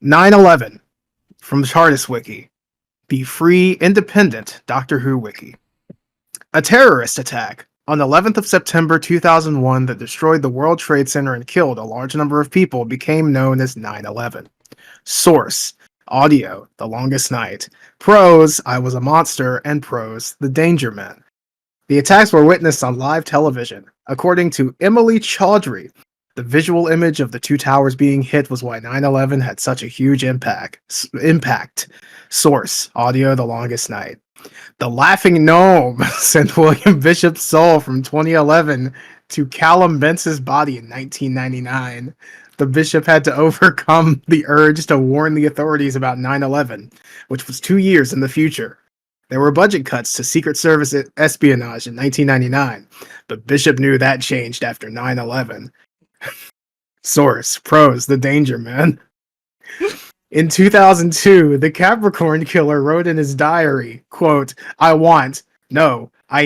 9/11 from the TARDIS Wiki, the free, independent Doctor Who Wiki. A terrorist attack on the 11th of September 2001 that destroyed the World Trade Center and killed a large number of people became known as 9/11. Source: Audio, The Longest Night. Prose: I Was a Monster. And prose: The Danger Men. The attacks were witnessed on live television. According to Emily Chaudhry, the visual image of the two towers being hit was why 9/11 had such a huge impact. Source: Audio, The Longest Night. The Laughing Gnome sent William Bishop's soul from 2011 to Callum Bence's body in 1999. The bishop had to overcome the urge to warn the authorities about 9/11, which was 2 years in the future. There were budget cuts to Secret Service espionage in 1999, but Bishop knew that changed after 9/11. Source: Prose: The Danger Men. In 2002, the Capricorn killer wrote in his diary, quote, I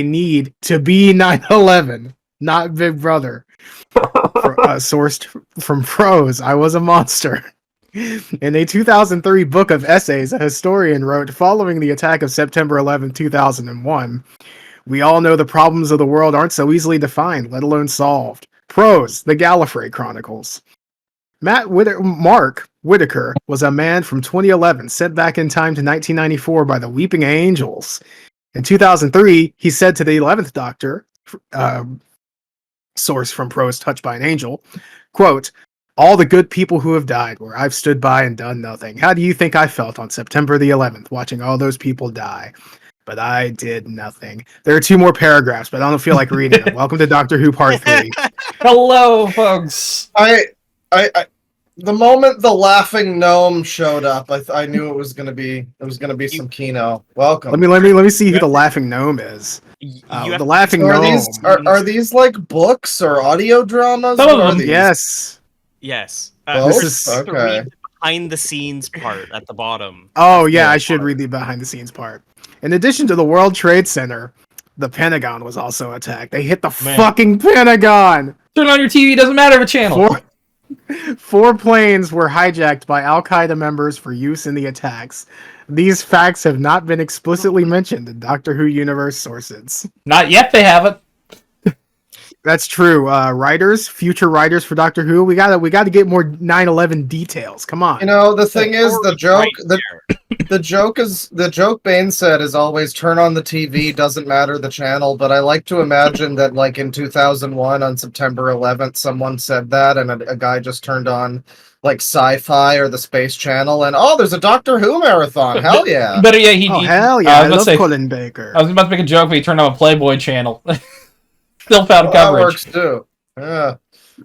need to be 9/11, not Big Brother. Sourced from Prose: I Was a Monster. In a 2003 book of essays, a historian wrote, following the attack of September 11, 2001, we all know the problems of the world aren't so easily defined, let alone solved. Prose: The Gallifrey Chronicles. Mark Whitaker was a man from 2011 sent back in time to 1994 by the Weeping Angels. In 2003, he said to the 11th Doctor, source from Prose: Touched by an Angel, quote, all the good people who have died where I've stood by and done nothing. How do you think I felt on September the 11th watching all those people die? But I did nothing. There are 2 more paragraphs, but I don't feel like reading them. Welcome to Doctor Who Part 3. Hello, folks. The moment the Laughing Gnome showed up, I knew it was gonna be some Kino. Welcome. Let me see who the Laughing Gnome is. The Laughing Gnome. Are these like books or audio dramas? Some of What are them, these? Yes. Both? This is Okay. Behind the scenes part at the bottom. Oh yeah, I should read the behind the scenes part. In addition to the World Trade Center, the Pentagon was also attacked. They hit the fucking Pentagon. Turn on your TV. Doesn't matter what channel. 4 planes were hijacked by Al-Qaeda members for use in the attacks. These facts have not been explicitly mentioned in Doctor Who universe sources. Not yet. They haven't. That's true. Future writers for Doctor Who, we gotta get more 9/11 details. Come on. You know, the thing is, the joke Bane said is always turn on the TV, doesn't matter the channel, but I like to imagine that like in 2001 on September 11th, someone said that and a guy just turned on like Sci-Fi or the Space Channel and there's a Doctor Who marathon. Hell yeah. But yeah, hell yeah. I love Colin Baker. I was about to make a joke, but he turned on a Playboy channel. Still found That works coverage. too. Yeah.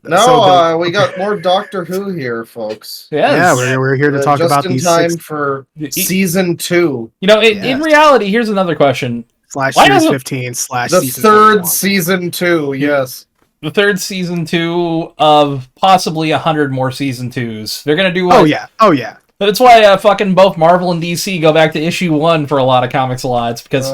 No, we got more Doctor Who here, folks. Yes. Yeah, we're here to talk just about in these time for season 2. You know, in reality, here's another question. /series 15 / the season third 21. season 2, yes. The third season 2 of possibly 100 more season 2s. They're gonna do what? Oh yeah. That's why fucking both Marvel and DC go back to issue 1 for a lot of comics lots because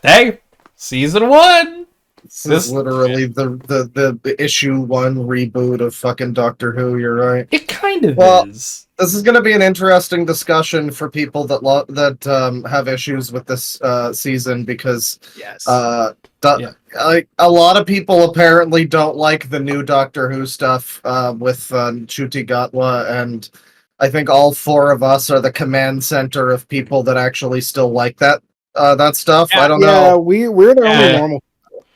hey, season 1. This is literally the issue 1 reboot of fucking Doctor Who. You're right. It kind of is. This is going to be an interesting discussion for people that have issues with this season because like a lot of people apparently don't like the new Doctor Who stuff with Ncuti Gatwa, and I think all 4 of us are the command center of people that actually still like that stuff. I don't know. Yeah, we're the only normal.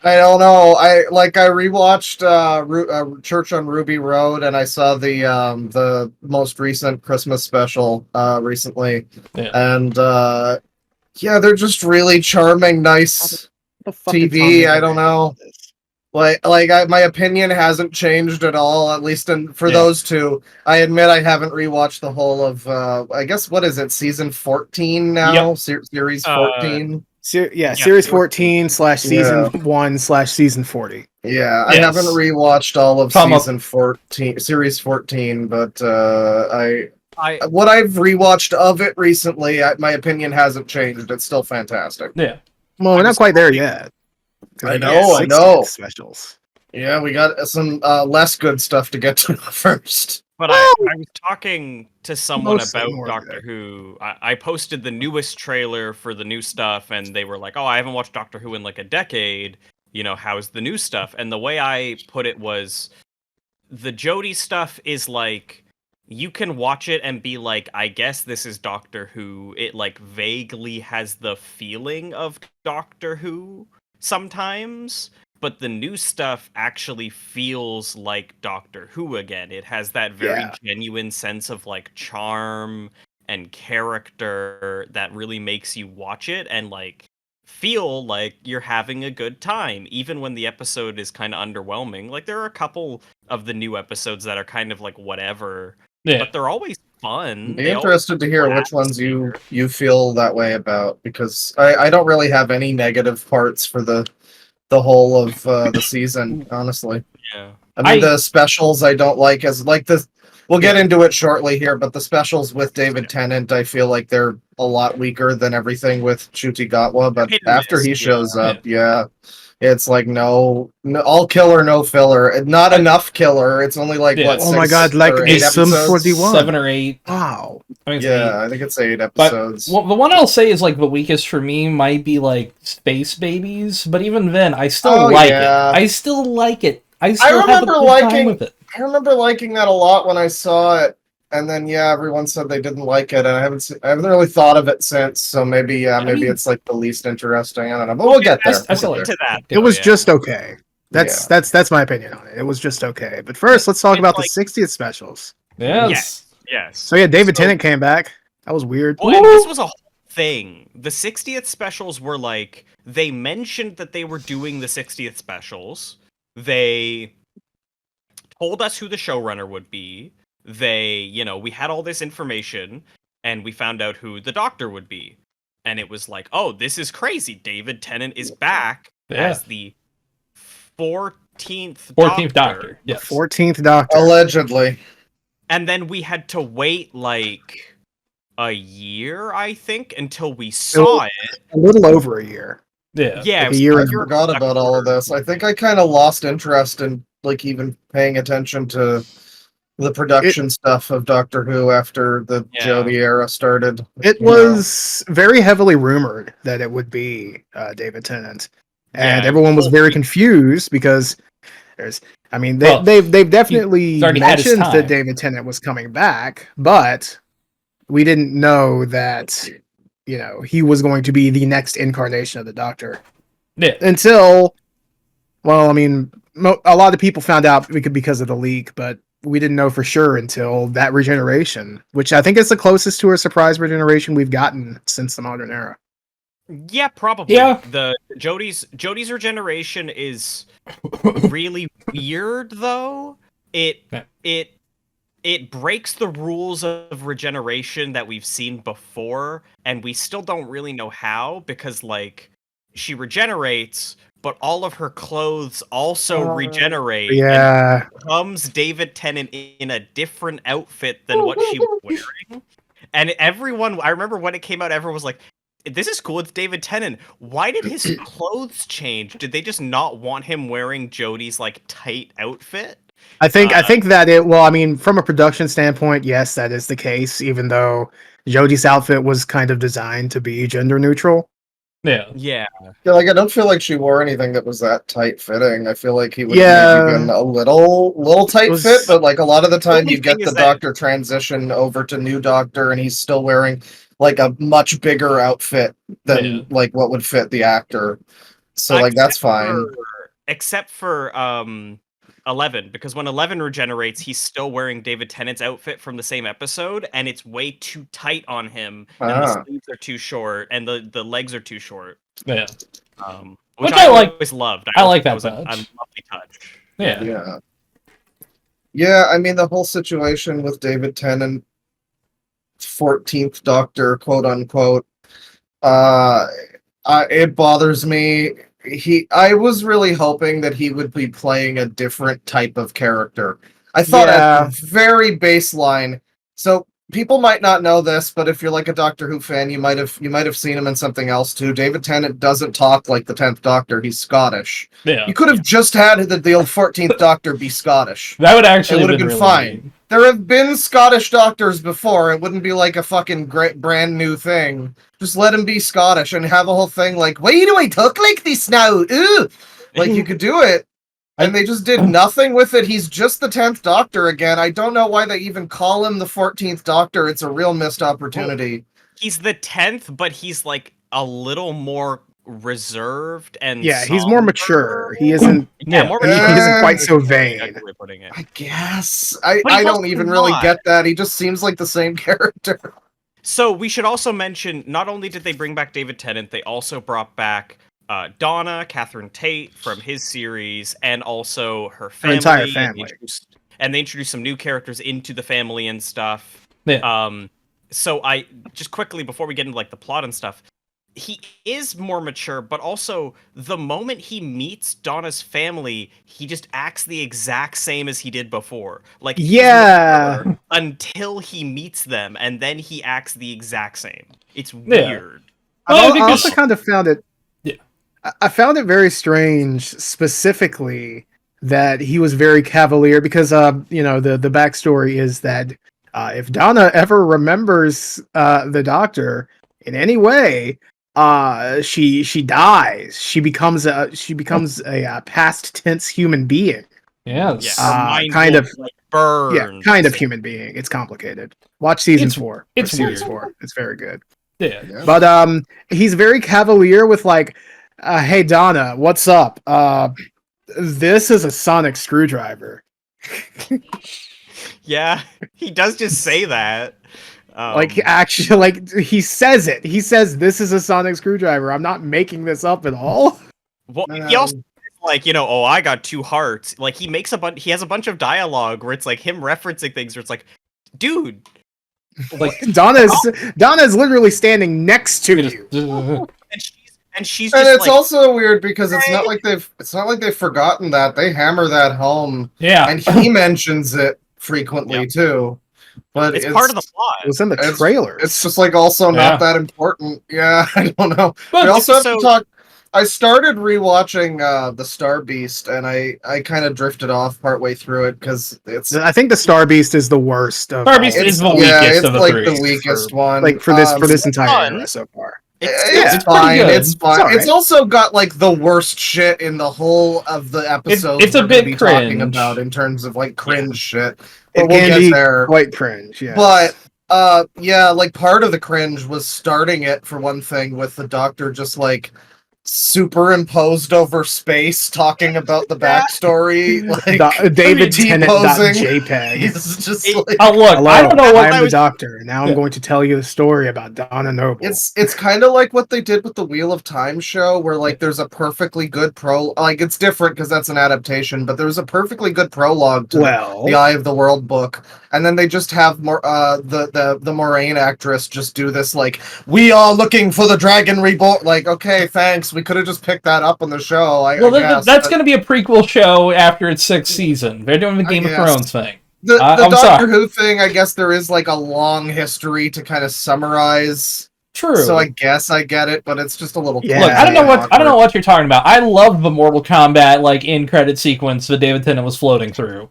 I don't know. I rewatched Church on Ruby Road, and I saw the most recent Christmas special recently, and they're just really charming, nice TV. I don't know. My opinion hasn't changed at all. At least for those 2, I admit I haven't rewatched the whole of. I guess what is it? Season 14 now. Yep. Series 14. Series 14 / season 1 / season 40. Yeah, I haven't rewatched all of season 14, series 14, but what I've rewatched of it recently, my opinion hasn't changed. It's still fantastic. Yeah. Well, we're not quite there yet. I know. Specials. Yeah, we got some less good stuff to get to first. But Well, I was talking to someone mostly about more Doctor good. Who. I posted the newest trailer for the new stuff, and they were like, "Oh, I haven't watched Doctor Who in like a decade. How's the new stuff?" And the way I put it was, the Jodie stuff is like, you can watch it and be like, I guess this is Doctor Who. It like vaguely has the feeling of Doctor Who sometimes, but the new stuff actually feels like Doctor Who again. It has that very Yeah. genuine sense of like charm and character that really makes you watch it and like feel like you're having a good time, even when the episode is kind of underwhelming. Like, there are a couple of the new episodes that are kind of like whatever, but they're always fun. Be interested to hear which ones you feel that way about, because I don't really have any negative parts for the whole of the season, honestly. Yeah. I mean, the specials I don't like as like the. We'll get into it shortly here, but the specials with David Tennant, I feel like they're a lot weaker than everything with Ncuti Gatwa. But after he shows up, it's like no, all killer, no filler. Not enough killer. It's only like what? Oh my god, like or 8 episodes? 41. 7 or 8. Wow. I think it's 8 episodes. But the one I'll say is like the weakest for me might be like Space Babies, but even then, I still like it. I still like it. I still have a good time with it. I remember liking that a lot when I saw it, and then everyone said they didn't like it, and I haven't really thought of it since. So maybe it's like the least interesting. I don't know, but we'll get there. I still like to that. It was just okay. That's my opinion on it. It was just okay. But first, let's talk about the 60th specials. Yes. So yeah, David Tennant came back. That was weird. Well, and this was a whole thing. The 60th specials were like, they mentioned that they were doing the 60th specials. They told us who the showrunner would be. We had all this information, and we found out who the Doctor would be. And it was like, oh, this is crazy. David Tennant is back as the 14th Doctor. Yes. 14th Doctor. Allegedly. And then we had to wait like a year, I think, until we saw it. A little over a year. Yeah. Yeah. Like a year I forgot about all of this. I think I kind of lost interest in like even paying attention to the production stuff of Doctor Who after the Jodie era started. It was very heavily rumored that it would be David Tennant, and everyone was very confused because they've definitely mentioned that David Tennant was coming back, but we didn't know that he was going to be the next incarnation of the Doctor. Yeah. Until, well, I mean, a lot of people found out because of the leak, but we didn't know for sure until that regeneration, which I think is the closest to a surprise regeneration we've gotten since the modern era. Yeah, probably. Yeah. The Jodie's regeneration is really weird, though. It breaks the rules of regeneration that we've seen before, and we still don't really know how, because like she regenerates, but all of her clothes also regenerate. Yeah. And becomes David Tennant in a different outfit than what she was wearing. And everyone, I remember when it came out, everyone was like, this is cool, it's David Tennant. Why did his clothes change? Did they just not want him wearing Jodie's like tight outfit? I think that from a production standpoint, yes, that is the case, even though Jodie's outfit was kind of designed to be gender neutral. Yeah. Like, I don't feel like she wore anything that was that tight fitting. I feel like he would have maybe been a little tight fit, but like a lot of the time you get the Doctor transition over to new Doctor, and he's still wearing like a much bigger outfit than like what would fit the actor. So like that's fine. Except for 11, because when 11 regenerates, he's still wearing David Tennant's outfit from the same episode, and it's way too tight on him, and the sleeves are too short, and the legs are too short. Yeah. Which I always loved. I like that was a lovely touch. Yeah. Yeah, I mean, the whole situation with David Tennant, 14th Doctor, quote unquote, it bothers me. I was really hoping that he would be playing a different type of character. I thought at the very baseline. So people might not know this, but if you're like a Doctor Who fan, you might have seen him in something else too. David Tennant doesn't talk like the 10th Doctor. He's Scottish. Yeah. You could have just had the old 14th Doctor be Scottish. That would actually have been fine. There have been Scottish doctors before. It wouldn't be like a fucking great brand new thing. Just let him be Scottish and have a whole thing like, why do I talk like this now? Ooh! Like, you could do it. And they just did nothing with it. He's just the 10th Doctor again. I don't know why they even call him the 14th Doctor. It's a real missed opportunity. Well, he's the 10th, but he's like a little more reserved and he's more mature. He isn't more he isn't quite so vain. I guess. I don't even really get that. He just seems like the same character. So we should also mention, not only did they bring back David Tennant, they also brought back Donna, Catherine Tate from his series, and also her family. Her entire family. And they introduced some new characters into the family and stuff. Yeah. So I just quickly, before we get into like the plot and stuff, he is more mature, but also the moment he meets Donna's family, he just acts the exact same as he did before. Like, until he meets them, and then he acts the exact same. It's weird. I also kind of found it. Yeah, I found it very strange, specifically that he was very cavalier because the backstory is that if Donna ever remembers the Doctor in any way, she dies. She becomes a past tense human being. Yes. Kind of like burns. Yeah, kind of human being. It's complicated. Watch season 4. It's series 4. It's very good. Yeah. But he's very cavalier with like, hey Donna, what's up? This is a sonic screwdriver. Yeah, he does just say that. Actually, like he says it. He says this is a sonic screwdriver. I'm not making this up at all. Well, he also like, I got 2 hearts. Like he makes he has a bunch of dialogue where it's like him referencing things where it's like, dude, like Donna is literally standing next to you. And she's and just it's also weird because it's not like they've forgotten that. They hammer that home. Yeah. And he mentions it frequently too. But it's part of the plot. It was in the trailer. It's just like also not that important. Yeah, I don't know. We also have to talk. I started rewatching the Star Beast, and I kind of drifted off partway through it because it's. I think the Star Beast is the worst. Star Beast is the weakest of the three. It's like the weakest one. Like for this entire era so far. It's fine. It's fine. It's, it's also got like the worst shit in the whole of the episodes. It's a bit cringe. Talking about in terms of like cringe shit. It can be quite cringe. Yeah. But like part of the cringe was starting it for one thing with the Doctor just like superimposed over space talking about the backstory, like David Tennant.jpg. He's just like, oh look, hello, I don't know what I'm the Doctor, and now I'm going to tell you the story about Donna Noble. It's kind of like what they did with the Wheel of Time show, where like there's a perfectly good like it's different because that's an adaptation, but there's a perfectly good prologue to the Eye of the World book, and then they just have more the Moraine actress just do this like, we are looking for the Dragon Reborn. Like, okay, thanks. We could have just picked that up on the show. That's going to be a prequel show after its 6th season. They're doing the Game of Thrones thing. The Doctor Who thing, I guess there is like a long history to kind of summarize. True. So I guess I get it, but it's just a little. Look, I don't know what you're talking about. I love the Mortal Kombat like in credit sequence that David Tennant was floating through.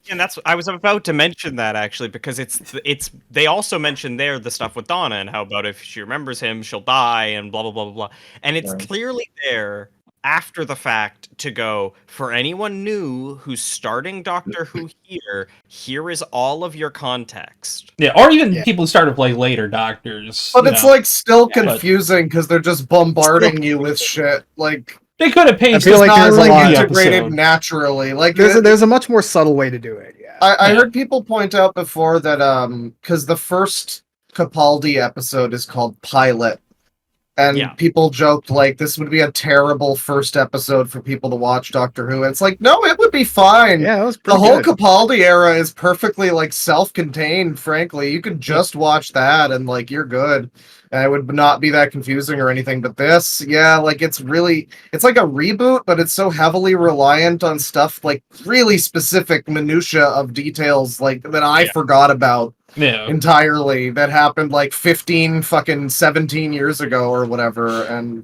And I was about to mention that actually because it's they also mentioned there the stuff with Donna and how about if she remembers him she'll die and blah blah blah blah blah, and it's clearly there after the fact to go, for anyone new who's starting Doctor Who here is all of your context. Yeah, or even people who started to play later Doctors. But it's like still confusing because they're just bombarding you with shit like. They could have paged. I feel like there's like integrated naturally. Like there's a much more subtle way to do it. Yeah, I heard people point out before that because the first Capaldi episode is called Pilot, and people joked like this would be a terrible first episode for people to watch Doctor Who. And it's like, no, it would be fine. Yeah, it was the whole Capaldi era is perfectly like self-contained. Frankly, you could just watch that and like you're good. And it would not be that confusing or anything, but this, like it's like a reboot, but it's so heavily reliant on stuff like really specific minutia of details like that I forgot about entirely that happened like 17 years ago or whatever. And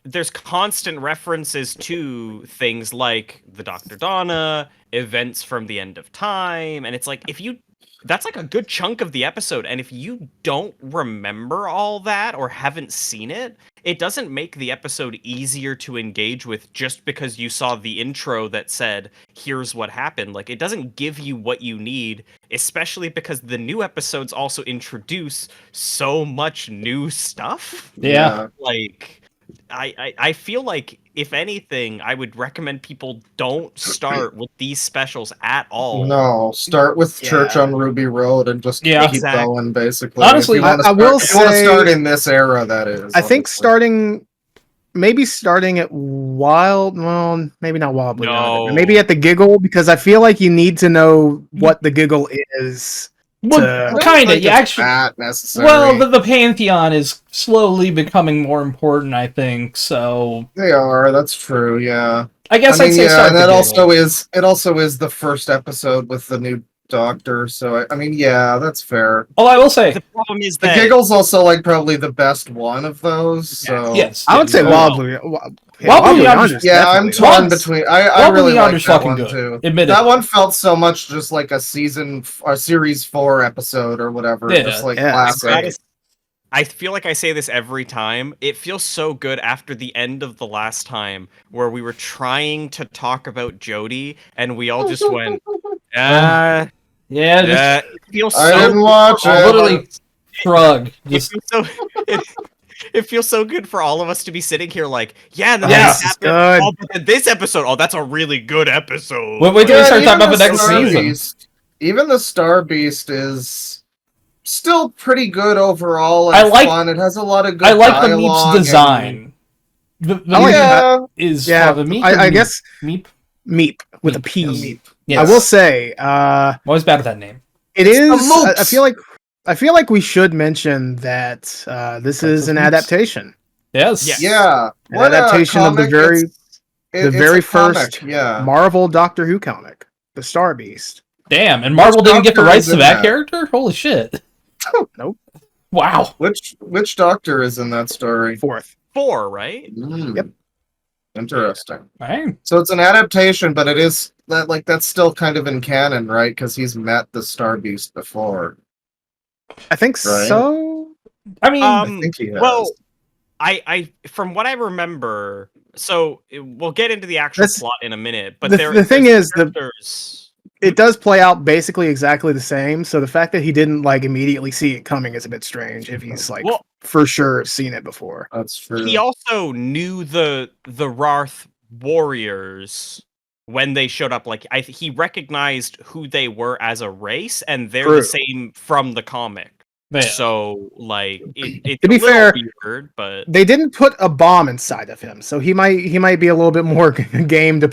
there's constant references to things like the Dr. Donna, events from the end of time, and it's like that's like a good chunk of the episode, and if you don't remember all that or haven't seen it, it doesn't make the episode easier to engage with just because you saw the intro that said, here's what happened. Like, it doesn't give you what you need, especially because the new episodes also introduce so much new stuff. Yeah. Like, I feel like, if anything, I would recommend people don't start with these specials at all. No, start with Church on Ruby Road and just keep going, basically. Honestly, I will say... If you want to start in this era, that is. I think maybe starting at well, maybe not Wild Blue Yonder, maybe at the Giggle, because I feel like you need to know what the Giggle is. Well, kind of. You actually. Well, the Pantheon is slowly becoming more important, I think. So they are. That's true. Yeah. I guess I'd say start. And that also is. It also is the first episode with the new Doctor. So I mean, yeah, that's fair. Oh, I will say the problem is that the Giggle's also like probably the best one of those. So yes, I would say Wild Blue. Wild Blue Yonder. Yeah, I'm torn between. I really like that one too. That one felt so much just like a series 4 episode or whatever. Yeah. Just like classic. I feel like I say this every time. It feels so good after the end of the last time where we were trying to talk about Jodie and we all just went, yeah. It feels so I didn't watch it. Literally shrug. It feels so good for all of us to be sitting here like, this episode, that's a really good episode. Wait till we start talking about the next season. Even the Star Beast is still pretty good overall and fun. It has a lot of good dialogue. I like the Meep's design. I guess Meep with a P. Meep. Yes. I will say, I'm always bad with that name. It is. I feel like we should mention that this is an adaptation. Yes. Yeah. An adaptation of the very first Marvel Doctor Who comic, The Star Beast. Damn, and Marvel didn't get the rights to that character? Holy shit. Nope. Wow. Which Doctor is in that story? 4th. 4, right? Yep. Interesting. Right. So it's an adaptation, but it is that's still kind of in canon, right? Because he's met the Star Beast before. I think so. I mean, I think he has. Well, I from what I remember, so we'll get into the actual plot in a minute. But the thing is, it does play out basically exactly the same. So the fact that he didn't immediately see it coming is a bit strange. If he's for sure seen it before. That's true. He also knew the Rarth warriors when they showed up. He recognized who they were as a race, and they're the same from the comic. Yeah. So it's to be fair, weird, but they didn't put a bomb inside of him, so he might be a little bit more game to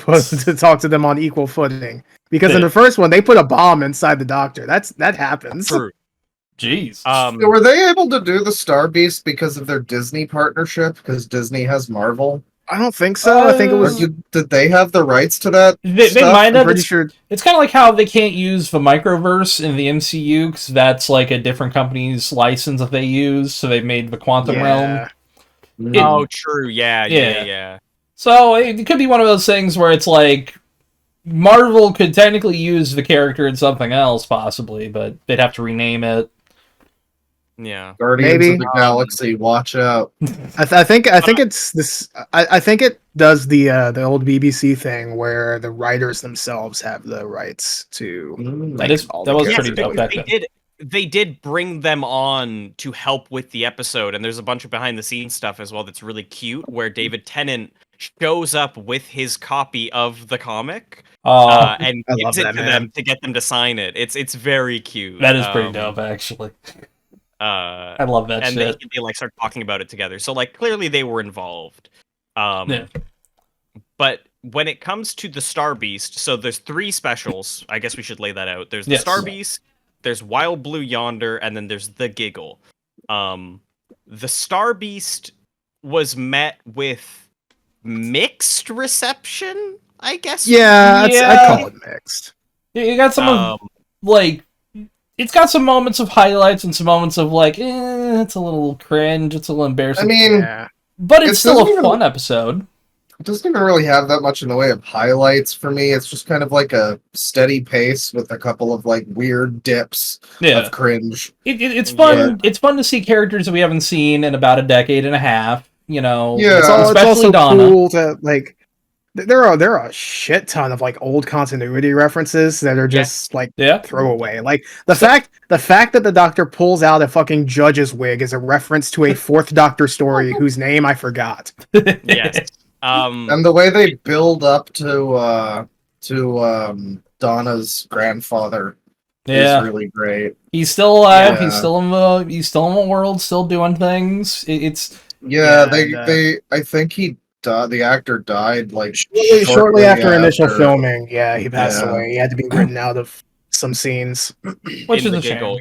talk to them on equal footing. Because in the first one, they put a bomb inside the Doctor. That happens. True. Jeez. So were they able to do the Star Beast because of their Disney partnership? Because Disney has Marvel. I don't think so. I think it was. Did they have the rights to that? They might have. Pretty sure. It's kind of like how they can't use the Microverse in the MCU because that's a different company's license that they use. So they made the Quantum Realm. True. Yeah. So it could be one of those things where it's Marvel could technically use the character in something else, possibly, but they'd have to rename it. Yeah, Guardians of the Galaxy. Watch out. I think it's this. I think it does the old BBC thing where the writers themselves have the rights to. That was pretty dope. They did bring them on to help with the episode, and there's a bunch of behind the scenes stuff as well that's really cute, where David Tennant shows up with his copy of the comic and gives it to them to get them to sign it. It's very cute. That is pretty dope, actually. I love that shit. And they start talking about it together. So clearly they were involved. But when it comes to the Star Beast, so there's 3 specials. I guess we should lay that out. There's the Star Beast, there's Wild Blue Yonder, and then there's the Giggle. The Star Beast was met with mixed reception, I guess. Yeah, I'd call it mixed. You got some it's got some moments of highlights and some moments of it's a little cringe, it's a little embarrassing. I mean, But it's still a fun episode. It doesn't even really have that much in the way of highlights for me. It's just kind of like a steady pace with a couple of like weird dips of cringe. It's fun. Yeah. It's fun to see characters that we haven't seen in about a decade and a half. You know, yeah. It's also Donna. Cool to like. There are a shit ton of like old continuity references that are just throwaway. Like the fact that the Doctor pulls out a fucking judge's wig is a reference to a Fourth Doctor story whose name I forgot. Yes. And the way they build up to Donna's grandfather is really great. He's still alive. Yeah. He's still in the world, still doing things. I think the actor died like shortly after initial filming. Yeah, he passed away. He had to be written out of some scenes, which is a Giggle,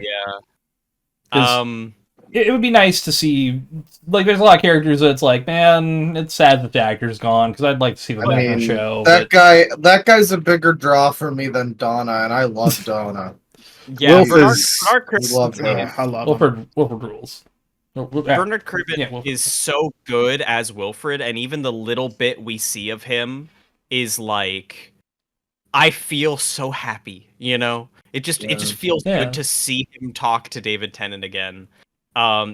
shame. It would be nice to see, like, there's a lot of characters that it's like, man, it's sad that the actor's gone, because I'd like to see them back on the show. That guy's a bigger draw for me than Donna, and I love Donna. Yeah, Wilford rules. Bernard Cribbin is so good as Wilfred, and even the little bit we see of him is like, I feel so happy, you know? It just feels good to see him talk to David Tennant again.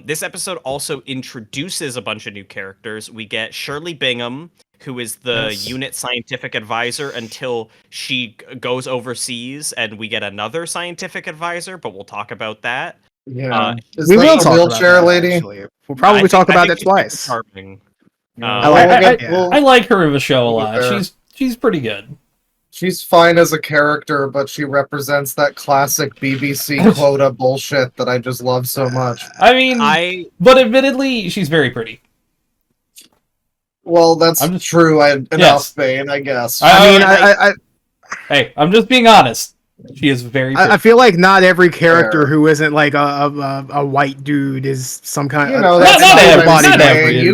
This episode also introduces a bunch of new characters. We get Shirley Bingham, who is the unit scientific advisor until she goes overseas, and we get another scientific advisor, but we'll talk about that. Yeah, we will talk wheelchair about that, lady. Actually. We'll probably talk about that twice. I like her in the show a lot. She's pretty good. She's fine as a character, but she represents that classic BBC quota bullshit that I just love so much. I mean, but admittedly, she's very pretty. Well, that's true. Enough, Bane, I guess. Hey, I'm just being honest. She is very pretty. I feel like not every character who isn't like a white dude is some kind of not every you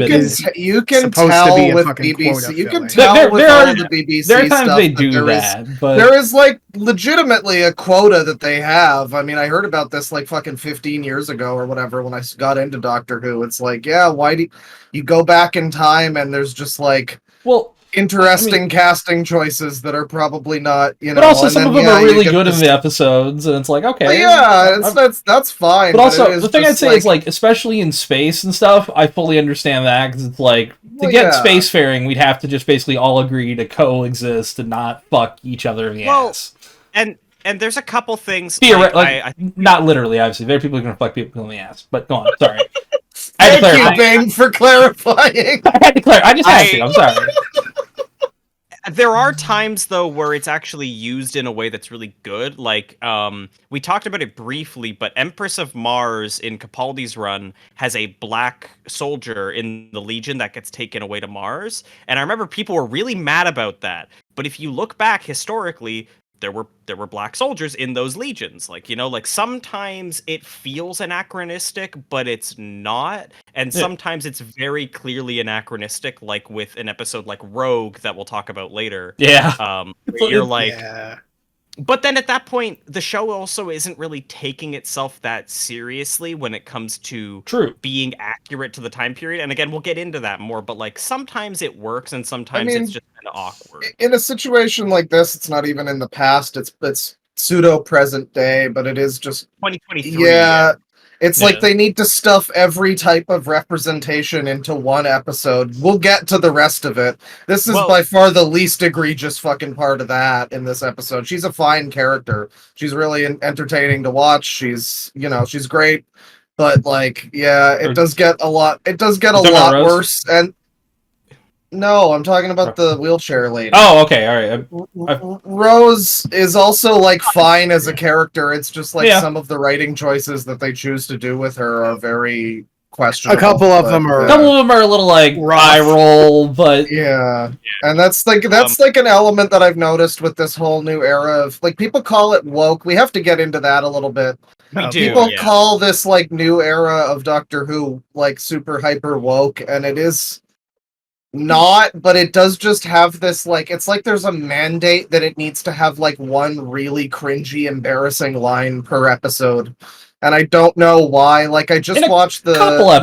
can tell with BBC. You can tell with all the BBC there are times stuff they do that, but there is like legitimately a quota that they have. I mean, I heard about this like fucking 15 years ago or whatever when I got into Doctor Who. It's like, why do you go back in time and there's just like interesting casting choices that are probably not, but also some of them are really good in the episodes, and it's like, okay, that's fine. But also, the thing I'd say is like, especially in space and stuff, I fully understand that, because it's like, to get spacefaring, we'd have to just basically all agree to coexist and not fuck each other in the ass. And there's a couple things, not literally, obviously. There are people who can fuck people in the ass. But go on, sorry. Thank you, Bing, for clarifying. I had to clarify. I just had to. I'm sorry. There are times, though, where it's actually used in a way that's really good. Like, we talked about it briefly, but Empress of Mars in Capaldi's run has a black soldier in the Legion that gets taken away to Mars. And I remember people were really mad about that. But if you look back historically, there were black soldiers in those legions. Like, you know, like sometimes it feels anachronistic, but it's not. And sometimes it's very clearly anachronistic, like with an episode like Rogue that we'll talk about later. Yeah. You're like, but then at that point, the show also isn't really taking itself that seriously when it comes to being accurate to the time period. And again, we'll get into that more, but like sometimes it works and sometimes it's just kind of awkward. In a situation like this, it's not even in the past, it's pseudo present day, but it is just 2023. Yeah. It's like they need to stuff every type of representation into one episode. We'll get to the rest of it. This is by far the least egregious fucking part of that in this episode. She's a fine character. She's really entertaining to watch. She's great. But like, it does get a lot. It does get a lot worse. And no, I'm talking about the wheelchair lady. Oh, okay, all right. Rose is also like fine as a character. It's just like some of the writing choices that they choose to do with her are very questionable. A couple of them are a little like eye roll, but and that's like an element that I've noticed with this whole new era of like people call it woke. We have to get into that a little bit. People call this like new era of Doctor Who like super hyper woke, and it is not, but it does just have this like, it's like there's a mandate that it needs to have like one really cringy, embarrassing line per episode, and I don't know why. Like I just watched the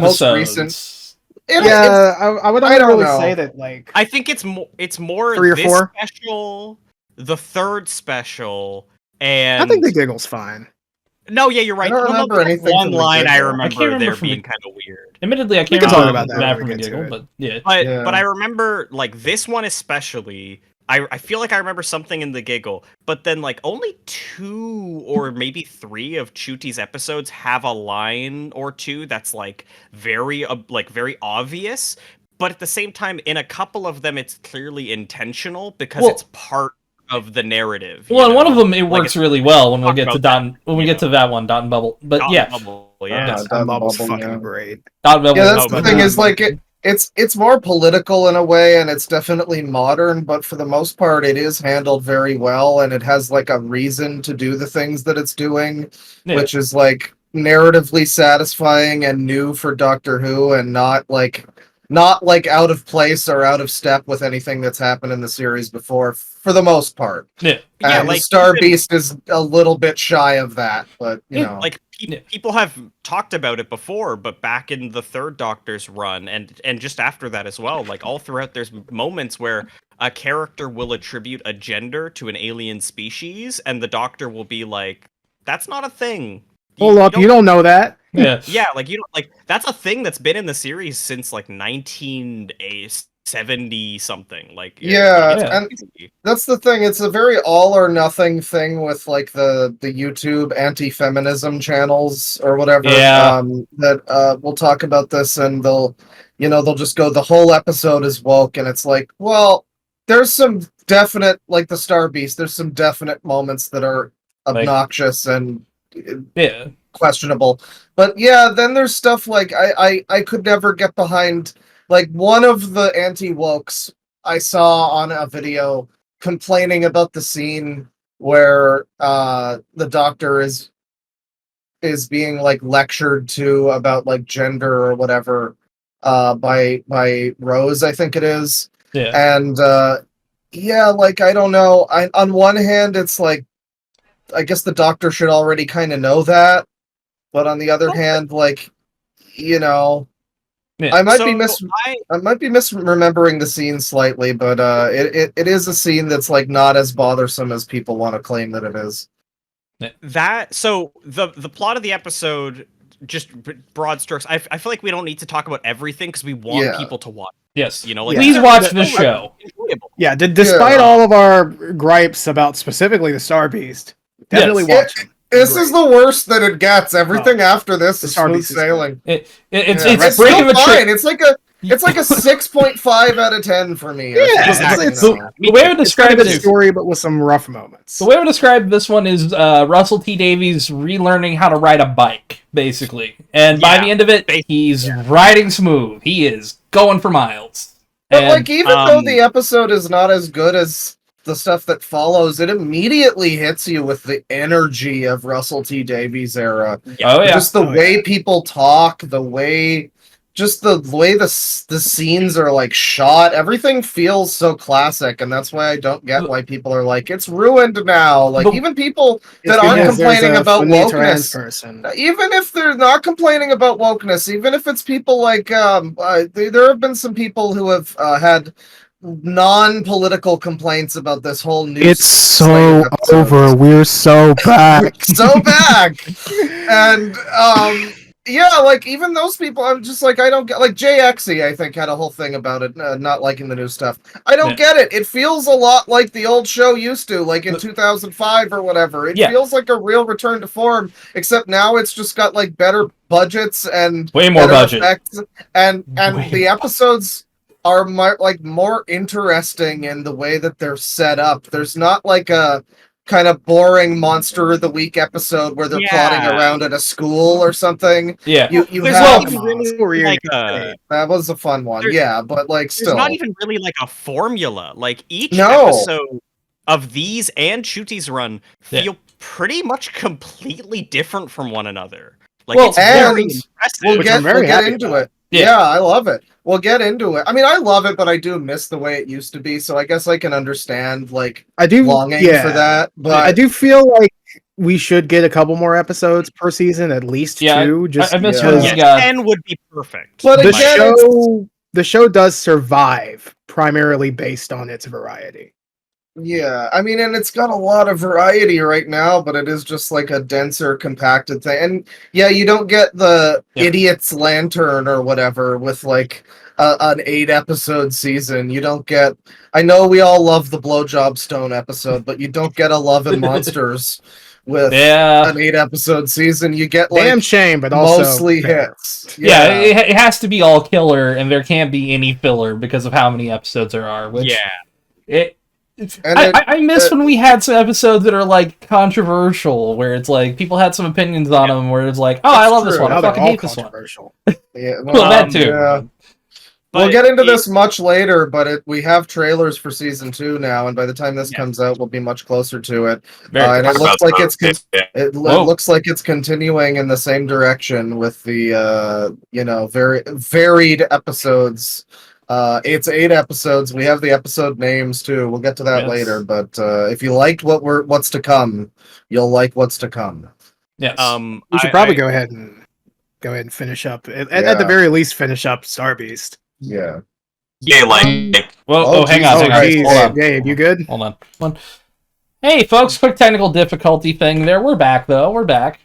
most recent. I would I only don't really know. say that like I think it's more 3 or this 4. special, the third special, and I think the Giggle's fine. no, yeah, you're right. I don't remember there's anything one from the line I Giggle. remember, I can't remember there from being the- kind of weird. Admittedly, I We can't can talk remember about that that when from we the get to Giggle, it. but yeah. But I remember like this one especially. I feel like I remember something in the Giggle, but then like only 2 or maybe 3 of Chuti's episodes have a line or 2 that's like very obvious. But at the same time, in a couple of them, it's clearly intentional because it's part of the narrative. Well, and one of know? them it Like, works really well when we talk get to about Dot when we get to that one, Dot and Bubble. But Dot yeah, and Bubble, Dot Dot and Bubble's Bubble, fucking yeah. great. Dot and Bubble. Yeah, that's Oh, the but thing Dot is like it's more political in a way, and it's definitely modern, but for the most part, it is handled very well, and it has like a reason to do the things that it's doing, which is like narratively satisfying and new for Doctor Who, and not like out of place or out of step with anything that's happened in the series before, for the most part. Yeah. Yeah, And like the Star Beast is a little bit shy of that, but you know, like people have talked about it before, but back in the third Doctor's run, and just after that as well, like all throughout, there's moments where a character will attribute a gender to an alien species, and the Doctor will be like, "That's not a thing." Hold up, you don't know that. Yeah. Yeah, like you don't like that's a thing that's been in the series since like 1970 something. Like yeah, it's and crazy. that's the thing. It's a very all or nothing thing with like the YouTube anti-feminism channels or whatever. Yeah. That we'll talk about this, and they'll just go, the whole episode is woke, and it's like, well, there's some definite, like the Star Beast, there's some definite moments that are obnoxious and questionable. But yeah, then there's stuff like I could never get behind. Like one of the anti-wokes I saw on a video complaining about the scene where the Doctor is being like lectured to about like gender or whatever by Rose, I think it is. Yeah. And yeah, like I don't know. On one hand, it's like I guess the Doctor should already kind of know that, but on the other hand, like I might be misremembering the scene slightly, but it is a scene that's like not as bothersome as people want to claim that it is. So the plot of the episode, just broad strokes. I feel like we don't need to talk about everything because we want people to watch. Yes, like please watch this show. Yeah, despite all of our gripes about specifically the Star Beast, definitely watch it. This is the worst that it gets. Everything after this is smooth sailing. It's breaking fine. It's like a 6.5 out of 10 for me. Yeah, it's the way I describe it is story, but with some rough moments. The way I would describe this one is Russell T Davies relearning how to ride a bike, basically, and by the end of it, he's riding smooth. He is going for miles. But like, even though the episode is not as good as the stuff that follows, it immediately hits you with the energy of Russell T Davies era. Just the way people talk, the way the scenes are like shot, everything feels so classic, and that's why I don't get why people are like, it's ruined now. Like, even people that aren't complaining about wokeness, even if they're not complaining about wokeness, even if it's people like there have been some people who have had non-political complaints about this whole new. It's so over. We're so back. So back. And yeah, like even those people, I'm just like, I don't get, like JXE, I think, had a whole thing about it, not liking the new stuff. I don't get it. It feels a lot like the old show used to, like in 2005 or whatever. It feels like a real return to form, except now it's just got like better budgets and way more budget effects, and the episodes are more interesting in the way that they're set up. There's not like a kind of boring Monster of the Week episode where they're plotting around at a school or something. Yeah, you have that was a fun one. But like still, there's not even really like a formula. Like each episode of these and Chuti's run feel pretty much completely different from one another. Like it's very impressive. We'll get into it. Yeah, I love it. We'll get into it. I mean, I love it, but I do miss the way it used to be. So I guess I can understand longing for that. But I do feel like we should get a couple more episodes per season, at least two. Just I miss because when we got 10 would be perfect. But the again, show does survive primarily based on its variety. Yeah, I mean, and it's got a lot of variety right now, but it is just like a denser, compacted thing. And yeah, you don't get the Idiot's Lantern or whatever with like an 8-episode season. You don't get. I know we all love the Blowjob Stone episode, but you don't get a Love and Monsters with an 8-episode season. You get like damn shame, but also mostly fair. hits. Yeah, it has to be all killer, and there can't be any filler because of how many episodes there are. Which I miss when we had some episodes that are like controversial, where it's like people had some opinions on them, where it's like, oh, I love this one, I fucking hate this one. Yeah, well, that too. Yeah. We'll get into this much later, but we have trailers for season 2 now, and by the time this comes out, we'll be much closer to it. And it looks like it looks like it's continuing in the same direction with the very varied episodes. It's 8 episodes. We have the episode names too. We'll get to that later. But if you liked what's to come, you'll like what's to come. Yes. We should probably go ahead and finish up. At the very least, finish up Star Beast. Yeah. Yeah, like. Well, hang on. Hold on. Gabe, you good? Hold on. Hey, folks! Quick technical difficulty thing there. We're back, though. We're back.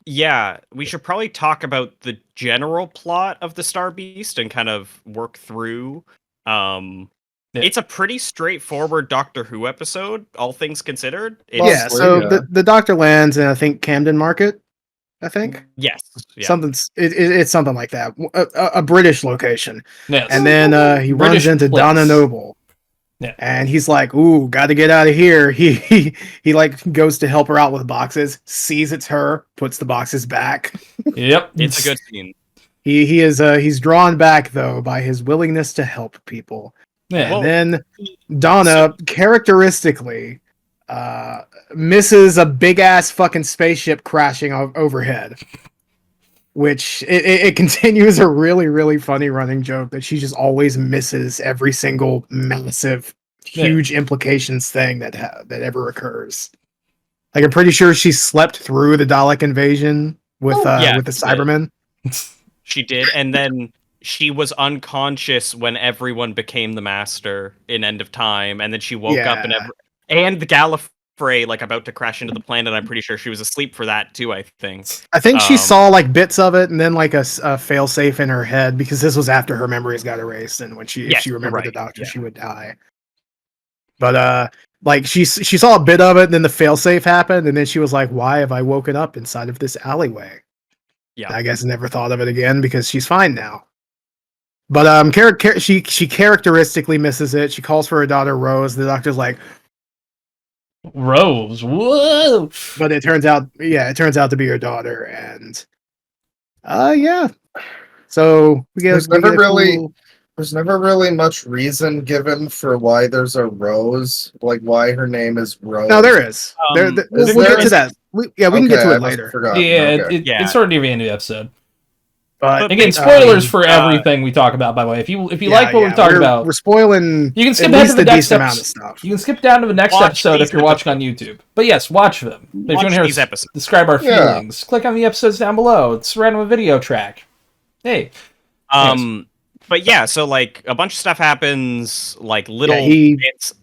Yeah, we should probably talk about the general plot of the Star Beast and kind of work through. It's a pretty straightforward Doctor Who episode, all things considered. The Doctor lands in, I think, Camden Market. I think. Yes. Yeah. It's something like that. A British location. Yes. And then he runs into Donna Noble. Yeah. And he's like, "Ooh, got to get out of here." He like goes to help her out with boxes, sees it's her, puts the boxes back. Yep, it's a good scene. He's drawn back though by his willingness to help people. Yeah. And then Donna characteristically misses a big ass fucking spaceship crashing overhead. Which it continues a really, really funny running joke that she just always misses every single massive, huge implications thing that ever occurs. Like, I'm pretty sure she slept through the Dalek invasion with the Cybermen. She did, and then she was unconscious when everyone became the Master in End of Time, and then she woke up and the Gallifrey like about to crash into the planet. I'm pretty sure she was asleep for that too. I think she saw like bits of it and then like a failsafe in her head, because this was after her memories got erased, and when if she remembered the Doctor, she would die. But like she saw a bit of it, and then the failsafe happened, and then she was like, "Why have I woken up inside of this alleyway?" Yeah, I guess never thought of it again because she's fine now. But she characteristically misses it. She calls for her daughter Rose. The Doctor's like, Rose, whoa! But it turns out to be her daughter, and so there's never really much reason given for why there's a Rose, like why her name is Rose. No, there is. We'll get to that. We can get to it later. It's sort of near the end of the episode. But again, spoilers for everything we talk about. By the way, if you like what we talk about, we're spoiling. You can skip at ahead to the next amount of stuff. You can skip down to the next episode if you're watching on YouTube. But yes, watch them. If you want to hear us episodes. Describe our feelings, click on the episodes down below. It's random video track. Hey. But yeah, so like a bunch of stuff happens, like little bits.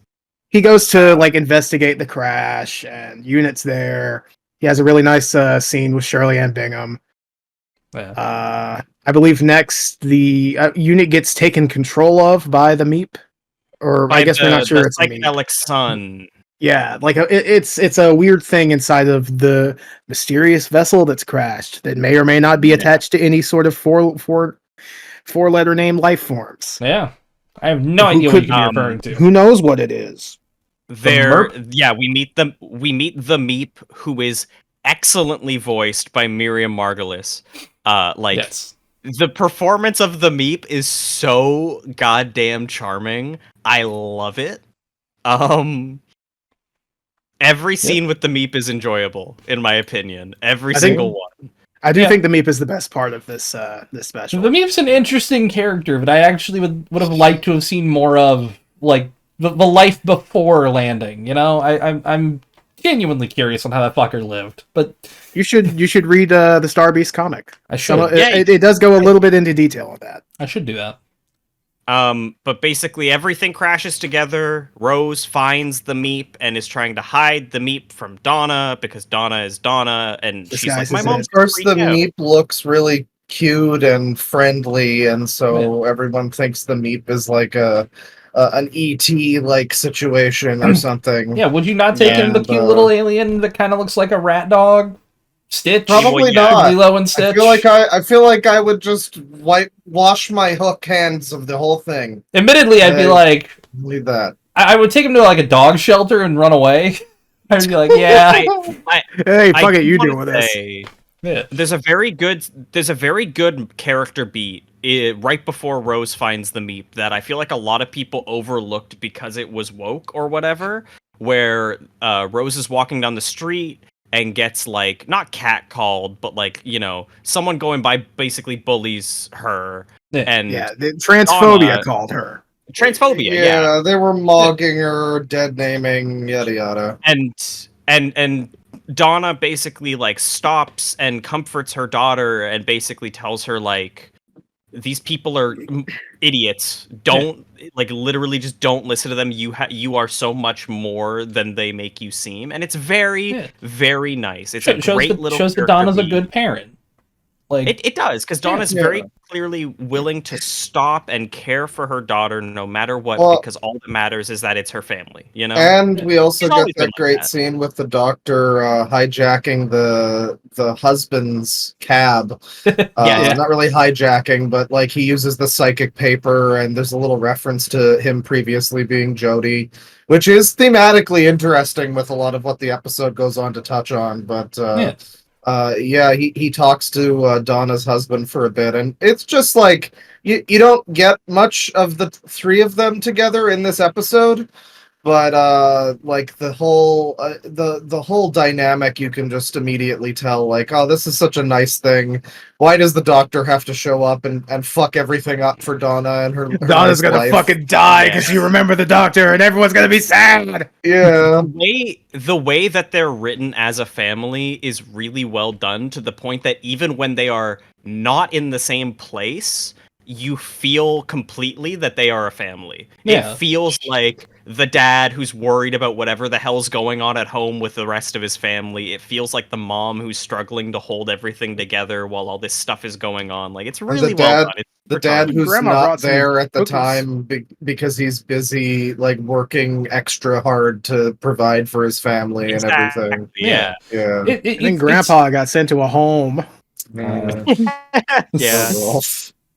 He goes to like investigate the crash, and Unit's there. He has a really nice scene with Shirley Ann Bingham. Yeah. I believe next the Unit gets taken control of by the Meep, or I guess we're not sure it's the psychedelic sun. Yeah, like it's a weird thing inside of the mysterious vessel that's crashed that may or may not be attached to any sort of four-letter name life forms. Yeah, I have no idea what you're referring to. Who knows what it is? We meet the Meep, who is excellently voiced by Miriam Margolyes. The performance of the Meep is so goddamn charming. I love it. Every scene with the Meep is enjoyable, in my opinion. Every single one. I do think the Meep is the best part of this special. The Meep's an interesting character, but I actually would have liked to have seen more of like the life before landing. You know, genuinely curious on how that fucker lived. But you should read the Star Beast comic. I should. It does go a little bit into detail on that. I should do that. But basically everything crashes together. Rose finds the Meep and is trying to hide the Meep from Donna because Donna is Donna, and she's like, "My mom's First, the freak out." Meep looks really cute and friendly, and so everyone thinks the Meep is like an ET like situation or something. Yeah, would you not take him the cute little alien that kind of looks like a rat dog? Stitch? Probably not. Lilo and Stitch? I feel like I would just wash my hook hands of the whole thing. Admittedly, I'd be like, leave that. I would take him to like a dog shelter and run away. I'd be like, yeah. Hey, fuck it, you deal with this. Yeah. There's a very good character beat right before Rose finds the Meep that I feel like a lot of people overlooked because it was woke or whatever, where Rose is walking down the street and gets like not catcalled, but like, you know, someone going by basically bullies her. And the transphobia called her. Transphobia, yeah. They were mogging her, dead naming, yada yada. And Donna basically like stops and comforts her daughter and basically tells her like, these people are idiots. Don't like literally just don't listen to them. You are so much more than they make you seem, and it's very very nice. It's a great little shows that Donna's a good parent. Like it does, because Donna's very clearly willing to stop and care for her daughter no matter what, because all that matters is that it's her family, you know. And we also get that great scene with the doctor hijacking the husband's cab. Not really hijacking, but like he uses the psychic paper, and there's a little reference to him previously being Jody, which is thematically interesting with a lot of what the episode goes on to touch on. But he talks to Donna's husband for a bit, and it's just like you don't get much of the three of them together in this episode, but like the whole dynamic, you can just immediately tell like, oh, this is such a nice thing. Why does the doctor have to show up and fuck everything up for Donna and her Donna's gonna fucking die because you remember the doctor and everyone's gonna be sad. Yeah. The way that they're written as a family is really well done, to the point that even when they are not in the same place, you feel completely that they are a family. It feels like the dad who's worried about whatever the hell's going on at home with the rest of his family. It feels like the mom who's struggling to hold everything together while all this stuff is going on. Like, it's really well done. The dad who's not there at the time because he's busy, like, working extra hard to provide for his family and everything. Yeah. And Grandpa got sent to a home.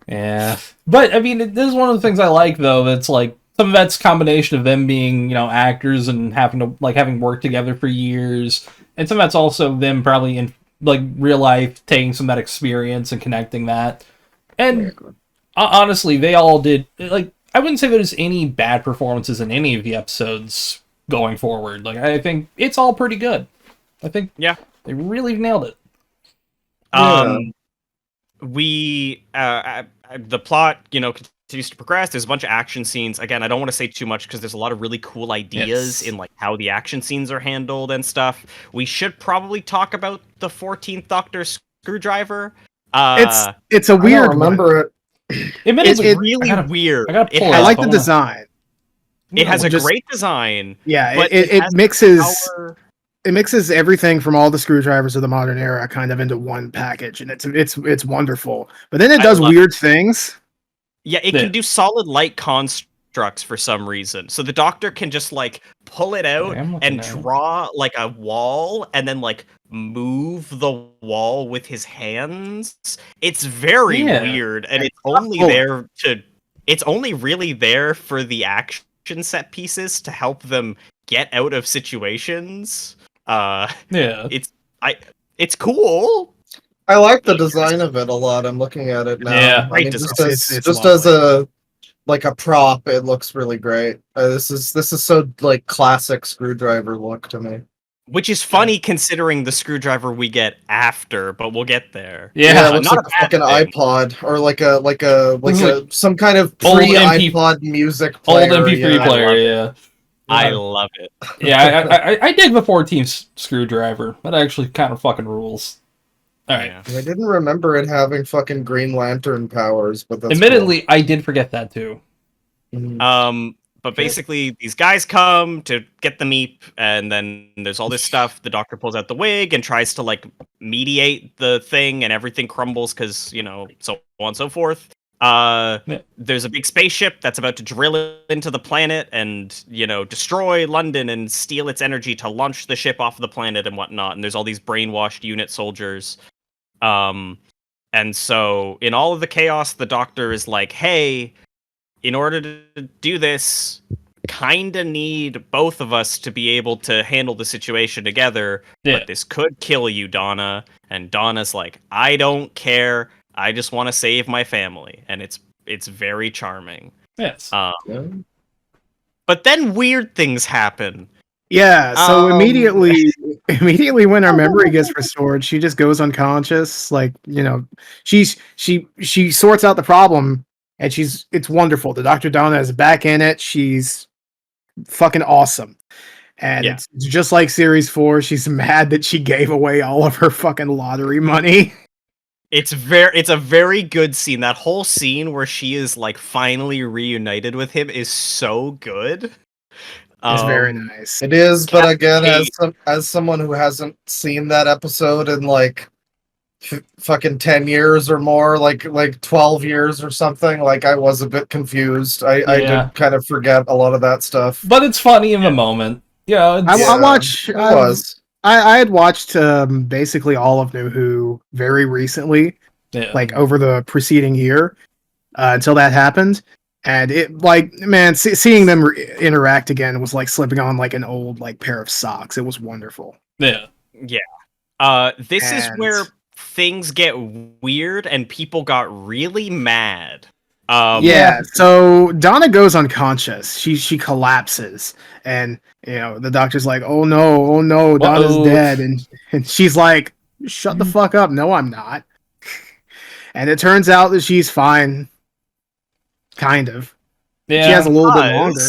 Yeah, but I mean, this is one of the things I like, though. That's like some of that's a combination of them being, you know, actors and having worked together for years, and some of that's also them probably in like real life taking some of that experience and connecting that. And honestly, they all did. Like, I wouldn't say there's any bad performances in any of the episodes going forward. Like, I think it's all pretty good. I think they really nailed it. The plot, you know, continues to progress. There's a bunch of action scenes. Again, I don't want to say too much because there's a lot of really cool ideas in like how the action scenes are handled and stuff. We should probably talk about the 14th Doctor screwdriver. It's a weird. I don't remember it. It's really weird. I like the design. It has a great design. Yeah, it mixes. It mixes everything from all the screwdrivers of the modern era kind of into one package, and it's wonderful. But then it does weird things. Yeah, it can do solid light constructs for some reason. So the Doctor can just like pull it out and draw like a wall, and then like move the wall with his hands. It's very weird, and it's only really there for the action set pieces to help them get out of situations. It's cool. I like the design of it a lot. I'm looking at it now. Yeah, I mean, just as a prop, it looks really great. This is so like classic screwdriver look to me. Which is funny considering the screwdriver we get after, but we'll get there. Yeah, it looks like a fucking iPod or like some kind of pre-iPod music player. Old MP3 player, I love it. Yeah, I dig the 14 screwdriver. That actually kind of fucking rules. All right. Yeah. I didn't remember it having fucking Green Lantern powers, but that's Admittedly, I did forget that too. cool. But basically, these guys come to get the meep, and then there's all this stuff. The Doctor pulls out the wig and tries to like mediate the thing, and everything crumbles because so on and so forth. There's a big spaceship that's about to drill into the planet and destroy London and steal its energy to launch the ship off the planet and whatnot. And there's all these brainwashed unit soldiers. And so in all of the chaos, the Doctor is like, "Hey, in order to do this, kinda need both of us to be able to handle the situation together, but this could kill you, Donna." And Donna's like, "I don't care. I just want to save my family." And it's very charming. Yes. But then weird things happen. Yeah, so immediately when her memory gets restored, she just goes unconscious. Like, she sorts out the problem, and it's wonderful. The Dr. Donna is back in it. She's fucking awesome. And it's just like series 4, she's mad that she gave away all of her fucking lottery money. It's a very good scene. That whole scene where she is like finally reunited with him is so good. It's very nice. It is, but again, as someone who hasn't seen that episode in like fucking 10 years or more, like 12 years or something, like I was a bit confused. I did kind of forget a lot of that stuff. But it's funny in the moment. Yeah, I had watched basically all of New Who very recently, like over the preceding year, until that happened. And it, like, man, seeing them interact again was like slipping on like an old like pair of socks. It was wonderful. Yeah. This is where things get weird and people got really mad. So Donna goes unconscious. She collapses, and the Doctor's like, oh no, Donna's dead, and she's like, shut the fuck up. No, I'm not. And it turns out that she's fine. Kind of. Yeah. She has a little bit longer.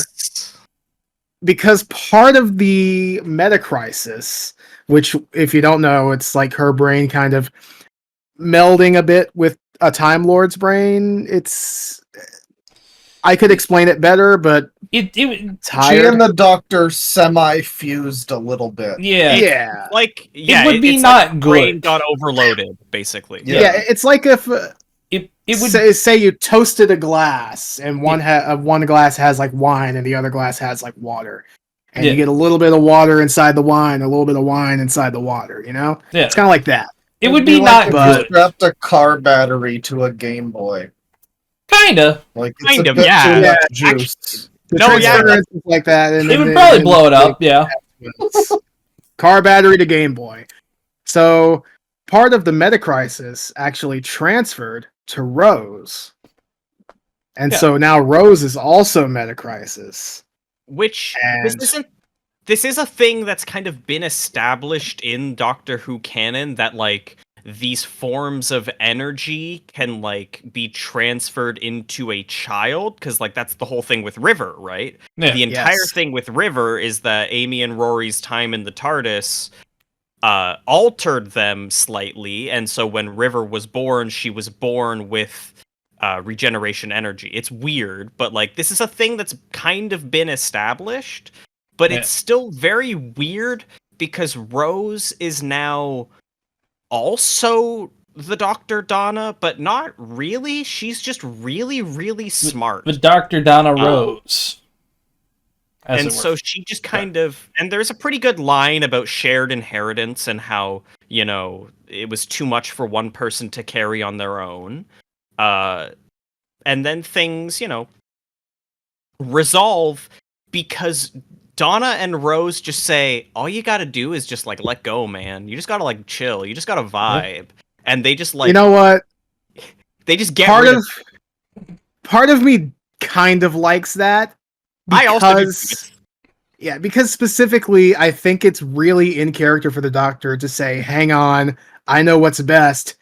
Because part of the meta crisis, which, if you don't know, it's like her brain kind of melding a bit with a Time Lord's brain. I could explain it better, but she and the Doctor semi-fused a little bit. Yeah. It would be not like good. Brain got overloaded, basically. Yeah, it's like if it would say you toasted a glass, and one glass has like wine, and the other glass has like water, and you get a little bit of water inside the wine, a little bit of wine inside the water. It's kind of like that. It would be not good. You strapped a car battery to a Game Boy. Kinda. Like kind of, too much juice. Transference is like that. And it would probably blow it up. Yeah. Car battery to Game Boy. So part of the meta crisis actually transferred to Rose. And so now Rose is also meta crisis. Which this is a thing that's kind of been established in Doctor Who canon, that like these forms of energy can like be transferred into a child, because like that's the whole thing with River, right? The entire thing with River is that Amy and Rory's time in the TARDIS altered them slightly, and so when River was born, she was born with regeneration energy. It's weird, but like this is a thing that's kind of been established, but it's still very weird because Rose is now also the Dr. Donna, but not really. She's just really, really smart. The Dr. Donna Rose. And so she just kind of... And there's a pretty good line about shared inheritance and how, it was too much for one person to carry on their own. And then things, resolve because Donna and Rose just say, all you gotta do is just, like, let go, man. You just gotta, like, chill. You just gotta vibe. And they just, like... You know what? They just get Part of me kind of likes that. I also do. Yeah, because specifically, I think it's really in character for the Doctor to say, hang on, I know what's best.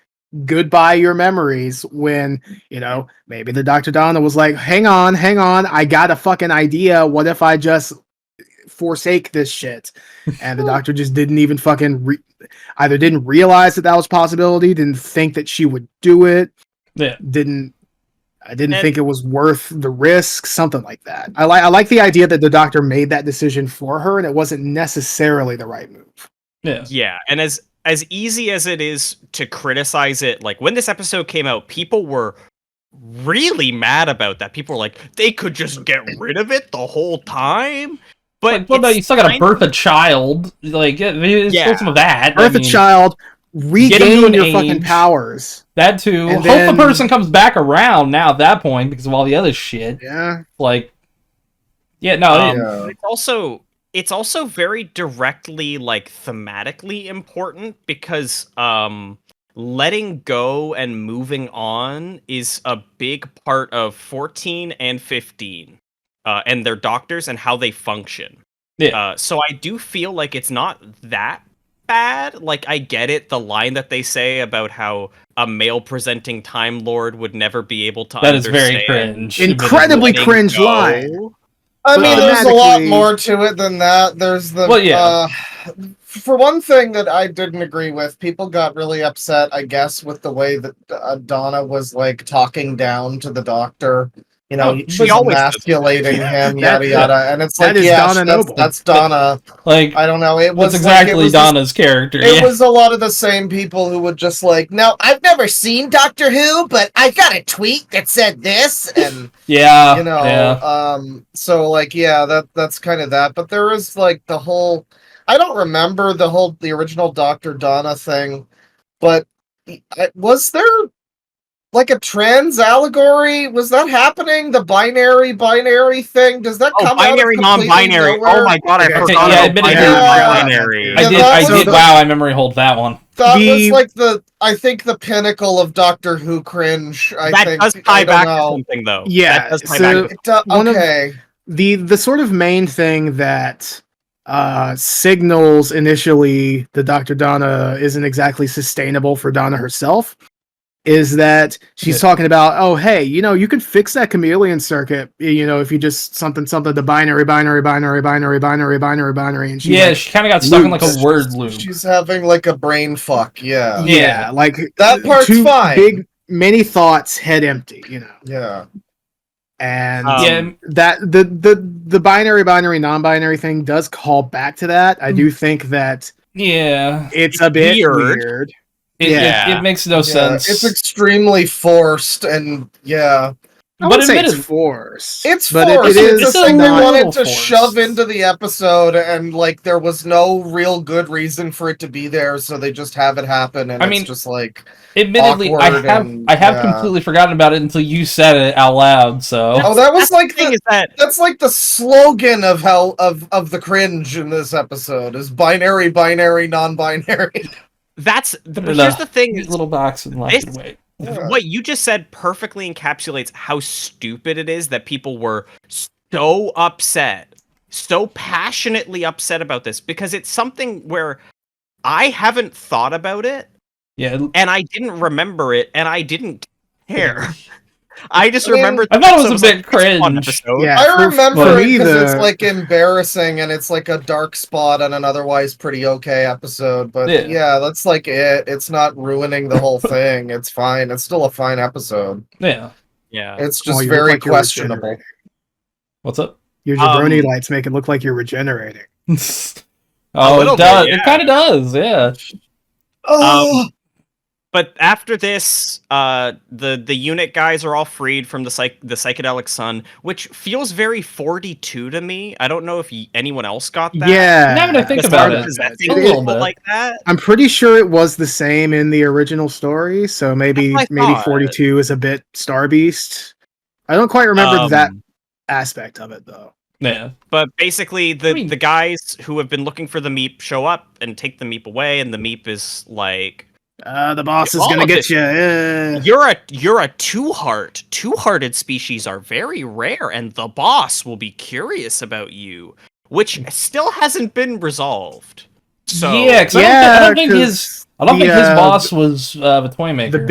Goodbye your memories. When, maybe the Dr. Donna was like, hang on, I got a fucking idea. What if I just forsake this shit. And the doctor just didn't even fucking either didn't realize that was a possibility, didn't think that she would do it. Yeah. I didn't think it was worth the risk, something like that. I like the idea that the doctor made that decision for her, and it wasn't necessarily the right move. Yeah. Yeah, and as easy as it is to criticize it, like when this episode came out, people were really mad about that. People were like, they could just get rid of it the whole time. But well, no, you still gotta birth a child. Like, it's still some of that. Birth a child, regain your fucking powers. That too. And Hope the person comes back around now at that point because of all the other shit. Yeah. Like, yeah, no. It's also very directly, like, thematically important because letting go and moving on is a big part of 14 and 15 and their doctors and how they function. Yeah. So I do feel like it's not that bad. Like, I get it, the line that they say about how a male presenting Time Lord would never be able to understand. That is very cringe. Incredibly cringe line. I mean, there's a lot more to it than that. There's the for one thing that I didn't agree with, people got really upset, I guess, with the way that Donna was like talking down to the doctor. You know, she's emasculating him, yada yada, and it's like, that's Donna. Like, I don't know, it was exactly Donna's character. It was a lot of the same people who would just like, no, I've never seen Doctor Who, but I got a tweet that said this, and so like, that's kind of that. But there is like the whole, I don't remember the original Dr. Donna thing, but was there like a trans allegory? Was that happening? The binary thing? Does that come binary, out of non-binary? nowhere? Oh my god, I forgot about binary. I did. Wow, I memory hold that one. That was like I think the pinnacle of Doctor Who cringe. That does tie back to something, though. Yeah, that does tie back. Okay. The sort of main thing that signals initially the Dr. Donna isn't exactly sustainable for Donna herself is that she's talking about, oh, hey, you can fix that chameleon circuit, if you just something, the binary, and she kind of got stuck in like a word loop. She's having like a brain fuck, yeah, like that part's fine. Big, many thoughts, head empty, Yeah. And that the binary, non-binary thing does call back to that. I do think that it's a bit weird. It makes no sense. It's extremely forced, and I wouldn't say it's forced. It's but forced. It's a thing they wanted to forced. shove into the episode, and like there was no real good reason for it to be there, so they just have it happen, and it's just like. Admittedly, I have completely forgotten about it until you said it out loud. So that was like that's like the slogan of of the cringe in this episode is binary, non-binary. But here's the thing: little box and left and wait. What you just said perfectly encapsulates how stupid it is that people were so upset, so passionately upset about this, because it's something where I haven't thought about it. Yeah, and I didn't remember it, and I didn't care. I just remembered. I thought it was a bit cringe. Yeah, I remember it because it's like embarrassing, and it's like a dark spot on an otherwise pretty okay episode. But that's like it. It's not ruining the whole thing. It's fine. It's still a fine episode. Yeah. It's just very questionable. What's up? Your jabroni lights make it look like you're regenerating. It does. It kind of does. Yeah. But after this, the unit guys are all freed from the psychedelic sun, which feels very 42 to me. I don't know if anyone else got that. Yeah, now that I think about it, a little bit like that. I'm pretty sure it was the same in the original story, so maybe 42 is a bit Star Beast. I don't quite remember that aspect of it though. Yeah, but basically the guys who have been looking for the Meep show up and take the Meep away, and the Meep is like. The boss is gonna get you. You're a two-hearted species are very rare, and the boss will be curious about you, which still hasn't been resolved. So I don't think his boss was the Toymaker.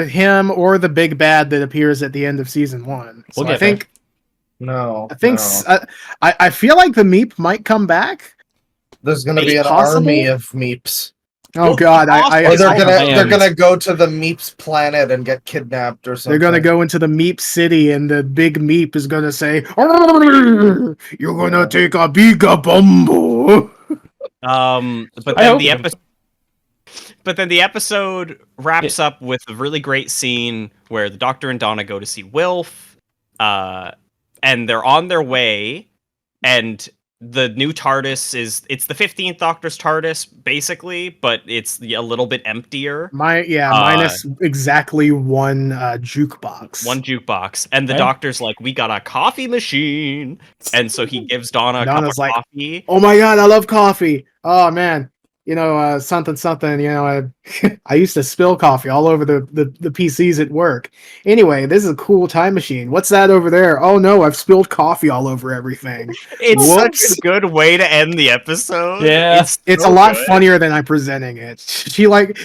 Him or the big bad that appears at the end of season 1. So I think No. I think no. I feel like the Meep might come back. There's gonna It's be an possible? army of Meeps. Oh Well, God, awesome. I Or they're all they're planned. gonna go to the Meeps planet and get kidnapped or something. they're gonna go into the Meep city, and the big Meep is gonna say, "You're gonna Yeah. take a bigger bumbo." But I then hope the it episode. But then the episode wraps Yeah. up with a really great scene where the Doctor and Donna go to see Wilf, and they're on their way, and the new TARDIS it's the 15th Doctor's TARDIS basically, but it's a little bit emptier. Minus exactly one jukebox. One jukebox, and the Okay. Doctor's like, "We got a coffee machine," and so he gives Donna a Donna's cup of like, coffee. "Oh my God, I love coffee. Oh man, something something. I used to spill coffee all over the PCs at work. Anyway, this is a cool time machine. What's that over there? Oh no, I've spilled coffee all over everything. It's such Whoops." a good way to end the episode. Yeah. It's so a lot good. funnier than I'm presenting it. She like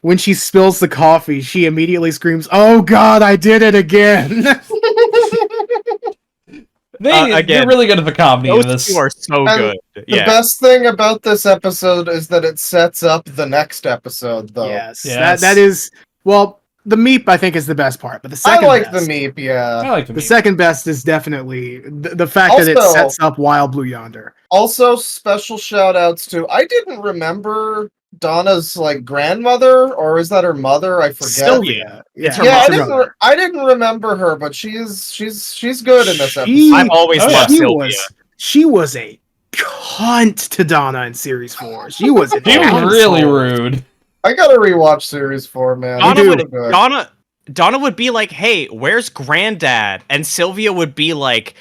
when she spills the coffee, she immediately screams, "Oh God, I did it again!" They're Again, really good at the comedy in Those this. two are so And good. The Yeah. best thing about this episode is that it sets up the next episode, though. Yes, Yes. that is well. The meep I think is the best part, but the I second like best, the Meep, I yeah. like the the Meep. second best is definitely the fact that it Also- sets up Wild Blue Yonder. Also, special shout outs to I didn't remember Donna's like grandmother, or is that her mother? I forget. Sylvia, It's her Yeah, mother. I didn't remember her, but she's good in this She- episode. I've always Oh, yeah. loved Sylvia. She was a cunt to Donna in series 4. She was an He was asshole. really rude. I gotta rewatch series 4, man. Donna do. would, So good. Donna would be like, "Hey, where's Granddad?" And Sylvia would be like,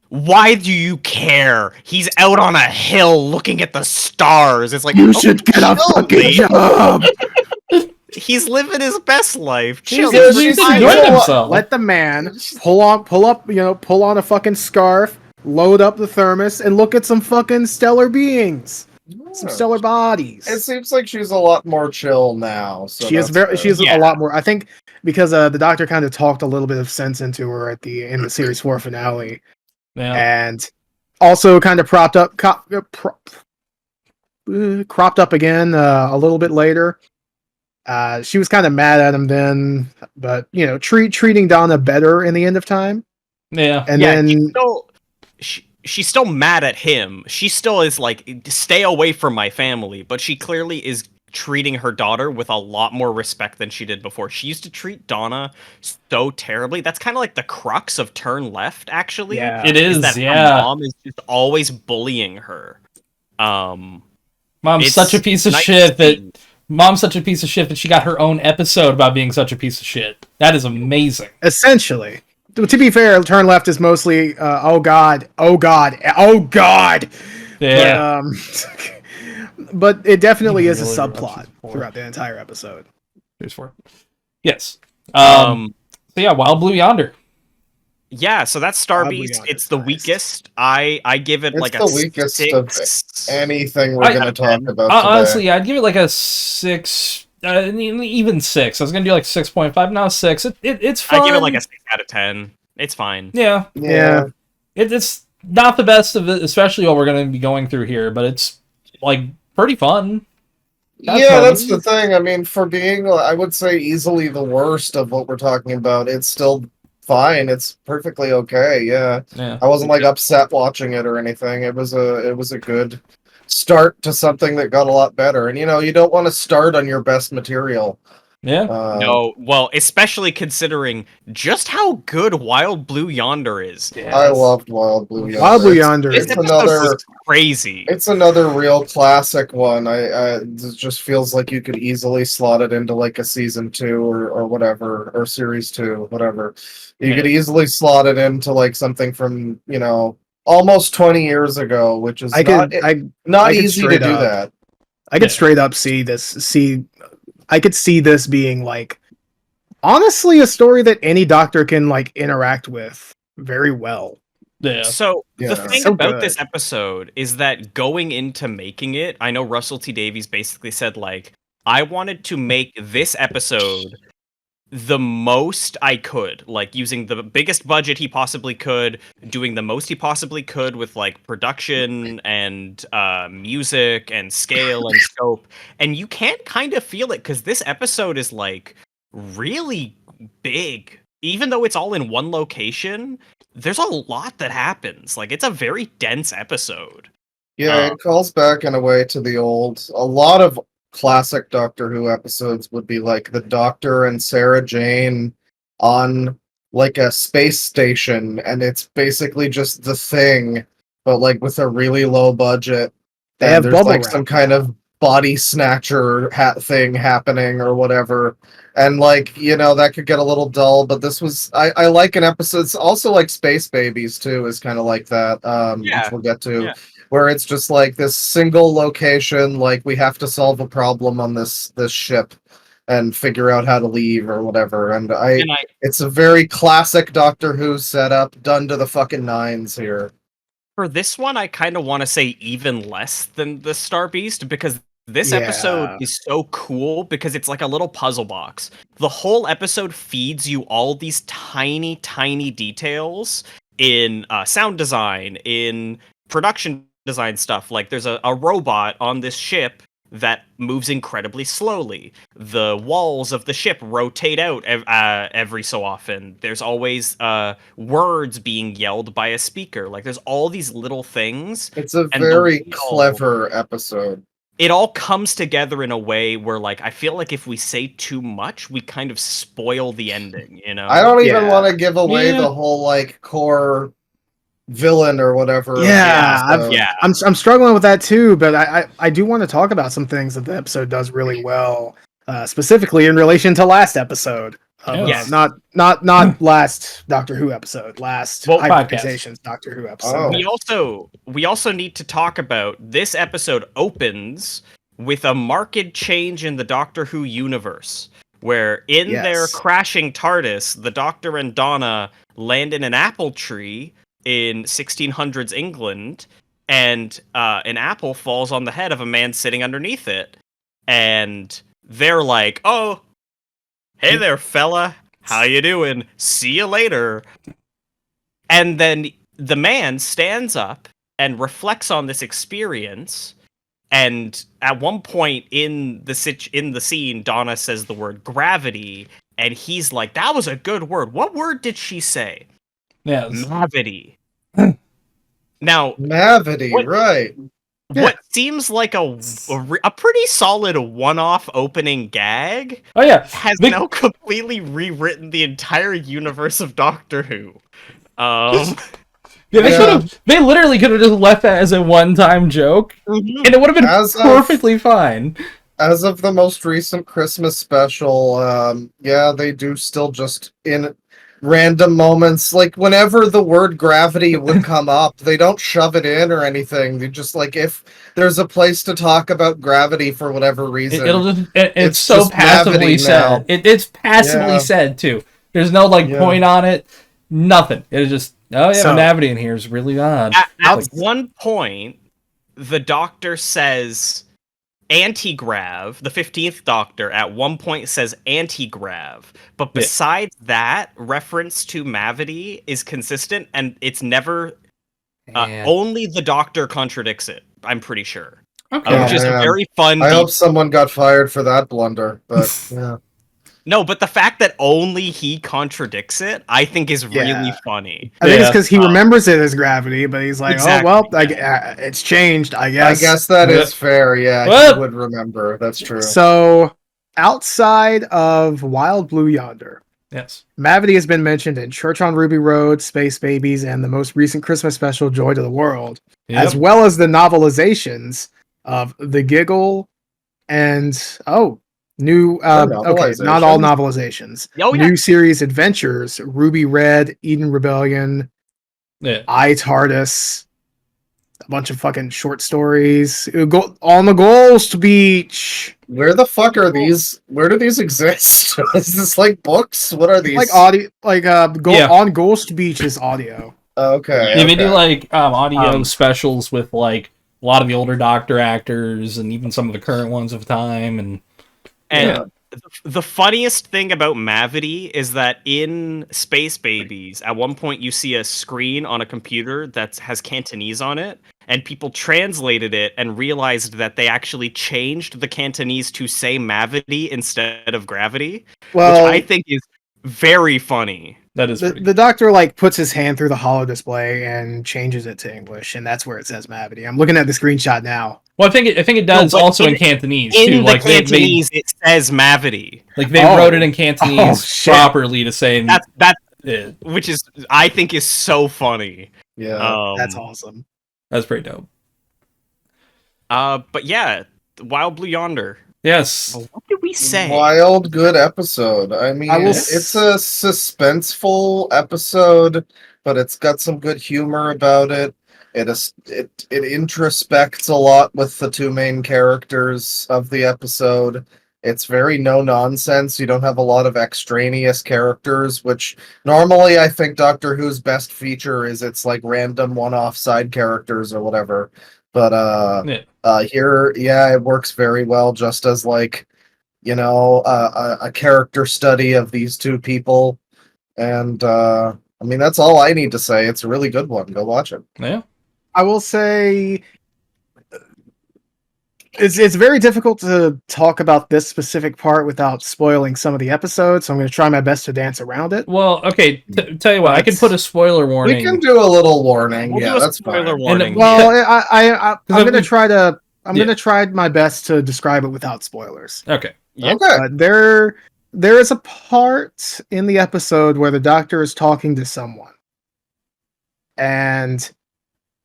"Why do you care? He's out on a hill looking at the stars." It's like, You "Oh, should get a chill, fucking mate. job. He's living his best life. Chill. He's she's enjoying fine. himself. Let the man pull on a fucking scarf, load up the thermos, and look at some fucking stellar beings, some stellar bodies. It seems like she's a lot more chill now. So She is that's good. she is Yeah. a lot more. I think because the Doctor kind of talked a little bit of sense into her in the series 4 finale, Yeah. and also kind of cropped up again a little bit later. She was kind of mad at him then, but treating Donna better in the end of time, Yeah. and Yeah, then she's still mad at him. She still is like, "Stay away from my family," but she clearly is treating her daughter with a lot more respect than she did before. She used to treat Donna so terribly. That's kind of like the crux of Turn Left, actually. Yeah. It is, that her yeah. mom is just always bullying her. Mom's It's such a piece of nice shit to see. that Mom's such a piece of shit that she got her own episode about being such a piece of shit. That is amazing. essentially, to be fair, Turn Left is mostly oh God. Yeah. But it definitely is a Really subplot watched it throughout the entire episode. Here's 4. Yes. So Um, yeah, Wild Blue Yonder. yeah, so that's Star Probably Beast. on It's its the highest. weakest. I give it It's like the a weakest 6. of anything we're I- gonna talk about today. Honestly, I'd give it like a 6, even 6. I was gonna do like 6.5. Now 6. It's fun. I give it like a 6 out of 10. It's fine. Yeah. Yeah. It's not the best of it, especially what we're gonna be going through here, but it's like pretty fun. That's the thing. I mean, for being, I would say, easily the worst of what we're talking about, it's still fine. It's perfectly okay. Yeah, Yeah. I wasn't like upset watching it or anything. It was a good start to something that got a lot better. And you don't want to start on your best material. Yeah. No, well, especially considering just how good Wild Blue Yonder is. I loved Wild Blue Yonder. Wild Blue Yonder. This It's episode another. was crazy. It's another real classic one. It just feels like you could easily slot it into like a season 2 or whatever, or series 2, whatever. You could easily slot it into like something from almost 20 years ago, which is I could easy to straight do up- that. I could straight up I could see this being like honestly a story that any Doctor can like interact with very well. Yeah. So Yeah. the thing So about good. this episode is that going into making it, I know Russell T Davies basically said like, I wanted to make this episode the most I could, like using the biggest budget he possibly could, doing the most he possibly could with like production and music and scale and scope. And you can't kind of feel it because this episode is like really big. Even though it's all in one location, there's a lot that happens. Like it's a very dense episode. Yeah, it calls back in a way to the old. A lot of classic Doctor Who episodes would be like the Doctor and Sarah Jane on like a space station, and it's basically just the Thing, but like with a really low budget. They And have there's bubble like wrap some kind now. of body snatcher thing happening or whatever. And like, that could get a little dull, but this was I like an episode. It's also like Space Babies too, is kind of like that, Yeah. which we'll get to. Yeah. Where it's just like this single location, like we have to solve a problem on this ship and figure out how to leave or whatever. And it's a very classic Doctor Who setup done to the fucking nines here. For this one, I kind of want to say even less than the Star Beast because this episode is so cool because it's like a little puzzle box. The whole episode feeds you all these tiny, tiny details in sound design, in production design stuff. Like there's a robot on this ship that moves incredibly slowly. The walls of the ship rotate out every so often. There's always words being yelled by a speaker. Like there's all these little things. It's a very clever episode. It all comes together in a way where, like, I feel like if we say too much, we kind of spoil the ending, you know? I don't even want to give away the whole, like, core villain or whatever. I'm struggling with that too, but I do want to talk about some things that the episode does really well, specifically in relation to last episode. Not last Doctor Who episode, last Hyperfixations Doctor Who episode. We also need to talk about this episode opens with a marked change in the Doctor Who universe, where in their crashing TARDIS, the Doctor and Donna land in an apple tree in 1600s England, and an apple falls on the head of a man sitting underneath it, and they're like, "Oh, hey there, fella. How you doing? See you later." And then the man stands up and reflects on this experience. And at one point in the scene, Donna says the word gravity, and he's like, "That was a good word. What word did she say?" Yes. Mavity. Now, Mavity, right. What seems like a pretty solid one-off opening gag has now completely rewritten the entire universe of Doctor Who. They literally could have just left that as a one-time joke, and it would have been perfectly fine. As of the most recent Christmas special, they do still just in random moments, like whenever the word gravity would come up, they don't shove it in or anything. They just like, if there's a place to talk about gravity for whatever reason, it's so passively said. It's passively said too. There's no point on it. Nothing. It's just Mavity in here is really odd. At one point, the Doctor says anti-grav. The 15th Doctor at one point says anti-grav, but besides that, reference to Mavity is consistent, and it's never only the Doctor contradicts it, I'm pretty sure. Which is a very fun. I hope someone got fired for that blunder, but yeah. No, but the fact that only he contradicts it, I think is really funny. I think it's because he remembers it as gravity, but he's like, it's changed, I guess. I guess that is fair, he would remember. That's true. So, outside of Wild Blue Yonder, Mavity has been mentioned in Church on Ruby Road, Space Babies, and the most recent Christmas special, Joy to the World, as well as the novelizations of The Giggle and, not all novelizations. New series adventures, Ruby Red, Eden Rebellion, I TARDIS, a bunch of fucking short stories. Go on the Ghost Beach. Where the fuck are these? Where do these exist? Is this like books? What are these? Like audio, on Ghost Beach is audio. Okay. They do like audio specials with like a lot of the older Doctor actors and even some of the current ones of time, and The funniest thing about Mavity is that in Space Babies, at one point you see a screen on a computer that has Cantonese on it, and people translated it and realized that they actually changed the Cantonese to say Mavity instead of gravity, Well, which I think is very funny. That is the doctor like puts his hand through the holo display and changes it to English, and that's where it says Mavity. I'm looking at the screenshot now. Well, I think it does No, but also in Cantonese In too. the Like Cantonese, it says Mavity. they Oh. wrote it in Cantonese shit. properly to say That's it. which is I think is so funny. Yeah. That's awesome. That's pretty dope. But yeah, Wild Blue Yonder. Yes. What did we say? Wild good episode. I mean, it's a suspenseful episode, but it's got some good humor about it. It introspects a lot with the two main characters of the episode. It's very no nonsense. You don't have a lot of extraneous characters, which normally I think Doctor Who's best feature is its like random one-off side characters or whatever. But here, yeah, it works very well, just as like, you know, a character study of these two people. And I mean, that's all I need to say. It's a really good one. Go watch it. Yeah. I will say it's very difficult to talk about this specific part without spoiling some of the episodes, so I'm going to try my best to dance around it. Well, okay. Tell you what, I can put a spoiler warning. We can do a little warning. We'll yeah, do a that's spoiler fine. warning. Well, I'm going to try to. I'm Yeah. going to try my best to describe it without spoilers. Okay. Yeah. Okay. There is a part in the episode where the Doctor is talking to someone, and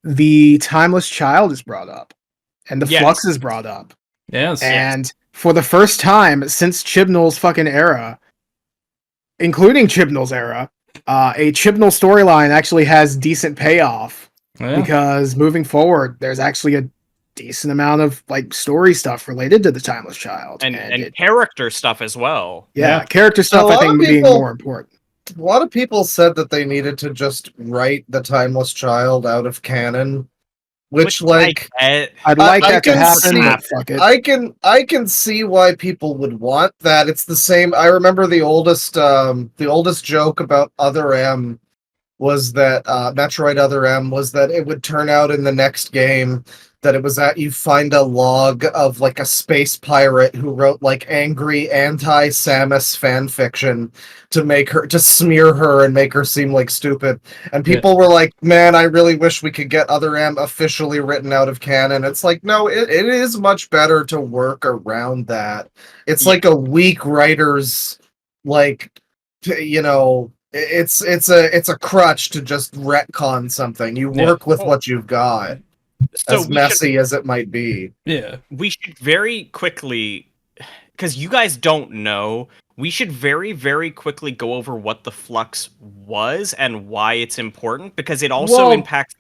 the timeless child is brought up, and the Yes. flux is brought up. Yes. And for the first time since Chibnall's fucking era, including Chibnall's era, a Chibnall storyline actually has decent payoff Yeah. because moving forward, there's actually a decent amount of like story stuff related to the timeless child and character stuff as well. yeah, Yeah. character stuff A I lot think of being people- more important. A lot of people said that they needed to just write the timeless child out of canon, which like I I'd like I that to can happen, see- but fuck it. I can see why people would want that. It's the same. I remember the oldest joke about Other M was that Metroid Other M was that it would turn out in the next game that it was that you find a log of like a space pirate who wrote like angry anti-Samus fan fiction to smear her and make her seem like stupid. And people were like, man, I really wish we could get Other M officially written out of canon. It's like, no, it is much better to work around that. It's like a weak writer's like, you know, it's a crutch to just retcon something. You work with what you've got. So As messy as it might be. Yeah. we should very quickly, because you guys don't know, we should very, very quickly go over what the flux was and why it's important, because it also impacts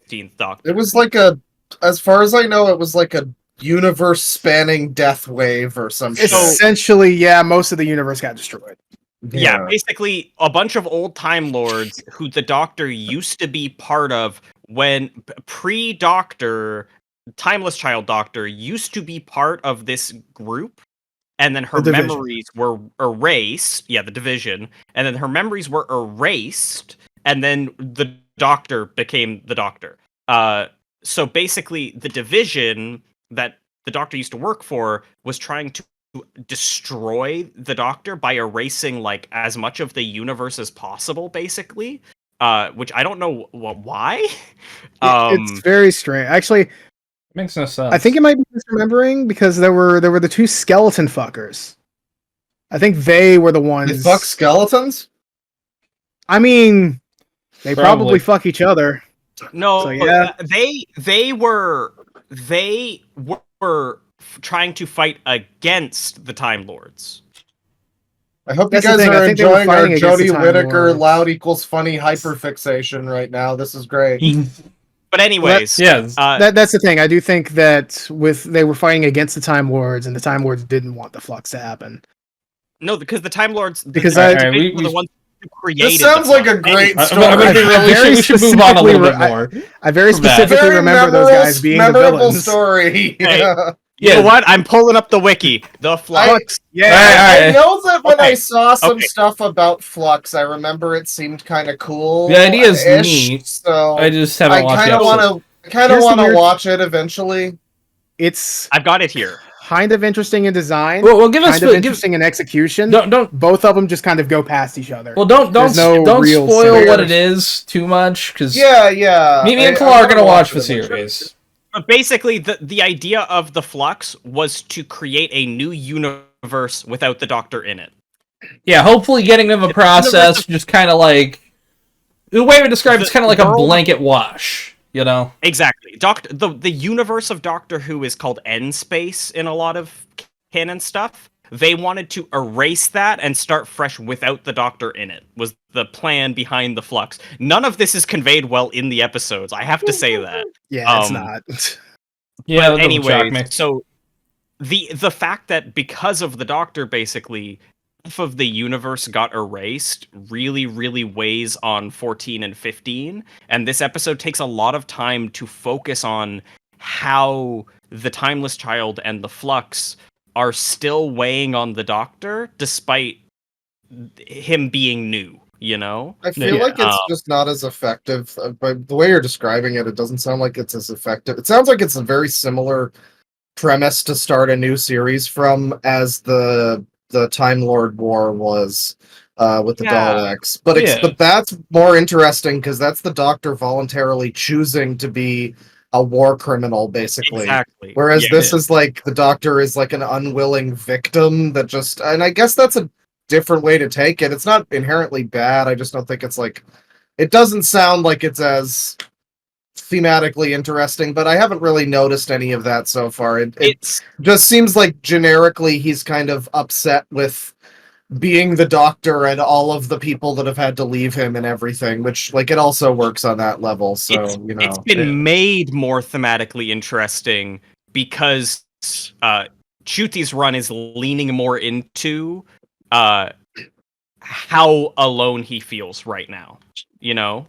the 15th Doctor. It was like as far as I know, it was like a universe-spanning death wave or some shit. Essentially, yeah, most of the universe got destroyed. Yeah, basically a bunch of old Time Lords who the Doctor used to be part of when pre-Doctor, Timeless Child Doctor used to be part of this group, and then her The Division. memories were erased. Yeah, the Division. And then her memories were erased, and then the Doctor became the Doctor. So basically, the Division that the Doctor used to work for was trying to destroy the Doctor by erasing like as much of the universe as possible, basically. Which I don't know why. It's very strange. Actually, Makes no sense. I think it might be misremembering because there were the two skeleton fuckers. I think they were the ones. They fuck skeletons? I mean, they probably fuck each other. No, So, yeah. they were trying to fight against the Time Lords. I hope That's you the guys thing, I are think they were enjoying our fighting against the Jodie Time Whittaker Lords. loud equals funny hyperfixation right now. This is great. But anyways, Yeah. That's the thing. I do think that they were fighting against the Time Lords, and the Time Lords didn't want the flux to happen. no, because the Time Lords, Because the I- Division we- were the ones who created. This sounds the like flux. a great I'm story. gonna be real. We should move on a little bit specifically- more. I very From that. specifically remember those guys being the memorable villains. story. Hey. Yeah. You know what? I'm pulling up the wiki. The flux. I know that when I Okay. saw some Okay. stuff about Flux, I remember it seemed kind of cool. The idea is neat. So I just haven't watched the episode. I kind of Here's the want to weird- watch it eventually. It's I've got it here. kind of interesting in design. Well, give us kind of interesting in execution. don't Both of them just kind of go past each other. well don't There's no real spoil what similar- it is too much because Yeah. me and I Clark are gonna watch the it eventually. series. But basically, the idea of the Flux was to create a new universe without the Doctor in it. Yeah, hopefully getting them a process just kind of like the way we describe it's kind of like a world- blanket wash, you know? Exactly. The universe of Doctor Who is called N Space in a lot of canon stuff. They wanted to erase that and start fresh without the Doctor in it, was the plan behind the Flux. None of this is conveyed well in the episodes, I have to say that. Yeah, it's not. Yeah, But that doesn't shock me. anyway, so the fact that because of the Doctor, basically, half of the universe got erased really, really weighs on 14 and 15. And this episode takes a lot of time to focus on how the Timeless Child and the Flux are still weighing on the Doctor, despite him being new, you know? I feel Yeah. like it's just not as effective. But the way you're describing it, it doesn't sound like it's as effective. It sounds like it's a very similar premise to start a new series from as the Time Lord War was with the Yeah. Daleks. But Yeah. but that's more interesting because that's the Doctor voluntarily choosing to be a war criminal, basically. Exactly. Whereas Yeah. this is like the Doctor is like an unwilling victim that just, and I guess that's a different way to take it. It's not inherently bad. I just don't think it's like, it doesn't sound like it's as thematically interesting, but I haven't really noticed any of that so far. It It's just seems like generically he's kind of upset with being the Doctor and all of the people that have had to leave him and everything, which like it also works on that level. So it's you know, been made more thematically interesting because Chuti's run is leaning more into how alone he feels right now. You know,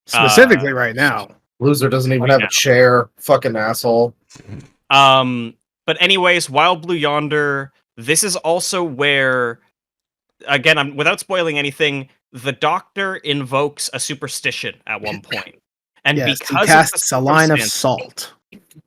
Specifically right now. loser doesn't even Right have now. a chair. Fucking asshole. But anyways, Wild Blue Yonder. This is also where, again, I'm without spoiling anything. The Doctor invokes a superstition at one point, and Yes, he because of the casts a line of circumstance- salt.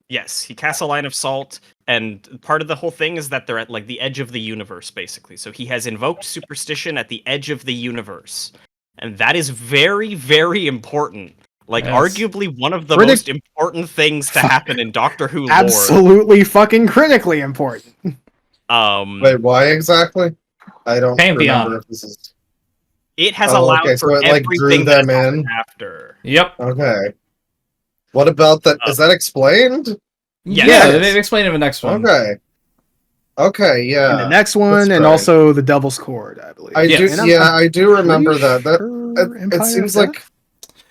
Yes, he casts a line of salt, and part of the whole thing is that they're at like the edge of the universe, basically. So he has invoked superstition at the edge of the universe, and that is very, very important. Like, Yes. arguably one of the Critic- most important things to happen in Doctor Who lore. Absolutely fucking critically important. Wait, why exactly? I don't Pantheon. remember if this is. It has Oh, allowed okay, so for it, like, drew everything that them has happened in? after. Yep. Okay. What about that? Is that explained? Yeah, Yes. they explain in the next one. Okay. Okay, yeah. And the next one, that's and right. also the Devil's Chord, I believe. I Yes. do. Yeah, I do remember Pretty that. That sure it Empire seems of like.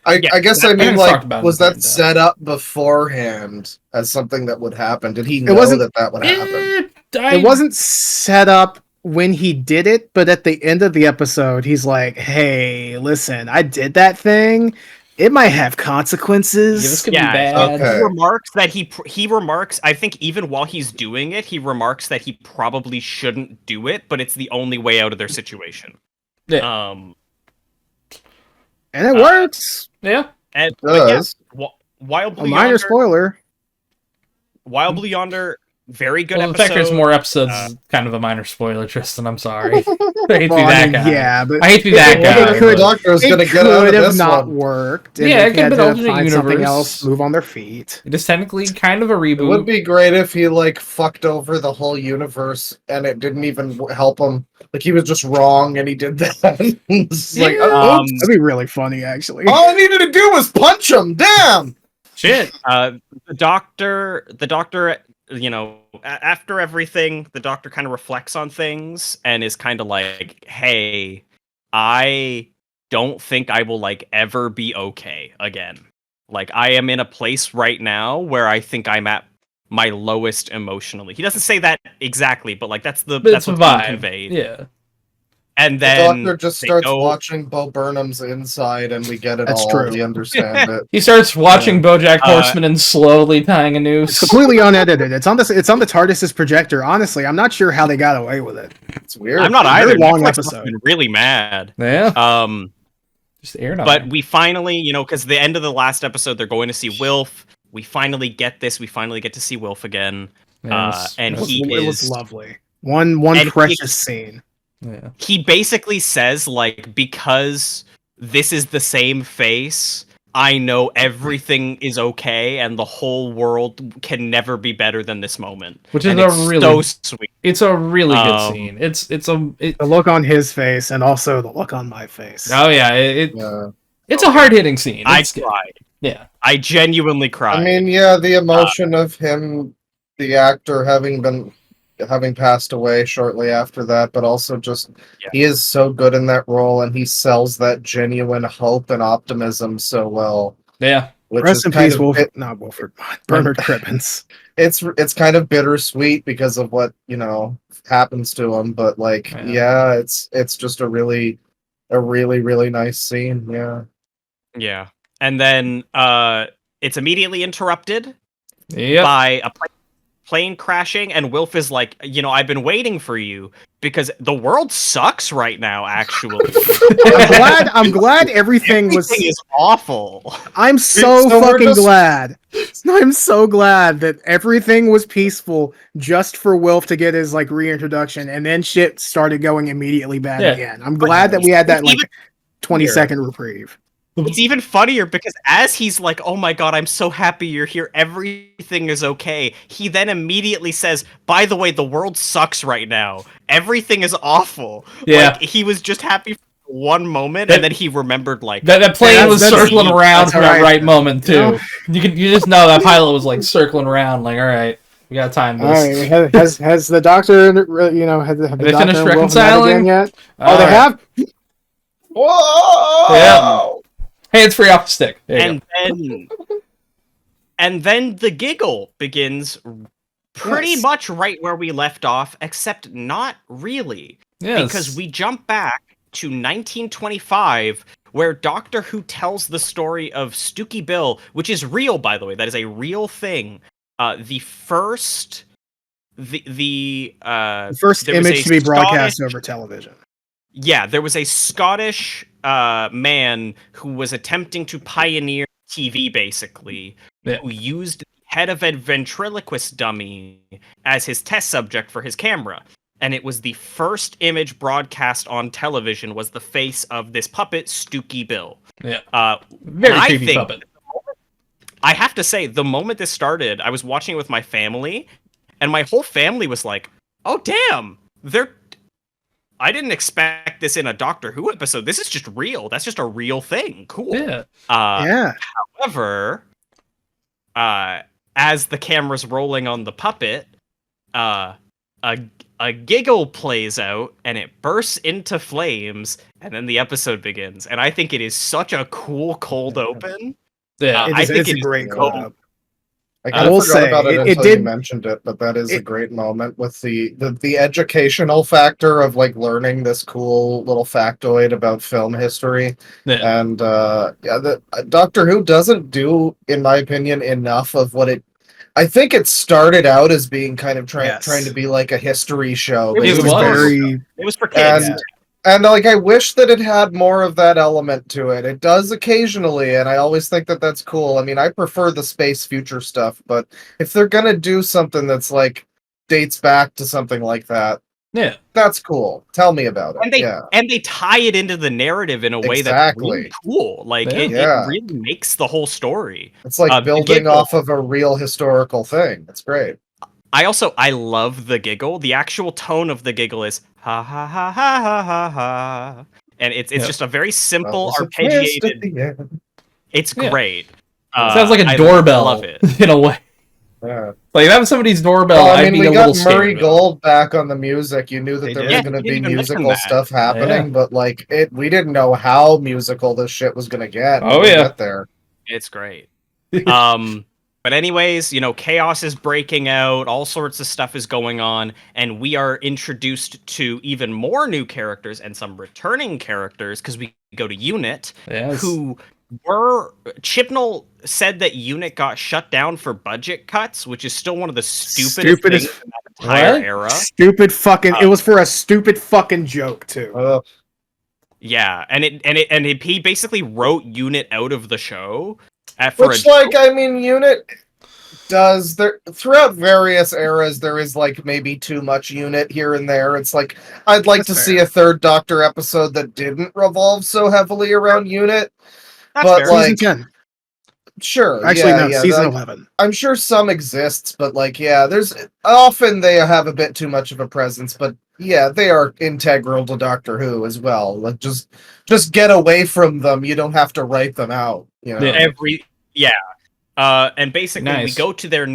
I Yeah, guess that- I mean, Aaron's like, talked about it was in that depth. set up beforehand as something that would happen? Did he know wasn't- that would happen? It wasn't set up when he did it, but at the end of the episode, he's like, "Hey, listen, I did that thing. It might have consequences." Yeah, this could Yeah, be bad. okay. He remarks that he remarks. I think even while he's doing it, he remarks that he probably shouldn't do it, but it's the only way out of their situation. Yeah. And it works. Yeah. And It but yeah, does. Wild A Blue minor Yonder, spoiler. Wild Blue Yonder, very good Well, the episode. fact there's more episodes is kind of a minor spoiler, Tristan. I'm sorry. I hate to be Well, that I mean, guy. yeah, but I hate to be that it guy. could- The Doctor is it going to get out of could have this not one. worked. Yeah, and it they could have had been to alternate find something universe. else, move on their feet. It is technically kind of a It would reboot. be great if he like fucked over the whole universe and it didn't even help him. Like he was just wrong and he did that. It's like, Yeah. oops. That'd be really funny, actually. All I needed to do was punch him. Damn. Shit. The Doctor, you know, after everything, the Doctor kind of reflects on things and is kind of like, "Hey, I don't think I will like ever be okay again. Like I am in a place right now where I think I'm at my lowest emotionally." He doesn't say that exactly, but like that's But it's what's a being vibe. conveyed. Yeah. And The then Doctor just they starts go- watching Bo Burnham's inside, and we get it That's all. true. We understand it. He starts watching BoJack Horseman and slowly tying a It's noose. completely unedited. It's on the TARDIS's projector. Honestly, I'm not sure how they got away with it. It's weird. I'm not Very either. long Netflix must episode. have been really mad. Yeah. Just aired on. But we finally, because the end of the last episode, they're going to see Wilf. We finally get this. We finally get to see Wilf again. Yes. And It was, he it was is lovely. One and precious scene. Yeah. he basically says, like, because this is the same face, I know everything is okay and the whole world can never be better than this moment. Which is and a it's really so sweet. It's a really good scene. It's The look on his face and also the look on my face. oh yeah, it's a hard hitting scene. I It's good. cried. Yeah. I genuinely cried. I mean, yeah, the emotion of him, the actor, having passed away shortly after that, but also just he is so good in that role, and he sells that genuine hope and optimism so well. Yeah. Which Rest is in kind peace, of not Wilford. Bernard Cribbins. it's kind of bittersweet because of what happens to him, but like it's just a really really nice scene. Yeah. And then it's immediately interrupted Yep. by a plane crashing, and Wilf is like, I've been waiting for you because the world sucks right now, actually. I'm glad everything is awful. I'm so So we're fucking just- glad. I'm so glad that everything was peaceful just for Wilf to get his reintroduction, and then shit started going immediately bad again. I'm glad that we had that 20-second reprieve. It's even funnier because as he's like, oh my god, I'm so happy you're here, everything is okay, he then immediately says, by the way, the world sucks right now. Everything is awful. Yeah. Like, he was just happy for one moment, and then he remembered, like... That plane was that's- circling around that's for that right. right moment, too. You just know that pilot was, circling around, alright, we got time All this. right, has the doctor, have the they doctor finished and Wilf met reconciling? again yet? All Oh, they right. have? Whoa! Yeah. Hands free off the stick. There you And then the giggle begins pretty Yes. much right where we left off, except not really. go. Yes. Because we jump back to 1925, where Doctor Who tells the story of Stooky Bill, which is real, by the way. That is a real thing. The first The first there was image a to be broadcast Scottish- over television. Yeah, there was a Scottish man who was attempting to pioneer TV, basically, Yeah. who used the head of a ventriloquist dummy as his test subject for his camera. And it was the first image broadcast on television was the face of this puppet, Stooky Bill. Yeah. Very I creepy think- puppet. I have to say, the moment this started, I was watching it with my family, and my whole family was like, oh, damn, I didn't expect this in a Doctor Who episode. This is just real. That's just a real thing. Cool. Yeah. Yeah. However, as the camera's rolling on the puppet, a giggle plays out, and it bursts into flames, and then the episode begins. And I think it is such a cool cold open. Yeah. It's think a it is great cool. call. I kind will of forgot say, about it it until did- you mentioned it, but that is a great moment with the educational factor of learning this cool little factoid about film history. Yeah. And the Doctor Who doesn't do, in my opinion, enough of what it. I think it started out as being kind of trying to be like a history show. It It was was. very. It was for kids. And I wish that it had more of that element to it. It does occasionally, and I always think that that's cool. I mean, I prefer the space future stuff, but if they're gonna do something that's dates back to something like that, Yeah. that's cool. Tell me about it. And they tie it into the narrative in a way that's really cool. It really makes the whole story. It's like the building giggle. off of a real historical thing. It's great. I love the giggle. The actual tone of the giggle is ha ha ha ha ha ha ha. And it's just a very simple, arpeggiated. It's great. Sounds like a I doorbell. love it. In a way. Yeah. Like, if that was somebody's doorbell, Well, I I'd mean, be we a little got Murray scared. Gold back on the music. You knew that there was did. going to Yeah, be you didn't even mention musical that. stuff happening, but we didn't know how musical this shit was going to get. Oh, when we yeah. get there. It's great. But anyways, chaos is breaking out, all sorts of stuff is going on, and we are introduced to even more new characters and some returning characters because we go to Unit, who were Chibnall said that Unit got shut down for budget cuts, which is still one of the stupidest things in that entire era. Stupid fucking. It was for a stupid fucking joke too. Yeah, and he basically wrote Unit out of the show. Which, Unit does there throughout various eras. There is maybe too much Unit here and there. It's I'd like to see a third Doctor episode that didn't revolve so heavily around Unit. That's but fair. Season 10. Sure, actually season 11. I'm sure some exists, but there's often they have a bit too much of a presence. But yeah, they are integral to Doctor Who as well. Just get away from them. You don't have to write them out. And basically we go to their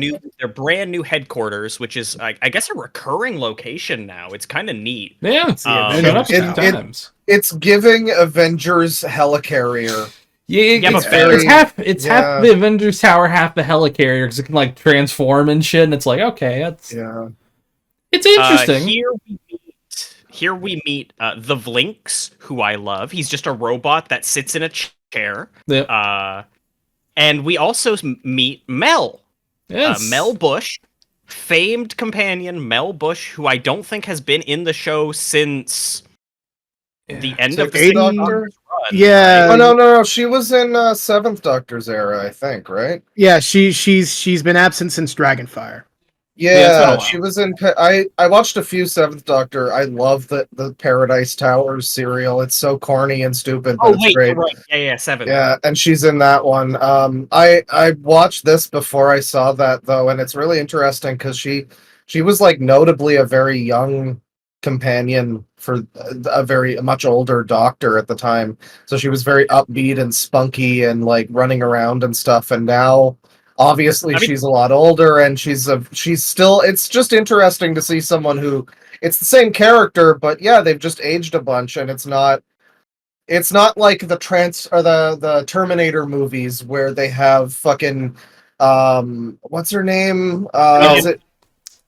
brand new headquarters, which is I guess a recurring location now. It's kind of neat. Yeah, it's giving Avengers helicarrier. It's half the Avengers Tower, half the helicarrier, because it can transform and shit. And it's okay, it's interesting. Here we meet the Vlinks, who I love. He's just a robot that sits in a chair. Yep. And we also meet Mel. Yes. Mel Bush, famed companion Mel Bush, who I don't think has been in the show since the end of the 8th Doctor. Run, Yeah. Right? Oh no! She was in 7th Doctor's era, I think, right? Yeah, she's been absent since Dragonfire. Yeah, she was in. I watched a few 7th Doctor. I love the Paradise Towers serial. It's so corny and stupid, but it's great. Right. Yeah, 7. Yeah, and she's in that one. I watched this before I saw that though, and it's really interesting because she was notably a very young companion for a much older Doctor at the time. So she was very upbeat and spunky and running around and stuff. And now, obviously, she's a lot older and she's still. It's just interesting to see someone who it's the same character, but yeah, they've just aged a bunch, and it's not like the Terminator movies where they have fucking what's her name?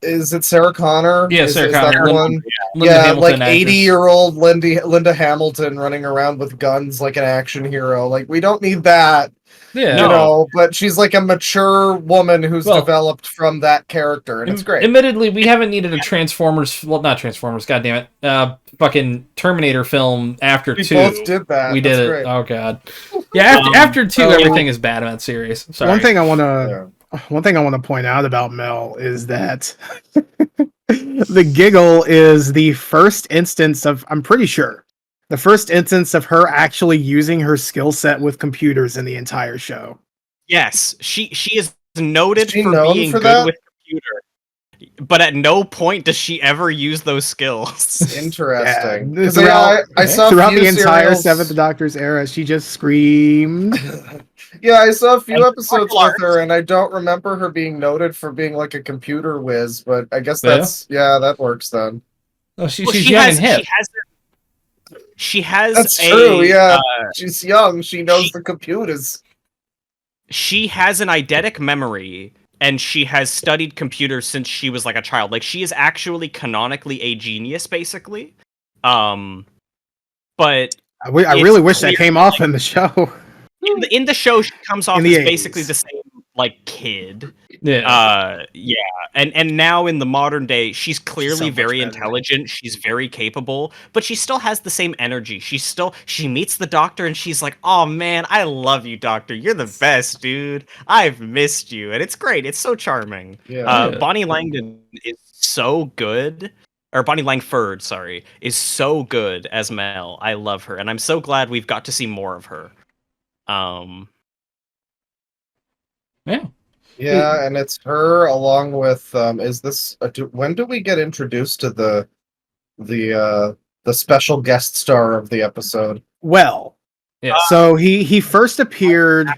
Is it Sarah Connor? Yeah, Sarah Connor. That one? Yeah, 80-year-old Linda Hamilton running around with guns like an action hero. We don't need that. Yeah, but she's a mature woman who's developed from that character, and it's great. Admittedly, we haven't needed a not Transformers, goddammit, fucking Terminator film after 2. We both did that. We did it. Great. Oh god. Yeah, after 2, everything is bad in that series. Sorry. One thing I want to point out about Mel is that the Giggle is the first instance of, I'm pretty sure, the first instance of her actually using her skill set with computers in the entire show. Yes, she is noted for being good with computer, but at no point does she ever use those skills. Interesting. Yeah, I saw throughout the entire 7th Doctor's era, she just screamed. Yeah, I saw a few episodes with her, and I don't remember her being noted for being a computer whiz, but I guess that works then. Oh, she's young and hip. She has That's true, yeah. She's young. She knows the computers. She has an eidetic memory, and she has studied computers since she was a child. She is actually canonically a genius, basically. But I really wish that came off in the show. In the show, she comes off as basically the same kid. Yeah. And now in the modern day, she's clearly very intelligent. She's very capable, but she still has the same energy. She meets the Doctor and she's like, "Oh man, I love you, Doctor. You're the best, dude. I've missed you." And it's great. It's so charming. Bonnie Langdon is so good. Or Bonnie Langford, sorry, is so good as Mel. I love her, and I'm so glad we've got to see more of her. Yeah, and it's her along with when do we get introduced to the special guest star of the episode? Well, so he first appeared.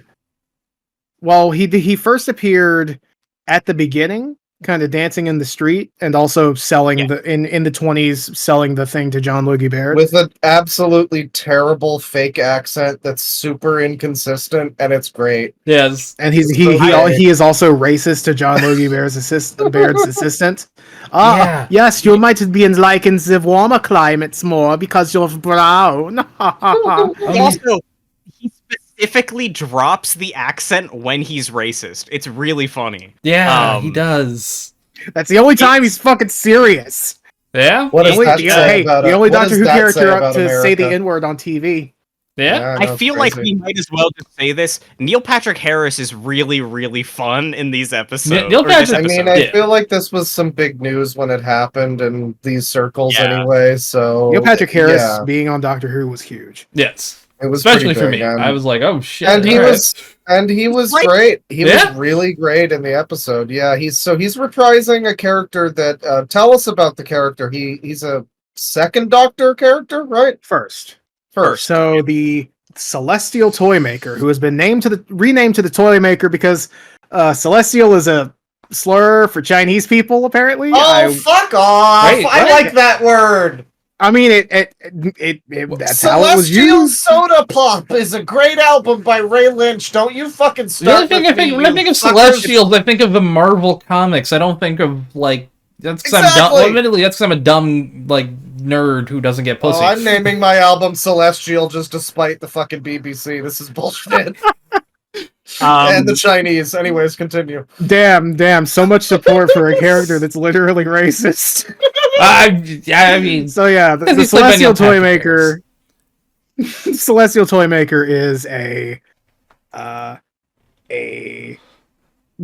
Well, he first appeared at the beginning, kind of dancing in the street, and also selling in the 20s, selling the thing to John Logie Baird with an absolutely terrible fake accent that's super inconsistent, and it's great. Yes. And he is also racist to John Logie Baird's assistant. Yeah. Yes, you might be like in the warmer climates more because you're brown. Also, he specifically drops the accent when he's racist. It's really funny. Yeah, he does. That's the only time he's fucking serious. Yeah? What does that The say about only what Doctor does Who that character say up about to say the America? N-word on TV. Yeah? I feel like we might as well just say this. Neil Patrick Harris is really, really fun in these episodes. Neil Patrick- I mean, I feel like this was some big news when it happened in these circles anyway, so... Neil Patrick Harris being on Doctor Who was huge. Yes. It was Especially for pretty big, me. I was like, oh shit. And he all was right. great. He was really great in the episode. Yeah, he's reprising a character that tell us about the character. He's a second Doctor character, right? First. So the Celestial Toymaker, who has been renamed to the Toymaker because Celestial is a slur for Chinese people, apparently. Oh, fuck off! Wait, I what? like that word. I mean, that's how it was Celestial used. Soda Pop is a great album by Ray Lynch. Don't you fucking The start only thing with me, when I think you of fuckers. Celestials, I think of the Marvel comics. I don't think of like that's because I'm dumb. Exactly. Well, admittedly, that's because I'm a dumb like nerd who doesn't get pussy. Oh, I'm naming my album Celestial just to spite the fucking BBC. This is bullshit. And the Chinese. Anyways, continue. Damn, so much support for a character that's literally racist. I mean, So yeah, the he's played by Celestial Neil Patrick Harris. Toymaker. Celestial Toymaker is a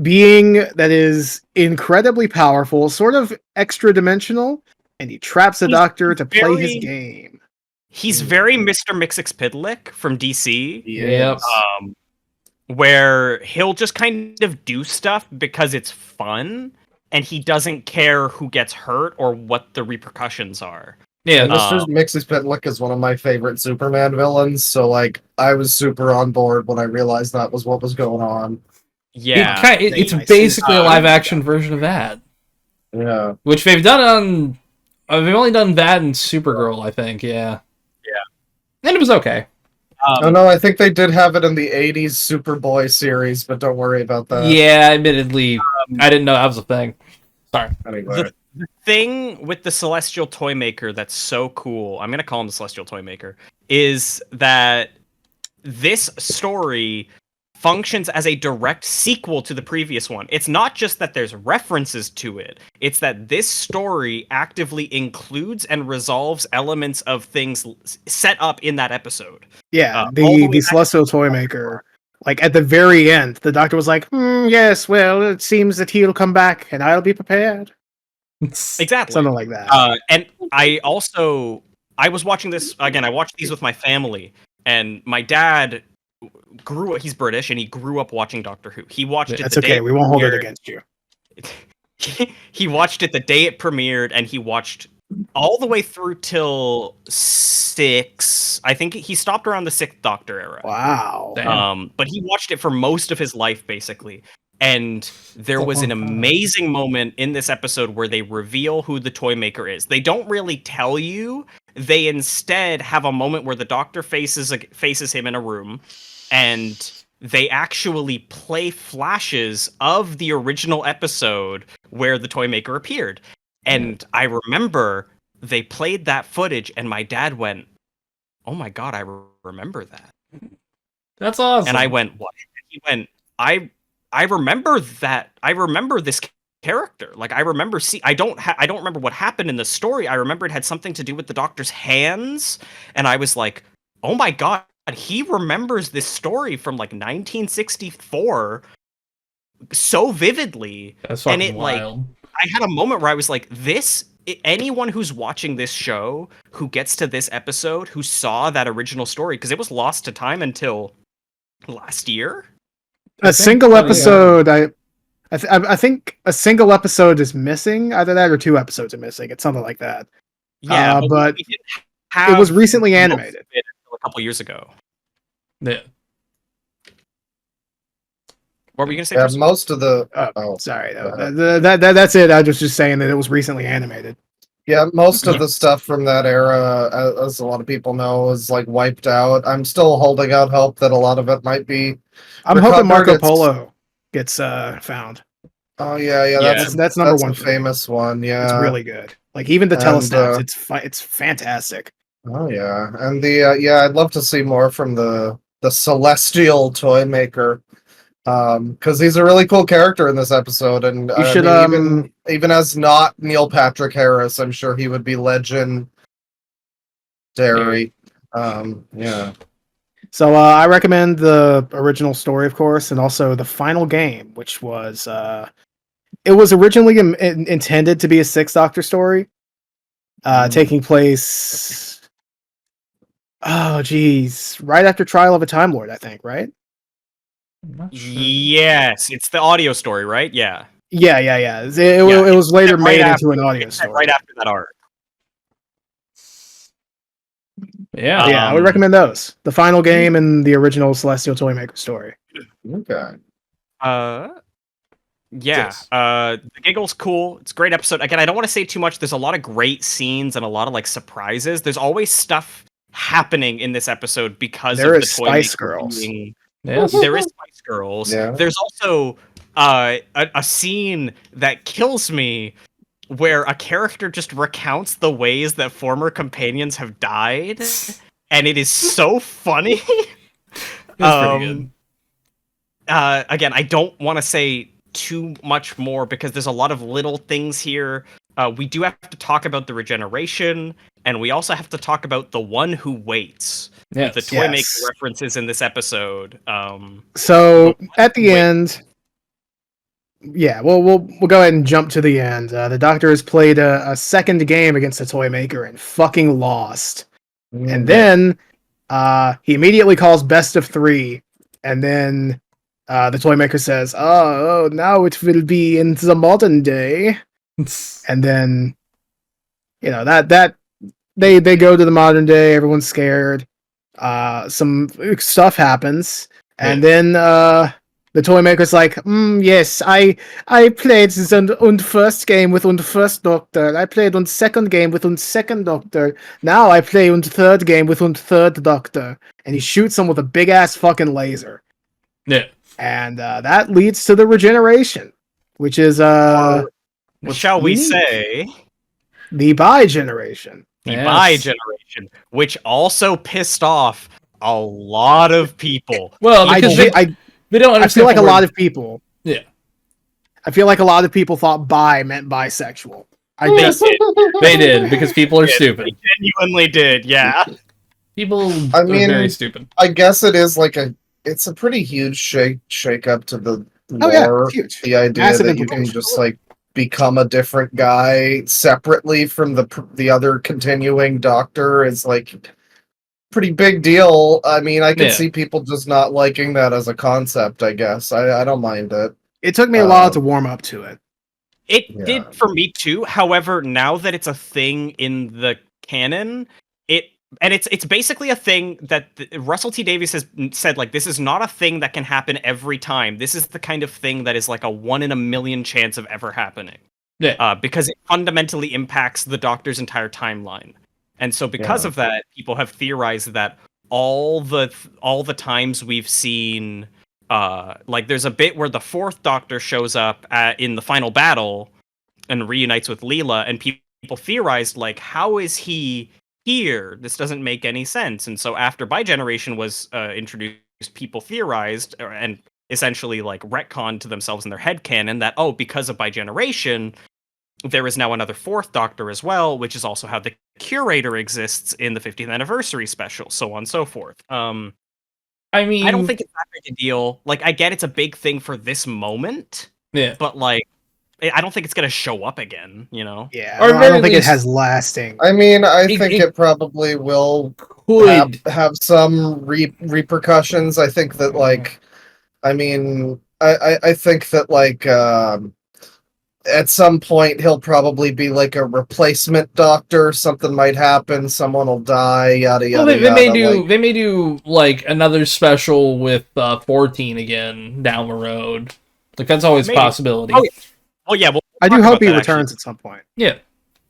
being that is incredibly powerful, sort of extra dimensional, and he traps a Doctor to play his game. He's very Mr. Mxyzptlk from DC. Yep. Where he'll just kind of do stuff because it's fun, and he doesn't care who gets hurt or what the repercussions are. Yeah, Mr. Mxyzptlk is one of my favorite Superman villains, so like I was super on board when I realized that was what was going on. Yeah, it's basically a live action version of that. Yeah, which they've done on. They've only done that in Supergirl, I think. Yeah, and it was okay. no, I think they did have it in the '80s Superboy series, but don't worry about that. Yeah, admittedly, I didn't know that was a thing. Sorry. Anyway. The thing with the Celestial Toymaker that's so cool, I'm going to call him the Celestial Toymaker, is that this story functions as a direct sequel to the previous one. It's not just that there's references to it, it's that this story actively includes and resolves elements of things set up in that episode. Yeah, the Celestial Toymaker. Like at the very end, the Doctor was like, yes, well, it seems that he'll come back and I'll be prepared. Exactly. Something like that. And I was watching this again. I watched these with my family, and my dad he's British, and he grew up watching Doctor Who. He watched it. That's okay. We won't hold it against you. He watched it the day it premiered, and he watched all the way through till 6. I think he stopped around the 6th Doctor era. Wow. But he watched it for most of his life, basically. And there was an amazing moment in this episode where they reveal who the Toymaker is. They don't really tell you. They instead have a moment where the Doctor faces him in a room, and they actually play flashes of the original episode where the Toymaker appeared. And I remember they played that footage, and my dad went, "Oh my god, I remember that." That's awesome. And I went, "What?" And he went, I remember that. I remember this character. Like I remember I don't remember what happened in the story. I remember it had something to do with the Doctor's hands, and I was like, "Oh my god, he remembers this story from like 1964 so vividly." That's and fucking wild. I had a moment where I was like, anyone who's watching this show who gets to this episode who saw that original story, because it was lost to time until last year. A single episode. I think a single episode is missing. Either that or 2 episodes are missing. It's something like that. Yeah, but it was recently animated a couple years ago. Yeah. What were you gonna say? Yeah, Chris? most of the Sorry, go ahead. that's it. I was just saying that it was recently animated. Yeah, most of the stuff from that era, as a lot of people know, is like wiped out. I'm still holding out hope that a lot of it might be I'm hoping Marco recovered. Polo gets found. Oh yeah, Yeah. That's number one a for me. famous one. Yeah, It's really good. Like even the And, telesnaps, it's fantastic. oh yeah, and the yeah, I'd love to see more from the celestial toy maker, because he's a really cool character in this episode, and You I should mean, even as not Neil Patrick Harris, I'm sure he would be legendary. Yeah. So I recommend the original story, of course, and also the final game, which was it was originally intended to be a Sixth Doctor story, taking place. Oh, geez, right after Trial of a Time Lord, I think, right? I'm not sure. Yes, it's the audio story, right? Yeah. Yeah. It was later Right made after- into an audio it's story. right after that arc. Yeah. Yeah, I would recommend those. The final game and the original Celestial Toymaker story. Okay. Yeah. Yes. The Giggle's cool. It's a great episode. Again, I don't want to say too much. There's a lot of great scenes and a lot of like surprises. There's always stuff happening in this episode because There of is the toy Spice maker Girls. being- Yes. There is Spice Girls. Yeah. There's also a scene that kills me where a character just recounts the ways that former companions have died, and it is so funny. It's pretty good. Again, I don't want to say too much more because there's a lot of little things here. We do have to talk about the regeneration, and we also have to talk about the one who waits. Yes. The toy maker Yes. references in this episode. So at the Wait. end, yeah, we'll go ahead and jump to the end. The Doctor has played a second game against the toy maker and fucking lost. And then he immediately calls best of 3, and then the toy maker says, "Oh, now it will be in the modern day." And then, you know, that they go to the modern day. Everyone's scared. Some stuff happens, and then the toy maker's like, "Yes, I played on first game with on first Doctor. I played on second game with on second Doctor. Now I play on third game with on third Doctor." And he shoots him with a big ass fucking laser. Yeah. And that leads to the regeneration, which is Shall we unique. say The bi generation. the Yes. bi generation, which also pissed off a lot of people. Well, I because feel they don't understand. like a lot of people. Yeah. I feel like a lot of people thought bi meant bisexual. They did because people are stupid. They genuinely did, yeah. People I are mean, very stupid. I guess it is like it's a pretty huge shake up to the Oh yeah, lore. it's huge. The idea Massive that you can implications. just like become a different guy separately from the other continuing Doctor is like pretty big deal. I mean, I can Yeah. see people just not liking that as a concept. I guess I don't mind it. It took me a while to warm up to it. It Yeah. did for me too. However, now that it's a thing in the canon, it's basically a thing that Russell T Davies has said, like, this is not a thing that can happen every time. This is the kind of thing that is like a 1 in a million chance of ever happening. Yeah. Because it fundamentally impacts the Doctor's entire timeline. And so because of that, people have theorized that all the times we've seen, like there's a bit where the fourth Doctor shows up in the final battle and reunites with Leela, and people theorized, like, how is he here? This doesn't make any sense. And so after Bi-Generation was introduced, people theorized and essentially like retconned to themselves in their headcanon that, oh, because of Bi-Generation, there is now another fourth Doctor as well, which is also how the Curator exists in the 50th anniversary special, so on and so forth. I mean, I don't think it's that big a deal. Like, I get it's a big thing for this moment, yeah. but like, I don't think it's gonna show up again, you know? Yeah, Or I very don't think it least- has lasting. I mean, I It- think it- it probably will Could have some repercussions. I think that like, I mean, I think that like at some point he'll probably be like a replacement doctor. Something might happen. Someone will die. Yada yada. Well, yada. they may do like another special with 14 again down the road. Like that's always a possibility. Oh, yeah. Well, yeah. Well, I do hope he returns at some point. Yeah.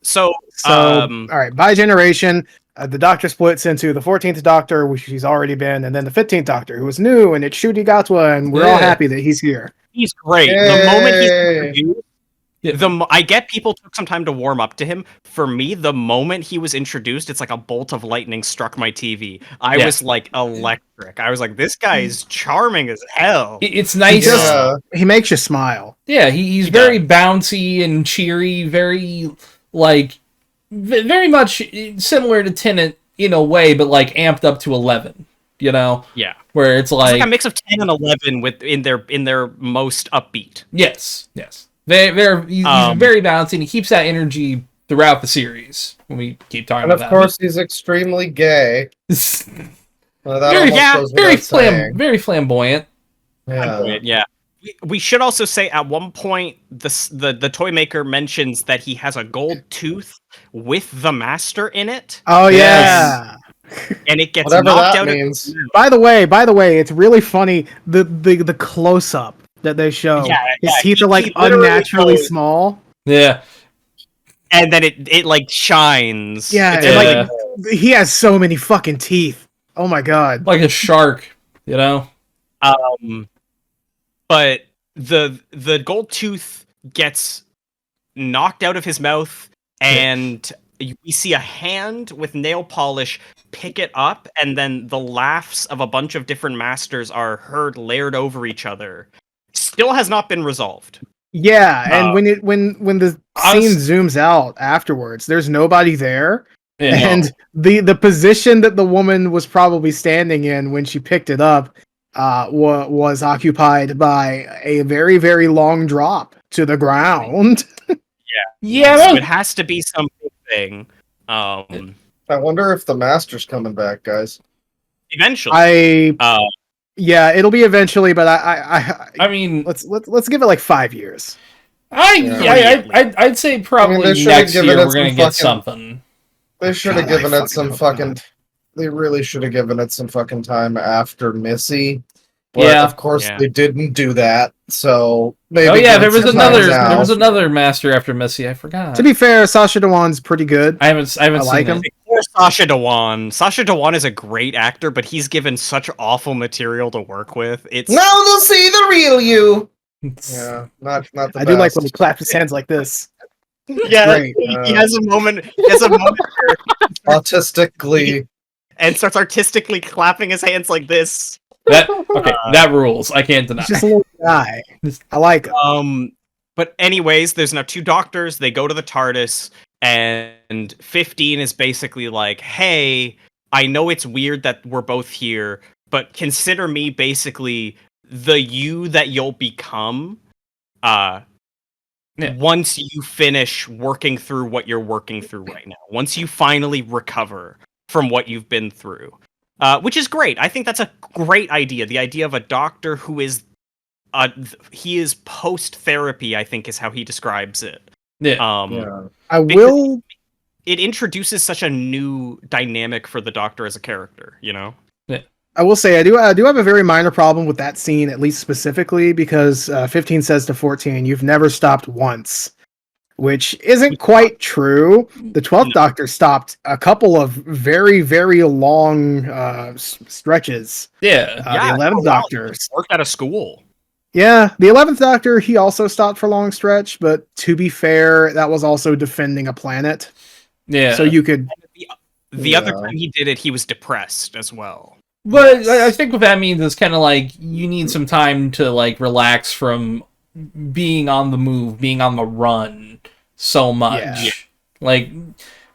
So, all right. By generation, the Doctor splits into the 14th Doctor, which he's already been, and then the 15th Doctor, who was new, and it's Ncuti Gatwa, and we're all happy that he's here. He's great. Yay. The moment he's introduced, I get people took some time to warm up to him. For me, the moment he was introduced, it's like a bolt of lightning struck my TV. I was like electric. I was like, this guy is charming as hell. It's nice. He makes you smile. Yeah, he's very bouncy and cheery, very like very much similar to Tennant in a way, but like amped up to 11. You know? Yeah. Where it's like a mix of 10 and 11 in their most upbeat. Yes. He's very balanced, and he keeps that energy throughout the series. When we keep talking about that, and of course, he's extremely gay. Very flamboyant. Yeah. We should also say at one point the toy maker mentions that he has a gold tooth with the master in it. Oh yeah. And it gets whatever knocked that out. Means. By the way, it's really funny the close up that they show. His teeth are like unnaturally small. Yeah. And then it like shines. Yeah, and like he has so many fucking teeth. Oh my god. Like a shark, you know? But the gold tooth gets knocked out of his mouth, and we see a hand with nail polish pick it up, and then the laughs of a bunch of different masters are heard layered over each other. Still has not been resolved. Yeah, and when the scene zooms out afterwards, there's nobody there. Yeah. And the position that the woman was probably standing in when she picked it up was occupied by a very, very long drop to the ground. Yeah, so it has to be some big thing. I wonder if the master's coming back, guys. Eventually. Yeah, it'll be eventually, but I mean, let's give it like 5 years. I'd say probably next year we're gonna get something. They should have given it some fucking. They really should have given it some fucking time after Missy. But of course they didn't do that. So maybe. There was another master after Missy. I forgot. To be fair, Sacha Dhawan's pretty good. I haven't seen him. Sacha Dhawan. Sacha Dhawan is a great actor, but he's given such awful material to work with. Now they'll see the real you. Yeah, not the I do like when he claps his hands like this. Yeah, he has a moment. Where autistically and starts artistically clapping his hands like this. That rules. I can't deny. He's just a little guy. I like him. But anyways, there's now two doctors. They go to the TARDIS, and 15 is basically like, "Hey, I know it's weird that we're both here, but consider me basically the you that you'll become." Once you finish working through what you're working through right now, once you finally recover from what you've been through, which is great. I think that's a great idea. The idea of a doctor who is, he is post therapy, I think is how he describes it. It introduces such a new dynamic for the Doctor as a character, you know? Yeah. I will say I do have a very minor problem with that scene, at least specifically, because 15 says to 14, "You've never stopped once," which isn't quite true. The 12th Doctor stopped a couple of very, very long stretches. The 11th Doctor worked out of school. Yeah, the 11th Doctor, he also stopped for a long stretch, but to be fair, that was also defending a planet. Yeah. So you could... The other time he did it, he was depressed as well. But I think what that means is kind of like you need some time to like relax from being on the move, being on the run so much. Yeah. Like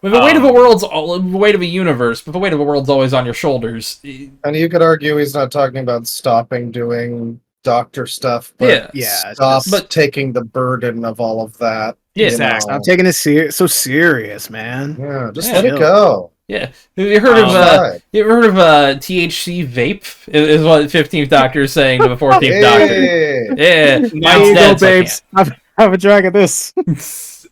with the weight of the weight of a universe, but the weight of the world's always on your shoulders. And you could argue he's not talking about stopping doing Doctor stuff, but stop taking the burden of all of that. Yeah, exactly. Stop taking it so serious, man. Yeah, just let it go. Yeah, you heard of THC vape? Is what the 15th Doctor is saying to the 14th Doctor. Yeah, there you go, babes. Have a drag of this.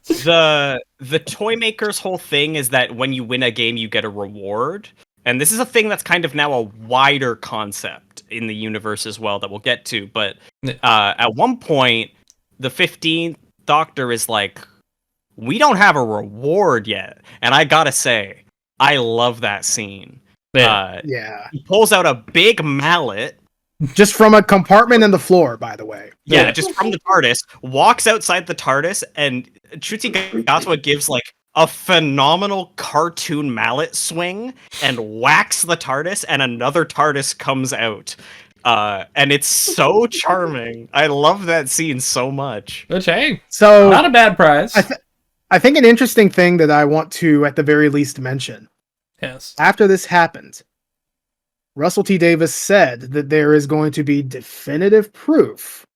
The toy maker's whole thing is that when you win a game, you get a reward. And this is a thing that's kind of now a wider concept in the universe as well that we'll get to. But at one point, the 15th Doctor is like, we don't have a reward yet. And I gotta say, I love that scene. Yeah. He pulls out a big mallet. Just from a compartment in the floor, by the way. Yeah, just from the TARDIS, walks outside the TARDIS, and Ncuti Gatwa gives like a phenomenal cartoon mallet swing and whacks the TARDIS, and another TARDIS comes out. And it's so charming. I love that scene so much. Which, hey, so not a bad prize. I think an interesting thing that I want to, at the very least, mention. Yes. After this happened, Russell T. Davies said that there is going to be definitive proof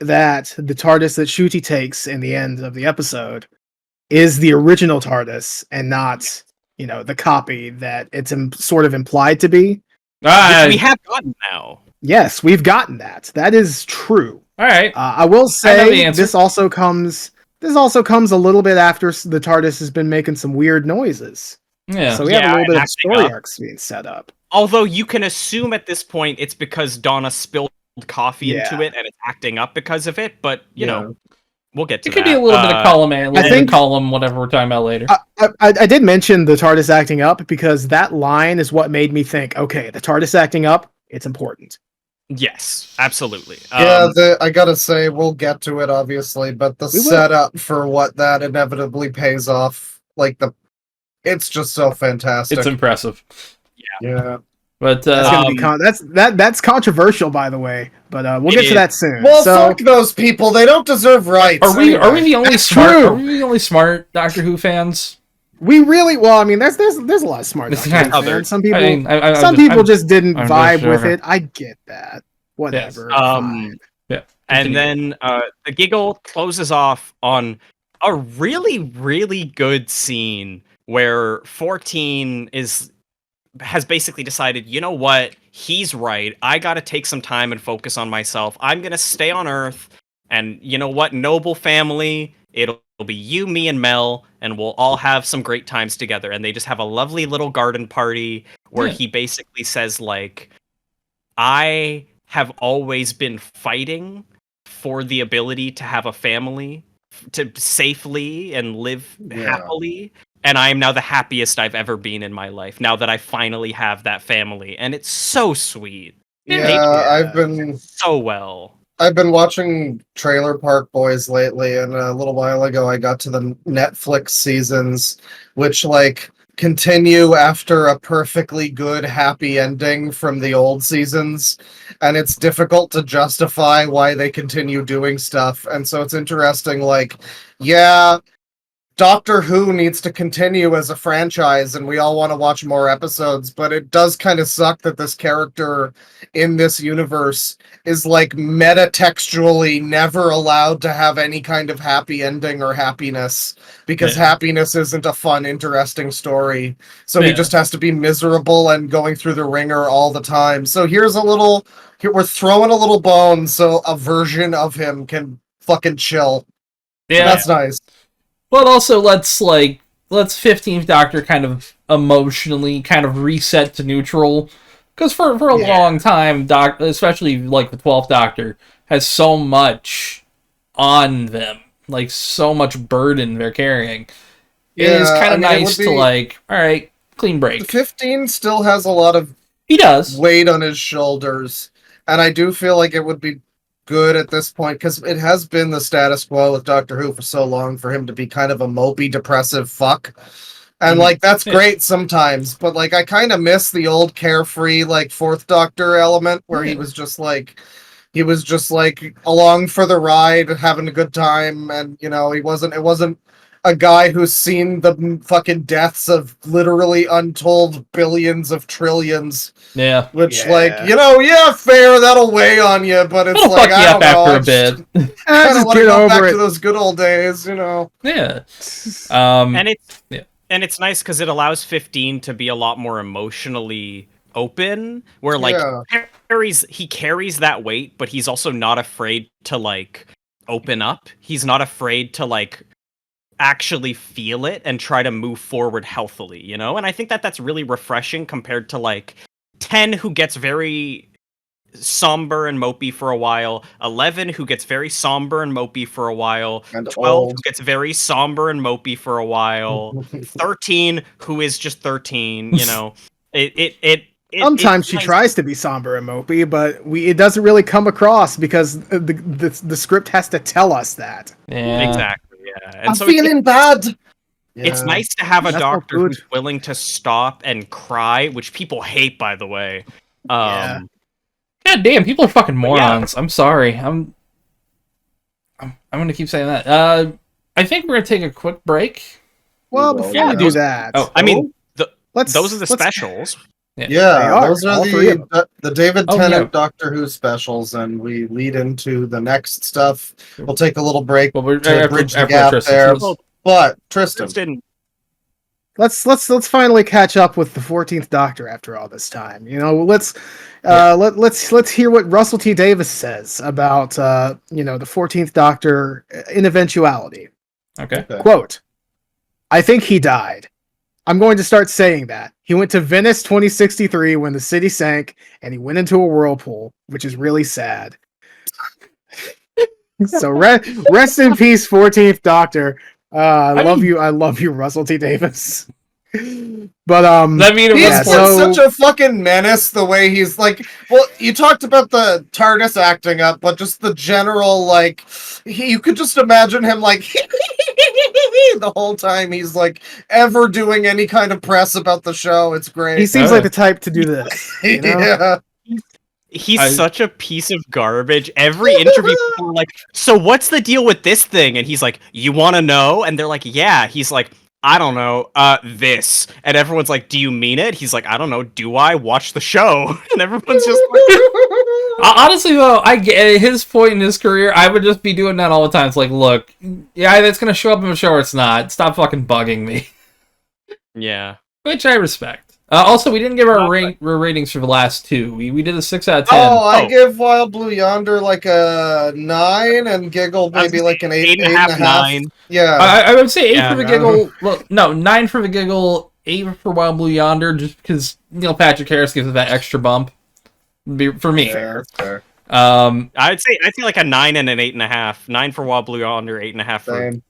that the TARDIS that Ncuti takes in the end of the episode is the original TARDIS and not, the copy that it's sort of implied to be. Which we have gotten now. Yes, we've gotten that. That is true. All right. I will say this also comes a little bit after the TARDIS has been making some weird noises. Yeah. So we have a little bit of story arcs being set up. Although you can assume at this point it's because Donna spilled coffee into it and it's acting up because of it, but you know, we'll get to that. It could be a little bit of column A, a little bit of column whatever we're talking about later. I did mention the TARDIS acting up because that line is what made me think, okay, the TARDIS acting up, it's important. Yes, absolutely. I gotta say, we'll get to it obviously, but the setup for what that inevitably pays off, it's just so fantastic. It's impressive. Yeah. But that's controversial, by the way. But we'll get to that soon. Well, fuck those people. They don't deserve rights. Are we the only smart? Are we the only smart Doctor Who fans? We really there's a lot of smart Doctor Who fans. Some people some people just didn't vibe with it. I get that. Whatever. Yeah. And then the Giggle closes off on a really, really good scene where 14 has basically decided, you know what, he's right. I gotta take some time and focus on myself. I'm gonna stay on Earth, and you know what, noble family, it'll be you, me, and Mel, and we'll all have some great times together. And they just have a lovely little garden party where he basically says, like, I have always been fighting for the ability to have a family, to safely and live happily. And I am now the happiest I've ever been in my life, now that I finally have that family. And it's so sweet. I've been so well. I've been watching Trailer Park Boys lately, and a little while ago I got to the Netflix seasons, which continue after a perfectly good happy ending from the old seasons, and it's difficult to justify why they continue doing stuff. And so it's interesting, Doctor Who needs to continue as a franchise, and we all want to watch more episodes, but it does kind of suck that this character in this universe is metatextually never allowed to have any kind of happy ending or happiness, because happiness isn't a fun, interesting story. So he just has to be miserable and going through the ringer all the time. So we're throwing a little bone so a version of him can fucking chill. Yeah. That's nice. But also, let's 15th Doctor kind of emotionally kind of reset to neutral. Because for a long time, especially the 12th Doctor, has so much on them. So much burden they're carrying. It is kind of nice to alright, clean break. 15 still has a lot of weight on his shoulders. And I do feel like it would be good at this point, because it has been the status quo with Doctor Who for so long for him to be kind of a mopey, depressive fuck. And that's great sometimes, but I kind of miss the old carefree Fourth Doctor element where he was just along for the ride, having a good time, and it wasn't a guy who's seen the fucking deaths of literally untold billions of trillions. Yeah. Which, fair, that'll weigh on you, but it's it'll fuck you up after a bit. I just want to go back to those good old days, Yeah. And it's nice because it allows 15 to be a lot more emotionally open, where he carries that weight, but he's also not afraid to open up. He's not afraid to like actually feel it and try to move forward healthily, you know? And I think that that's really refreshing compared to like 10, who gets very somber and mopey for a while, 11, who gets very somber and mopey for a while, And 12, old. who gets very somber and mopey for a while, 13, who is just 13, you know. Sometimes she nice. tries to be somber and mopey, but it doesn't really come across because the script has to tell us that. Yeah. Exactly, yeah. And I'm so feeling bad. it's Yeah. nice to have a That's not doctor good. who's willing to stop and cry, which people hate, by the way. Yeah. God damn, people are fucking But yeah. morons. I'm sorry. I'm gonna keep saying that. I think we're gonna take a quick break. Well, Well, before yeah, we do that, Oh, I mean, let's those are the specials. Yeah, They are, those are all three of the David Oh, Tennant yeah. Doctor Who specials, and we lead into the next stuff. We'll take a little break Well, we're to bridge the after gap Tristan. there. So But Tristan, Tristan, let's finally catch up with the 14th Doctor after all this time. You know, let's hear what Russell T Davies says about the 14th Doctor in eventuality. okay. Quote, I think he died. I'm going to start saying that. He went to Venice 2063 when the city sank, and he went into a whirlpool, which is really sad. So rest in peace, 14th Doctor. I love you, Russell T Davies. But I mean, it he's was such a fucking menace. The way he's like, well, you talked about the TARDIS acting up, but just the general like, you could just imagine him like the whole time he's like ever doing any kind of press about the show. It's great. he seems like the type to do this. You know? Yeah. he's such a piece of garbage. Every interview, people are like, "So what's the deal with this thing?" And he's like, "You want to know?" And they're like, "Yeah." He's like, "I don't know, this." And everyone's like, "Do you mean it?" He's like, "I don't know. Do I watch the show?" And everyone's just like, Honestly, though, I get at his point in his career, I would just be doing that all the time. It's like, look, yeah, it's gonna show up in the show or it's not. Stop fucking bugging me. yeah. Which I respect. Also, we didn't give our ratings for the last two. We did a 6 out of 10. Oh, I give Wild Blue Yonder like a 9 and Giggle maybe like an 8.5. 9. Yeah. I would say 8 Yeah, for the no. Giggle. Well, no, 9 for the Giggle, 8 for Wild Blue Yonder, just because Neil Patrick Harris gives it that extra bump. For me. Fair, fair. I'd say like a 9 and an 8.5. 9 for Wild Blue Yonder, 8.5 for Same.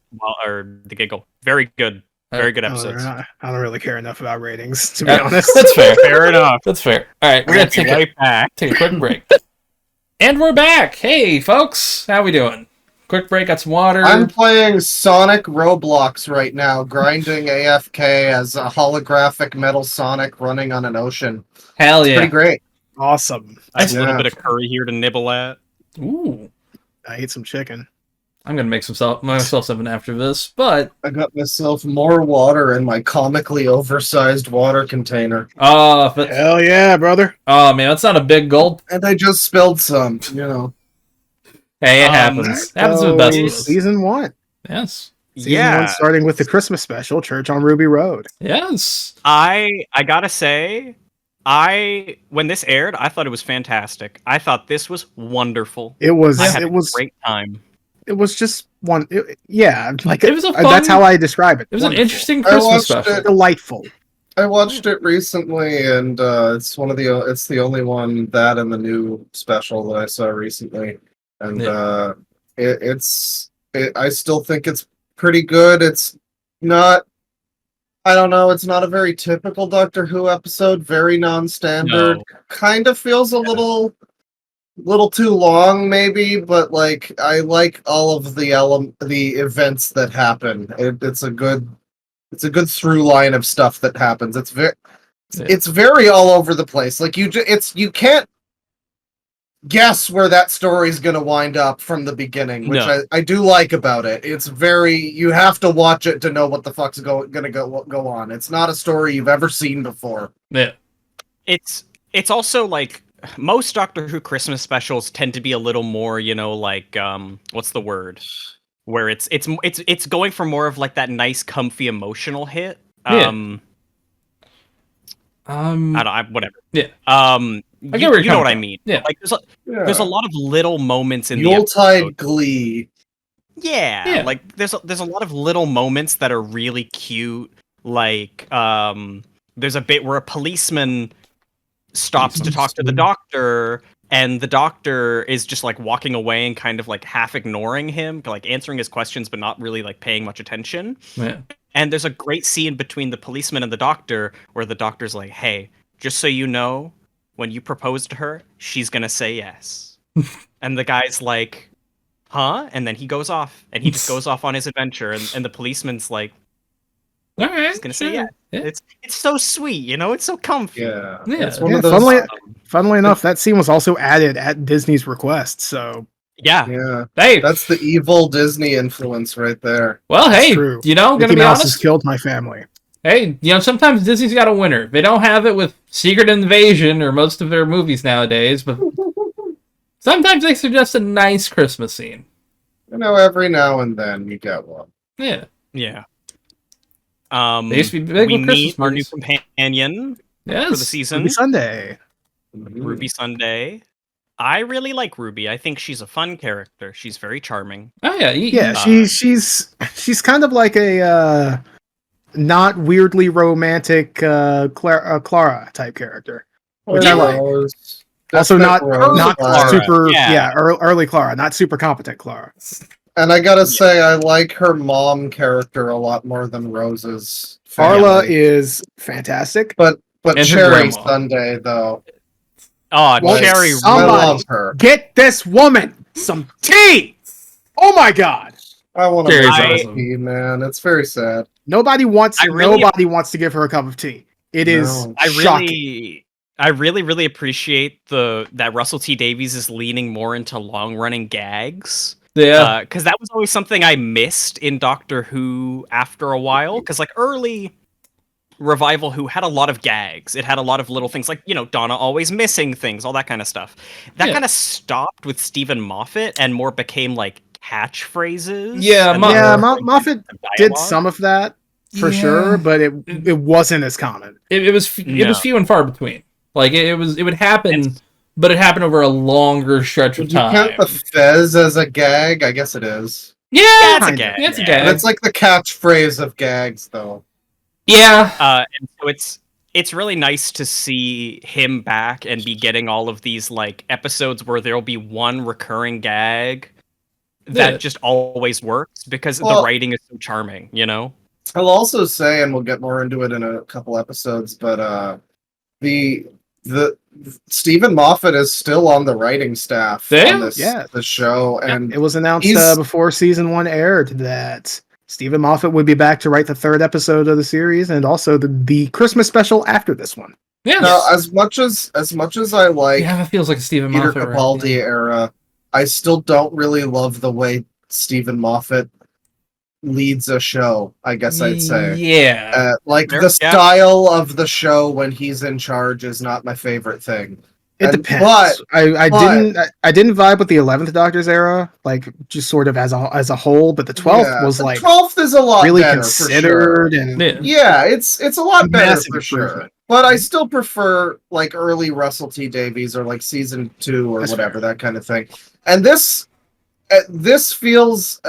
or the Giggle. Very good. Very good episodes. I don't really care enough about ratings, to be honest. That's fair. Fair enough. That's fair. All right, we're gonna take right back. take a quick break, and we're back. Hey, folks, how we doing? Quick break. Got some water. I'm playing Sonic Roblox right now, grinding AFK as a holographic Metal Sonic running on an ocean. Hell yeah! Pretty great. Awesome. I have a little Yeah. bit of curry here to nibble at. Ooh, I ate some chicken. I'm gonna make myself something after this, but I got myself more water in my comically oversized water container. Hell yeah, brother. Oh man, that's not a big gulp. And I just spilled some, you know. Hey, it happens. Happens to the best of us. Season 1. Yes. Season 1 starting with the Christmas special, Church on Ruby Road. Yes. I gotta say, when this aired, I thought it was fantastic. I thought this was wonderful. It was I had it a was great time. it was just one like It was a fun, that's how I describe it. It was Wonderful. an interesting I Christmas watched special. it. Delightful. I watched it recently, and it's it's the only one, that and the new special that I saw recently, and I still think it's pretty good. It's not, I don't know, it's not a very typical Doctor Who episode, very non-standard. No. Kind of feels a little too long, maybe, but like I like all of the events that happen. It's a good through line of stuff that happens. It's very all over the place. Like you can't guess where that story's going to wind up from the beginning, which I do like about it. It's very, you have to watch it to know what the fuck's going to go on. It's not a story you've ever seen before. Yeah. It's also like most Doctor Who Christmas specials tend to be a little more, like what's the word? Where it's going for more of like that nice, comfy, emotional hit. Yeah. Whatever. Yeah. You know what I mean. Yeah. Like there's a lot of little moments in the Yuletide episode. glee. Yeah. like there's a lot of little moments that are really cute. Like there's a bit where a policeman stops to talk to the doctor, and the doctor is just like walking away and kind of like half ignoring him, like answering his questions but not really like paying much attention. Yeah. And there's a great scene between the policeman and the doctor where the doctor's like, "Hey, just so you know, when you propose to her, she's gonna say yes." And the guy's like, "Huh?" And then he goes off, and he just goes off on his adventure, and the policeman's like, All right. "He's gonna say yes." Yeah. It's so sweet, you know. It's so comfy. Yeah, Yeah. it's one Yeah, of those. funnily enough, that scene was also added at Disney's request. So Yeah. Yeah, Hey, that's the evil Disney influence right there. well, it's hey, true. you know, Mickey gonna be Mouse has honest. killed my family. Hey, you know, sometimes Disney's got a winner. They don't have it with Secret Invasion or most of their movies nowadays, but sometimes they suggest a nice Christmas scene. You know, every now and then you get one. Yeah. Yeah. They used to be big We with Christmas meet our new movies. companion Yes. for the season, Ruby Sunday. Ruby Sunday. I really like Ruby. I think she's a fun character. She's very charming. Oh yeah. Yeah, Uh, she's kind of like a not weirdly romantic Clara type character, which I like. Rose. Also, not Clara, super, yeah. early Clara, not super competent Clara. And I gotta say, I like her mom character a lot more than Rose's. Farla family. is fantastic. but And her Cherry grandma. Sunday though. Oh, Well, Cherry. I somebody- love her. Get this woman some tea. Oh my god! I want Cherry's to awesome. tea, man. It's very sad. Nobody wants I really- nobody wants to give her a cup of tea. It is No. shocking. I really appreciate that Russell T Davies is leaning more into long running gags. Yeah. Because that was always something I missed in Doctor Who after a while. Because like early Revival Who had a lot of gags. It had a lot of little things like, you know, Donna always missing things, all that kind of stuff. That Yeah. kind of stopped with Stephen Moffat and more became like catchphrases. Yeah, and Yeah, more, like, Moffat dialogue. did some of that for Yeah. sure, but it wasn't as common. It was No. few and far between. Like it would happen, It's- but it happened over a longer stretch of Would you time. count the Fez as a gag? I guess it is. Yeah, That's a Kinda. gag. Yeah, it's a yeah. gag. But it's like the catchphrase of gags, though. Yeah. And so it's really nice to see him back and be getting all of these like episodes where there'll be one recurring gag that Yeah. just always works because Well- the writing is so charming, you know? I'll also say, and we'll get more into it in a couple episodes, but the Stephen Moffat is still on the writing staff Yeah? on this Yeah. the show, and It was announced He's- before season 1 aired that Stephen Moffat would be back to write the 3rd episode of the series and also the Christmas special after this one. Yeah. now, as much as I like Yeah, it feels like a Stephen Peter Moffat. Capaldi era, I still don't really love the way Stephen Moffat leads a show. I guess I'd say. Yeah. Like Fair, the yeah. style of the show when he's in charge is not my favorite thing. It And- depends. I but- didn't vibe with the 11th Doctor's era, like just sort of as a whole, but the 12th Yeah, was the like 12th is a lot really better, for sure. considered and Yeah. Yeah, it's a lot better Massive for sure. improvement. But I still prefer like early Russell T Davies or like season 2 or That's whatever, fair. that kind of thing. And this feels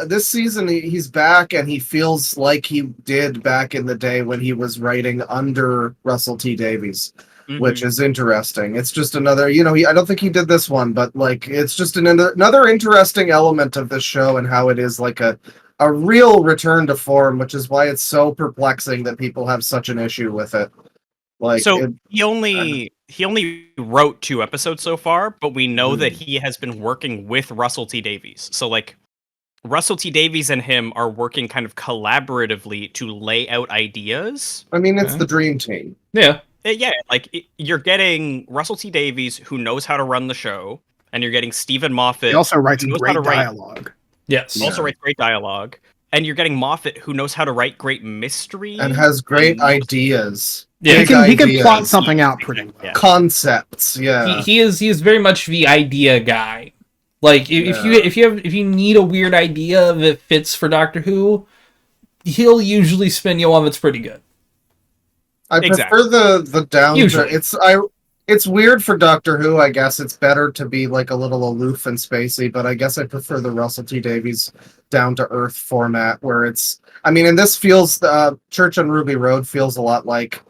this season he's back and he feels like he did back in the day when he was writing under Russell T Davies, which is interesting. It's just another, I don't think he did this one, but like it's just another interesting element of this show and how it is like a real return to form, which is why it's so perplexing that people have such an issue with it. Like So he only wrote 2 episodes so far, but we know that he has been working with Russell T Davies. So like Russell T Davies and him are working kind of collaboratively to lay out ideas. I mean, it's Okay. the dream team. Yeah. Yeah, like you're getting Russell T Davies who knows how to run the show, and you're getting Stephen Moffat he also writes who knows great how to write- dialogue. Yes. also writes great dialogue, and you're getting Moffat who knows how to write great mystery And has great and- ideas. Yeah. Big He can ideas. plot something out pretty well. Yeah. Concepts, yeah. He is very much the idea guy. Like if you need a weird idea that fits for Doctor Who, he'll usually spin you one that's pretty good. I Exactly. prefer the down. Usually. it's weird for Doctor Who. I guess it's better to be like a little aloof and spacey, but I guess I prefer the Russell T Davies down to earth format where it's. I mean, and this feels Church on Ruby Road feels a lot like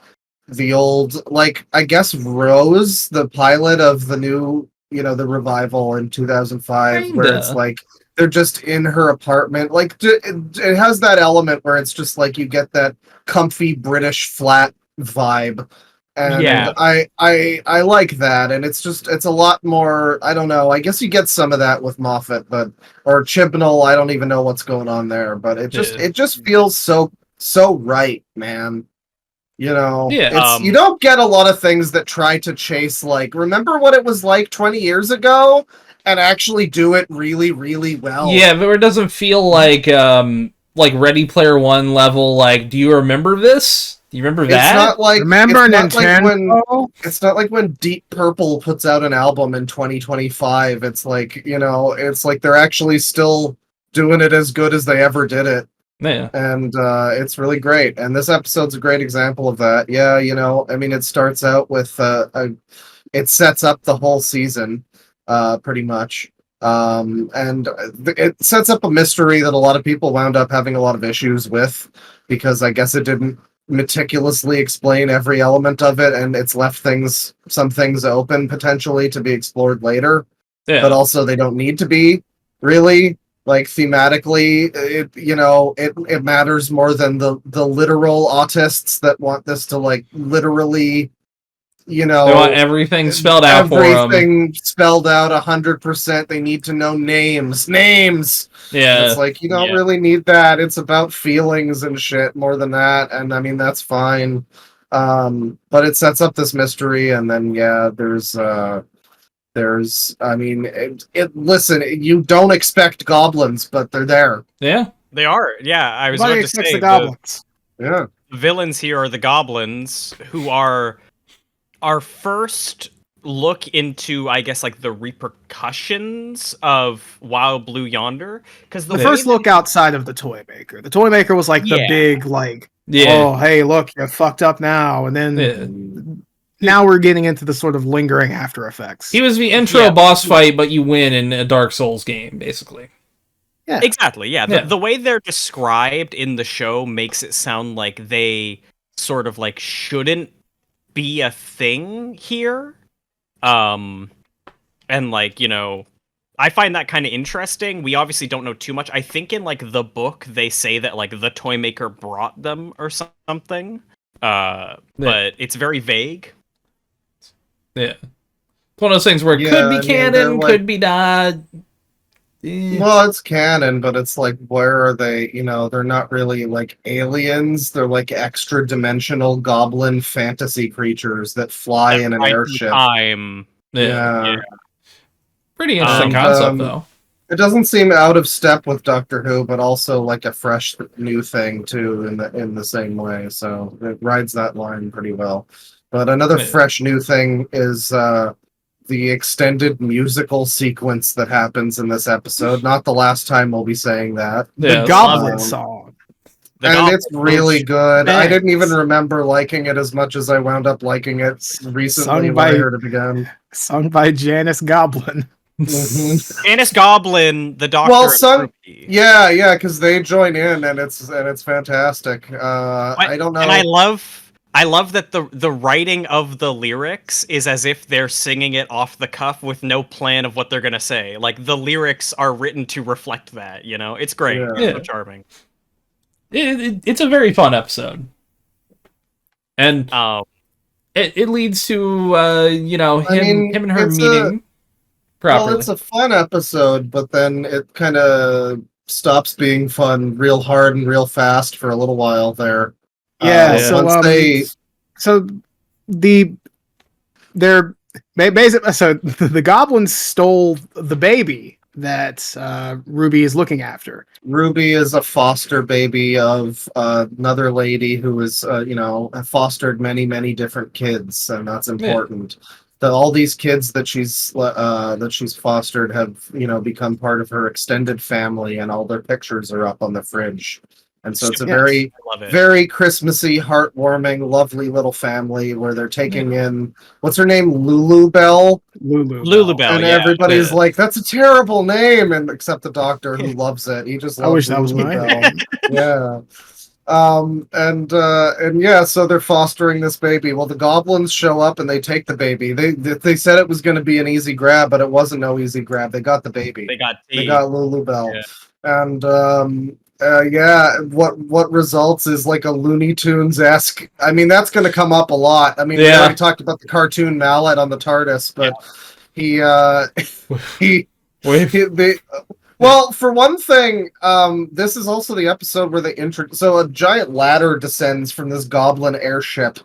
the old, like I guess Rose, the pilot of the new, the revival in 2005, where it's Kinda. like they're just in her apartment. Like it has that element where it's just like you get that comfy British flat vibe. And Yeah. I like that, and it's a lot more. I don't know. I guess you get some of that with Moffat, or Chibnall. I don't even know what's going on there, but it just feels so right, man. Yeah. You don't get a lot of things that try to chase like remember what it was like 20 years ago and actually do it really, really well. Yeah, but it doesn't feel like Ready Player One level. Like, do you remember this? Do you remember that? It's not like Remember it's Nintendo? it's not like when Deep Purple puts out an album in 2025. It's like, it's like they're actually still doing it as good as they ever did it. Yeah. And it's really great. And this episode's a great example of that. Yeah, I mean, it starts out with it sets up the whole season, pretty much. And it sets up a mystery that a lot of people wound up having a lot of issues with because I guess it didn't meticulously explain every element of it, and it's left some things open potentially to be explored later. Yeah. But also they don't need to be really. Like thematically, it matters more than the literal autists that want this to like literally, they want everything spelled out for them. Everything spelled out 100%. They need to know names. Yeah, and it's like you don't really need that. It's about feelings and shit more than that. And I mean that's fine. But it sets up this mystery, and then I mean, listen, you don't expect goblins, but they're there. Yeah. They are. Yeah, I was Nobody about to expects say the goblins. Yeah. the villains here are the goblins, who are our first look into, I guess, like the repercussions of Wild Blue Yonder. Because The first look outside of the toy maker. The toy maker was like the big, like, oh, hey, look, you're fucked up now. And then now we're getting into the sort of lingering after effects. He was the intro boss fight, but you win in a Dark Souls game, basically. Yeah. Exactly, yeah. The way they're described in the show makes it sound like they sort of like shouldn't be a thing here. And like, I find that kind of interesting. We obviously don't know too much. I think in like the book they say that like the toy maker brought them or something. But it's very vague. Yeah. It's one of those things where it could be canon, could be not. Well, it's canon, but it's like, where are they? They're not really like aliens. They're like extra dimensional goblin fantasy creatures that fly in an airship. Yeah. Pretty interesting concept, though. It doesn't seem out of step with Doctor Who, but also like a fresh new thing too in the same way. So it rides that line pretty well. But another fresh new thing is the extended musical sequence that happens in this episode. Not the last time we'll be saying that. The Goblin song. It's really good. I didn't even remember liking it as much as I wound up liking it recently when I heard it again. Sung by Janice Goblin. Janice Goblin, the Doctor. Well, yeah, because they join in and it's fantastic. I don't know. And I love that the writing of the lyrics is as if they're singing it off the cuff with no plan of what they're gonna say. Like the lyrics are written to reflect that. It's great. Yeah. It's so charming. It's a very fun episode, and it leads to him and her meeting properly. Well, it's a fun episode, but then it kind of stops being fun real hard and real fast for a little while there. Yeah, the goblins stole the baby that Ruby is looking after. Ruby is a foster baby of another lady who is, fostered many, many different kids, and that's important. All these kids that she's fostered have, become part of her extended family, and all their pictures are up on the fridge. And so it's a Yes. very, I love it. very Christmassy, heartwarming, lovely little family where they're taking in, what's her name? Lulu Bell. Lulu Bell, And yeah. everybody's like, that's a terrible name. And except the doctor who loves it. He just loves I wish that was Lulu my Bell. name. Yeah. And yeah, so they're fostering this baby. Well, the goblins show up and they take the baby. They said it was going to be an easy grab, but it wasn't no easy grab. They got the baby. They got They got Lulu Bell. And yeah, what results is like a Looney Tunes-esque. I mean, that's going to come up a lot. I mean, we already talked about the cartoon Mallet on the TARDIS, but well, for one thing, this is also the episode where so a giant ladder descends from this goblin airship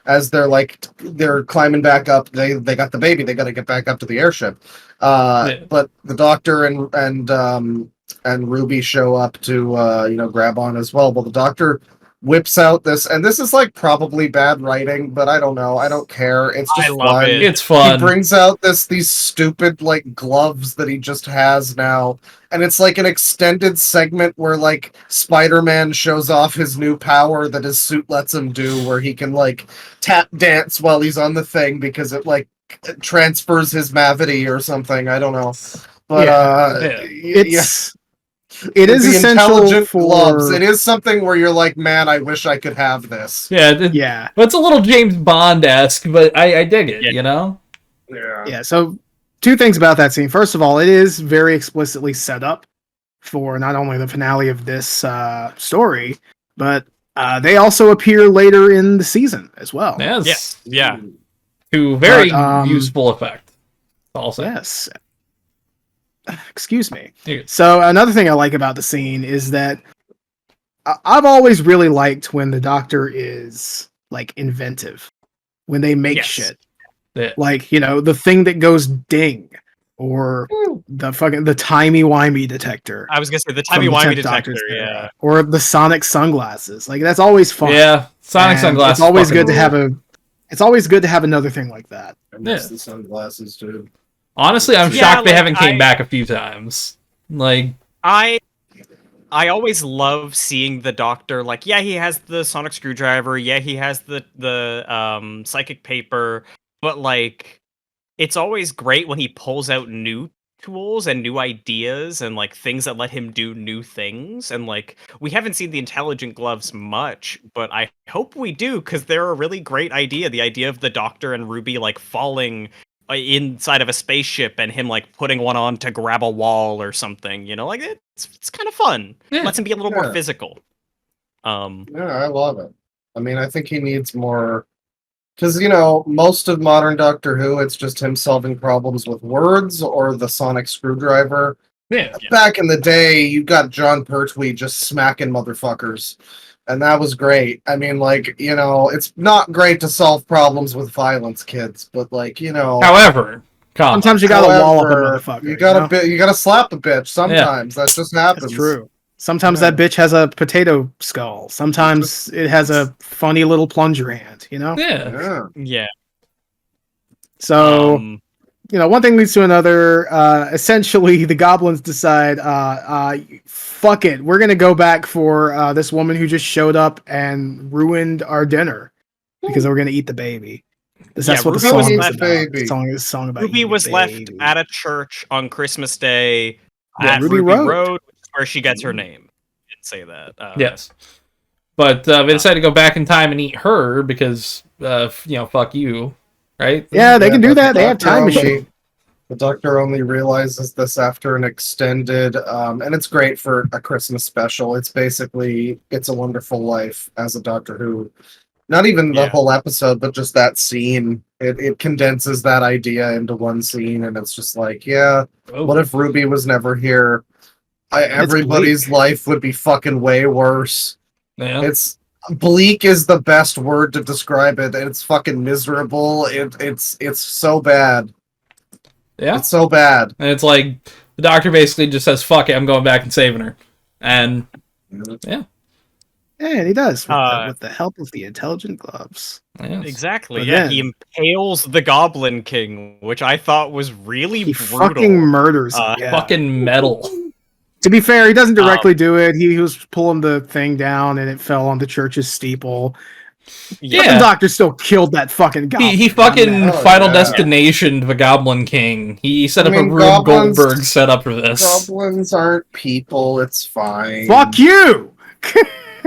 as they're climbing back up. They got the baby. They got to get back up to the airship. But the doctor and Ruby show up to grab on as well. Well, the doctor whips out this, and this is like probably bad writing, but I don't know. I don't care. It's just fun. It's fun. He brings out these stupid like gloves that he just has now, and it's like an extended segment where like Spider-Man shows off his new power that his suit lets him do, where he can like tap dance while he's on the thing because it like transfers his mavity or something. I don't know, but it is essential for gloves. It is something where you're like, man, I wish I could have this. Yeah. But it's a little James Bond-esque, but I dig it, you know? Yeah, so two things about that scene. First of all, it is very explicitly set up for not only the finale of this story, but they also appear later in the season as well. Yes. Yeah. To very useful effect. Also. Yes. Excuse me. So another thing I like about the scene is that I've always really liked when the doctor is like inventive, when they make shit. Yeah. Like, the thing that goes ding, or the timey-wimey detector. I was gonna say the timey-wimey detector, yeah. Or the sonic sunglasses. Like, that's always fun. Yeah, sonic sunglasses. It's always good to have it's always good to have another thing like that. I miss the sunglasses too. Honestly, I'm shocked they haven't came back a few times. Like, I always love seeing the doctor. Like, yeah, he has the sonic screwdriver. Yeah, he has the psychic paper. But like, it's always great when he pulls out new tools and new ideas and like things that let him do new things. And like, we haven't seen the intelligent gloves much, but I hope we do, because they're a really great idea. The idea of the doctor and Ruby like falling inside of a spaceship and him like putting one on to grab a wall or something, like it's kind of fun. Lets him be a little more physical. Yeah, I love it. I mean, I think he needs more, because most of modern Doctor Who, it's just him solving problems with words or the sonic screwdriver. Back in the day, you got John Pertwee just smacking motherfuckers. And that was great. I mean, like, it's not great to solve problems with violence, kids, but like, However, sometimes you gotta wall up a motherfucker. You gotta slap a bitch. Sometimes that just happens. That's true. Sometimes that bitch has a potato skull. Sometimes it has a funny little plunger hand. Yeah. So. One thing leads to another. Essentially, the goblins decide, fuck it, we're gonna go back for this woman who just showed up and ruined our dinner because we're gonna eat the baby. That's what the song is about. The song is a song about Ruby was left at a church on Christmas Day at Ruby Road, which is where she gets her name. I didn't say that. Yes. But they decided to go back in time and eat her because, fuck you. Right? Yeah, they can do that. They have time machine. The doctor only realizes this after an extended, and it's great for a Christmas special. It's basically It's a Wonderful Life as a Doctor Who. Not even the whole episode, but just that scene. It condenses that idea into one scene, and it's just like, what if Ruby was never here? Everybody's life would be fucking way worse. Yeah. Bleak is the best word to describe it. It's fucking miserable. It's so bad. Yeah. It's so bad. And it's like, the doctor basically just says, fuck it, I'm going back and saving her. And, yeah. Yeah, and he does, with the help of the intelligent gloves. Yes. Exactly, he impales the Goblin King, which I thought was really brutal. Fucking murders him. Fucking metal. To be fair, he doesn't directly do it. He was pulling the thing down, and it fell on the church's steeple. Yeah. But the Doctor still killed that fucking goblin. He fucking Oh, Final yeah. Destination the Goblin King. He set up a Rube goblins- Goldberg setup for this. Goblins aren't people. It's fine. Fuck you!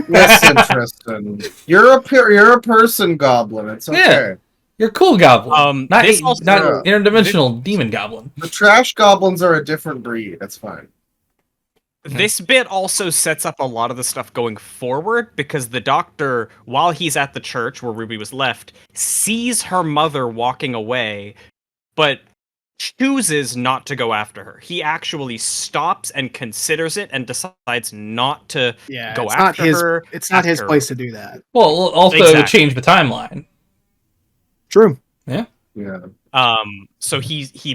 Listen, Tristan. You're a person goblin. It's okay. Yeah. You're a cool goblin. Not this also- not interdimensional demon goblin. The trash goblins are a different breed. That's fine. This bit also sets up a lot of the stuff going forward because the Doctor, while he's at the church where Ruby was left, sees her mother walking away, but chooses not to go after her. He actually stops and considers it and decides not to go it's after not his, her. It's not his after- place to do that. Well, also Exactly. change the timeline. True. Yeah. So he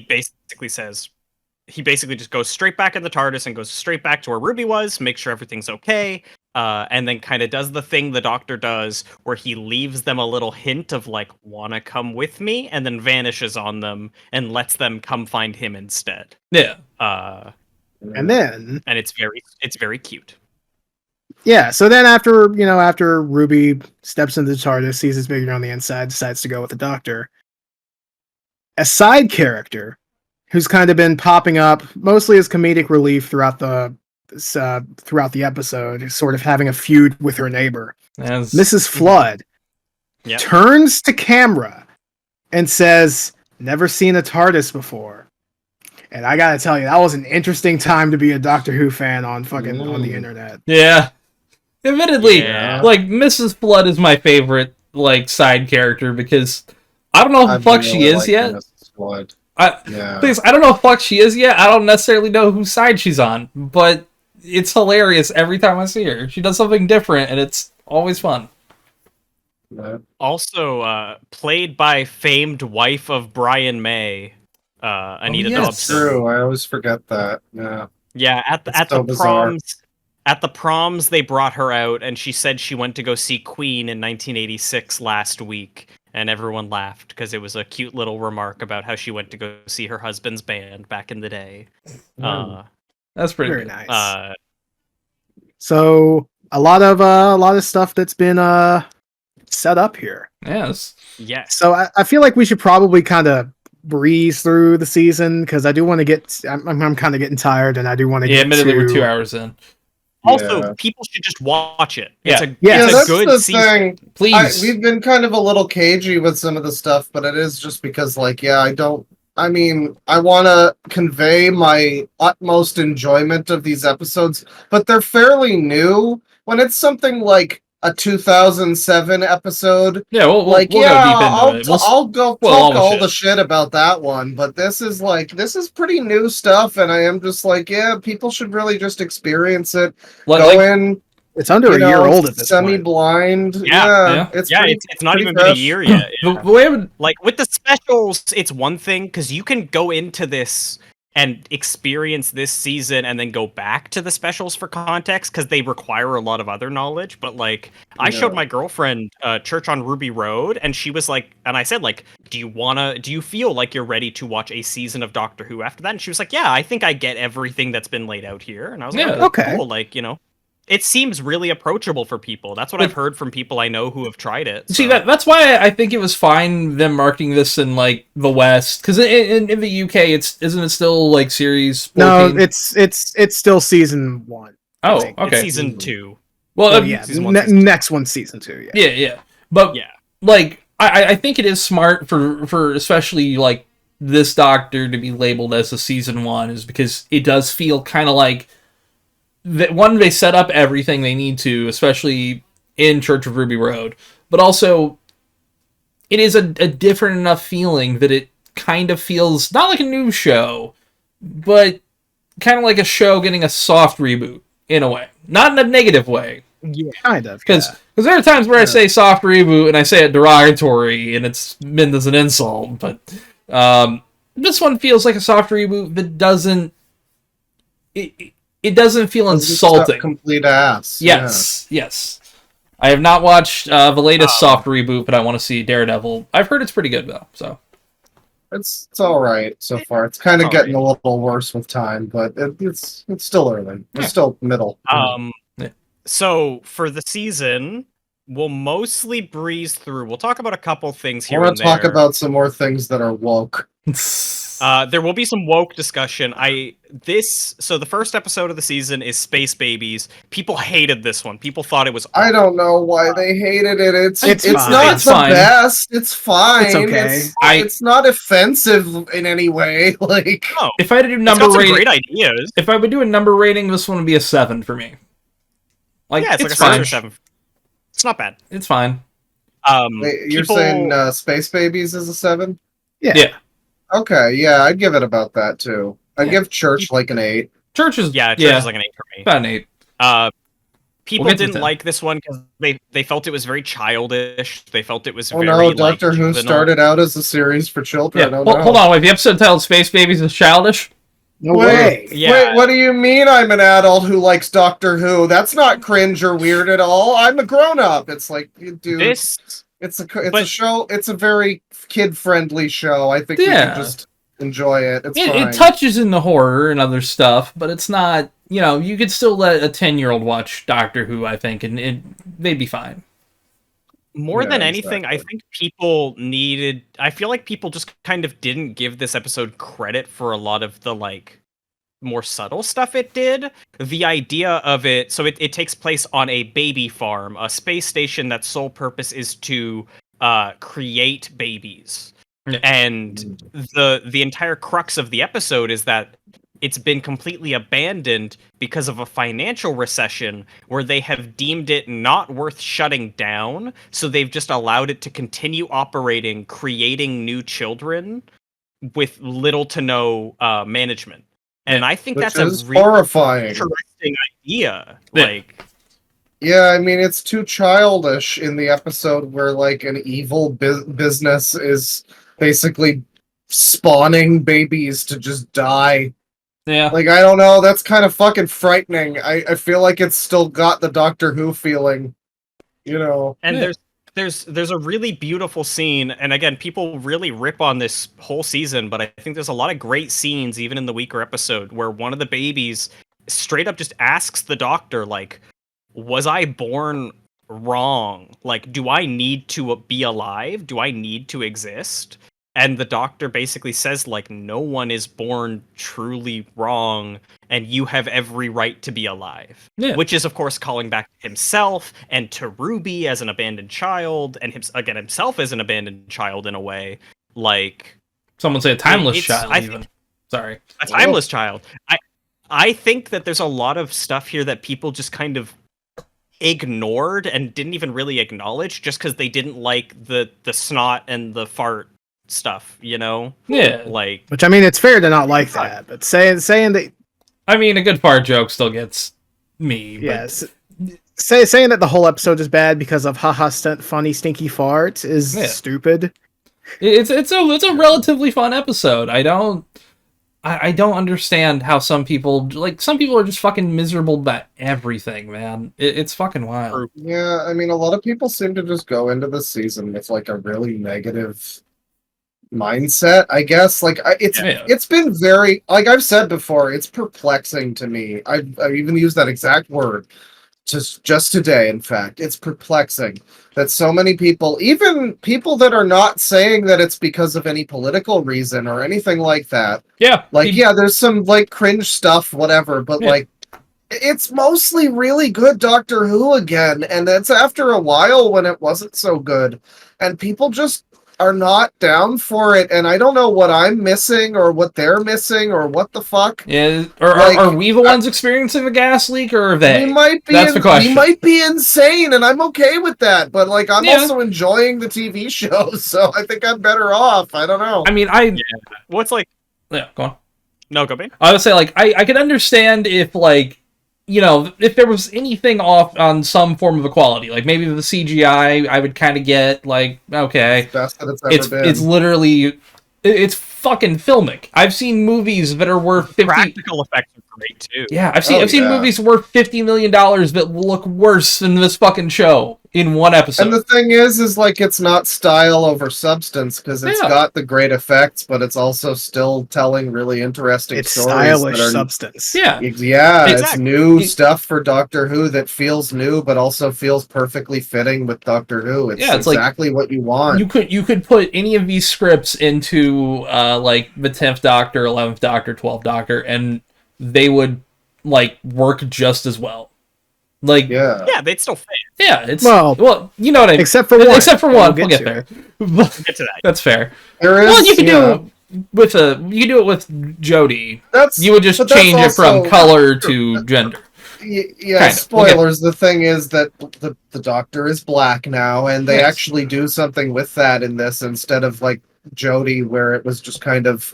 basically just goes straight back in the TARDIS and goes straight back to where Ruby was, make sure everything's okay, and then kind of does the thing the Doctor does where he leaves them a little hint of like, wanna come with me, and then vanishes on them and lets them come find him instead. Yeah. And then, And it's very cute. yeah, so then after Ruby steps into the TARDIS, sees it's bigger on the inside, decides to go with the Doctor. A side character who's kind of been popping up mostly as comedic relief throughout the episode, sort of having a feud with her neighbor. Mrs. Flood Yep. turns to camera and says, "Never seen a TARDIS before." And I gotta tell you, that was an interesting time to be a Doctor Who fan on the internet. Yeah. Admittedly, Yeah. like Mrs. Flood is my favorite like side character because I don't know who the fuck she is yet. Mrs. Flood. Yeah. Please, I don't know who the fuck she is yet. I don't necessarily know whose side she's on, but it's hilarious every time I see her. She does something different, and it's always fun. Yeah. Also, played by famed wife of Brian May, Anita yes. Dobson. True. I always forget that. Yeah. Yeah, at It's so the bizarre. proms, at the proms they brought her out, and she said she went to go see Queen in 1986 last week, and everyone laughed because it was a cute little remark about how she went to go see her husband's band back in the day. That's pretty Very good. nice. So a lot of stuff that's been set up here. Yes. Yes. So I feel like we should probably kind of breeze through the season because I do want to get. I'm kind of getting tired, and I do want to Yeah, get admittedly, to. we're 2 hours in. Also, Yeah. people should just watch it. Yeah. It's That's a good the season. thing. Please. We've been kind of a little cagey with some of the stuff, but it is just because, like, I want to convey my utmost enjoyment of these episodes, but they're fairly new. When it's something like a 2007 episode, Yeah, we'll go deep into it. I'll go we'll talk all the all shit. the shit about that one, but this is pretty new stuff, and I am just like, yeah, people should really just experience it. Go in. It's under a year old at this point. Semi-blind. Yeah. It's Yeah, pretty, it's not pretty even been a fresh. year yet. The way I would, Like with the specials, it's one thing because you can go into this and experience this season and then go back to the specials for context because they require a lot of other knowledge. But like, I showed my girlfriend Church on Ruby Road, and she was like, and I said like, do you feel like you're ready to watch a season of Doctor Who after that? And she was like, yeah, I think I get everything that's been laid out here. And I was like, Yeah. Okay. cool. Like, it seems really approachable for people. That's what I've heard from people I know who have tried it. see so. that's why I think it was fine them marketing this in like the West because in the UK isn't it still like series 14? No, it's still season 1. Oh, think. okay. It's season 2. Well, Oh, yeah, season 1, season 2. next one's season 2. Yeah. yeah. But Yeah. like I think it is smart for especially like this Doctor to be labeled as a season 1 is because it does feel kind of like that one, they set up everything they need to, especially in Church of Ruby Road, but also it is a different enough feeling that it kind of feels not like a new show, but kind of like a show getting a soft reboot in a way, not in a negative way. Yeah, kind of. Because there are times where I say soft reboot and I say it derogatory and it's meant as an insult, but this one feels like a soft reboot that doesn't. It doesn't feel insulting. Complete ass. Yes. I have not watched the latest soft reboot, but I want to see Daredevil. I've heard it's pretty good though. So It's all right so far. It's kind of getting a little worse with time, but it's still early. It's still middle. So for the season, we'll mostly breeze through. We'll talk about a couple things here. I want to talk about some more things that are woke. There will be some woke discussion. So the first episode of the season is Space Babies. People hated this one. People thought it was awful. I don't know why they hated it. It's not It's the fine. best. It's fine. It's okay. It's not offensive in any way. Like, No, if I had to do number it's got rating, some great ideas. if I would do a number rating, this one would be a 7 for me. Like, Yeah, it's like a fine. 6 or 7. It's not bad. It's fine. wait, you're saying Space Babies is a 7? Yeah. Okay, yeah, I'd give it about that too. I'd give Church like an 8. Church is like an 8 for me. About an 8. People didn't like this one because they felt it was very childish. They felt it was Doctor Who started out as a series for children. Yeah. Hold on, wait. The episode titled Space Babies is childish? No way. Wait, what do you mean I'm an adult who likes Doctor Who? That's not cringe or weird at all. I'm a grown-up. It's like, dude, it's a show. It's a very kid-friendly show. I think we can just enjoy it. It touches into horror and other stuff, but it's not, you could still let a 10-year-old watch Doctor Who, I think, and they'd be fine. More than anything, exactly. I think I feel like people just kind of didn't give this episode credit for a lot of the, more subtle stuff it did. The idea of it, so it takes place on a baby farm, a space station that's sole purpose is to create babies. Yeah. And the entire crux of the episode is that it's been completely abandoned because of a financial recession where they have deemed it not worth shutting down. So they've just allowed it to continue operating, creating new children with little to no management. And I think that's a really horrifying, interesting idea. Yeah, I mean, it's too childish in the episode where, an evil business is basically spawning babies to just die. Yeah. I don't know, that's kind of fucking frightening. I feel like it's still got the Doctor Who feeling, And there's a really beautiful scene, and again, people really rip on this whole season, but I think there's a lot of great scenes, even in the weaker episode, where one of the babies straight up just asks the doctor, was I born wrong? Do I need to be alive? Do I need to exist? And the doctor basically says, no one is born truly wrong, and you have every right to be alive. Yeah. Which is, of course, calling back to himself and to Ruby as an abandoned child, and himself as an abandoned child in a way. Someone say a timeless child, even. Sorry. A timeless child. I think that there's a lot of stuff here that people just kind of ignored and didn't even really acknowledge just because they didn't like the snot and the fart stuff, Yeah. Which, I mean, it's fair to not like that, but saying that... I mean, a good fart joke still gets me. Yes. Saying that the whole episode is bad because of funny stinky farts is stupid. It's a relatively fun episode. I don't understand how some people are just fucking miserable about everything, man. It's fucking wild. Yeah, I mean, a lot of people seem to just go into the season with a really negative mindset, I guess. It's been very, I've said before, it's perplexing to me. I've even used that exact word just today. In fact, it's perplexing that so many people, even people that are not saying that it's because of any political reason or anything like that. Yeah. There's some cringe stuff, whatever, but it's mostly really good Doctor Who again, and that's after a while when it wasn't so good, and people just are not down for it, and I don't know what I'm missing or what they're missing or what the fuck. Yeah, are we the ones experiencing the gas leak, or are they? That's the question. We might be insane, and I'm okay with that, but I'm also enjoying the TV show, so I think I'm better off. I don't know. I mean, what's yeah, go on. No, go back. I would say I could understand if if there was anything off on some form of equality, maybe the CGI, I would kind of get okay, it's best that it's ever been. It's literally, it's fucking filmic. I've seen movies that are worth 50... Practical effects are great too. Yeah, I've seen movies worth $50 million that look worse than this fucking show. in one episode. And the thing is like it's not style over substance because it's got the great effects, but it's also still telling really interesting stories. Stylish that are, substance. Yeah, Exactly. it's new stuff for Doctor Who that feels new, but also feels perfectly fitting with Doctor Who. It's exactly what you want. You could put any of these scripts into like the 10th Doctor, 11th Doctor, 12th Doctor, and they would like work just as well. Like they'd still fit. Yeah, it's well, you know what I mean. Except for one. We'll get there. We'll get to that. That's fair. There is, well, you can do it with Jodie. That's you would just change it from color to gender. Yeah, kind of. Spoilers. The thing is that the Doctor is black now, and they actually do something with that in this instead of like Jodie, where it was just kind of,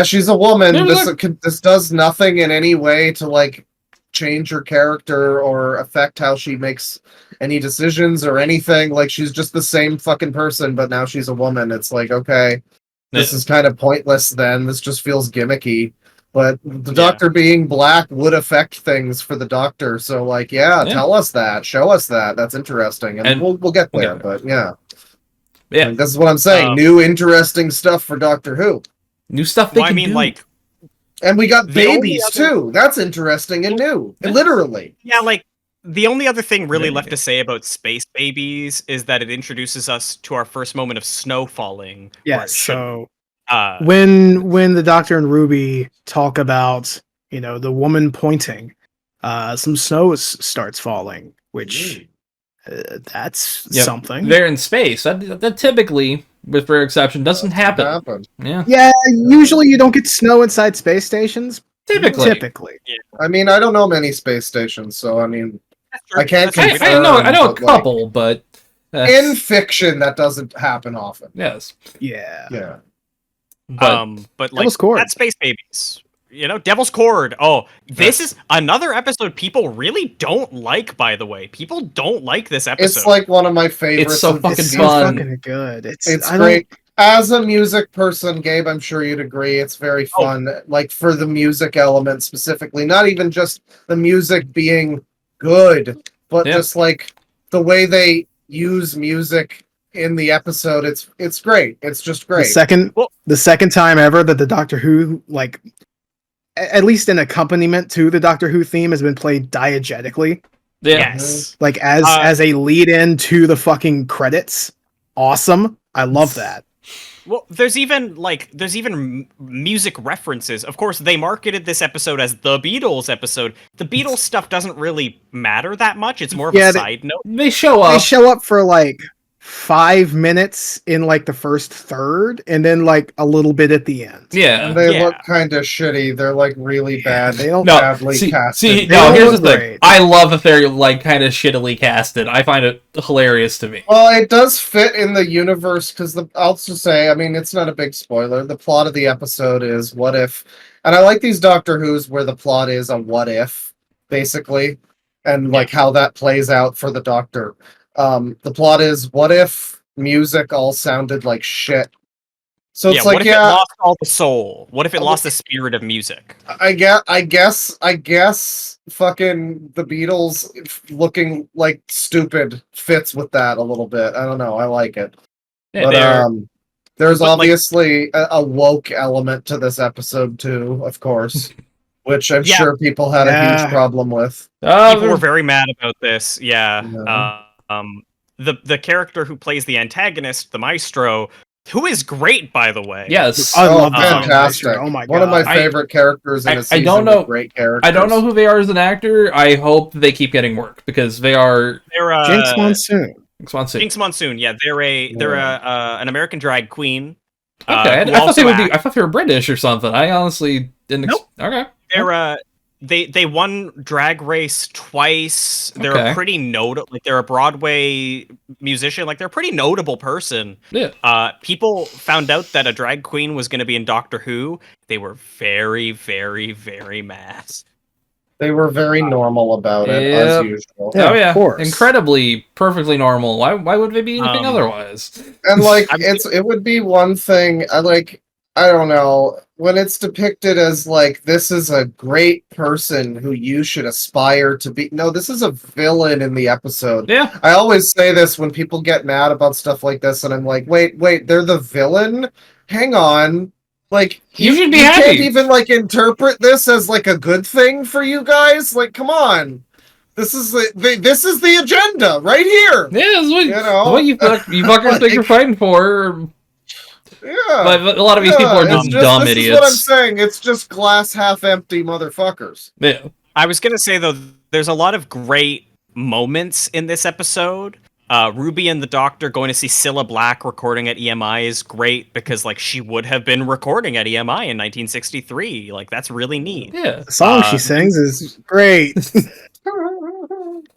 she's a woman. This does nothing in any way to like change her character or affect how she makes any decisions or anything. Like she's just the same fucking person, but now she's a woman. It's like, okay, this is kind of pointless then. This just feels gimmicky. But the Doctor being black would affect things for the Doctor. So like, tell us that. Show us that. That's interesting. And we'll get there. But yeah. Like, this is what I'm saying. New interesting stuff for Doctor Who. New stuff they can do. Like, and we got babies too. That's interesting and new. Literally. Yeah, like the only other thing really left to say about Space Babies is that it introduces us to our first moment of snow falling. Yes. So when the Doctor and Ruby talk about, the woman pointing, some snow starts falling, which that's something. They're in space. That typically, with rare exception, doesn't happen. Yeah, usually you don't get snow inside space stations. Typically. Yeah. I mean, I don't know many space stations, so I mean, I can't confirm. I know a couple, but in fiction that doesn't happen often. Yes. Yeah. But like that's Space Babies. Devil's Chord. Oh, this is another episode people really don't like, by the way. People don't like this episode. It's like one of my favorites. It's so fucking fun. It's fucking good. It's great. As a music person, Gabe, I'm sure you'd agree, it's very fun. Like for the music element specifically, not even just the music being good, but just like the way they use music in the episode. It's great. It's just great. The second time ever that the Doctor Who, like, at least an accompaniment to the Doctor Who theme, has been played diegetically. Yes. Like as a lead in to the fucking credits. Awesome. I love that. Well, there's even music references. Of course, they marketed this episode as the Beatles episode. The Beatles stuff doesn't really matter that much. It's more of a side note. They show up. They show up for like 5 minutes in like the first third, and then like a little bit at the end. Yeah, and they look kind of shitty. They're like really bad. They don't badly casted. Here's the thing. I love that they're like kind of shittily casted. I find it hilarious to me. Well, it does fit in the universe because I'll just say, I mean, it's not a big spoiler. The plot of the episode is what if, and I like these Doctor Who's where the plot is a what if, basically, and like how that plays out for the Doctor. The plot is, what if music all sounded like shit? So it's like, what if it lost all the soul? What if it lost the spirit of music? I guess fucking the Beatles looking like stupid fits with that a little bit. I don't know. I like it. Yeah, but there's obviously a woke element to this episode too, of course. Which I'm sure people had a huge problem with. People were very mad about this. Yeah. The character who plays the antagonist, the Maestro, who is great, by the way. Yes, I love fantastic. Oh my god, one of my favorite characters in a season. I don't know. Great characters. I don't know who they are as an actor. I hope they keep getting work because they're Jinx Monsoon. Jinx Monsoon. Yeah, they're an American drag queen. Okay, I thought they would be. I thought they were British or something. I honestly didn't. Nope. Okay, they're They won Drag Race twice. They're a pretty like they're a Broadway musician. Like they're a pretty notable person. Yeah. People found out that a drag queen was going to be in Doctor Who. They were very, very, very mad. They were very normal about it, as usual. Yeah, of course. Incredibly, perfectly normal. Why would they be anything otherwise? And like, it would be one thing. I don't know, when it's depicted as like this is a great person who you should aspire to be. No, this is a villain in the episode. Yeah. I always say this when people get mad about stuff like this, and I'm like, wait, they're the villain? Hang on. Like You should be you happy. can't even like interpret this as like a good thing for you guys? Like, come on. This is the agenda right here. Yeah, this is what, You know? what you fuckers think you're fighting for. Yeah. But a lot of these people are just dumb this idiots. is what I'm saying. It's just glass half empty motherfuckers. Yeah. I was gonna say though, there's a lot of great moments in this episode. Ruby and the Doctor going to see Cilla Black recording at EMI is great because like she would have been recording at EMI in 1963. Like that's really neat. Yeah. The song she sings is great.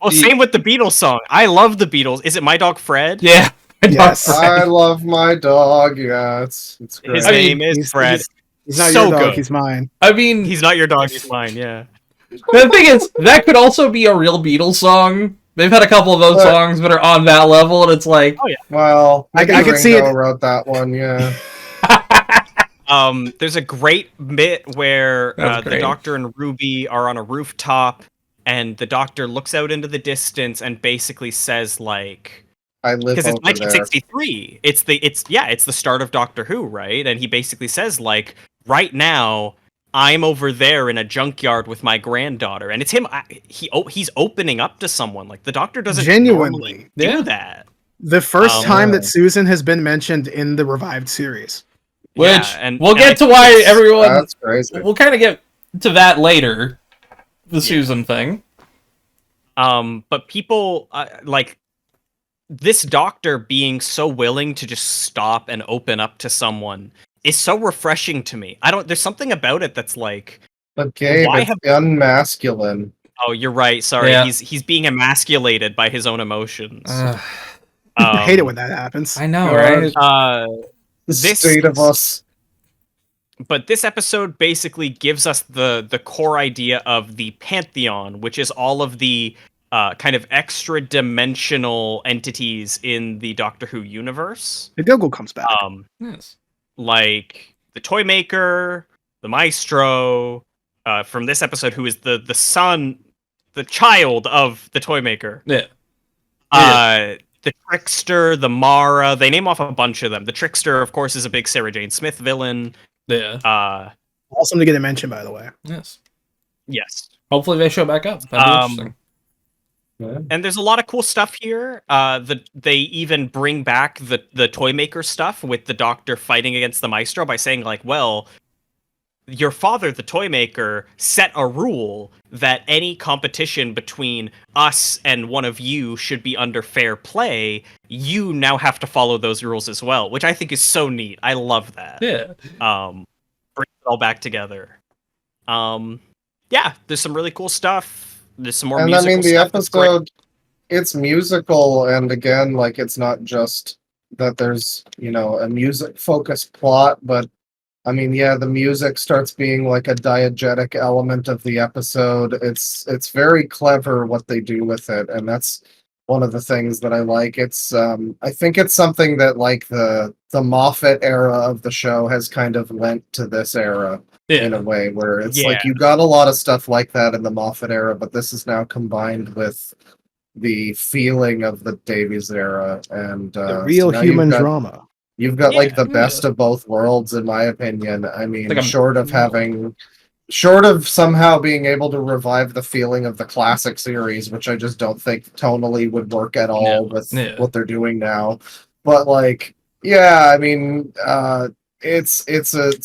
Well, same with the Beatles song. I love the Beatles. Is it My Dog Fred? Yeah. Yes. I love my dog. Yeah, it's great. His I mean, name is Fred. He's not So your dog, good. he's mine. I mean, He's not your dog, he's mine, yeah. the thing is, that could also be a real Beatles song. They've had a couple of those But- songs that are on that level, and it's like, Well, I maybe could see Ringo it. wrote that one. Yeah. There's a great bit where That's the great. Doctor and Ruby are on a rooftop, and the Doctor looks out into the distance and basically says like, I live because over it's there. 1963. It's the start of Doctor Who, right? And he basically says like, right now I'm over there in a junkyard with my granddaughter, and it's him. He's opening up to someone. Like the Doctor doesn't Genuinely. normally do Yeah. that. The first time yeah. that Susan has been mentioned in the revived series. which Yeah, and- we'll and get I to think why it's- everyone. That's crazy. We'll kind of get to that later. The Susan thing. But people like this Doctor being so willing to just stop and open up to someone is so refreshing to me. There's something about it that's like, But Gabe, why it's have- unmasculine. oh, you're right. Sorry, Yeah. he's being emasculated by his own emotions. I hate it when that happens. I know, God. right? The This state of us. But this episode basically gives us the core idea of the Pantheon, which is all of the kind of extra dimensional entities in the Doctor Who universe. The Giggle comes back. Yes. Like the Toy Maker, the Maestro, from this episode, who is the son, the child of the Toy Maker. Yeah. The Trickster, the Mara, they name off a bunch of them. The Trickster, of course, is a big Sarah Jane Smith villain. Yeah. Awesome to get a mention, by the way. Yes. Yes. Hopefully they show back up. That'd be interesting. And there's a lot of cool stuff here. They even bring back the Toy Maker stuff with the Doctor fighting against the Maestro by saying like, well, your father, the Toy Maker, set a rule that any competition between us and one of you should be under fair play. You now have to follow those rules as well, which I think is so neat. I love that. Yeah. Bring it all back together. Yeah, there's some really cool stuff. There's some more And I musical mean, the stuff that's great. episode, it's musical, and again, like, it's not just that there's, a music-focused plot, but, I mean, yeah, the music starts being, like, a diegetic element of the episode. It's very clever what they do with it, and that's one of the things that I like. It's, I think it's something that, like, the Moffat era of the show has kind of lent to this era. In a way where it's like you got a lot of stuff like that in the Moffat era, but this is now combined with the feeling of the Davies era and The real so human drama. You've got like the Yeah. best of both worlds, in my opinion. I mean, Like a- short of somehow being able to revive the feeling of the classic series, which I just don't think tonally would work at all with what they're doing now. But like, yeah, I mean, it's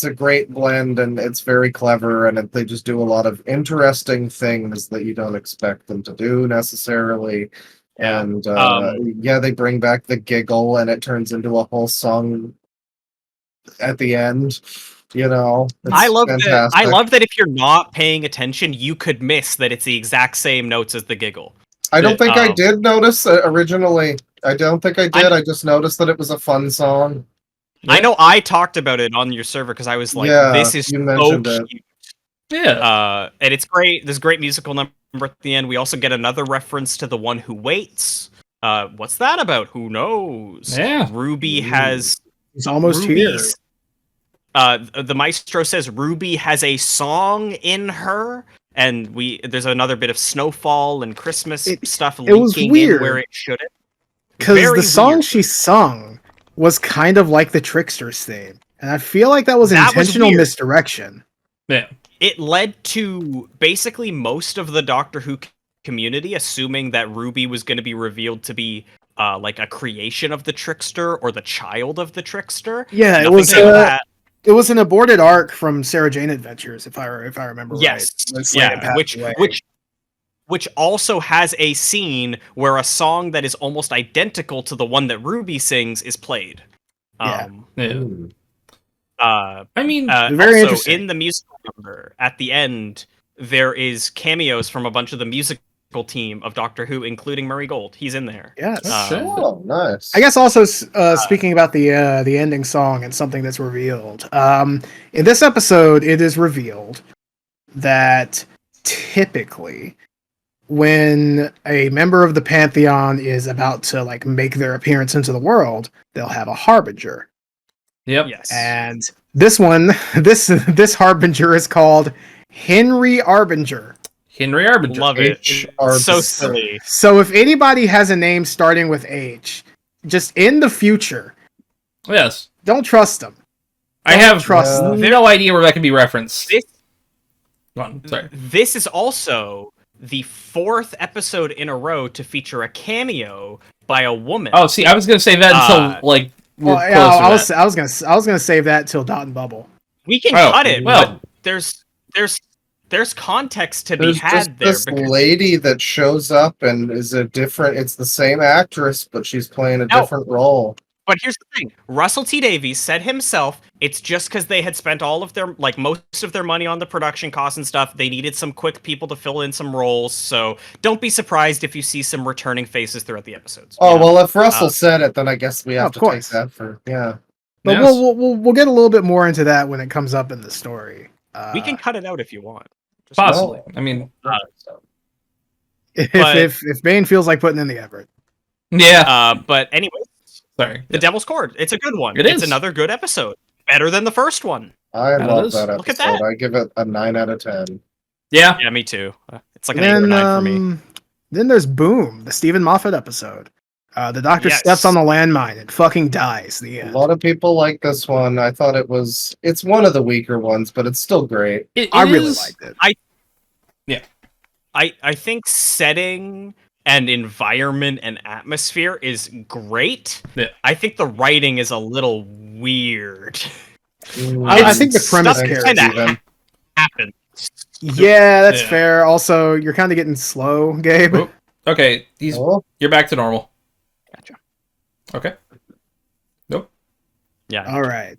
a great blend, and it's very clever, and they just do a lot of interesting things that you don't expect them to do necessarily. And they bring back the Giggle, and it turns into a whole song at the end. I love fantastic. that. I love that if you're not paying attention, you could miss that it's the exact same notes as the Giggle. I don't think I did notice originally. I don't think I did. I just noticed that it was a fun song. I know I talked about it on your server because I was like, this is you so mentioned it. cute. Yeah. And it's great. There's a great musical number at the end. We also get another reference to The One Who Waits. What's that about? Who knows? Yeah. Ruby has... He's almost here. the maestro says Ruby has a song in her, and there's another bit of snowfall and Christmas stuff it was leaking in weird. where it shouldn't. Because the song weird. she sung was kind of like the Trickster's theme. And I feel like that was intentional misdirection. Yeah. It led to basically most of the Doctor Who community assuming that Ruby was going to be revealed to be like a creation of the Trickster or the child of the Trickster. Yeah, it was it was an aborted arc from Sarah Jane Adventures, if I remember right. Yeah, which also has a scene where a song that is almost identical to the one that Ruby sings is played. Yeah. I mean, very also interesting. in the musical number at the end, there is cameos from a bunch of the musical team of Doctor Who, including Murray Gold. He's in there. Yes. Oh, nice. I guess also speaking about the ending song and something that's revealed. In this episode, it is revealed that typically, when a member of the Pantheon is about to like make their appearance into the world, they'll have a harbinger. Yep. Yes. And this one, this harbinger is called Henry Arbinger. Henry Arbinger. Love it. So silly. So if anybody has a name starting with H, just in the future, yes, don't trust them. I have no idea where that can be referenced. This is also the 4th episode in a row to feature a cameo by a woman. Oh, see, I was gonna say that until like. Well, yeah, I was gonna save that till Dot and Bubble. We can cut it, but there's context to be had there. This lady that shows up and is it's the same actress, but she's playing a different role. But here's the thing: Russell T Davies said himself, it's just because they had spent all of their most of their money on the production costs and stuff. They needed some quick people to fill in some roles. So don't be surprised if you see some returning faces throughout the episodes. Oh well, if Russell said it, then I guess we have to take that for But we'll get a little bit more into that when it comes up in the story. We can cut it out if you want. Possibly. I mean, if Bane feels like putting in the effort. Yeah. But anyways. Sorry. The Devil's Chord. It's a good one. It's another good episode. Better than the first one. I love that episode. Look at that. I give it a 9 out of 10. Yeah. Yeah, me too. It's like an 8 or 9 for me. Then there's Boom, the Stephen Moffat episode. The Doctor steps on the landmine and fucking dies. The end. A lot of people like this one. I thought it's one of the weaker ones, but it's still great. I really liked it. I think setting and environment and atmosphere is great. Yeah. I think the writing is a little weird. I think the premise happens. Yeah, that's fair. Also, you're kind of getting slow, Gabe. Oh, okay, you're back to normal. Gotcha. Okay. Nope. Yeah. All right.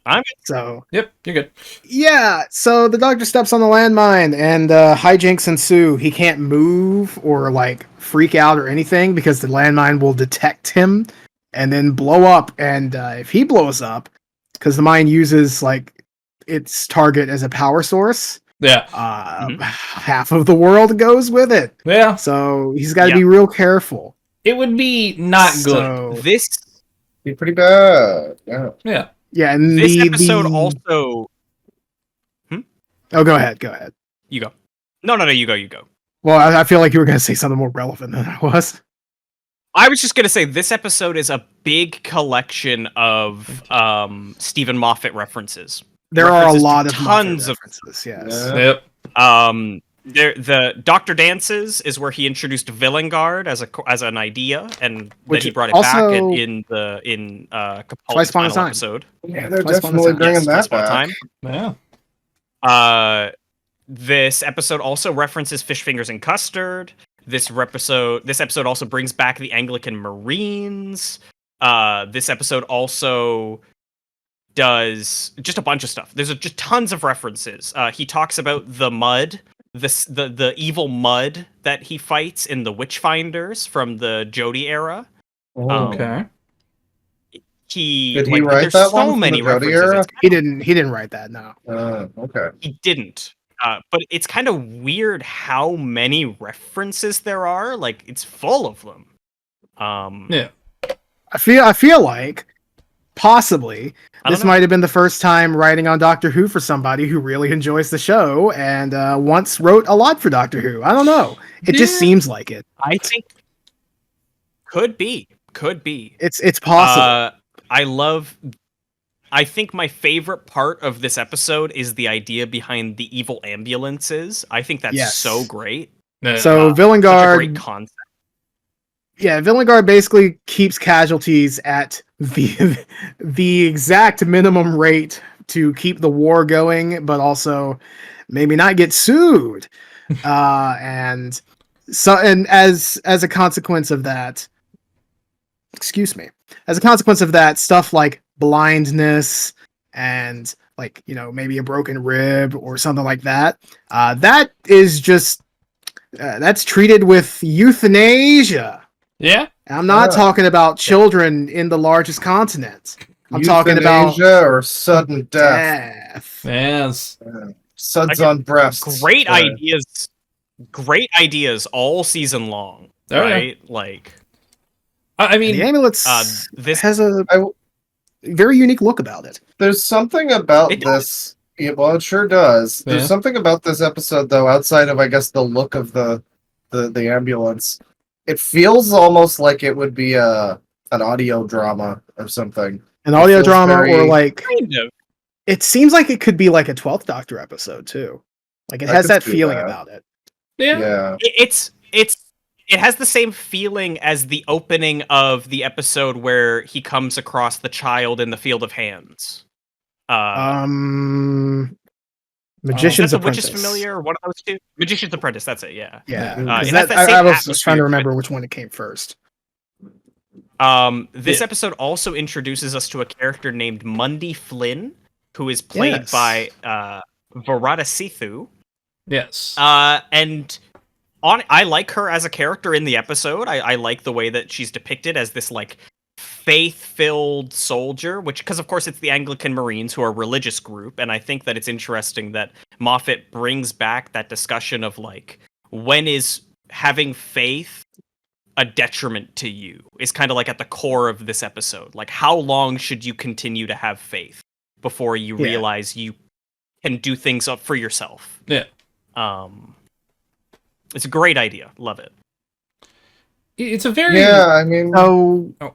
Yep, you're good. Yeah, so the Doctor steps on the landmine and hijinks ensue. He can't move or like freak out or anything because the landmine will detect him and then blow up. And if he blows up, because the mine uses like its target as a power source, half of the world goes with it. Yeah. So he's got to be real careful. It would be not good. This be pretty bad. Yeah. Yeah. Yeah, and this episode also. Oh, go ahead. You go. No, you go. Well, I feel like you were going to say something more relevant than I was. I was just going to say this episode is a big collection of Stephen Moffat references. There are a lot of tons of references. Yes. Yep. The Doctor Dances is where he introduced Villengard as an idea, and then he brought it back in Capaldi's final episode. Yeah, they're definitely bringing that back. Yeah. This episode also references Fish Fingers and Custard. This episode also brings back the Anglican Marines. This episode also does just a bunch of stuff. There's just tons of references. He talks about the mud. The evil mud that he fights in the Witchfinders from the Jodie era. Okay. Did he write that one? So many references. He didn't write that. No. Okay. He didn't. But it's kind of weird how many references there are. Like it's full of them. Yeah. I feel like possibly don't this know. might have been the first time writing on Doctor Who for somebody who really enjoys the show and once wrote a lot for Doctor Who. I don't know. It just seems like it. I think could be. It's possible. I think my favorite part of this episode is the idea behind the evil ambulances. I think that's Yes. so great. So Such a great Villengard, concept. yeah, Villengard basically keeps casualties at the exact minimum rate to keep the war going, but also maybe not get sued. And as a consequence of that, excuse me, as a consequence of that, stuff like blindness and like, you know, maybe a broken rib or something like that, that is just that's treated with euthanasia. Yeah. And I'm not talking about children in the largest continent. I'm talking about euthanasia or sudden death. Yes. Suds on breasts. Great ideas all season long. Oh, right? Like, I mean, the amulet this has a very unique look about it. There's something about It does. this. Yeah, well, it sure does. Yeah. There's something about this episode, though, outside of, I guess, the look of the ambulance. It feels almost like it would be an audio drama or something. An audio feels drama, very- or like kind of. it seems like it could be like a 12th Doctor episode too. Like it I has could that see feeling that. about it. Yeah. It has the same feeling as the opening of the episode where he comes across the child in the field of hands. Magician's Is that the Apprentice. Witch is Familiar, or one of those two? Magician's Apprentice, that's it, yeah. Yeah, It 'cause has that that, same I was atmosphere trying to to it. remember which one it came first. This episode also introduces us to a character named Mundy Flynn, who is played Yes. by Varada Sithu. yes. And I like her as a character in the episode. I like the way that she's depicted as this like faith-filled soldier, which, because of course it's the Anglican Marines, who are a religious group, and I think that it's interesting that Moffat brings back that discussion of like, when is having faith a detriment to you, is kind of like at the core of this episode. Like, how long should you continue to have faith before you realize you can do things up for yourself? Yeah. It's a great idea. Love it. It's a very I mean, So Oh.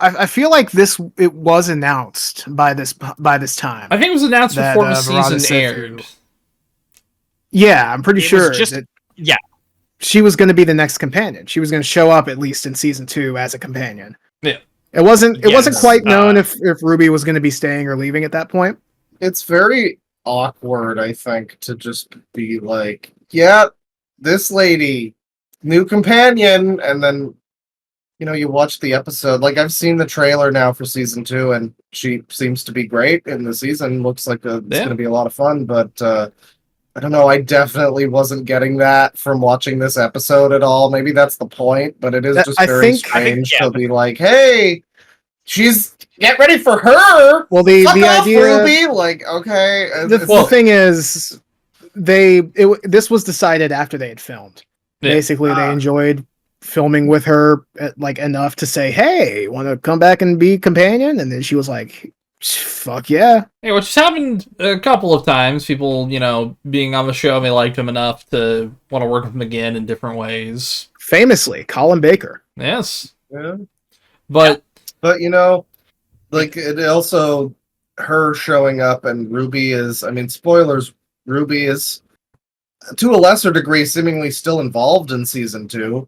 I feel like it was announced by this time. I think it was announced that, before the Varada season Sithu- aired. Yeah, I'm pretty It sure was just that yeah. she was going to be the next companion. She was going to show up at least in season 2 as a companion. Yeah. It wasn't Yes, quite known if Ruby was going to be staying or leaving at that point. it's very awkward, I think, to just be like, yeah, this lady, new companion, and then, you know, you watch the episode. Like, I've seen the trailer now for season 2, and she seems to be great in the season. Looks like it's going to be a lot of fun, but I don't know. I definitely wasn't getting that from watching this episode at all. Maybe that's the point, but it is just very strange to be like, hey, get ready for her. Well, Fuck the off, idea, Ruby. Like, okay. the thing is, this was decided after they had filmed. Yeah. Basically, they enjoyed filming with her like enough to say, "Hey, want to come back and be companion?" And then she was like, "Fuck yeah!" Hey, which has happened a couple of times. People, you know, being on the show, they liked him enough to want to work with him again in different ways. Famously, Colin Baker. Yes, Yeah. but But, you know, like, it also, her showing up, and Ruby is, I mean, spoilers, Ruby is, to a lesser degree, seemingly still involved in season 2.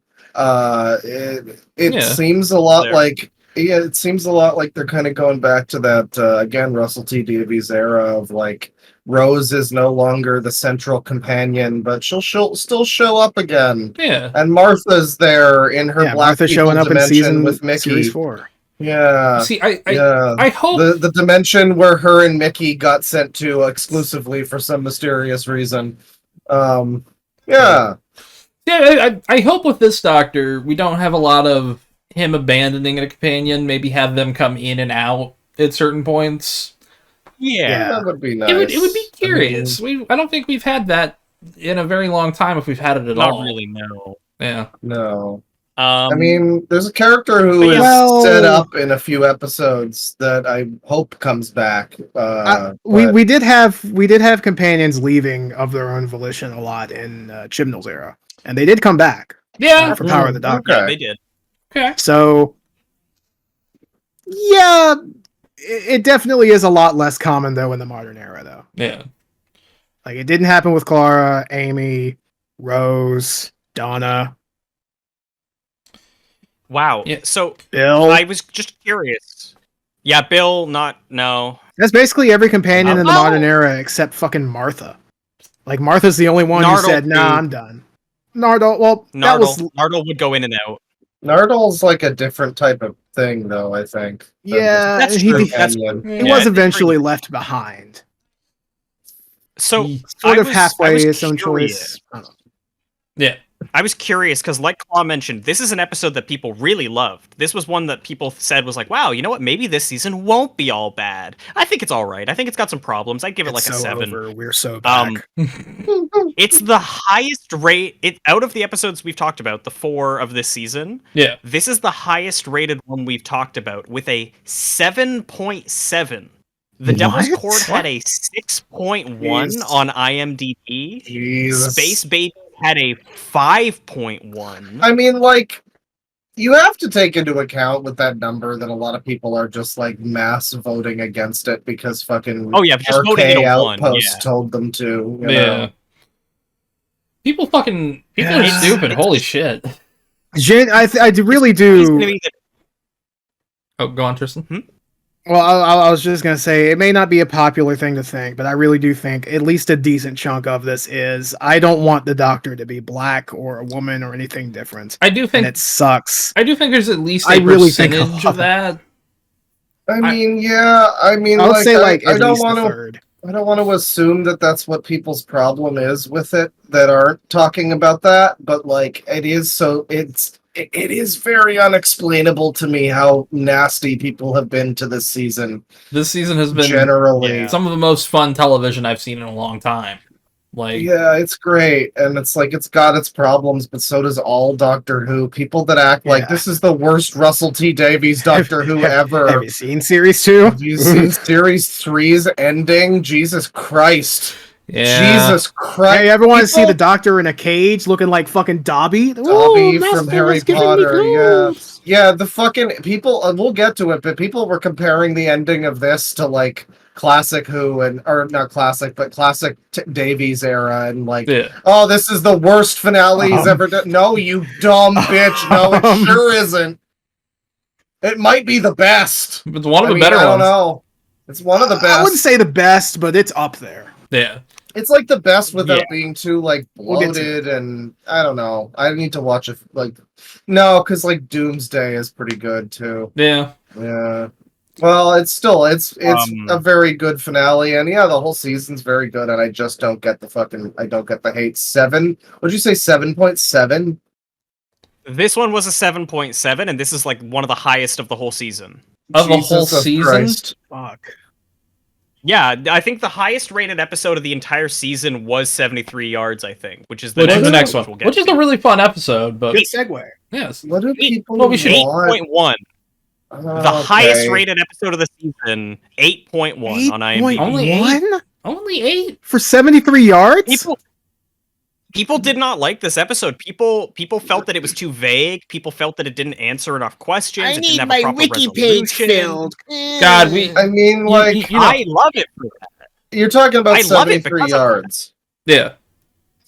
It seems a lot like, it seems a lot like they're kind of going back to that, again, Russell T Davies era of, like, Rose is no longer the central companion, but she'll still show up again. yeah, And Martha's there in her Black Martha People showing up in dimension with Mickey. series 4. Yeah. see, I Yeah. I hope The dimension where her and Mickey got sent to exclusively for some mysterious reason. Yeah. I hope with this Doctor we don't have a lot of him abandoning a companion. Maybe have them come in and out at certain points. Yeah. That would be nice. It would be curious. I don't think we've had that in a very long time, if we've had it at all. Not really, no. Yeah. No. I mean, there's a character who But is yeah. set up in a few episodes that I hope comes back. We did have companions leaving of their own volition a lot in Chibnall's era, and they did come back. Yeah. For Power of the Doctor. Yeah, they did. Okay. So, yeah, it definitely is a lot less common though in the modern era, though. Yeah. Like it didn't happen with Clara, Amy, Rose, Donna. Wow. Yeah. So Bill. I was just curious. Yeah, Bill. No. That's basically every companion in the Well- modern era except fucking Martha. Like Martha's the only one who Nardole, said, "Nah, too. I'm done." Nardole. Well, that was Nardole would go in and out. Nardle's like a different type of thing, though, I think. than yeah. That's he, true. he That's companion. Yeah. was I agree. eventually left behind. So Sort I of was- halfway I was his own curious. choice. I don't know. Yeah. I was curious because, like Claw mentioned, this is an episode that people really loved. This was one that people said was like, "Wow, you know what? Maybe this season won't be all bad." I think it's all right. I think it's got some problems. I'd give it It's like a so 7. over. We're so back. It's the highest rate out of the episodes we've talked about, the 4 of this season. Yeah. This is the highest rated one we've talked about with a 7.7. The Devil's What? Chord had a 6.1 Jeez. on IMDb. Jesus. Space Baby had a 5.1. I mean, like, you have to take into account with that number that a lot of people are just like mass voting against it because fucking Oh yeah, just voting RK it a 1. Outpost Yeah. told them to. You Yeah. know? People are Yeah. stupid. Holy shit. I really He's gonna do. be the- Oh, go on, Tristan. Well, I was just gonna say it may not be a popular thing to think, but I really do think at least a decent chunk of this is I don't want the Doctor to be black or a woman or anything different, I do and think it sucks. I do think there's at least I a really think percentage a of that. I mean, yeah. I mean, I would like, say like I at don't least a want to. third. I don't want to assume that that's what people's problem is with it that aren't talking about that, but like it is it is very unexplainable to me how nasty people have been to this season This season has been generally. yeah. some of the most fun television I've seen in a long time. Like, Yeah, it's great, and it's like it's got its problems, but so does all Doctor Who. People that act like Yeah. this is the worst Russell T Davies Doctor Who ever. Have you seen series 2? Have you seen Series 3's ending? Jesus Christ. yeah. Jesus Christ. Hey, you ever want to see People- the Doctor in a cage looking like fucking Dobby? Dobby Ooh, from Master Harry has given me Potter, yeah. clues. Yeah, the fucking people. We'll get to it, but people were comparing the ending of this to like classic Who or not classic, but classic Davies era, and like, Yeah. oh, this is the worst finale he's Um. ever done. No, you dumb bitch. No, it sure isn't. It might be the best. It's one of I the mean, better I don't ones. know. It's one of the best. I wouldn't say the best, but it's up there. Yeah. It's like the best without Yeah. being too like We'll get to bloated, and I don't know. I need to watch it like because like Doomsday is pretty good too. Yeah. Yeah. Well, it's Um, a very good finale, and yeah, the whole season's very good, and I just don't get the hate. 7? What'd you say? 7.7? This one was a 7.7, and this is like one of the highest of the whole season. Of the whole Jesus season? Christ. Fuck. Yeah, I think the highest rated episode of the entire season was 73 yards, I think, which is the Which next, is the next one. we'll get Which is to. a really fun episode, but Good segue. yes. What do people well, we should- want? 8.1. The highest rated episode of the season, 8.1 on IMDb. Only 8.1 Only 8? for 73 yards? People did not like this episode. People felt that it was too vague. People felt that it didn't answer enough questions. It didn't have a proper resolution. God, we I mean, like, you know, I love it for that. you're talking about I love it 73 because of yards. yeah.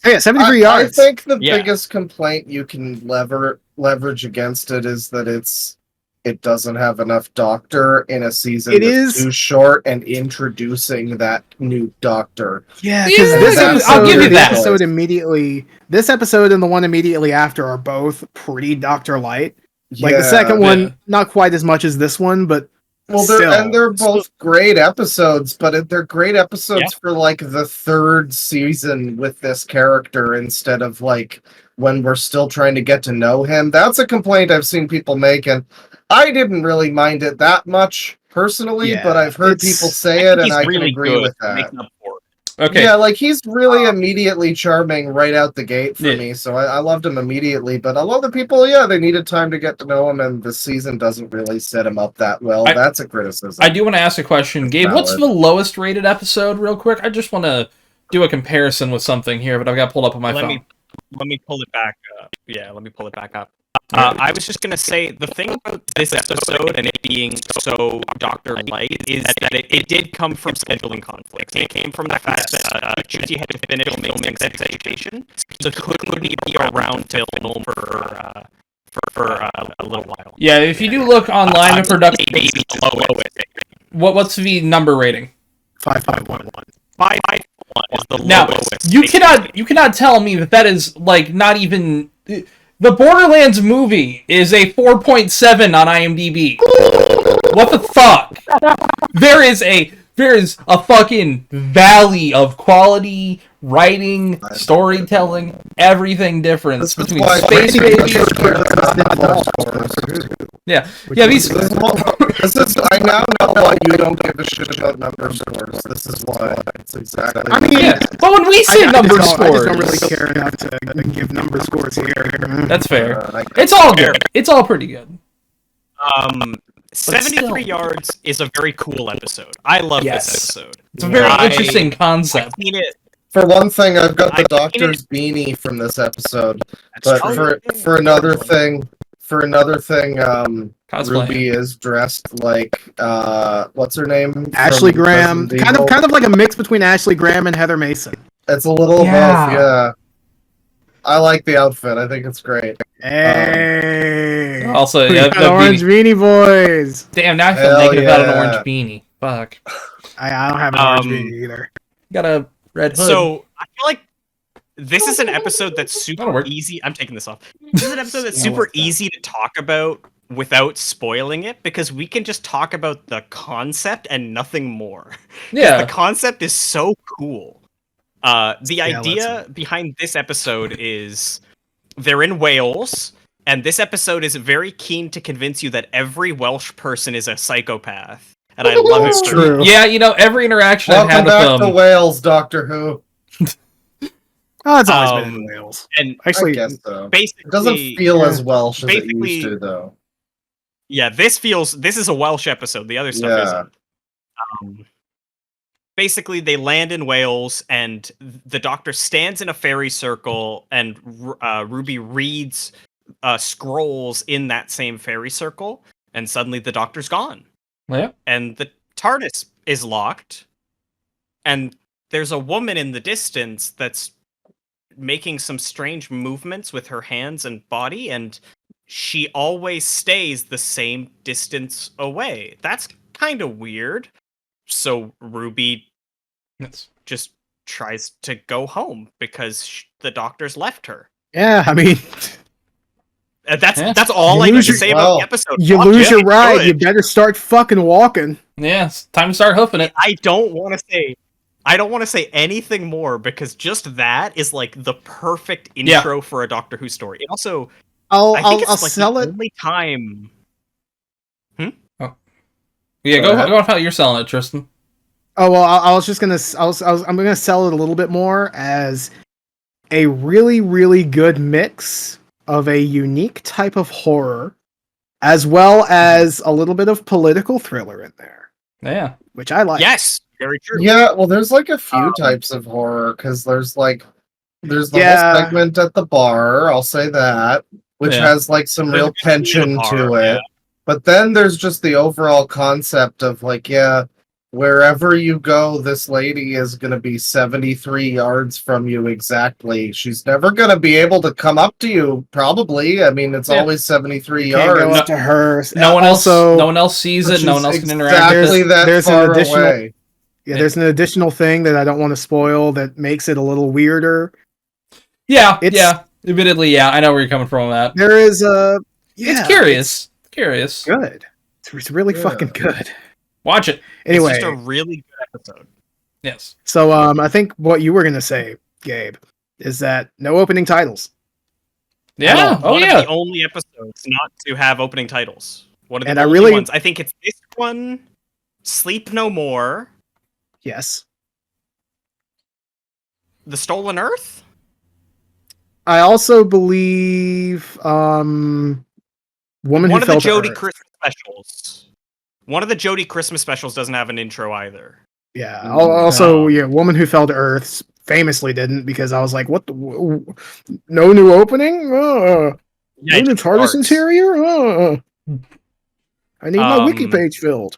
Yeah, 73 I yards. think the Yeah. biggest complaint you can leverage against it is that it doesn't have enough Doctor in a season It that's is- too short and introducing that new Doctor. Yeah, Yeah, because this that's- episode, I'll give you the that. episode immediately, this episode and the one immediately after are both pretty Doctor Light. Like the second Yeah. one, not quite as much as this one, but well, still. they're both great episodes, but they're great episodes Yeah. for like the third season with this character instead of like when we're still trying to get to know him. That's a complaint I've seen people make, and I didn't really mind it that much personally, Yeah, but I've heard it's- people I say think it, and he's I really can agree good with at that. making up for it. Okay. Yeah, like he's really immediately charming right out the gate for me, so I loved him immediately. But a lot of the people, yeah, they needed time to get to know him, and the season doesn't really set him up that well. That's a criticism. I do want to ask a question, Gabe. valid. What's the lowest rated episode, real quick? I just want to do a comparison with something here, but I've got pulled up on my phone. Let me pull it back up. Yeah, let me pull it back up. I was just gonna say the thing about this episode and it being so Doctor Light is that it did come from scheduling conflicts. It came from the fact that Juicy had to finish filming Hyperfixations, so couldn't be around to film for a little while. Yeah, if you do look online at production, what's the number rating? 5.11. 5.1 is the Now, lowest. you cannot tell me that is like not even. The Borderlands movie is a 4.7 on IMDb. What the fuck? There is a fucking valley of quality, writing, storytelling, everything difference between Space Baby. Yeah, these. This is. I now know why you don't give a shit about number scores. This is why. It's exactly. I mean, Yeah, but when we say number I scores, just don't really care enough to give number scores here. that's fair. It's all good. It's all pretty good. 73 Yards is a very cool episode. I love this episode. It's a very interesting concept. I've seen it. For one thing, I've got the Doctor's beanie from this episode. But for another thing, Cosplay. Ruby is dressed like what's her name? Ashley From Graham, Resident Evil. kind of like a mix between Ashley Graham and Heather Mason. It's a little both, yeah. I like the outfit. I think it's great. Hey. Also, We yeah, got the Orange beanie. Beanie Boys. Damn, now I feel Hell negative about an yeah. orange beanie. Fuck. I don't have an orange beanie either. Got a red hood. So I feel like this is an episode that's That'll super work. easy. I'm taking this off. This is an episode that's super easy to talk about without spoiling it because we can just talk about the concept and nothing more. Yeah. The concept is so cool. The Yeah, idea behind this episode is they're in Wales, and this episode is very keen to convince you that every Welsh person is a psychopath. And I love That's it. true. Yeah, every interaction I've had Welcome with back to them. Wales, Doctor Who. Oh, it's always been in Wales. And I Actually, guess so. basically, It doesn't feel as Welsh as it basically- used to, though. yeah, this is a Welsh episode. The other stuff Yeah. isn't. Basically, they land in Wales, and the Doctor stands in a fairy circle, and Ruby reads scrolls in that same fairy circle, and suddenly the Doctor's gone. Yeah. And the TARDIS is locked, and there's a woman in the distance that's making some strange movements with her hands and body, and she always stays the same distance away. That's kind of weird. So Ruby Yes. just tries to go home because the Doctor's left her. yeah, I mean, And Yeah. that's all You I need lose to your- say about well, the episode. you Fuck lose yeah, your it's ride. good. You better start fucking walking. Yeah, it's time to start hoofing it. I don't want to say anything more because just that is like the perfect intro for a Doctor Who story. It also, I think it's I'll like sell the it. only time. Yeah, Go ahead. go on how you're selling it, Tristan. Oh well, I was just gonna. I'm gonna sell it a little bit more as a really, really good mix of a unique type of horror, as well as a little bit of political thriller in there, Yeah. which I like. Yes, very true. Yeah, well, there's like a few types of horror because there's the Yeah. whole segment at the bar. I'll say that, which Yeah. has like some There's real a good scene at tension the to bar, it. yeah. But then there's just the overall concept of like, yeah, wherever you go, this lady is going to be 73 yards from you exactly. She's never going to be able to come up to you, probably. I mean, it's Yeah. always 73 Can't go yards. up to her. No one Also, else sees which it. No is one else can interact with exactly it. that There's an far additional- away. Yeah, there's an additional thing that I don't want to spoil that makes it a little weirder. Yeah, It's- yeah. Admittedly, yeah, I know where you're coming from on that. There is a. Yeah, It's curious. Curious. Good. It's really Yeah. fucking good. Watch it. Anyway, It's just a really good episode. Yes. so I think what you were gonna say, Gabe, is that no opening titles. Yeah. Oh One yeah. of the only episodes not to have opening titles. One of the And I only really- ones. I think it's this one, Sleep No More, Yes. The Stolen Earth? I also believe Woman One Who of the Fell to Jodie Earth. Christmas specials. One of the Jodie Christmas specials doesn't have an intro either. Yeah. Also, No. Woman Who Fell to Earth famously didn't, because I was like, what the? No new opening? No Yeah, it new just TARDIS starts. interior? I need my wiki Um, page filled.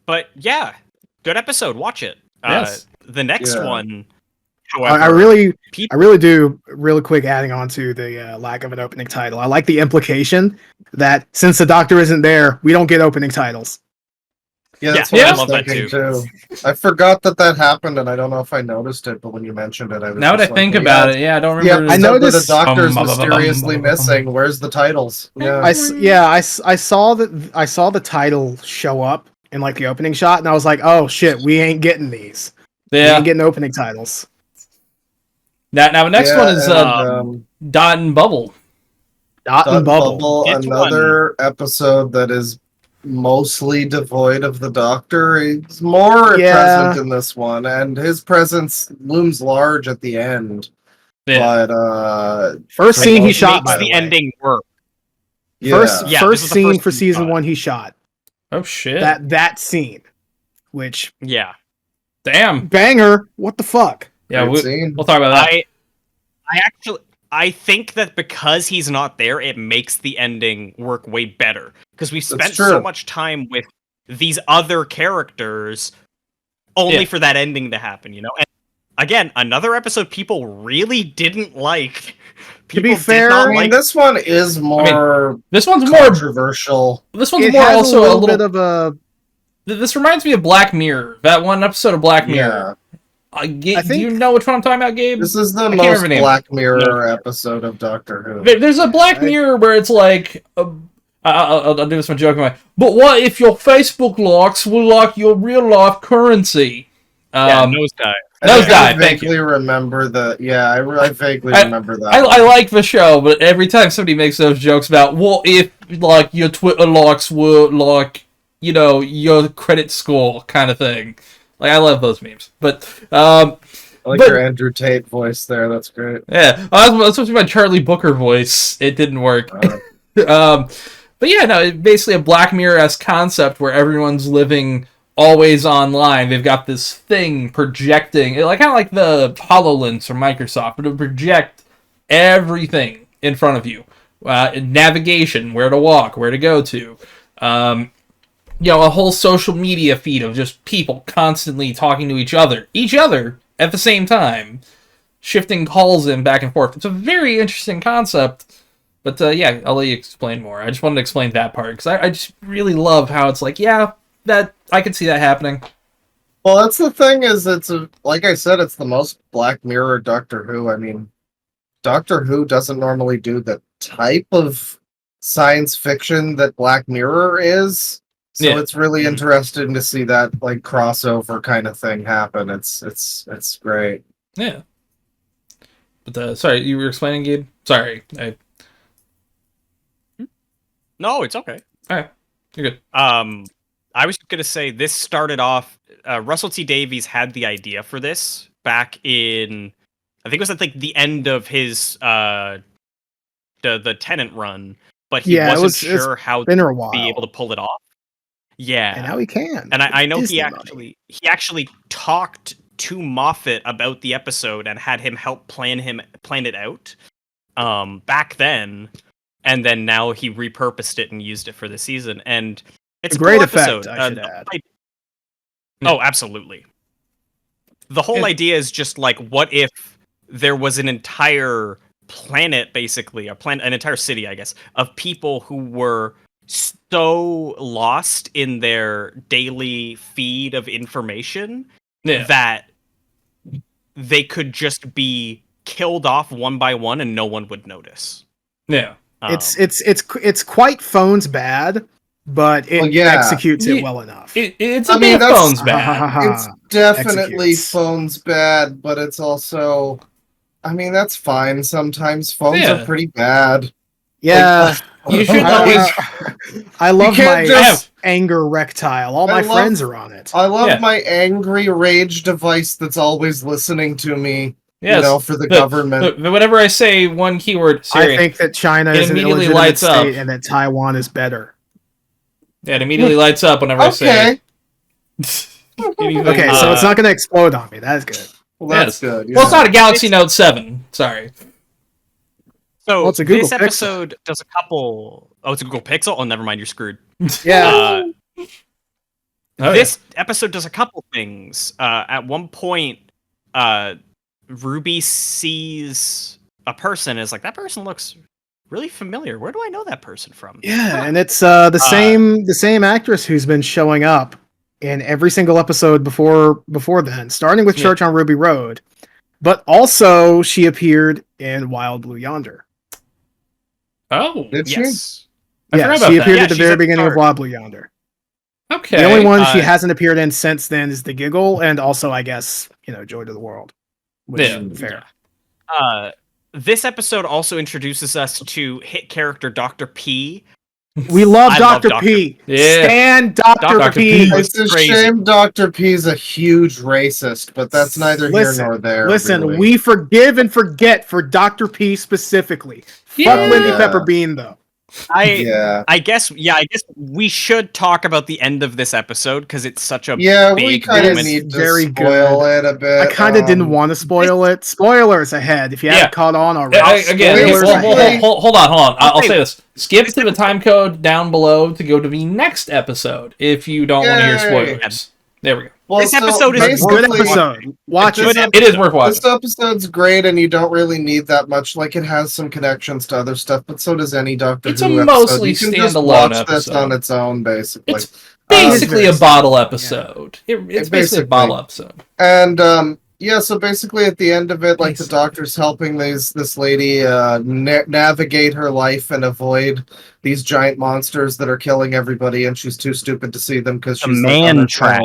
But yeah, good episode. Watch it. Yes. The next Yeah. one, however, I really people, do. Really quick, adding on to the lack of an opening title. I like the implication that since the Doctor isn't there, we don't get opening titles. Yeah, that's Yeah, what I I was love that thinking too. too. I forgot that happened, and I don't know if I noticed it, but when you mentioned it, I was Now that I just like, think well, about it, yeah, I don't remember. I episode where the noticed- Doctor's Bum, bum, bum, bum, mysteriously bum, bum, bum. missing. Where's the titles? Yeah. I saw that I saw the title show up in like the opening shot, and I was like, oh shit, we ain't getting these. We Yeah. ain't getting opening titles. Now the next one is and, Dot and Bubble. Dot and Bubble. This another episode that is mostly devoid of the Doctor. He's more Yeah. present in this one, and his presence looms large at the end. Yeah. But First for scene he most- shot, makes by the the way. ending work. yeah. First Yeah, this first is the scene first for scene season shot. 1 he shot. Oh shit. That scene. Which Yeah, Damn. banger, what the fuck? Yeah, Great scene. we'll talk about that. I think that because he's not there, it makes the ending work way better. Because we spent true. so much time with these other characters only Yeah. for that ending to happen, you know? And again, another episode people really didn't like. To be People did fair, not I mean, like this one is more This one's more. controversial. This one's It more has also a little bit of a This reminds me of Black Mirror. That one episode of Black Mirror. Yeah, Do think- you know which one I'm talking about, Gabe? this is the can't most remember the name. Black Mirror episode of Doctor Who. There's a Black I- Mirror where it's like, I'll do this one joking. But what if your Facebook likes were like your real life currency? nosedive. Nosedive, I thank vaguely remember the. Yeah, I vaguely I- remember that. I like the show, but every time somebody makes those jokes about what if like your Twitter likes were like, you know, your credit score kind of thing. Like I love those memes. But I like but- your Andrew Tate voice there. That's great. yeah, I was supposed to be my Charlie Booker voice. It didn't work. But yeah, no, it's basically a Black Mirror-esque concept where everyone's living always online. They've got this thing projecting, like kind of like the HoloLens from Microsoft, but it would project everything in front of you. Navigation, where to walk, where to go to. A whole social media feed of just people constantly talking to each other at the same time, shifting calls in back and forth. It's a very interesting concept. But yeah, I'll let you explain more. I just wanted to explain that part because I just really love how it's like, yeah, that I could see that happening. Well, that's the thing is, like I said, it's the most Black Mirror Doctor Who. I mean, Doctor Who doesn't normally do the type of science fiction that Black Mirror is. So Yeah. it's really interesting to see that like crossover kind of thing happen. It's great. Yeah. But sorry, you were explaining, Gabe? Sorry. No, it's okay. Alright, you're good. I was gonna say this started off. Russell T Davies had the idea for this back in, I think it was at like the end of his the Tenant run, but he wasn't it's sure how been to a while. be able to pull it off. Yeah, And now he can. and I know Disney he money. actually talked to Moffat about the episode and had him help plan it out back then, and then now he repurposed it and used it for the season, and it's A great cool effect, episode. I should add. Oh, absolutely. The whole idea is just like, what if there was an entire planet, basically, an entire city, I guess, of people who were so lost in their daily feed of information Yeah. that they could just be killed off one by one and no one would notice. Yeah. It's quite phones bad, but it Well, yeah. executes it Yeah. well enough. It's I a mean, bit that's- phones bad. It's definitely executes. phones bad, but it's also, I mean, that's fine. Sometimes phones Yeah. are pretty bad. Yeah. You should I- always. I love can't my just- anger rectile. All my friends are on it. I love Yeah. my angry rage device that's always listening to me. Yes, You know, for the government. But whenever I say one keyword, Siri, I think that China it is an immediately illegitimate lights up. state and that Taiwan is better. it immediately lights up whenever I say. Anything, Okay, so it's not going to explode on me. That's good. Well, that's Yes. good. Well, it's yeah. not a Galaxy Note 7. Sorry. So Well, it's a Google this Pixel. episode does a couple. Oh, it's a Google Pixel. Oh, never mind. You're screwed. Yeah. This episode does a couple things. At one point, Ruby sees a person and is like, that person looks really familiar. Where do I know that person from? Yeah, and it's the same actress who's been showing up in every single episode before then, starting with Church on Ruby Road. But also she appeared in Wild Blue Yonder. Oh. Did she? Yes. I forgot about she that. appeared Yeah, at the she's very at the beginning of start. Wild Blue Yonder. Okay. The only one she hasn't appeared in since then is the Giggle, and also, I guess, Joy to the World. Which is fair. This episode also introduces us to hit character Dr. P. We love I love Dr. Dr. P. Yeah. Stand Dr. Dr. P. P. It's a crazy. shame Dr. P's a huge racist, but that's neither here nor there. Listen, really. we forgive and forget for Dr. P specifically. Yeah. Fuck Lindy Pepper Bean, though. I guess we should talk about the end of this episode because it's such a we big kind of moment. need to Very spoil it a bit. I kind of didn't want to spoil it. Spoilers ahead if you haven't caught on already. Again, Spoilers ahead. hold on. I'll say this. Skip to the time code down below to go to the next episode if you don't want to hear Yay. spoilers. There we go. Well, This episode is It's a good basically- episode. Watch It's it. It is worth watching. This episode's great, and you don't really need that much. Like, it has some connections to other stuff, but so does any Doctor It's Who a episode. mostly You can just standalone watch this episode. on its own, basically. It's basically a very bottle episode. It's basically a bottle episode. And so basically at the end of it, like, the Doctor's helping this lady navigate her life and avoid these giant monsters that are killing everybody, and she's too stupid to see them because she's man trap.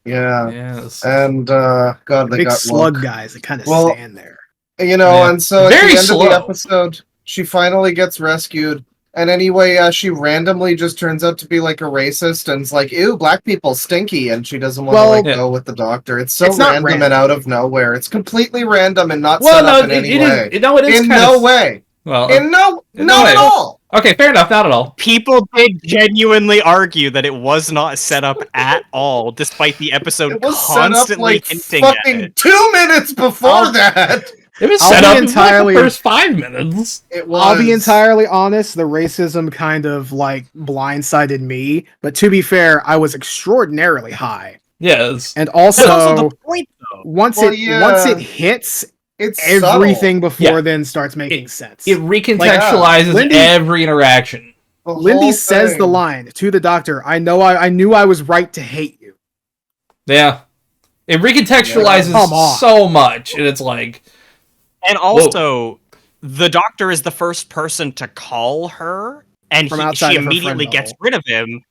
Yeah. Yes. And God, they Big got slug woke. guys that kind of Well, stand there. Yeah. And so at Very the end slow. of the episode, she finally gets rescued. And anyway, she randomly just turns out to be like a racist and it's like, ew, black people stinky, and she doesn't want to go with the Doctor. It's so It's not random and out of nowhere. It's completely random and not Well, set no, up in any way. it is In kind no of, way. Well, In no no way. at all. okay, fair enough. Not at all. People did genuinely argue that it was not set up at all, despite the episode It was set up constantly like hinting at fucking it. 2 minutes before that. It was I'll set be up entirely- in like the first 5 minutes. It was. I'll be entirely honest, the racism kind of like blindsided me, but to be fair, I was extraordinarily high. Yes. And That's also also the point, though. once Well, it hits, It's everything before Yeah. then starts making sense. It recontextualizes Lindy- every interaction. subtle. The Lindy whole says the thing. line to the Doctor, I knew I was right to hate you. Yeah. It recontextualizes Come on. so much, and it's like, And also, the Doctor is the first person to call her, and From outside she of her immediately friend gets bubble. rid of him.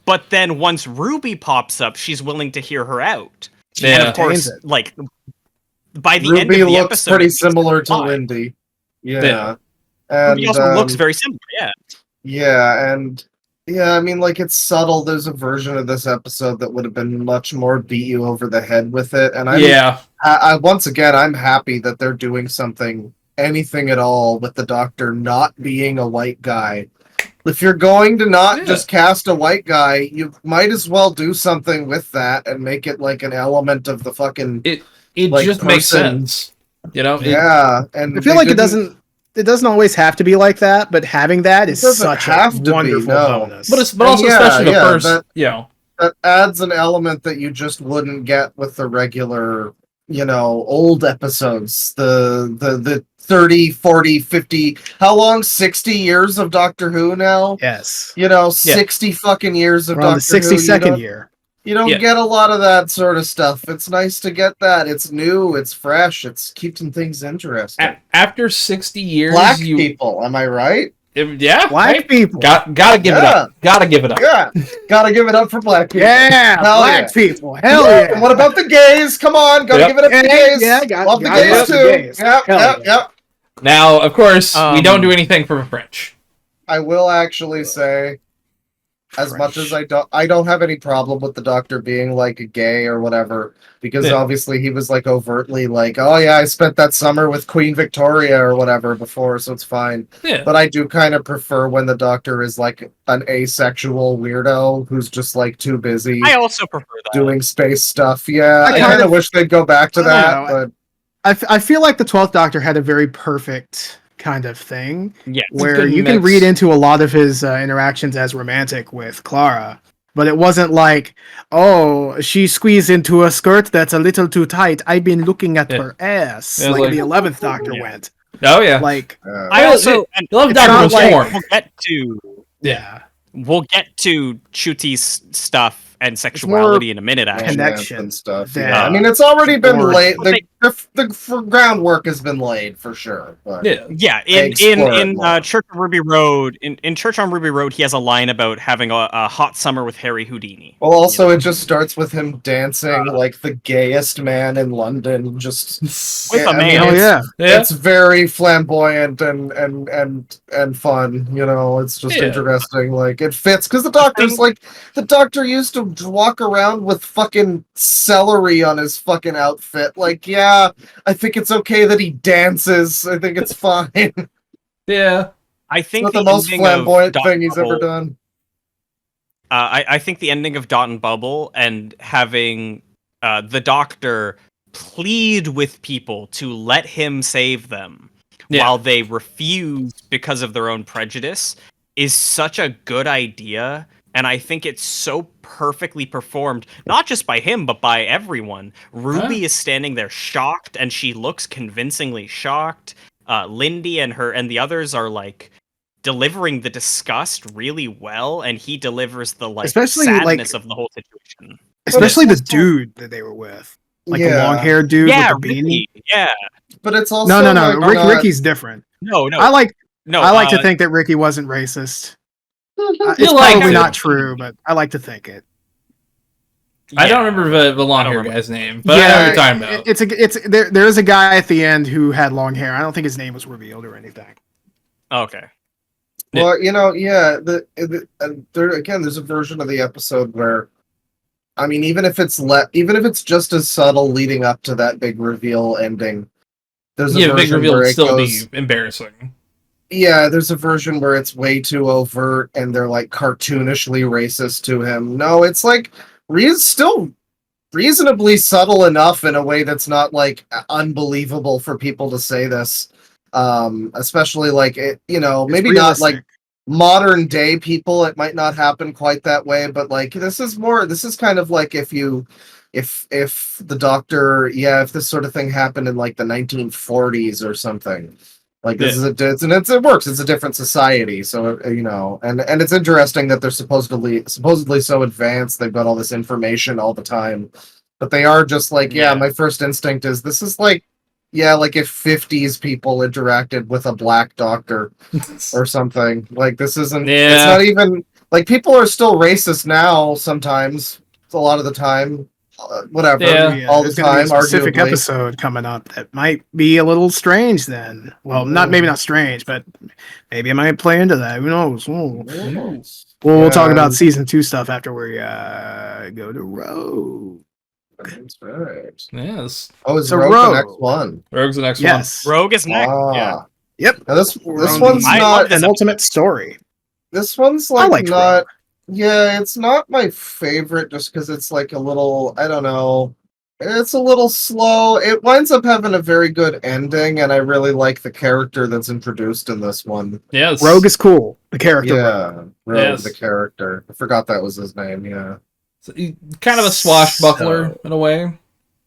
But then once Ruby pops up, she's willing to hear her out. yeah. And of course, Maintains it. like, by the end Ruby of the looks episode, pretty it's similar to fine. Lindy. Yeah. Yeah. And, Ruby also looks very similar, yeah. Yeah, and yeah, I mean, like, it's subtle. There's a version of this episode that would have been much more beat you over the head with it. And I once again, I'm happy that they're doing anything at all with the Doctor not being a white guy. If you're going to not just cast a white guy, you might as well do something with that and make it like an element of the fucking It like, just makes person. sense. You know? yeah. And I feel they like it didn't- doesn't always have to be like that, but having that is doesn't such have a to be, wonderful no. bonus. But also Yeah, especially the yeah, first, that- that adds an element that you just wouldn't get with the regular, old episodes. The 30, 40, 50, how long? 60 years of Doctor Who now? yes. 60 fucking years of We're on Doctor the Who. 62nd year. You don't get a lot of that sort of stuff. It's nice to get that. It's new, it's fresh, it's keeping things interesting. after 60 years, Black people, am I right? Yeah. Black hey, people. Gotta give it up. Gotta give it up. Yeah, gotta give it up for black people. Yeah, Hell black yeah. people. Hell yeah. And what about the gays? Come on, gotta Yep. give it up for the gays. Yeah, Love the gotta gays love the too. gays. Yep, Hell yep, yeah. yep. Now, of course, we Um, don't do anything for the French. I will actually say as much as I don't have any problem with the Doctor being like gay or whatever, because obviously he was like overtly like, oh yeah, I spent that summer with Queen Victoria or whatever before, so it's fine. Yeah. But I do kind of prefer when the Doctor is like an asexual weirdo who's just like too busy I also prefer that. doing space stuff. Yeah, I kind kind of of- wish they'd go back to I don't that, know. but I feel like the 12th Doctor had a very perfect kind of thing Yeah. where you can read into a lot of his interactions as romantic with Clara, but it wasn't like, oh, she squeezed into a skirt that's a little too tight. I've been looking at her ass, Yeah, like like- the 11th Doctor went. Oh yeah. Like, I also and you love it's Doctor not was like- formed. we'll get to yeah, Shuti's stuff and sexuality in a minute. Actually, connection and stuff. than- Yeah, I mean, it's already been or- laid. But The groundwork has been laid for sure. But Yeah. in explore it more. Church on Ruby Road, in Church on Ruby Road, he has a line about having a hot summer with Harry Houdini. Well, also it just starts with him dancing like the gayest man in London. Just With a I mean, man. oh it's- yeah, Yeah. It's very flamboyant and fun. You know, it's just Yeah. interesting. Like it fits because the Doctor used to walk around with fucking celery on his fucking outfit. Like, yeah, I think it's okay that he dances. I think it's fine. It's Yeah. I think not the most ending of flamboyant Dot thing he's ever Bubble- done. I think the ending of Dot and Bubble and having the Doctor plead with people to let him save them while they refuse because of their own prejudice is such a good idea. And I think it's so perfectly performed, not just by him, but by everyone. Ruby is standing there shocked, and she looks convincingly shocked. Lindy and the others are like delivering the disgust really well, and he delivers the like Especially, sadness like- of the whole situation. especially the also- dude that they were with, like the Yeah. long-haired dude Yeah, with the beanie. Ricky. Yeah. But it's also No, like, not- Ricky's different. No. I like to uh, think that Ricky wasn't racist. It's You like probably to. not true, but I like to think it. I don't yeah. remember the long I don't hair remember. guy's name, but I know what you're talking about. It's there is a guy at the end who had long hair. I don't think his name was revealed or anything. Okay. Well, you know, yeah. There again, there's a version of the episode where, I mean, even if it's just as subtle leading up to that big reveal ending, there's a Yeah, big version reveal where would it still goes. be embarrassing. Yeah, there's a version where it's way too overt and they're like cartoonishly racist to him. No, it's like still reasonably subtle enough in a way that's not like unbelievable for people to say this. Especially like it, you know, It's maybe not like realistic. modern day people, it might not happen quite that way, but like this is kind of like if the Doctor, if this sort of thing happened in like the 1940s or something. Like this is it works. It's a different society, so you know, and it's interesting that they're supposedly so advanced. They've got all this information all the time, but they are just like, my first instinct is this is like, like if 50s people interacted with a black doctor or something. Like this isn't. Yeah. It's not even like people are still racist now. Sometimes, a lot of the time. Whatever, Yeah. all the There's gonna be time. a specific Arguably. episode coming up that might be a little strange. Then, well, maybe not strange, but maybe it might play into that. Who knows? We'll talk about season 2 stuff after we go to Rogue. That's right. Yes. Oh, is So Rogue the Rogue. next one? Rogue's the next Yes. Rogue is next. Yeah. Yep. Now this Rogue. one's I love not. this An ultimate story. This one's I like liked not. Rogue. Yeah, it's not my favorite just because it's like a little. I don't know. It's a little slow. It winds up having a very good ending, and I really like the character that's introduced in this one. Yes. Rogue is cool. The character. Rogue. Yeah, Rogue, Yes. the character. I forgot that was his name. Yeah. Kind of a swashbuckler in a way.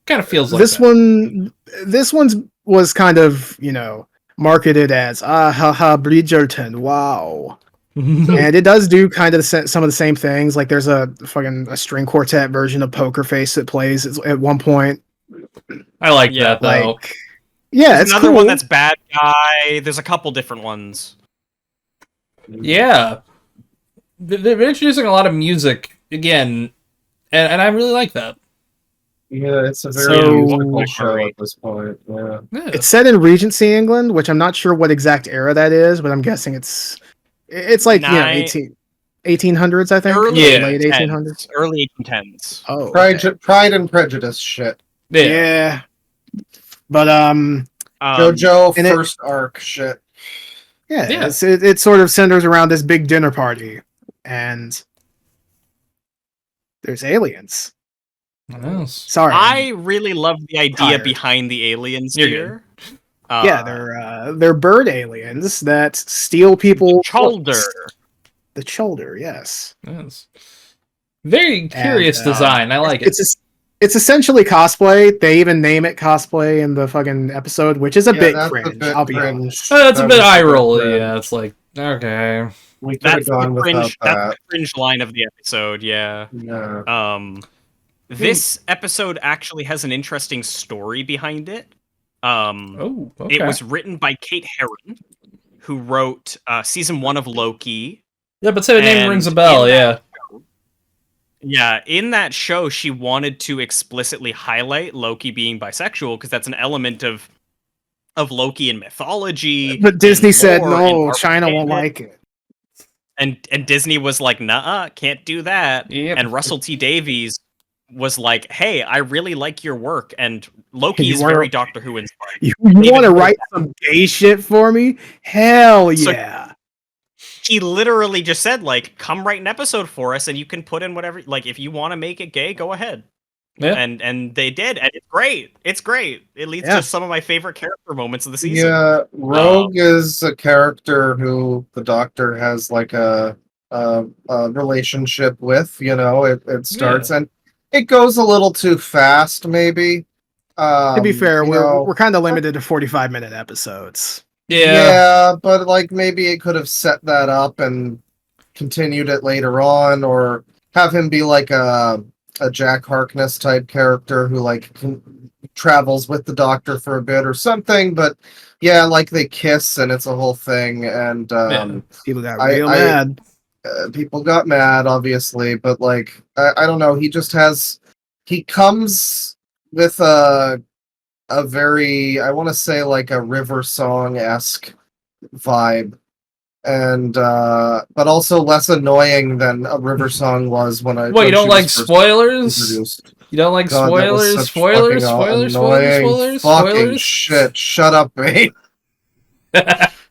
Kind of feels like This that. this one's was kind of, marketed as Bridgerton. Wow. And it does do kind of some of the same things. Like there's a string quartet version of Poker Face that plays at one point. I like Yeah, that though. Like, yeah, There's it's another cool. one that's Bad Guy. There's a couple different ones. Yeah. They're introducing a lot of music again, and I really like that. Yeah, it's a very So- musical show at this point. Yeah. Yeah. It's set in Regency England, which I'm not sure what exact era that is, but I'm guessing it's like Nine- 18. 1800s, I think. Early Yeah. Late 1800s. Early 1810s. Oh, Pride and Prejudice shit. yeah. But JoJo and it- first arc shit. yeah, Yeah. it sort of centers around this big dinner party, and there's aliens. Yes. Sorry, I really love the idea tired. behind the aliens You're here. they're bird aliens that steal people. Shoulder. The shoulder, yes. Yes. Very curious And, design. I like it. It's essentially cosplay. They even name it cosplay in the fucking episode, which is a bit that's cringe. a bit I'll be cringe. honest. That's a That bit was eye bit roll. cringe. Yeah, it's like, okay. We could have That's the gone without cringe. That's that. the cringe line of the episode. Yeah. Yeah. This episode actually has an interesting story behind it. Oh, okay. It was written by Kate Herron, who wrote season 1 of Loki. Yeah, but say the name and rings a bell, in yeah. that show- Yeah, in that show, she wanted to explicitly highlight Loki being bisexual because that's an element of Loki in mythology. But Disney in said lore, no. in Marvel China won't canon. like it. And Disney was like, "Nah, can't do that." Yep. And Russell T Davies was like, "Hey, I really like your work." And Loki You is wanna- very Doctor Who inspired. You Even want to though write some gay shit for me? Hell So- yeah! He literally just said, like, "Come write an episode for us, and you can put in whatever. Like, if you want to make it gay, go ahead." Yeah. And they did, and it's great. It's great. It leads Yeah. to some of my favorite character moments of the season. Yeah, Rogue is a character who the Doctor has like a relationship with. You know, it starts and it goes a little too fast, maybe. To be fair, you we're know, we're kind of limited to 45-minute episodes. Yeah. but like maybe it could have set that up and continued it later on, or have him be like a Jack Harkness type character who like travels with the Doctor for a bit or something. But yeah, like they kiss and it's a whole thing, and People got I- real I- mad. people got mad, obviously. But like I don't know, he comes with a very, I want to say like a River Song-esque vibe, and but also less annoying than a River Song was when I. What, when you don't she like was first spoilers? introduced. You don't like God, that was spoilers? such Spoilers? fucking Spoilers? annoying Spoilers? Fucking Spoilers? shit! Shut up, mate.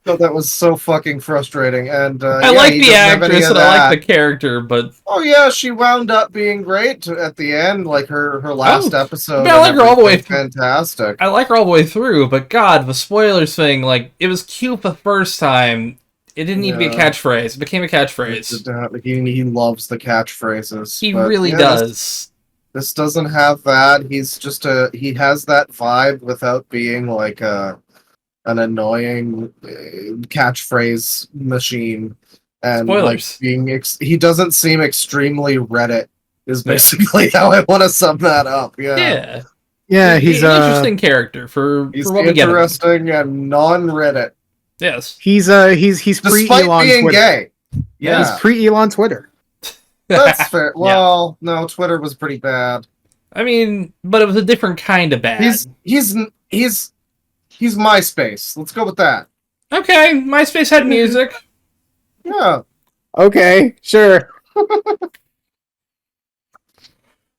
So that was so fucking frustrating, and I yeah, like he the doesn't have any actress of and I like that. the character, but Oh yeah, she wound up being great at the end, like her last episode. I like and her all the way everything, fantastic. I like her all the way through, but God, the spoilers thing, like, it was cute the first time. It didn't need to be a Yeah. catchphrase. It became a catchphrase. He loves the catchphrases. He but really yeah, does. This doesn't have that. He's just he has that vibe without being like an annoying catchphrase machine, and Spoilers. like being he doesn't seem extremely Reddit is basically how I want to sum that up. Yeah. Yeah, he's an interesting character for He's what we get. of him. interesting and non-Reddit, Yes. he's pre despite Elon being Twitter. gay. He's Yeah, pre Elon Twitter. that's fair. Well, no, Twitter was pretty bad. I mean, but it was a different kind of bad. He's MySpace. Let's go with that. Okay, MySpace had music. Yeah. Okay, sure.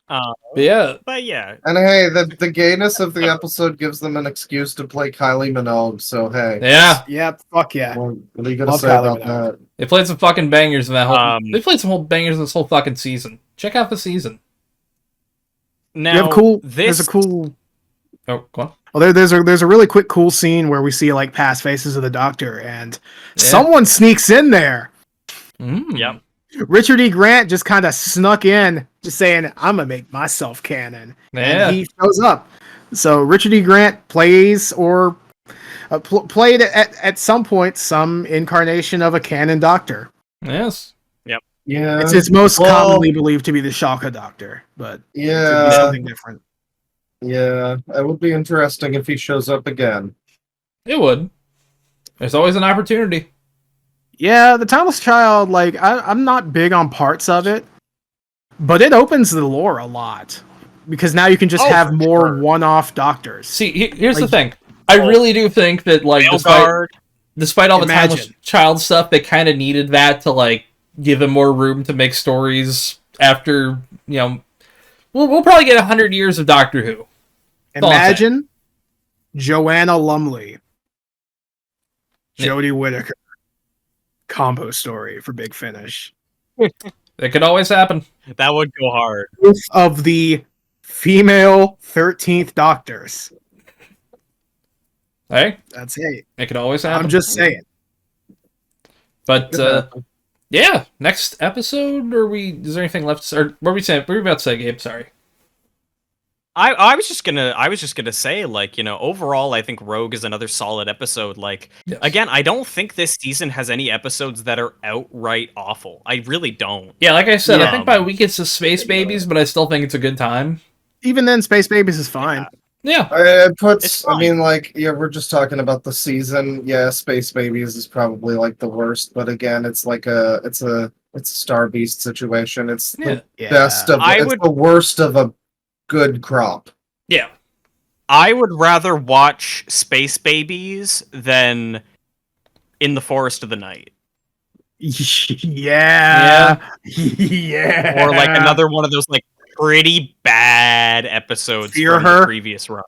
But yeah. But yeah, And hey, the gayness of the episode gives them an excuse to play Kylie Minogue, so hey. Yeah. Yep. Fuck yeah. What are you gonna Love say Kylie about Minogue. that? They played some fucking bangers in that whole they played some whole bangers in this whole fucking season. Check out the season. now You have cool. this There's a cool. Oh, go on. Well, there's a really quick cool scene where we see like past faces of the Doctor, and Yeah. someone sneaks in there. Mm. Yep. Richard E. Grant just kind of snuck in, just saying, "I'm gonna make myself canon," Yeah. and he shows up. So Richard E. Grant plays or played at some point some incarnation of a canon Doctor. Yes. Yeah. It's most well, commonly believed to be the Shaka Doctor, but it could be Yeah. something different. Yeah. It would be interesting if he shows up again. It would. There's always an opportunity. Yeah, the Timeless Child, like I'm not big on parts of it, but it opens the lore a lot because now you can just have for more sure. one-off Doctors. See, here's the Like- thing. I really do think that, like, Veilguard. despite all the Imagine. Timeless Child stuff, they kind of needed that to, like, give him more room to make stories after, we'll probably get 100 years of Doctor Who. Imagine Joanna Lumley, Jodie Whittaker combo story for Big Finish. It could always happen. That would go hard. Of the female 13th Doctors. Hey, That's it. it could always happen. I'm just saying. But yeah, next episode, is there anything left? Or what were we saying? What were we about to say, Gabe? Sorry. I was just gonna say, like, overall, I think Rogue is another solid episode. Like, Yes. again, I don't think this season has any episodes that are outright awful. I really don't. Yeah, like I said, I Yeah. think by week it's the Space Babies, but I still think it's a good time. Even then, Space Babies is fine. Yeah. It puts. It's I fine. mean, like, yeah, we're just talking about the season. Yeah, Space Babies is probably like the worst, but again, it's like it's a Star Beast situation. It's the Yeah. best of. It's the worst of a good crop. Yeah. I would rather watch Space Babies than In the Forest of the Night, Yeah. Yeah. or like another one of those like pretty bad episodes Fear from Her? the previous run.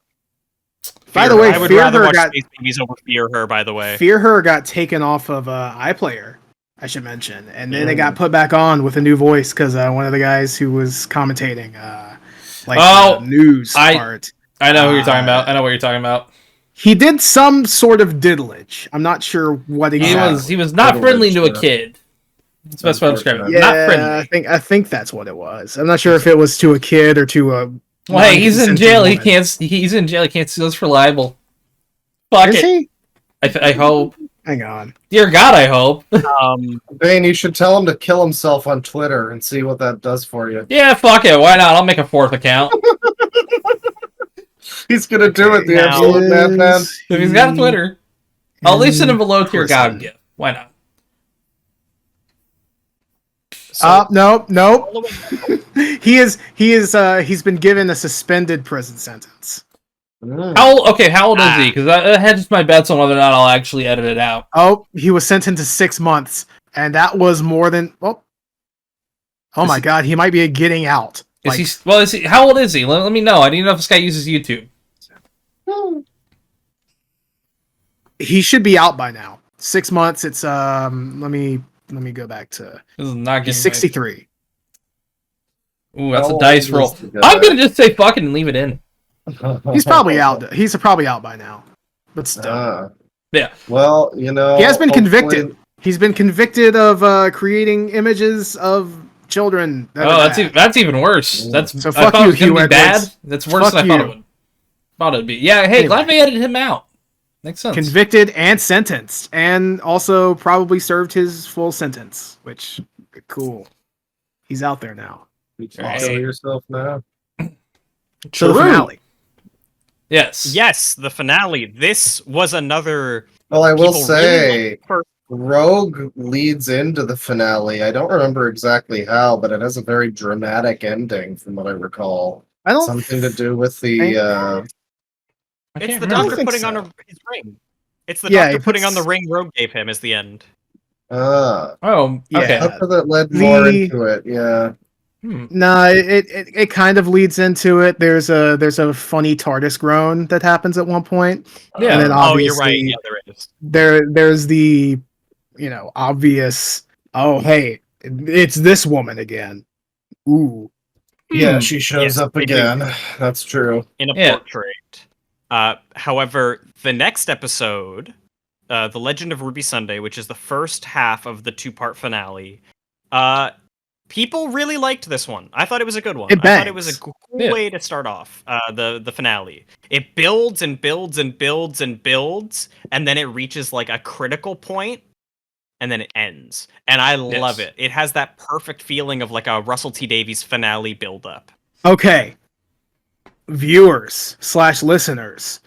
By the way, I would Fear rather Her watch got Space Babies over Fear Her. By the way, Fear Her got taken off of iPlayer, I should mention, and then it got put back on with a new voice because one of the guys who was commentating, the news part. I know who you're talking about. I know what you're talking about. He did some sort of diddlage. I'm not sure what exactly. He was not friendly to a kid. That's the best way to describe it. Yeah, Not friendly. I think that's what it was. I'm not sure if it was to a kid or to a. Well, hey, he's in jail. woman. He's in jail. He can't sue us for libel. Fuck Is it. he? I hope. Hang on. Dear God, I hope. Bane, you should tell him to kill himself on Twitter and see what that does for you. Yeah, fuck it. Why not? I'll make a 4th account. He's gonna do it, the now- absolute madman. If he's got a Twitter, I'll at least send him a below tier God gift. Why not? Nope. He's been given a suspended prison sentence. How old is he? Because I hedged my bets on whether or not I'll actually edit it out. Oh, he was sentenced to 6 months, and that was more than. Oh my God, he might be getting out. Is he? How old is he? Let me know. I need to know if this guy uses YouTube. He should be out by now. 6 months. It's let me go back to. This is not He's getting 63. Ooh, that's How a dice old roll. is the guy? I'm gonna just say fuck it and leave it in. He's probably out. He's probably out by now, but still, Yeah. Well, he has been hopefully- convicted. He's been convicted of creating images of children. that Oh, are that's bad. that's even worse. That's So I fuck thought you, it was gonna Hugh be bad. Edwards. That's worse Fuck than I thought it you. would. Thought it'd be. Yeah. Hey, glad they edited him out. Makes sense. Convicted and sentenced, and also probably served his full sentence. Which cool. He's out there now. You can Right. kill yourself now. So the finale. Yes. yes, the finale. This was another. Well, I will people say, really liked first- Rogue leads into the finale. I don't remember exactly how, but it has a very dramatic ending, from what I recall. I don't. Something to do with the. I It's can't the remember. doctor think putting so. on his ring. It's the Yeah, doctor he putting on puts- the ring Rogue gave him as the end. Oh. Yeah. Okay. That's how that led more The- into it. Yeah. Nah, it kind of leads into it. There's a funny TARDIS groan that happens at one point. Yeah. And then Oh, you're right. obviously Yeah, there is. there's the obvious. Oh, hey, it's this woman again. Ooh. Yeah, she shows Yes, up they do. again. That's true. In a Yeah. portrait. However, the next episode, The Legend of Ruby Sunday, which is the first half of the 2-part finale, people really liked this one. I thought it was a good one. It I thought it was a bangs. cool Yeah. way to start off the finale. It builds and builds and builds and builds, and then it reaches like a critical point, and then it ends. And I love Yes. it. It has that perfect feeling of like a Russell T Davies finale buildup. Okay. Viewers / listeners,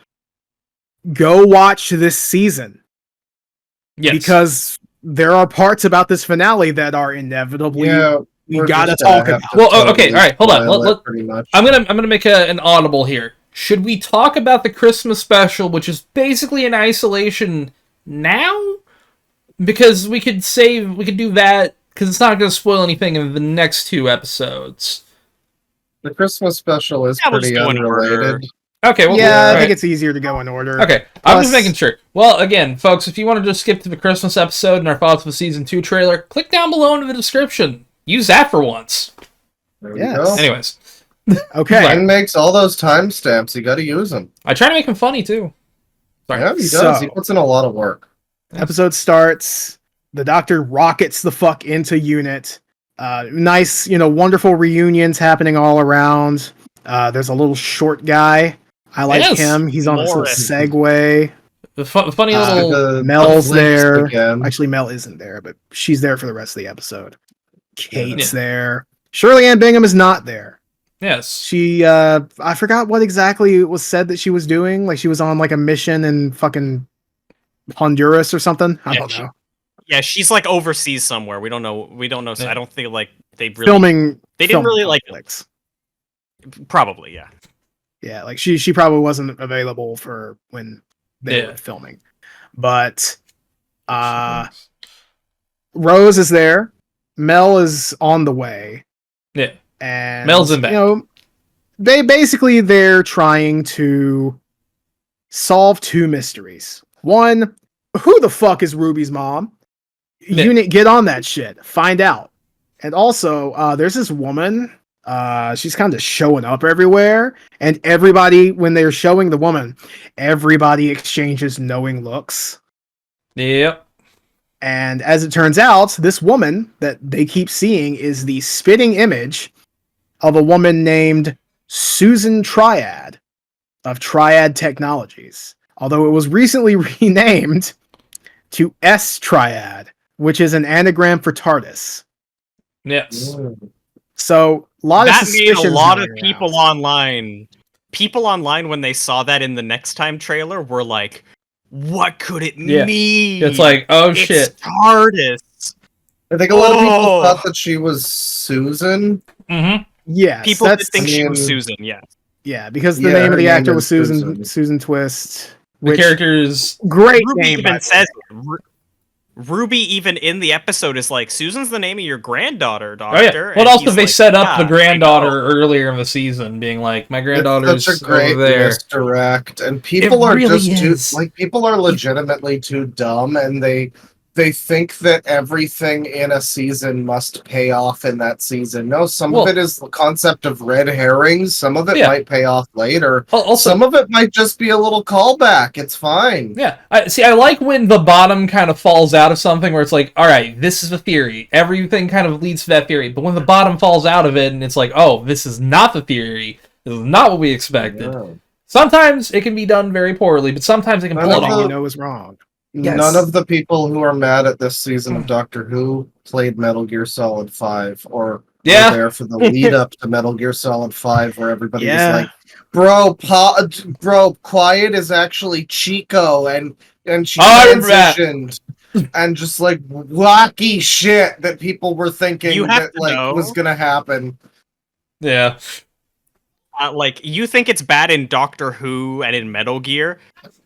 go watch this season Yes. because there are parts about this finale that are inevitably we we're gotta just gonna talk have about. to Well, totally okay, all right, hold on. spoil Let- it pretty much. I'm gonna make an audible here. Should we talk about the Christmas special, which is basically in isolation now? Because we could do that because it's not going to spoil anything in the next 2 episodes. The Christmas special is Yeah, we'll just pretty go in order. unrelated. Okay, well, Yeah, I alright. think it's easier to go in order. Okay, I'm just making sure. Well, again, folks, if you want to just skip to the Christmas episode and our thoughts of the Season 2 trailer, click down below in the description. Use that for once. There we Yes. go. Anyways. Okay. Ben makes all those timestamps. You got to use them. I try to make them funny, too. Sorry. Yeah, he does. So- He puts in a lot of work. Episode starts. The Doctor rockets the fuck into unit. Nice, wonderful reunions happening all around. There's a little short guy. I like Yes, him. He's on this little Morris. Segway. The funny little... The Mel's links there. again. Actually, Mel isn't there, but she's there for the rest of the episode. Kate's Yeah. there. Shirley Ann Bingham is not there. Yes. She, I forgot what exactly was said that she was doing. Like she was on like a mission in fucking Honduras or something. I Yeah, don't know. Yeah, she's like overseas somewhere. We don't know. So Yeah. I don't think like they really Filming. They didn't film really like conflicts. probably, yeah. Yeah, like she probably wasn't available for when they were filming. But Rose is there. Mel is on the way. Yeah. And Mel's in back. They're trying to solve 2 mysteries. One, who the fuck is Ruby's mom? Yeah. Unit, get on that shit. Find out. And also, there's this woman. She's kind of showing up everywhere, and everybody, when they're showing the woman, everybody exchanges knowing looks. Yep. And as it turns out, this woman that they keep seeing is the spitting image of a woman named Susan Triad of Triad Technologies. Although it was recently renamed to S Triad, which is an anagram for TARDIS. Yes. So a lot of That made a suspicions lot of going people around. online. People online, when they saw that in the next time trailer, were like, "What could it Yeah. mean?" It's like, oh It's shit. TARDIS. I think a lot of people Oh. thought that she was Susan. Mm-hmm. Yes, People did that's think she was I mean- Susan. Yeah. yeah, because the Yeah, name of her the name actor is was Susan Twist. The Which character's... great Ruby name. by even the says way. Ruby even in the episode is like, "Susan's the name of your granddaughter, Oh Doctor." yeah. Well, And also he's they like, set up "Yeah, the I granddaughter know." earlier in the season, being like, "My granddaughter's It's such a great over there." misdirect, and people are really just is. too people are legitimately too dumb, and they think that everything in a season must pay off in that season. No, some Well- of it is the concept of red herrings. Some of it Yeah. might pay off later. Also, Some of it might just be a little callback. It's fine. yeah, I like when the bottom kind of falls out of something where it's like, all right, this is the theory. Everything kind of leads to that theory. But when the bottom falls out of it and it's like, oh, this is not the theory. This is not what we expected. Yeah. Sometimes it can be done very poorly, but sometimes it can I pull it Nothing love off. you know is wrong. Yes. None of the people who are mad at this season of Doctor Who played Metal Gear Solid 5 or Yeah. were there for the lead up to Metal Gear Solid 5 where everybody Yeah. was like, bro, Quiet is actually Chico and she Oh, I remember that. transitioned. And just like wacky shit that people were thinking You have that to like know. was gonna happen. Yeah. Like, you think it's bad in Doctor Who and in Metal Gear?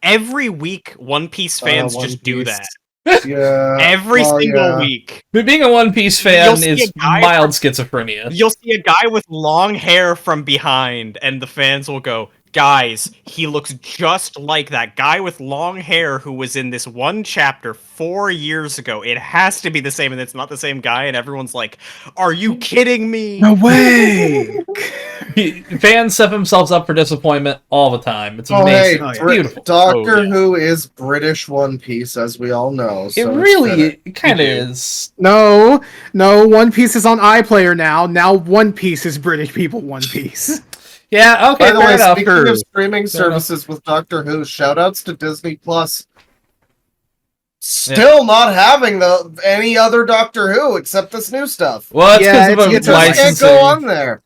Every week, One Piece fans One just do Piece. that. Yeah. Every well, single yeah. week. But being a One Piece fan You'll see is a guy mild schizophrenia. You'll see a guy with long hair from behind, and the fans will go, "Guys, he looks just like that guy with long hair who was in this one chapter 4 years ago. It has to be the same," and it's not the same guy, and everyone's like, "Are you kidding me?" No way. Fans set themselves up for disappointment all the time. It's Oh, hey, amazing. Oh, yeah. Beautiful. Doctor Oh, yeah. Who is British One Piece, as we all know. It So it's really kind of We do. is. No, One Piece is on iPlayer now. Now One Piece is British people One Piece. Yeah, okay, By the fair way, enough. speaking of streaming Fair enough. services with Doctor Who, shoutouts to Disney Plus. Still not having any other Doctor Who except this new stuff. Well, it's Yeah, because It of just can't licensing. go on there.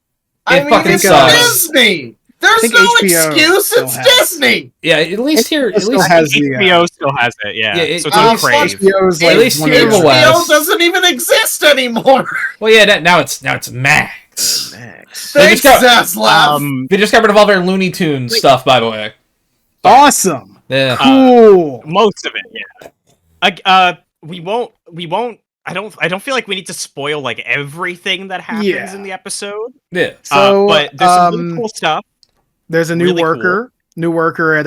I It mean, fucking it's sucks. Disney. There's think no HBO excuse. still It's has- Disney. Yeah, at least here, at still least has the, HBO still has it, yeah. Yeah, it- so it's Oh, on fuck Crave. HBO's At like least one here of in the the West. HBO doesn't even exist anymore. well, yeah, now it's Max. Max. They Thanks, just got- Zaslav. They just got rid of all their Looney Tunes Wait. stuff, by the way. Awesome. Yeah. Cool. Most of it, yeah. We won't I don't feel like we need to spoil like everything that happens in the episode. Yeah. So, but there's some really cool stuff. There's a new Really worker, new worker at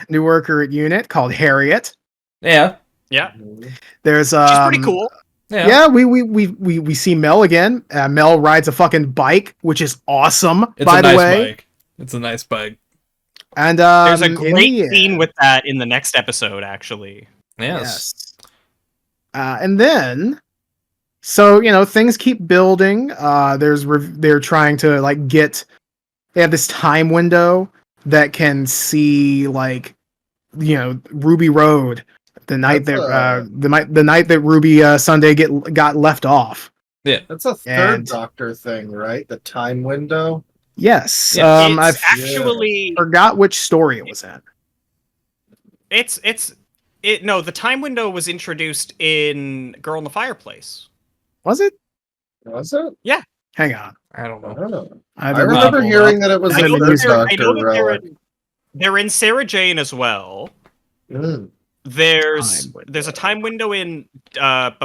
new worker at unit called Harriet. Yeah. Yeah, There's she's pretty cool. Yeah, we see Mel again. Mel rides a fucking bike, which is awesome. It's by a the nice way, bike. It's a nice bike. And there's a great scene with that in the next episode, actually. Yes. And then, so things keep building. They're trying to like get. They have this time window that can see like, Ruby Road. The night the night that Ruby Sunday got left off. Yeah, that's a third Doctor thing, right? The time window. Yes, yeah, I actually forgot which story it was in. No, the time window was introduced in Girl in the Fireplace. Was it? Was it? Yeah. Hang on. I don't know. I remember hearing that it was in the third Doctor. They're in Sarah Jane as well. Mm. There's a time window in Doctor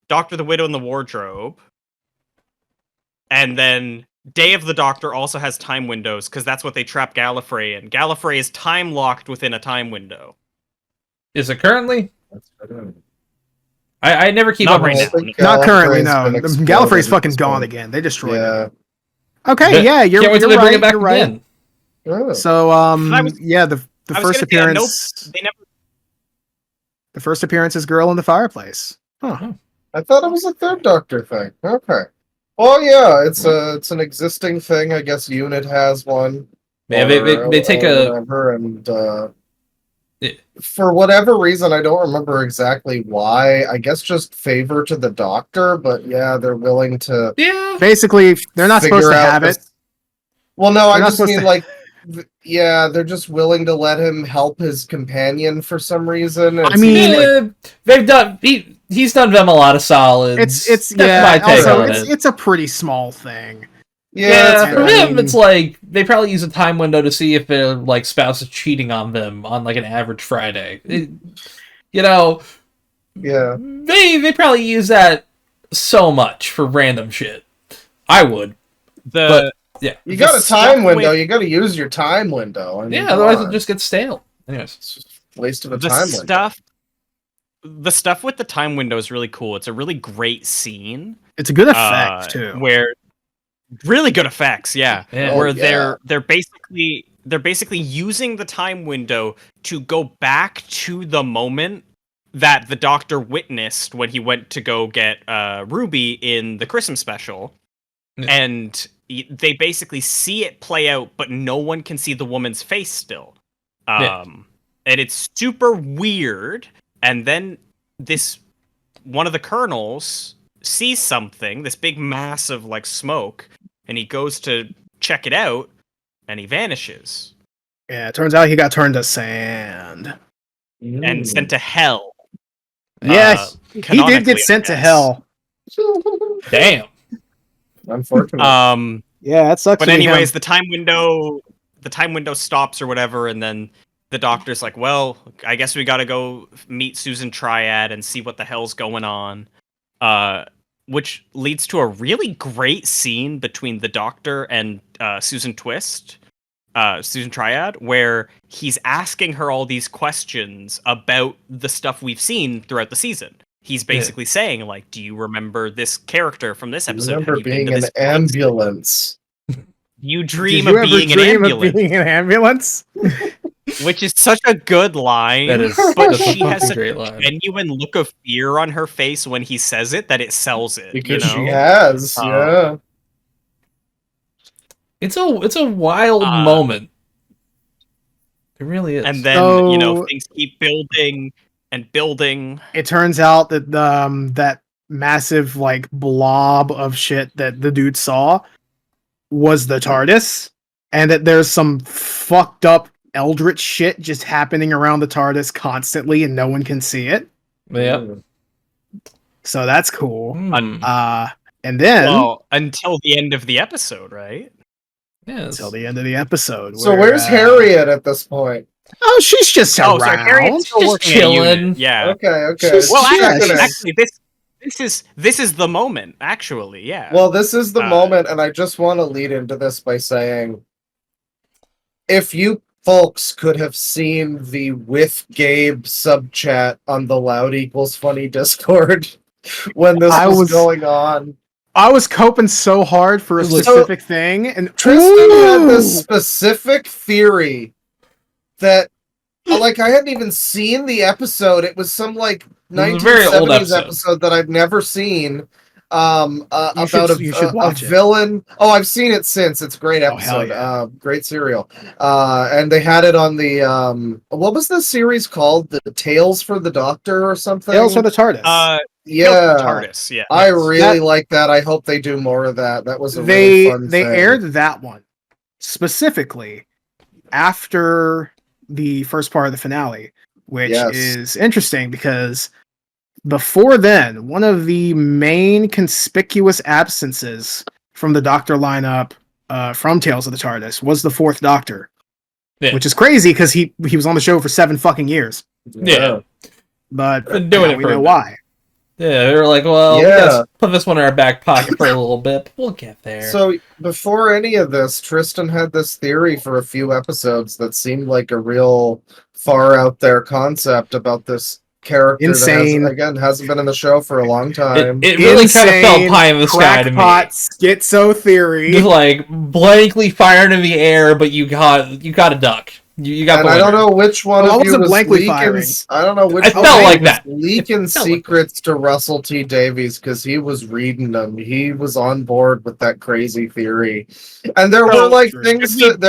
the Widow in the Wardrobe, and then Day of the Doctor also has time windows because that's what they trap Gallifrey in. Gallifrey is time locked within a time window. Is it currently? I never keep Not up right with now. it. Not currently, no. Gallifrey's fucking gone again. They destroyed it. Okay, But yeah, you're can't wait till they right. bring it back You're right. again. Oh. So, the first appearance. They never. The first appearance is Girl in the Fireplace. Huh. I thought it was a third Doctor thing. Okay. Well, yeah, it's an existing thing. I guess Unit has one. Yeah, they take whatever, and for whatever reason, I don't remember exactly why. I guess just favor to the Doctor, but yeah, they're willing to. Yeah. Basically, they're not supposed to have it. Well, no, I They're not just mean supposed like. Yeah, they're just willing to let him help his companion for some reason. I mean, they've done. He's done them a lot of solids. It's That's my take also on it's a pretty small thing. Yeah, for him, it's like they probably use a time window to see if their like spouse is cheating on them on like an average Friday. Yeah, they probably use that so much for random shit. I would, but yeah, you got a time window. You got to use your time window. I mean, yeah, otherwise it just gets stale. Anyways, it's just a waste of a time window. The stuff with the time window is really cool. It's a really great scene. It's a good effect too. Where really good effects, yeah. Where yeah. they're basically using the time window to go back to the moment that the Doctor witnessed when he went to go get Ruby in the Christmas special, and they basically see it play out, but no one can see the woman's face still. And it's super weird. And then one of the colonels sees something, this big mass of like smoke, and he goes to check it out, and he vanishes. Yeah, it turns out he got turned to sand. And sent to hell. Yes, he did get sent to hell. damn. Unfortunately. Yeah, that sucks. But anyways, the time window stops or whatever, and then the Doctor's like, well, I guess we gotta go meet Susan Triad and see what the hell's going on. Which leads to a really great scene between the Doctor and Susan Triad, where he's asking her all these questions about the stuff we've seen throughout the season. He's basically saying, like, do you remember this character from this episode? Remember being an ambulance? You dream of being an ambulance? Which is such a good line. That is, but she has such great a line. genuine look of fear on her face when he says it that it sells it. Because she has, yeah. It's a wild moment. It really is. And then, things keep building and building. It turns out that that massive like blob of shit that the dude saw was the TARDIS, and that there's some fucked up eldritch shit just happening around the TARDIS constantly, and no one can see it. Yeah. So that's cool. Mm. And then until the end of the episode, right? Yeah. Until the end of the episode. So where's Harriet at this point? Oh, she's just Oh, around. so Harriet's still Just working at chilling. Unit. Yeah. Okay. She's- Well, Yeah, actually, this is the moment. Actually, yeah. Well, this is the Uh, moment, and I just want to lead into this by saying, if you folks could have seen the with Gabe sub chat on the Loud Equals Funny Discord when this I was was- going on, I was coping so hard for a So- specific thing, and Tristan had Ooh! this specific theory that, like, I hadn't even seen the episode. It was some like was a very old 1970s episode. episode that I've never seen. About you should a watch it. villain. Oh, I've seen it since. It's a great Oh, hell episode. yeah. Great serial. And they had it on the what was the series called? The Tales for the Doctor or something? Tales for the TARDIS. Yeah. TARDIS. Yeah. I really like that. I hope they do more of that. That was a really fun they thing. aired that one specifically after the first part of the finale, which Yes. is interesting because before then, one of the main conspicuous absences from the Doctor lineup from Tales of the TARDIS was the Fourth Doctor, Yeah. which is crazy because he was on the show for 7 fucking years. Yeah. But Been doing now it we for a know bit. why. Yeah, they were like, well, Yeah. let's put this one in our back pocket for a little bit. But we'll get there. So before any of this, Tristan had this theory for a few episodes that seemed like a real far out there concept about this character Insane. that hasn't been in the show for a long it, time. it really kind of felt Insane, pie in the sky to me. crackpot schizo theory. Just like blankly firing in the air, but you got a duck. You got And the I don't winner. know which one Well, I of you wasn't was blankly leaking. firing. I don't know which It one felt of you like was that. leaking It felt like secrets to Russell T Davies because he was reading them. He was on board with that crazy theory, and there So were like true. things that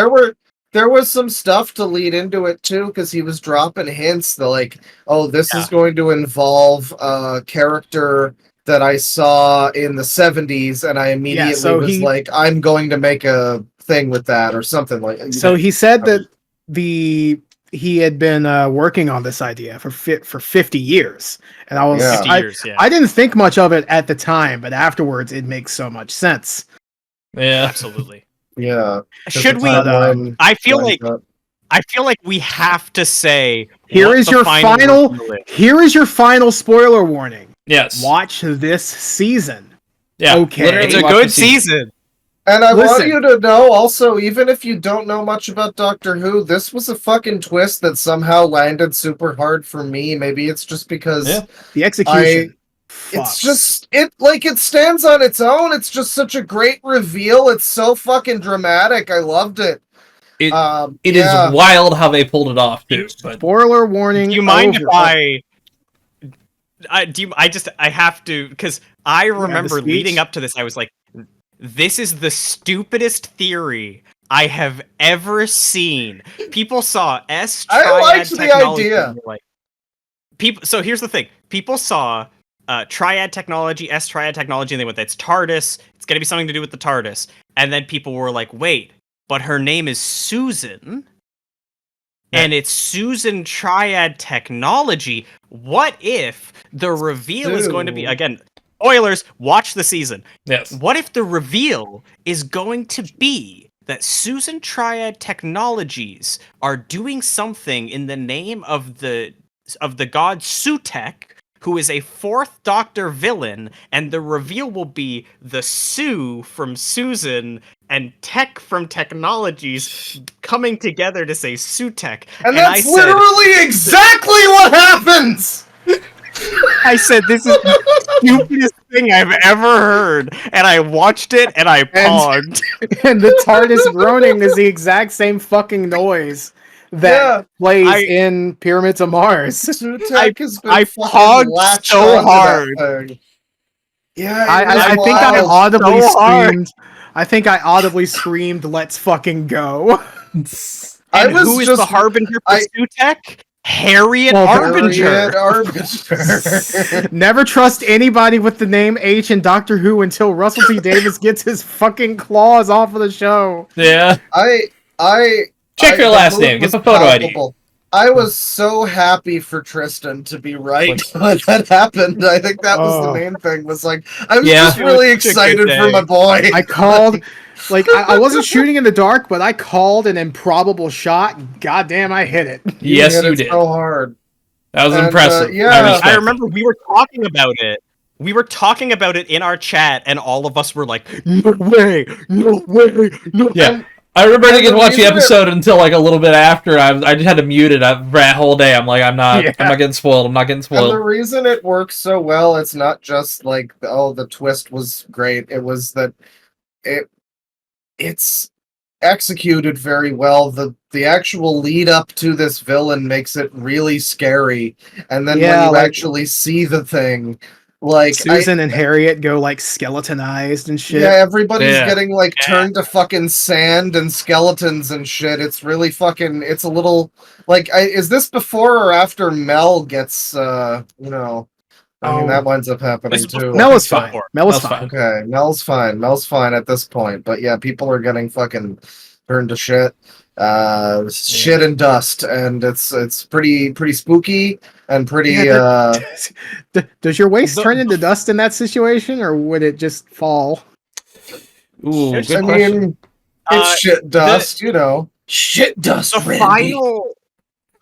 there was some stuff to lead into it too because he was dropping hints that like, oh, this is going to involve a character that I saw in the 70s, and I immediately so was like, I'm going to make a thing with that or something like. So he said that he had been working on this idea for 50 years, and I was Yeah. 50 years, yeah. I didn't think much of it at the time, but afterwards it makes so much sense. Yeah. Absolutely. Yeah. Should we? I feel like we have to say Here what is the your final reveal is. Here is your final spoiler warning. Yes. Watch this season. Yeah. Okay. Literally It's a watch good the season. And I want Listen. you to know also, even if you don't know much about Doctor Who, this was a fucking twist that somehow landed super hard for me. Maybe it's just because Yeah. The execution. it's just it stands on its own. It's just such a great reveal. It's so fucking dramatic. I loved it. It Yeah. is wild how they pulled it off too. But spoiler warning. Do you mind over. if I have to, because I remember speech? leading up to this, I was like, this is the stupidest theory I have ever seen. People saw S I triad liked the technology. idea. And were like, so here's the thing. People saw triad technology, S triad technology, and they went, that's TARDIS. It's going to be something to do with the TARDIS. And then people were like, wait, but her name is Susan. And it's Susan Triad Technology. What if the reveal is going to be, again, spoilers, watch the season. yes. What if the reveal is going to be that Susan Triad Technologies are doing something in the name of the god Sutek, who is a Fourth Doctor villain, and the reveal will be the Sue from Susan and Tech from Technologies coming together to say Sutek. And that's literally exactly what happens! I said, this is the stupidest thing I've ever heard. And I watched it and I paused. And the TARDIS groaning is the exact same fucking noise that plays in Pyramids of Mars. Sutek has been I fucking paused latched so onto that hard. thing. Yeah, I think I wild. audibly so hard. screamed. I think I audibly screamed, "Let's fucking go!" And who is the harbinger for Sutek? Harriet Arbinger. Harriet Arbinger. Never trust anybody with the name H in Doctor Who until Russell T Davies gets his fucking claws off of the show. Yeah. I Check your the last move name. Get was the photo ID. palpable. I was so happy for Tristan to be right when that happened. I think that was the main thing. Was like I was just It was really such a excited good for my day. boy. I called, like, I wasn't shooting in the dark, but I called an improbable shot. Goddamn, I hit it. Yes, hit you it did. so hard. That was And, impressive. yeah. I respect I it. remember we were talking about it. We were talking about it in our chat, and all of us were like, "No way, no way, no." Yeah. And, I remember I didn't get to watch the reason episode until like a little bit after. I just had to mute it for that whole day. I'm like, I'm not getting spoiled. I'm not getting And spoiled. the reason it works so well, it's not just like, oh, the twist was great. It was that it's executed very well. The actual lead up to this villain makes it really scary. And then when you actually see the thing, like Susan and Harriet go like skeletonized and shit. yeah, everybody's Yeah. getting like turned to fucking sand and skeletons and shit. It's really fucking. It's a little like. Is this before or after Mel gets? I mean, that winds up happening too. Mel is Before. fine. Mel is fine. Okay, Mel's fine. Mel's fine at this point. But yeah, people are getting fucking turned to shit. Shit and dust, and it's pretty spooky and pretty. Does your waist turn into dust in that situation, or would it just fall? Ooh, There's- good I question. mean, it's shit dust, Shit dust.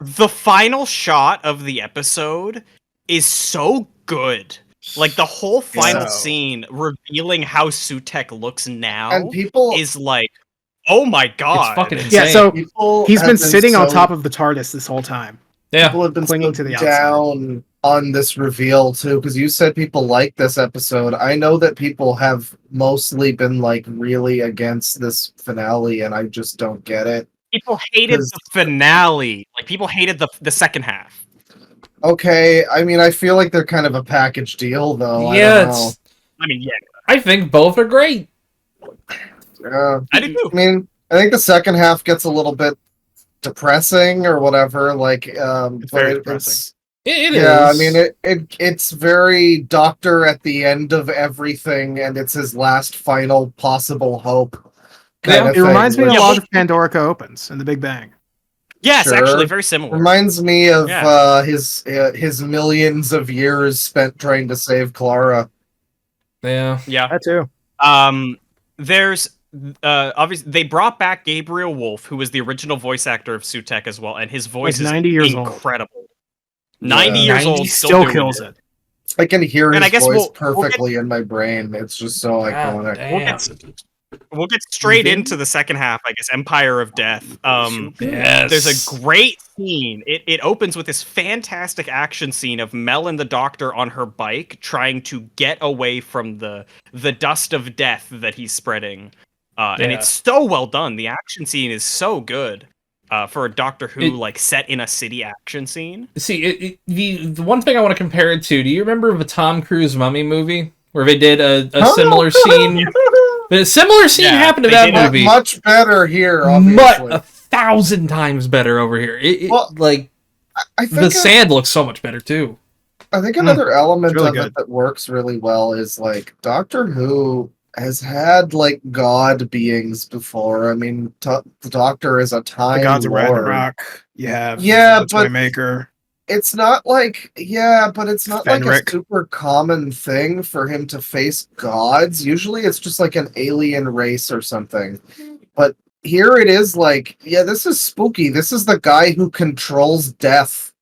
The final shot of the episode is so good. Like the whole final So- scene revealing how Sutek looks now And people is like, oh my god. It's fucking insane. Yeah, so people he's have been sitting on so- top of the TARDIS this whole time. Yeah. People have been clinging so to the outside. down on this reveal too, because you said people like this episode. I know that people have mostly been like really against this finale, and I just don't get it. People hated the finale. Like people hated the second half. Okay, I mean, I feel like they're kind of a package deal, though. Yeah, I don't know. I mean, yeah, I think both are great. I do too. I mean, I think the second half gets a little bit depressing or whatever. Like, It's very depressing. It yeah, is. I mean, it's very Doctor at the end of everything, and it's his last final possible hope. kind of It reminds me thing, a which lot of Pandorica Opens and The Big Bang. Yes, Sure. actually, very similar. reminds me of Yeah. his millions of years spent trying to save Clara. Yeah. Yeah. That too. There's obviously they brought back Gabriel Wolf, who was the original voice actor of Sutek as well, and his voice Like is 90 years old. incredible. 90 years 90 old, Still doing kills it. it. I can hear And I his guess voice we'll get- perfectly in my brain. It's just so iconic. Damn. We'll get straight into the second half, I guess. Empire of Death. Yes. There's a great scene. It opens with this fantastic action scene of Mel and the Doctor on her bike trying to get away from the dust of death that he's spreading. And it's so well done. The action scene is so good for a Doctor Who set in a city action scene. See, the one thing I want to compare it to, do you remember the Tom Cruise Mummy movie? Where they did a similar scene? The similar scene happened to that movie. Much better here, obviously. 1,000 times better over here. I think the sand looks so much better too. I think another element really of good. it that works really well is like Doctor Who has had like god beings before. I mean, the Doctor is a time The gods of lord. Ragnarok. You have Yeah, the but- Toymaker. It's not like but it's not like Fenric. a super common thing for him to face gods. Usually it's just like an alien race or something. But here it is like, this is spooky. This is the guy who controls death.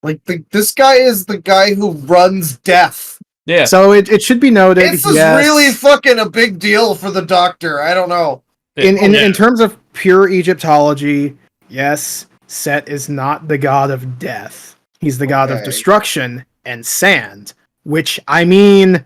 Like this guy is the guy who runs death. Yeah. So it should be noted. This is yes, really fucking a big deal for the Doctor. I don't know. in terms of pure Egyptology, yes, Set is not the god of death. He's the god of Okay. destruction and sand, which, I mean,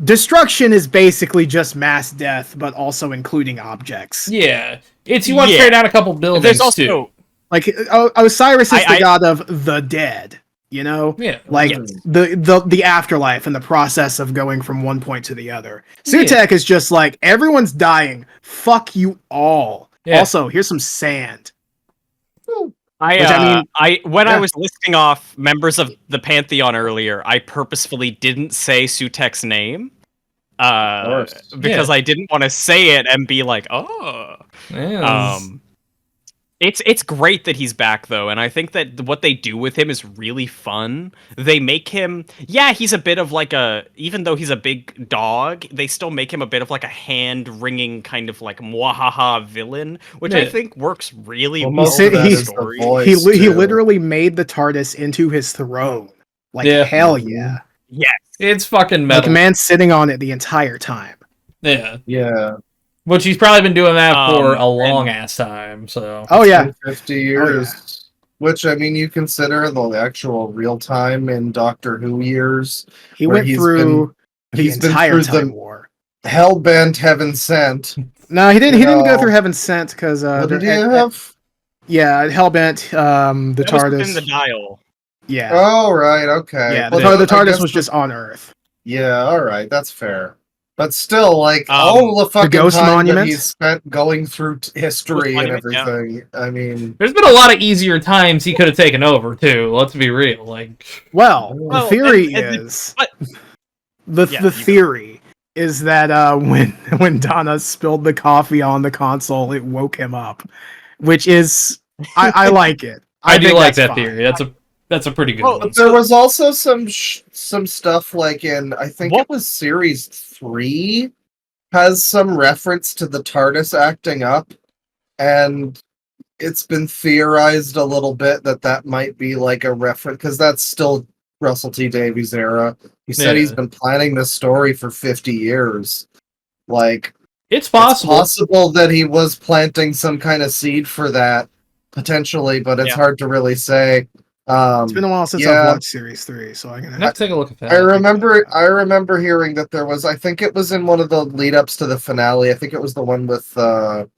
destruction is basically just mass death, but also including objects. Yeah. You want to tear down a couple buildings There's also too. Like, Osiris is the I- god of the dead, you know? Yeah. Like, Yes. the afterlife and the process of going from one point to the other. Sutek is just like, everyone's dying. Fuck you all. Yeah. Also, here's some sand. I Which, when I yeah. was listing off members of the Pantheon earlier, I purposefully didn't say Sutek's name. Because I didn't want to say it and be like, oh. Yeah. It's great that he's back though, and I think that what they do with him is really fun. They make him, yeah, he's a bit of like even though he's a big dog, they still make him a bit of like a hand-wringing kind of like mwahaha villain, which I think works really well most of for that the is the story. voice. He too. literally made the TARDIS into his throne. Like Yeah. hell Mhm. yeah. Yes. It's fucking Like metal. a man sitting on it the entire time. Yeah. Yeah. Which he's probably been doing that for a And- long ass time, so. Oh It's yeah. been 50 years. Which, I mean, you consider the actual real time in Doctor Who years. He where went he's through the he's been entire through Time the War. Hellbent Heaven Sent. No, he didn't. You He didn't go know, through Heaven Sent because what did he have? yeah, Hellbent, the That was within the TARDIS. Yeah. Yeah, Oh, right, okay. yeah. Well, The I TARDIS guess was just on Earth. Yeah, alright, that's fair. But still, like, all the fucking Ghost time Monument? that he's spent going through history and Monument, yeah. everything, I mean... There's been a lot of easier times he could have taken over, too. Let's be real. Like, Well, the Well, theory and is but- the Yeah, you go. theory is that when Donna spilled the coffee on the console, it woke him up, which is I like it. I do think like that's that fine. theory. That's a pretty good Well, one. But there was also some stuff, like in, I think What? it was Series 3, has some reference to the TARDIS acting up, and it's been theorized a little bit that might be like a reference, because that's still Russell T Davies' era. He said he's Yeah. been planning this story for 50 years. Like, It's possible. it's possible that he was planting some kind of seed for that, potentially, but it's Yeah. hard to really say. It's been a while since I've watched Series 3, so I can. I have to take a look at that. I remember hearing that there was, I think it was in one of the lead ups to the finale. I think it was the one with the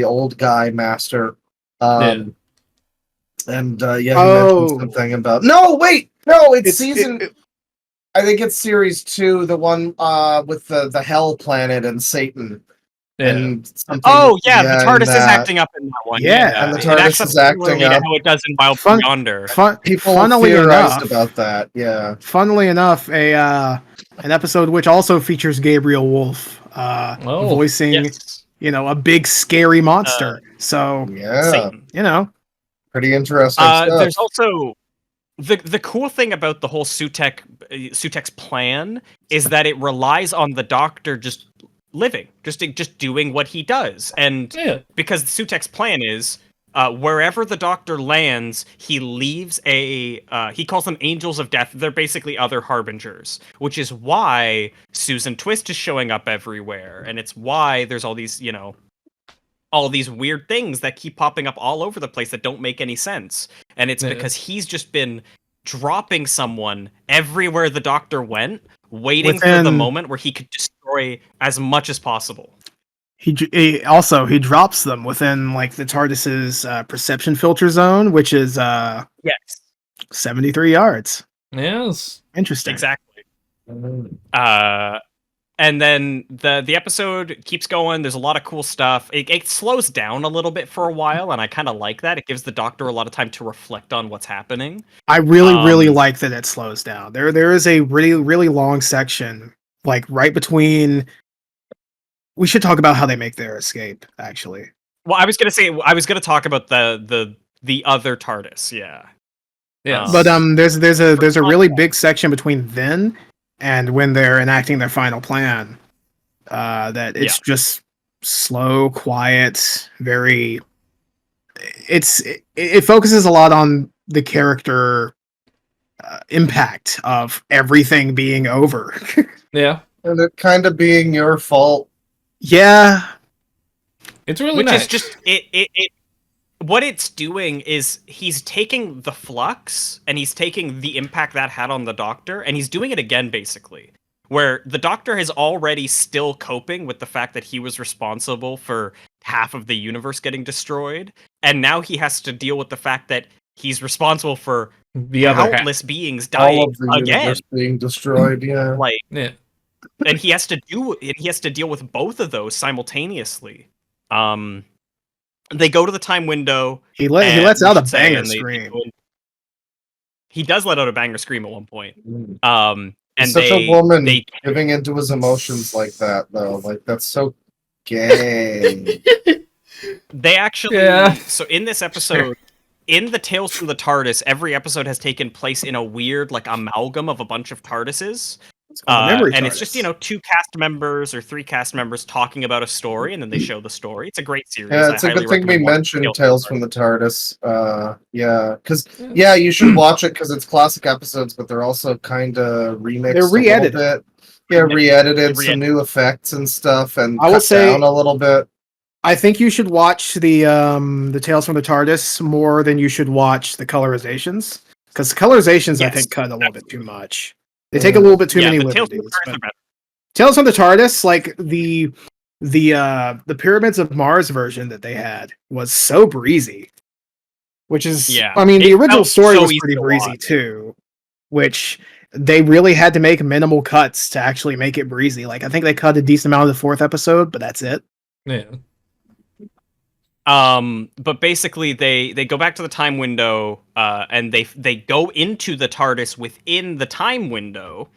old guy master. And he mentioned something about it's season. I think it's series 2, the one with the hell planet and Satan. Yeah. And something, the TARDIS is acting up in that one. Yeah, and the It TARDIS acts is up acting similarly to up. how it does in Wild Fun- Yonder. People funnily theorized enough, about that. Yeah. Funnily enough, an episode which also features Gabriel Wolf voicing, Yes. a big scary monster. So Yeah. Satan. Pretty interesting stuff. There's also the cool thing about the whole Sutek's plan is that it relies on the Doctor just living, just doing what he does, and because Sutek's plan is wherever the Doctor lands, he leaves he calls them angels of death. They're basically other harbingers, which is why Susan Twist is showing up everywhere, and it's why there's all these all these weird things that keep popping up all over the place that don't make any sense. And it's because he's just been dropping someone everywhere the Doctor went, waiting for the moment where he could destroy as much as possible. He drops them within like the TARDIS's perception filter zone, which is 73 yards. Yes. Interesting. Exactly. And then the episode keeps going. There's a lot of cool stuff. It slows down a little bit for a while, and I kind of like that. It gives the Doctor a lot of time to reflect on what's happening. I really like that it slows down. There is a really long section, like right between. We should talk about how they make their escape, actually. Well, I was gonna talk about the other TARDIS. Yeah. But there's a really big section between then and when they're enacting their final plan. That it's just slow, quiet, very. It focuses a lot on the character impact of everything being over. Yeah, and it kind of being your fault. Yeah, it's really which nice. is just it. What it's doing is he's taking the flux and he's taking the impact that had on the Doctor, and he's doing it again, basically. Where the Doctor is already still coping with the fact that he was responsible for half of the universe getting destroyed, and now he has to deal with the fact that he's responsible for the other countless beings dying all of the again, universe being destroyed. Yeah, and he has to deal with both of those simultaneously. They go to the time window. He lets out a banger scream. He does let out a banger scream at one point. And such a woman giving into his emotions like that, though. Like, that's so gay. They actually Yeah. so in this episode, in the Tales from the TARDIS, every episode has taken place in a weird like amalgam of a bunch of TARDISes. It's called the memory And TARDIS. it's just, 2 cast members or 3 cast members talking about a story, and then they show the story. It's a great series. Yeah, it's I a highly good thing we recommend watching mentioned Tales from the TARDIS. Yeah, because you should watch it because it's classic episodes, but they're also kind of remixed They're re-edited. a little bit. Yeah, re-edited, some Re-edited. new effects and stuff, and I will cut say- down a little bit. I think you should watch the Tales from the TARDIS more than you should watch the colorizations, because colorizations I Yes, think cut a little bit too much. They take a little bit too many the Tales from liberties. the TARDIS but are better. Tales from the TARDIS, like the Pyramids of Mars version that they had, was so breezy. Which is, Yeah, I mean, the it original felt story so was easy pretty to breezy watch. too, which they really had to make minimal cuts to actually make it breezy. Like I think they cut a decent amount of the 4th episode, but that's it. Yeah. But basically they go back to the time window, and they go into the TARDIS within the time window,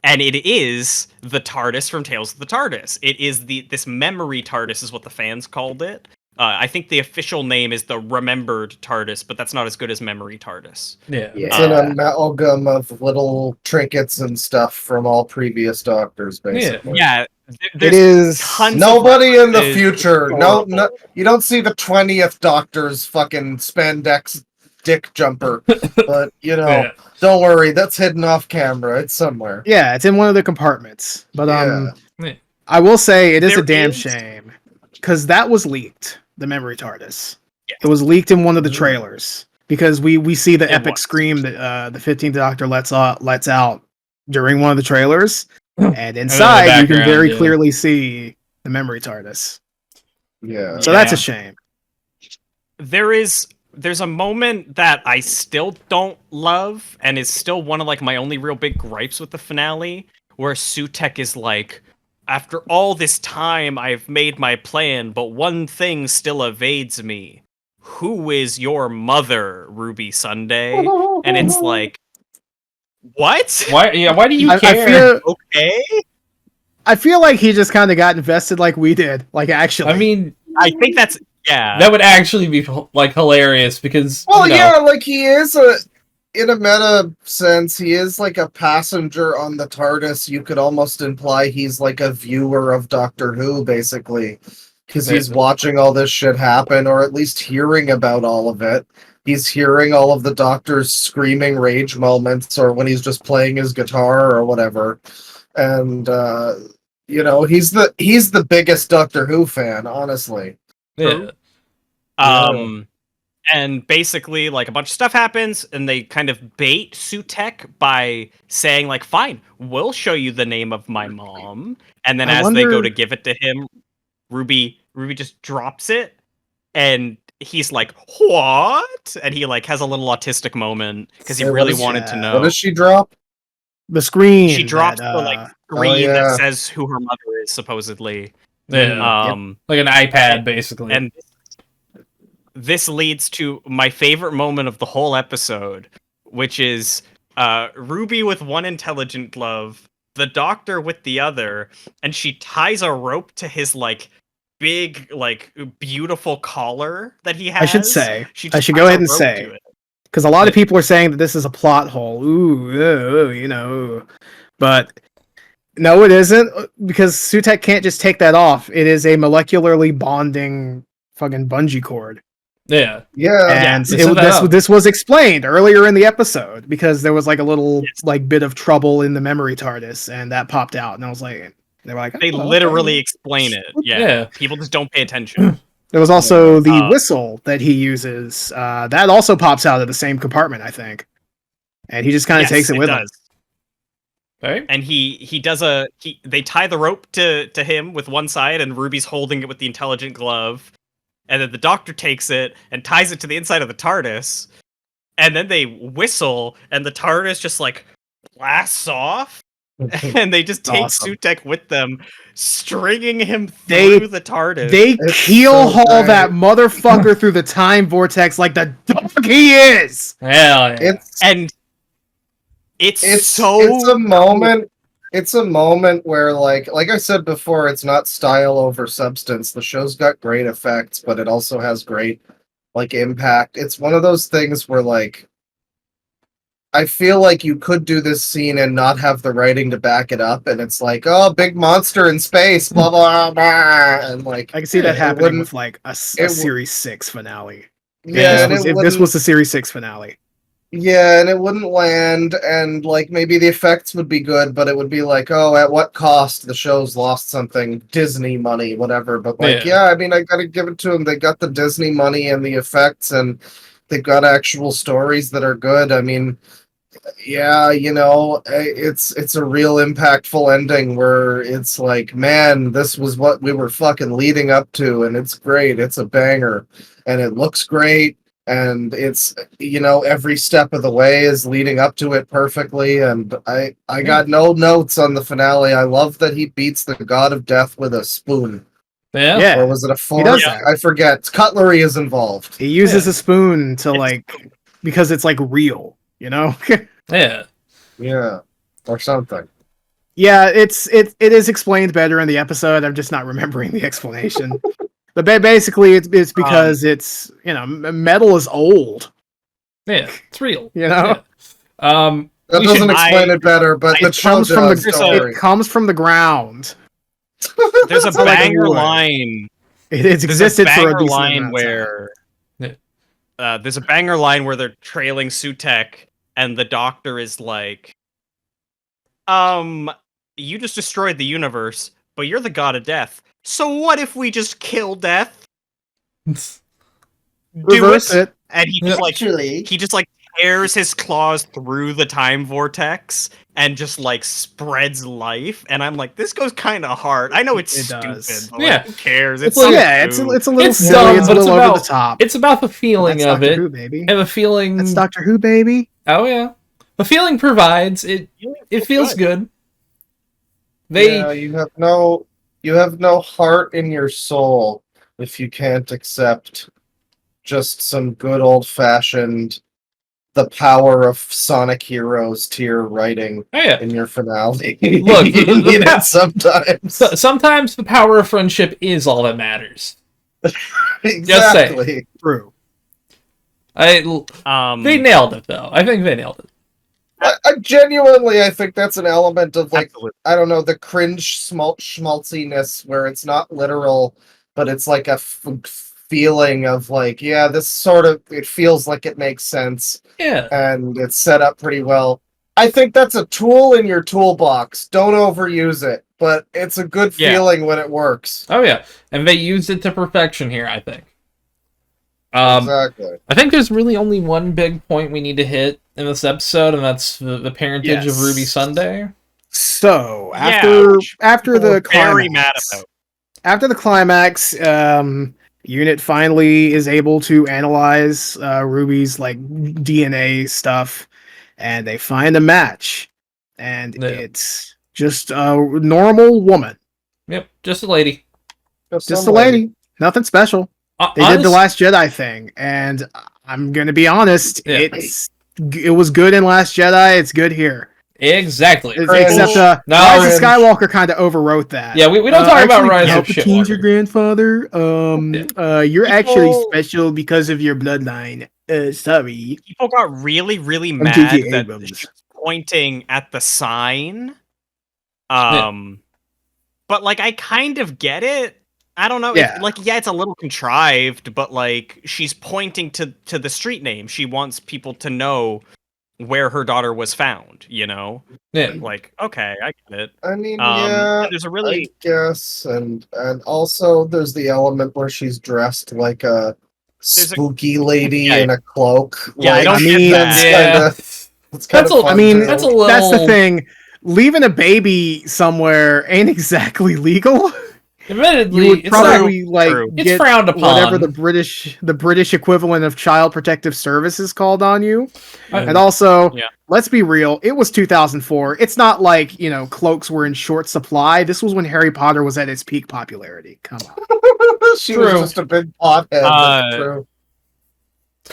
and it is the TARDIS from Tales of the TARDIS. It is this memory TARDIS is what the fans called it. I think the official name is the Remembered TARDIS, but that's not as good as Memory TARDIS. Yeah. It's an amalgam of little trinkets and stuff from all previous Doctors, basically. Yeah, It is tons of Nobody in the references. future. It's No, horrible. you don't see the 20th Doctor's fucking spandex dick jumper. But, Yeah. don't worry, that's hidden off camera. It's somewhere. Yeah, it's in one of the compartments. But Yeah. I will say it is a There damn is- shame because that was leaked. The memory TARDIS. Yeah. It was leaked in one of the trailers because we see the It epic was. scream that the 15th Doctor lets out during one of the trailers, and inside you can background, very yeah. clearly see the memory TARDIS. Yeah. So that's a Yeah. shame. There's a moment that I still don't love, and is still one of like my only real big gripes with the finale, where Sutek is like, after all this time I've made my plan, but one thing still evades me. Who is your mother, Ruby Sunday? And it's like, what? Why? Yeah. Why do you I care? Okay. I feel like he just kind of got invested like we did. Like actually, I mean, I think that's that would actually be like hilarious because. Well, you know, yeah, like he is in a meta sense, he is like a passenger on the TARDIS. You could almost imply he's like a viewer of Doctor Who, basically, because he's watching all this shit happen, or at least hearing about all of it. He's hearing all of the Doctor's screaming rage moments, or when he's just playing his guitar or whatever. And he's the biggest Doctor Who fan, honestly. Yeah. And basically, like, a bunch of stuff happens, and they kind of bait Sutek by saying, like, fine, we'll show you the name of my mom. And then as they go to give it to him, Ruby just drops it, and he's like, what? And he, like, has a little autistic moment, because he Say, what really is- wanted to know. What does she drop? the screen. She drops that, the, like, screen yeah. that says who her mother is, supposedly. Yeah. Like an iPad, basically. And this leads to my favorite moment of the whole episode, which is Ruby with one intelligent glove, the Doctor with the other, and she ties a rope to his like big, like beautiful collar that he has. I should say. She I just should ties go a ahead and rope say. to it. Because a lot of people are saying that this is a plot hole. Ooh. But no, it isn't. Because Sutek can't just take that off. It is a molecularly bonding fucking bungee cord. Yeah. Yeah. And they set that up. this was explained earlier in the episode because there was like a little like bit of trouble in the memory TARDIS, and that popped out, and I was like, they were like, They "Oh, okay." literally explain it. Yeah. People just don't pay attention. There was also the whistle that he uses. That also pops out of the same compartment, I think, and he just kind of takes it with him. Right? And they tie the rope to him with one side, and Ruby's holding it with the intelligent glove. And then the Doctor takes it and ties it to the inside of the TARDIS. And then they whistle, and the TARDIS just like blasts off. And they just take Awesome. Sutek with them, stringing him through the TARDIS. They It's keel so haul great. that motherfucker through the time vortex like the dog he is. Hell yeah. It's and it's it's so it's a moment. it's a moment where like I said before, it's not style over substance. The show's got great effects, but it also has great like impact. It's one of those things where like I feel like you could do this scene and not have the writing to back it up, and it's like, oh, big monster in space, blah blah blah, and like I can see that it happening wouldn't. with like a It Series 6 finale. Yeah, and If it this was wouldn't. the Series 6 finale. Yeah, and it wouldn't land, and like maybe the effects would be good, but it would be like, oh, at what cost? The show's lost something, Disney money, whatever. But like, Yeah. yeah, I mean, I gotta give it to them. They got the Disney money and the effects, and they've got actual stories that are good. I mean, yeah, it's a real impactful ending where it's like, man, this was what we were fucking leading up to, and it's great. It's a banger, and it looks great, and it's every step of the way is leading up to it perfectly. And I got no notes on the finale. I love that he beats the god of death with a spoon, Yeah. Yeah, or was it a fork? does that. I forget. Cutlery is involved. he uses Yeah. a spoon to like because it's like real, you know. Yeah. Yeah, or something. Yeah, it is explained better in the episode. I'm just not remembering the explanation. But basically, it's because it's metal is old. Yeah. It's real. You know, Yeah. That We doesn't should- explain it better, but the it show comes from does. Don't worry. it comes from the ground. There's a It's like a banger wood. line. It's There's existed a for a banger decent line amount of time. where there's a banger line where they're trailing Sutek, and the doctor is like, you just destroyed the universe, but you're the god of death. So what if we just kill death? Do Reverse it. And he just like tears his claws through the time vortex and just like spreads life. And I'm like, this goes kind of hard. I know it's It stupid. does. But Yeah. like, who cares? It's It's like- Yeah, it's a little It's silly. dumb, It's a but it's little over about- the top. It's about the feeling That's of Doctor it, Who, baby. and the feeling. That's Doctor Who, baby. Oh yeah, the feeling provides it. It feels good. Yeah, you have no heart in your soul if you can't accept just some good old fashioned the power of Sonic Heroes tier writing Oh yeah. in your finale. Look, you need it sometimes. Sometimes the power of friendship is all that matters. Exactly. True. They nailed it though. I think they nailed it. I genuinely, I think that's an element of like, Absolutely. I don't know, the cringe schmaltziness where it's not literal, but it's like a feeling of like, yeah, this sort of, it feels like it makes sense Yeah. and it's set up pretty well. I think that's a tool in your toolbox. Don't overuse it, but it's a good feeling when it works. Oh yeah, and they used it to perfection here. I think. Exactly. I think there's really only one big point we need to hit in this episode, and that's the parentage of Ruby Sunday. So which after people the were very climax, mad about. after the climax, Unit finally is able to analyze Ruby's like DNA stuff, and they find a match, and Yeah. it's just a normal woman, Yep, just a lady. just some a lady, nothing special. They did the Last Jedi thing, and I'm gonna be honest, Yeah. it was good in Last Jedi. It's good here. Exactly. Except No, Rise of Skywalker kind of overwrote that. Yeah, we don't talk about actually, Rise of Palpatine's your Shitwalker. grandfather. You're actually special because of your bloodline. Sorry. People got really, really I'm mad J.J. that Abrams. she was pointing at the sign. Yeah. But like I kind of get it. I don't know. Yeah. It's a little contrived, but like she's pointing to the street name. She wants people to know where her daughter was found, you know? Yeah. Like, okay, I get it. I mean, and there's a really I guess, and also there's the element where she's dressed like a spooky lady in a cloak. Yeah, like, I don't mean, that's yeah. kinda, it's kind That's of a- fun I mean, too. that's a little. That's the thing. Leaving a baby somewhere ain't exactly legal. Admittedly, You would it's probably true. It's get frowned upon. whatever the British equivalent of Child Protective Services called on you. not, And also, Yeah. let's be real, it was 2004. It's not like, cloaks were in short supply. This was when Harry Potter was at its peak popularity. Come on. She True. was just a big pothead. That's true.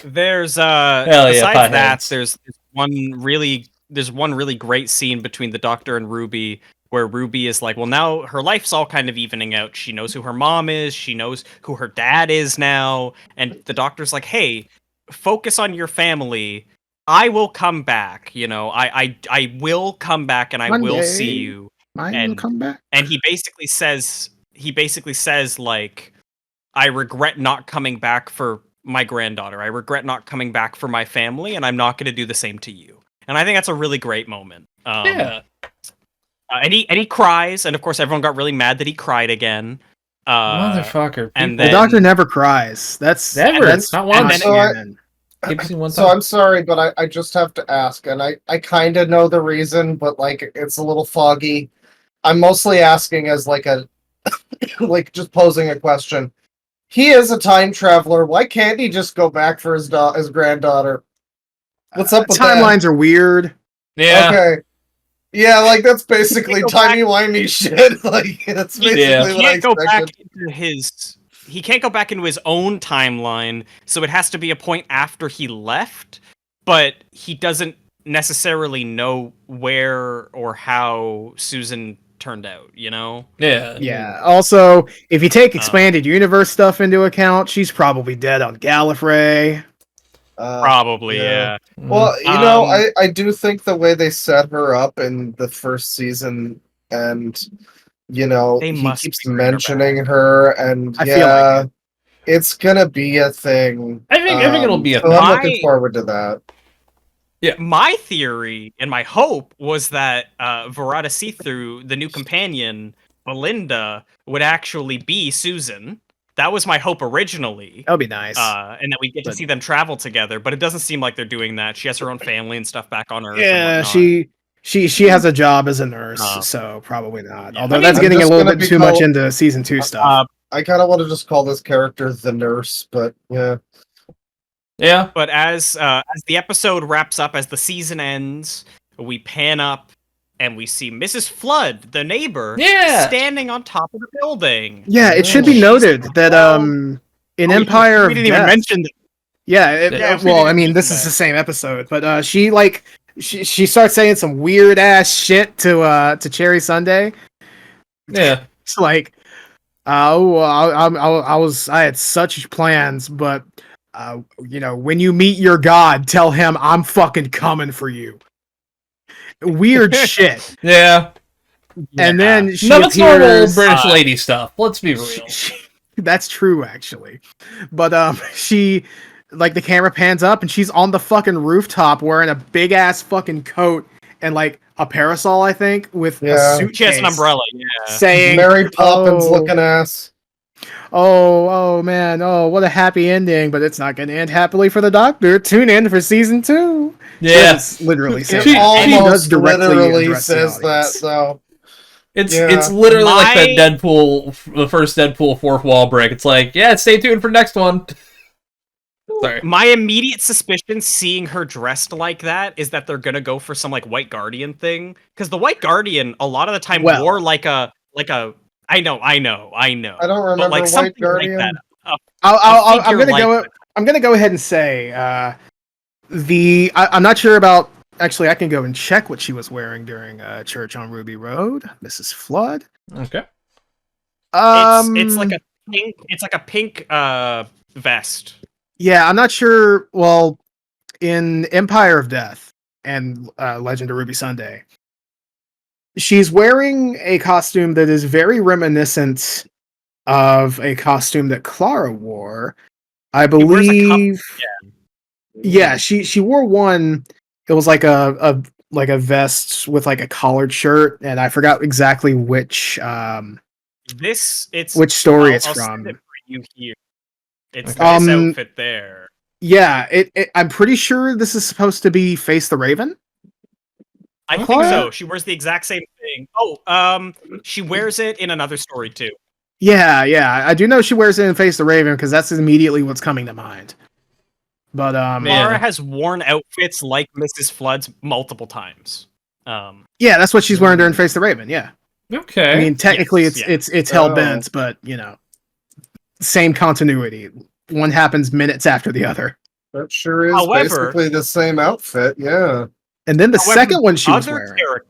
there's Hell yeah, besides that, potheads. there's one really there's one really great scene between the Doctor and Ruby where Ruby is like, well, now her life's all kind of evening out. She knows who her mom is. She knows who her dad is now. And the Doctor's like, hey, focus on your family. I will come back. You know, I will come back and I One will day, see you. I will come back. And he basically says like, I regret not coming back for my granddaughter. I regret not coming back for my family, and I'm not going to do the same to you. And I think that's a really great moment. Yeah. And he cries, and of course everyone got really mad that he cried again. Motherfucker. And people- The then- Doctor never cries. That's Never. That's Not not once. canon. Keep seeing one So time. I'm sorry, but I just have to ask, and I kind of know the reason, but like it's a little foggy. I'm mostly asking as like a like just posing a question. He is a time traveler. Why can't he just go back for his granddaughter? What's up with that? Timelines are weird. Yeah. Okay. Yeah, like that's basically Go back- timey-wimey shit. Like that's basically Yeah. what he I can't go back expected. into he can't go back into his own timeline, so it has to be a point after he left, but he doesn't necessarily know where or how Susan turned out, you know? Yeah. Yeah. Also, if you take expanded universe stuff into account, she's probably dead on Gallifrey. Probably, yeah. Well, you know, Um, I do think the way they set her up in the first season, and you know, They he must keeps bring her mentioning back. her, and I feel yeah, like it's gonna be a thing. I think it'll be a so I'm thing. looking forward to that. My theory and my hope was that Verada See-Through, the new companion, Belinda, would actually be Susan. That was my hope originally. That would be nice. And that we get to But- see them travel together, but it doesn't seem like they're doing that. She has her own family and stuff back on Earth. yeah, and whatnot. she has a job as a nurse, Uh, so probably not. yeah. Although I mean, that's I'm getting a just little gonna bit be too much called- into season 2 stuff. I kind of want to just call this character the nurse, but yeah. Yeah. But as the episode wraps up, as the season ends, we pan up and we see Mrs. Flood, the neighbor, Yeah. standing on top of the building. Yeah, it should be She's noted that well- in Oh, Empire we of didn't even Death, mention that. yeah, Yeah, we well, didn't I mean, mention this that. is the same episode, but she starts saying some weird ass shit to Cherry Sunday. Yeah. It's like, I had such plans, but you know, when you meet your god, tell him I'm fucking coming for you. Weird shit. Yeah. And then she No, that's normal appears. British lady stuff. Let's be real. That's true, actually. But she, like, the camera pans up and she's on the fucking rooftop wearing a big ass fucking coat and like a parasol, I think, with a Yeah. suitcase. She has an umbrella. Yeah. Saying, Mary Poppins "Oh, looking ass. oh man, oh, what a happy ending, but it's not going to end happily for the Doctor. Tune in for season 2. Yeah. It's literally It saying She- that. And he does almost directly literally address the says that, audience. though. It's Yeah. it's literally like My- that Deadpool, the first Deadpool fourth wall break. It's like, yeah, stay tuned for next one. Sorry. My immediate suspicion seeing her dressed like that is that they're gonna go for some like White Guardian thing. Because the White Guardian a lot of the time Well- wore like a I know. I don't remember But like White something Guardian. like that. I'm figure gonna like go. that. I'm gonna go ahead and say I'm not sure about. Actually, I can go and check what she was wearing during Church on Ruby Road, Mrs. Flood. Okay. It's like a pink vest. Yeah, I'm not sure. Well, in Empire of Death and Legend of Ruby Sunday, she's wearing a costume that is very reminiscent of a costume that Clara wore. I She wears a cuff- believe. Yeah, she wore one. It was like a vest with like a collared shirt, and I forgot exactly which It's which story it's I'll from. send it for you here. It's Okay. this outfit there. Yeah, I'm pretty sure this is supposed to be Face the Raven. I think Clara? so. She wears the exact same thing. Oh, she wears it in another story too. Yeah, I do know she wears it in Face the Raven because that's immediately what's coming to mind. But Man. Clara has worn outfits like Mrs. Flood's multiple times. yeah, that's what she's wearing during Face the Raven. Yeah, Okay. I mean technically Yes, it's hell bent, but you know, same continuity. One happens minutes after the other. That sure is However- basically the same outfit, yeah. And then the However, second one she was other wearing, character-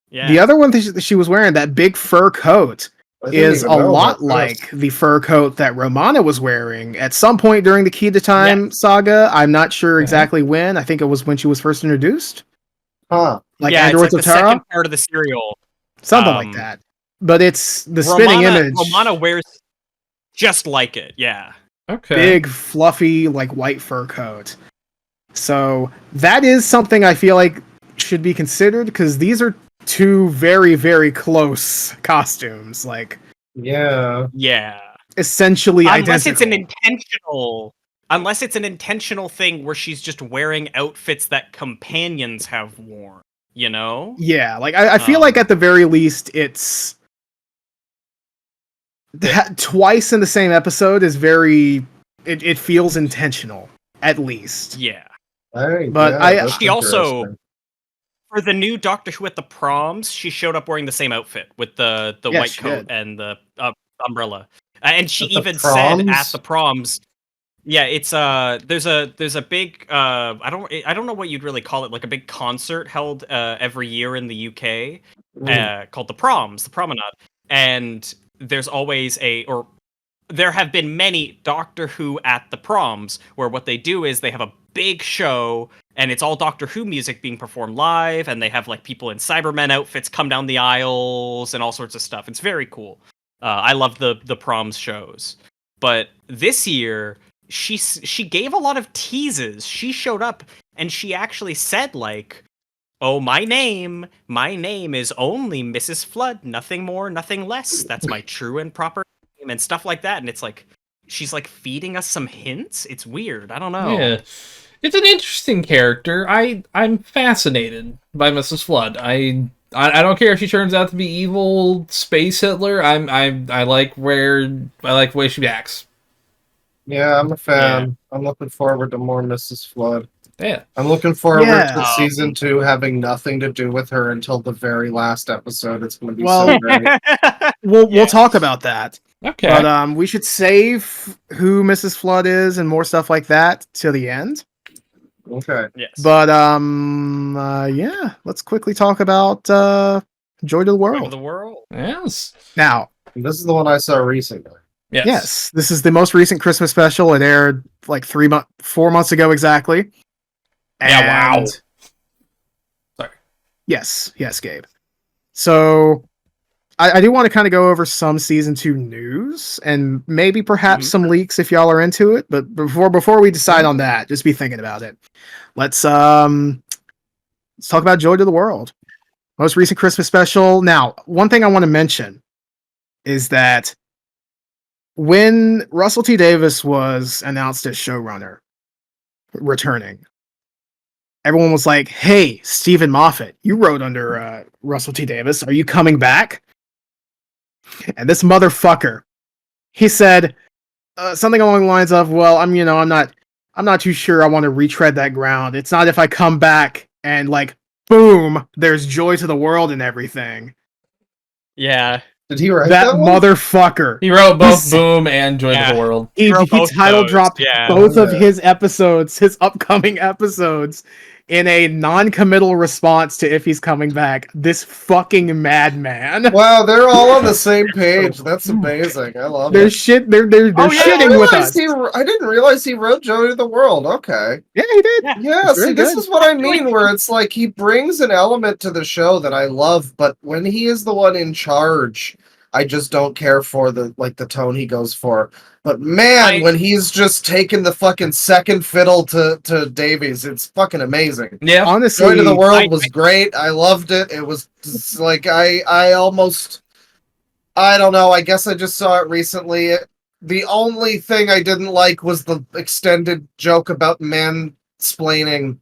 Yeah. the other one that she was wearing, that big fur coat, I didn't is a even know lot about this. like the fur coat that Romana was wearing at some point during the Key to Time saga. I'm not sure exactly when. I think it was when she was first introduced. Huh. Like yeah, it's Androids like of the Terra? second part of the serial. Something like that. But it's the spinning image. Romana wears just like it. Yeah. Okay. Big, fluffy, like white fur coat. So that is something I feel like should be considered, because these are two very, very close costumes. Like, Yeah. Yeah. essentially Unless it's an identical. intentional thing where she's just wearing outfits that companions have worn, you know? Yeah, like I feel like at the very least it's twice in the same episode is very it feels intentional, at least. Yeah. But She also, for the new Doctor Who at the proms, she showed up wearing the same outfit with the Yes, white she coat did. and the umbrella. And she At the even said at proms? the proms, yeah, it's there's a big I don't know what you'd really call it, like a big concert held every year in the UK called the Proms, the Promenade. And there's always there have been many Doctor Who at the proms, where what they do is they have a big show and it's all Doctor Who music being performed live, and they have like people in Cybermen outfits come down the aisles and all sorts of stuff. It's very cool. I love the proms shows. But this year she gave a lot of teases. She showed up and she actually said like, "Oh, my name is only Mrs. Flood, nothing more, nothing less. That's my true and proper name," and stuff like that. And it's like she's like feeding us some hints. It's weird. I don't know. Yeah. It's an interesting character. I'm fascinated by Mrs. Flood. I don't care if she turns out to be evil space Hitler. I like the way she acts. Yeah, I'm a fan. I'm looking forward to more Mrs. Flood. Yeah. I'm looking forward Yeah. to season 2 having nothing to do with her until the very last episode. It's going to be Well, so great. We'll talk about that. Okay. But we should save who Mrs. Flood is and more stuff like that to the end. Okay. Yes. But yeah, let's quickly talk about Joy to the Part of World. the world. Yes. Now, This is the one I saw recently. yes, this is the most recent Christmas special. It aired like 4 months ago exactly. Yeah, wow. And- Sorry. Yes, Gabe. So I do want to kind of go over some season 2 news and maybe perhaps some leaks if y'all are into it. But before we decide on that, just be thinking about it. Let's talk about Joy to the World. Most recent Christmas special. Now, one thing I want to mention is that when Russell T. Davies was announced as showrunner returning, everyone was like, "Hey, Stephen Moffat, you wrote under Russell T. Davies. Are you coming back?" And this motherfucker, he said something along the lines of, "Well, I'm not too sure I want to retread that ground. It's not if I come back and like, boom, there's Joy to the World and everything." Yeah. Did he write That that one? motherfucker. He wrote both Boom and Joy to the World. He wrote both title those, dropped yeah. both of his episodes, his upcoming episodes, in a non-committal response to if he's coming back. This fucking madman. Wow, they're all on the same page. That's amazing. I love They're it. they're shitting with us. I didn't realize he wrote Joy to the World. Okay. Yeah, he did. Yeah, It's very see, this good. is what I mean, where it's like he brings an element to the show that I love, but when he is the one in charge, I just don't care for the tone he goes for. But man, when he's just taking the fucking second fiddle to Davies, it's fucking amazing. Yeah. Honestly, Joy to the World was great. I loved it. It was just like I almost, I don't know. I guess I just saw it recently. The only thing I didn't like was the extended joke about mansplaining.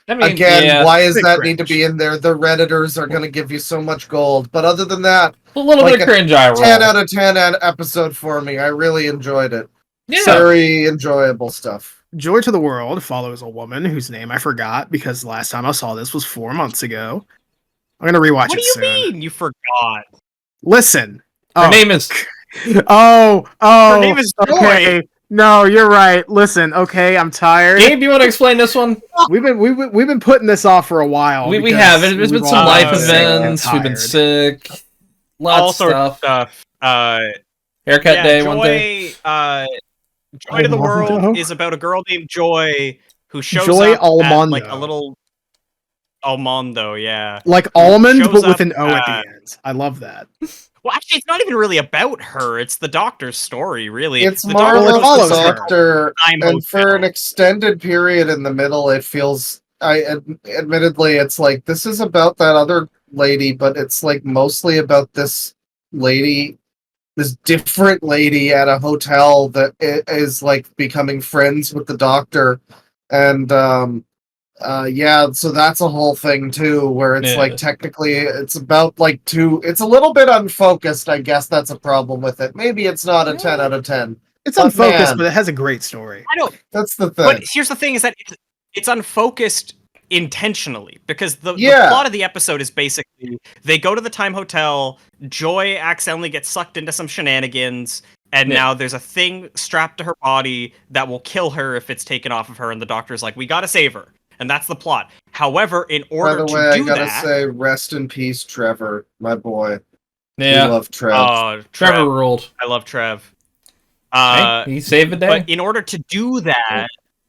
I mean, Again, yeah, why does bit that cringe. need to be in there? The Redditors are going to give you so much gold. But other than that, a little like bit of cringe eye roll. 10 out of 10 episode for me. I really enjoyed it. Yeah. Very enjoyable stuff. Joy to the World follows a woman whose name I forgot because the last time I saw this was 4 months ago. I'm gonna rewatch What it do you soon. mean you forgot? Listen. Her name is Oh, Her name is Joy. okay. No, you're right. Listen, okay, I'm tired. Gabe, do you want to explain this one? We've been putting this off for a while. We have. There's been we've some all life been sick and events. We've been tired. sick. All Lots of sorts of stuff. stuff. Haircut Yeah, day one day. Joy to the Almondo? World is about a girl named Joy who shows Joy up at like a Almondo. little Almondo, yeah. Like Who almond, shows but with up an O at at- the end. I love that. Well, actually, it's not even really about her. It's the doctor's story, really. It's the more Well, it of follows the her. doctor, Time and for Hotel. an extended period in the middle, it feels. Admittedly, it's like this is about that other lady, but it's like mostly about this lady, this different lady at a hotel that is like becoming friends with the doctor, and yeah, so that's a whole thing too, where it's Yeah. like technically it's about like it's a little bit unfocused. I guess that's a problem with it. Maybe it's not a 10 out of 10. It's But unfocused, man. but it has a great story. I don't. That's the thing. But here's the thing: is that it's unfocused intentionally because the Yeah. plot of the episode is basically they go to the Time Hotel. Joy accidentally gets sucked into some shenanigans, and Yeah. now there's a thing strapped to her body that will kill her if it's taken off of her. And the doctor's like, "We gotta save her," and that's the plot. However, in By order the to way, I do gotta that, say, rest in peace, Trevor, my boy. We Yeah. love Trev. Trevor, Trevor ruled. I love Trev. Hey, he saved the day. But in order to do that,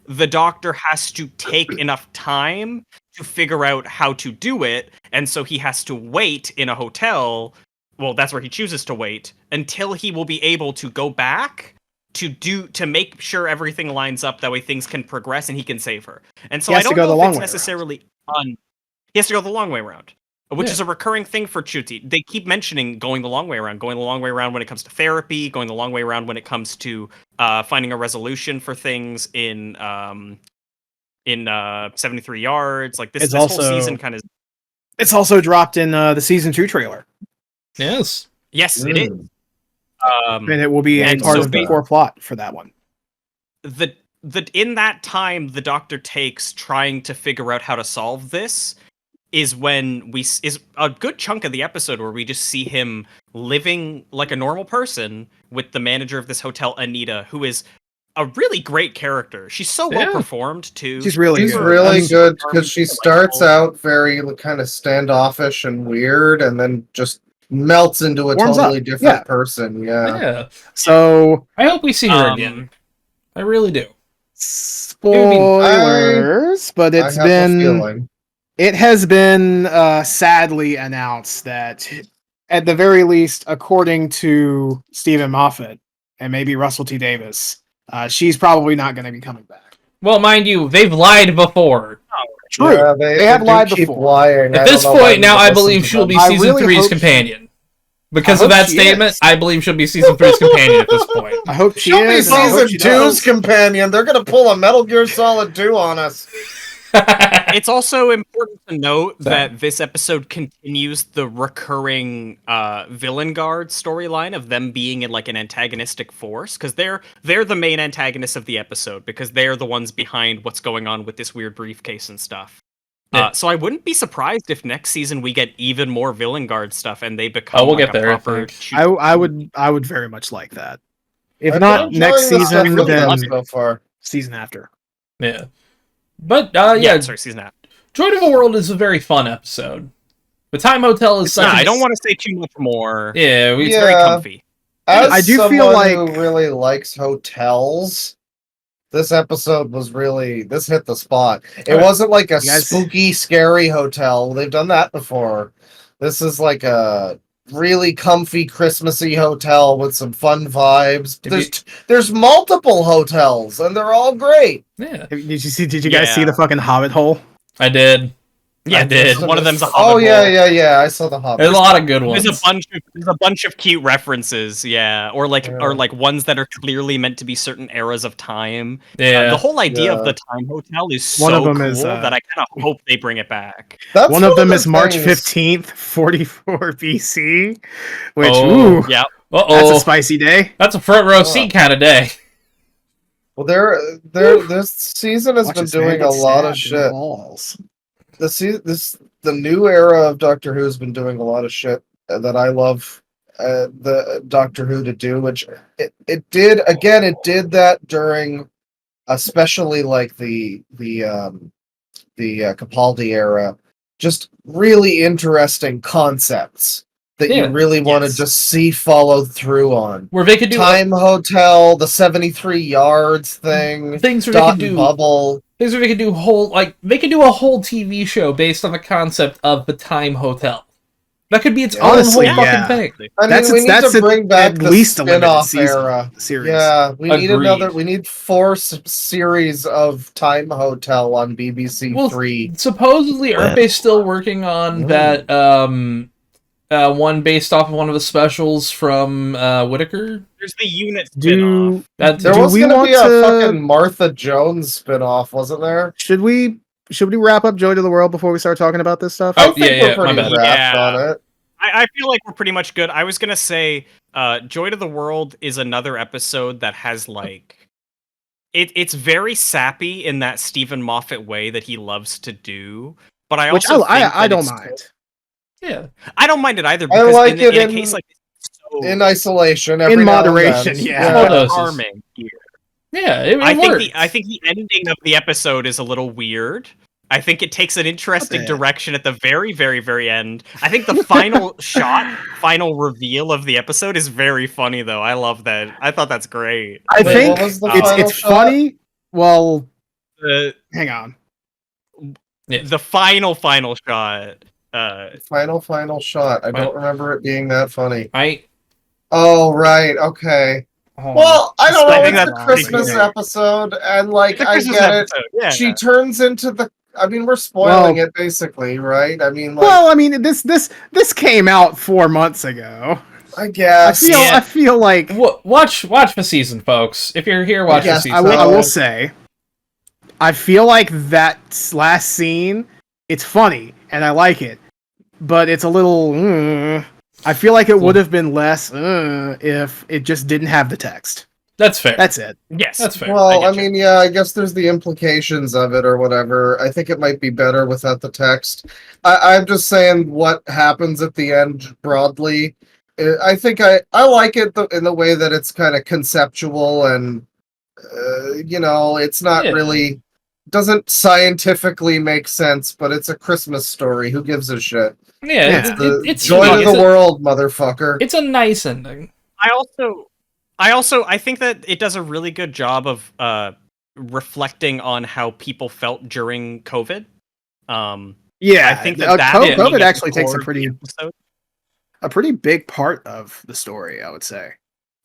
the doctor has to take enough time to figure out how to do it, and so he has to wait in a hotel. Well, that's where he chooses to wait until he will be able to go back to make sure everything lines up. That way, things can progress and he can save her. And so He I has to don't go the know long if it's way necessarily he has to go the long way around. Which Yeah. is a recurring thing for Chuti. They keep mentioning going the long way around when it comes to therapy, going the long way around when it comes to finding a resolution for things in 73 yards. Like this, It's this also- whole season kind of. It's also dropped in the season 2 trailer, Yes. Yes, it is. and it will be a and part so of the ba- core plot for that one. the in that time the doctor takes trying to figure out how to solve this is when is a good chunk of the episode where we just see him living like a normal person with the manager of this hotel, Anita, who is a really great character. She's so well performed too. She's really She's good. really Super good charming, because she super starts likable. out very kind of standoffish and weird, and then just melts into a Warms totally up, different yeah. person. Yeah. Yeah. So, I hope we see her again. I really do. spoilers, but I it's have a been feeling. it has been sadly announced that, at the very least, according to Stephen Moffat and maybe Russell T. Davis, she's probably not going to be coming back. Well, mind you, they've lied before. True. Yeah, They have do lied keep before. lying. At I this don't know why point, now you I listen believe to she'll them. be I season really 3's hope companion. Because I of hope that she statement, is. I believe she'll be season 3's companion at this point. I hope she She'll be is. and I hope season she 2's does. companion. They're gonna pull a Metal Gear Solid 2 on us. It's also important to note So- that this episode continues the recurring villain guard storyline of them being in like an antagonistic force, because they're the main antagonists of the episode because they're the ones behind what's going on with this weird briefcase and stuff. Yeah. So I wouldn't be surprised if next season we get even more villain guard stuff and they become Oh, we'll like get a there, I proper. think. I would very much like that. If I've not been next enjoying the stuff season, with them then so far. season after. Yeah. But, yeah, sorry, season after. Joy to the World is a very fun episode. The Time Hotel is such Yeah, a... I don't want to say too much more. Yeah, It's we... very Yeah. comfy. As I do someone feel like- who really likes hotels, this episode was really this hit the spot. It Alright. wasn't like a You guys- spooky, scary hotel. They've done that before. This is like a really comfy, Christmassy hotel with some fun vibes. There's multiple hotels, and they're all great. Yeah, Did you guys see Yeah. the fucking Hobbit hole? I did. Yeah, I did. One of them's a Oh Hobbit hole. yeah. I saw the Hobbit. There's a lot of good ones. There's a bunch of cute references, yeah, or like ones that are clearly meant to be certain eras of time. Yeah. The whole idea of Yeah. the Time Hotel is so One of them cool is, that I kind of hope they bring it back. That's One of them the is March things- 15th, 44 BC, which, Oh. ooh, Yeah, Uh-oh. that's a spicy day. That's a front row seat kind of day. Well, this season has Watch been this man doing get a lot of stabbed in the shit. balls. The new era of Doctor Who has been doing a lot of shit that I love, the Doctor Who to do, which it did again. It did that during, especially like the Capaldi era, just really interesting concepts that you really want to just see followed through on. Where they could do Time Hotel, the 73 Yards thing, things where Dot they could and do Bubble. things where they could do they could do a whole TV show based on the concept of the Time Hotel. That could be its own whole fucking thing. I mean, we need to bring back the spin-off era. Series. Yeah, we need Agreed. we need 4 series of Time Hotel on BBC Three. Supposedly, aren't they still working on that one based off of one of the specials from Whittaker? There's the unit spin-off. There was going to be a fucking Martha Jones spin-off, wasn't there? Should we wrap up Joy to the World before we start talking about this stuff? I think we're pretty wrapped on it. I feel like we're pretty much good. I was gonna say, Joy to the World is another episode that has like, it's very sappy in that Stephen Moffat way that he loves to do. But I also I don't mind. Yeah, I don't mind it either. I Because like it in a case like this, in isolation, in moderation. Yeah, charming here. Yeah, it works. I think the ending of the episode is a little weird. I think it takes an interesting direction at the very, very, very end. I think the final final reveal of the episode is very funny, though. I love that. I thought that's great. I think it's funny. Well, hang on. The final shot. Final shot. I don't remember it being that funny. I Oh, right. Okay. Oh, well, I don't know. think It's that's a Christmas episode, and like I get it. Yeah. She turns into the. I mean, we're spoiling it basically, right? I mean, like, well, I mean, this came out 4 months ago. I guess. I feel like watch the season, folks. If you're here, watch the season. I will say, I feel like that last scene, it's funny and I like it, but it's a little. I feel like it would have been less if it just didn't have the text. That's fair. That's it. Yes, that's fair. Well, I mean, yeah, I guess there's the implications of it or whatever. I think it might be better without the text. I'm just saying what happens at the end broadly. I think I like it in the way that it's kind of conceptual and, it's not really, doesn't scientifically make sense, but it's a Christmas story. Who gives a shit? Yeah, it's Joy to the World, motherfucker. It's a nice ending. I think that it does a really good job of reflecting on how people felt during COVID. I think that COVID actually takes a pretty big part of the story, I would say.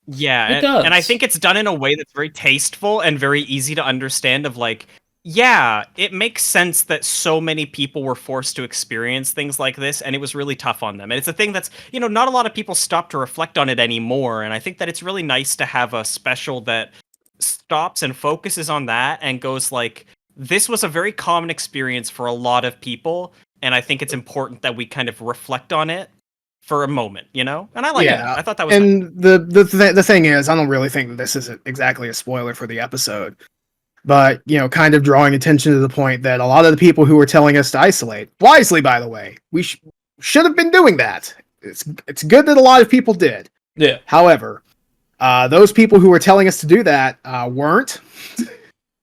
Yeah, it does. And I think it's done in a way that's very tasteful and very easy to understand of like, yeah, it makes sense that so many people were forced to experience things like this, and it was really tough on them. And it's a thing that's, not a lot of people stop to reflect on it anymore, and I think that it's really nice to have a special that stops and focuses on that and goes like, this was a very common experience for a lot of people, and I think it's important that we kind of reflect on it for a moment, And I like it. I thought that was nice. The thing is, I don't really think that this isn't exactly a spoiler for the episode. But, kind of drawing attention to the point that a lot of the people who were telling us to isolate, wisely, by the way, we should have been doing that. It's good that a lot of people did. Yeah. However, those people who were telling us to do that weren't.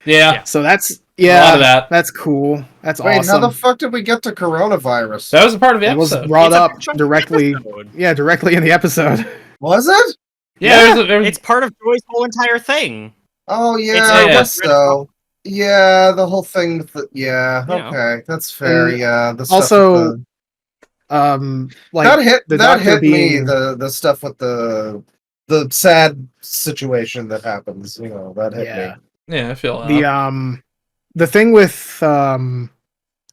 Yeah. So that's a lot of that. That's cool. That's Wait, awesome. how the fuck did we get to coronavirus? That was a part of the episode. It was brought up directly. Yeah, directly in the episode. Was it? Yeah. It's part of Joy's whole entire thing. Oh yeah, I guess so. Yeah, the whole thing with okay, that's fair. And the stuff also, that hit me. The stuff with the sad situation that happens. That hit me. Yeah, I feel the thing with the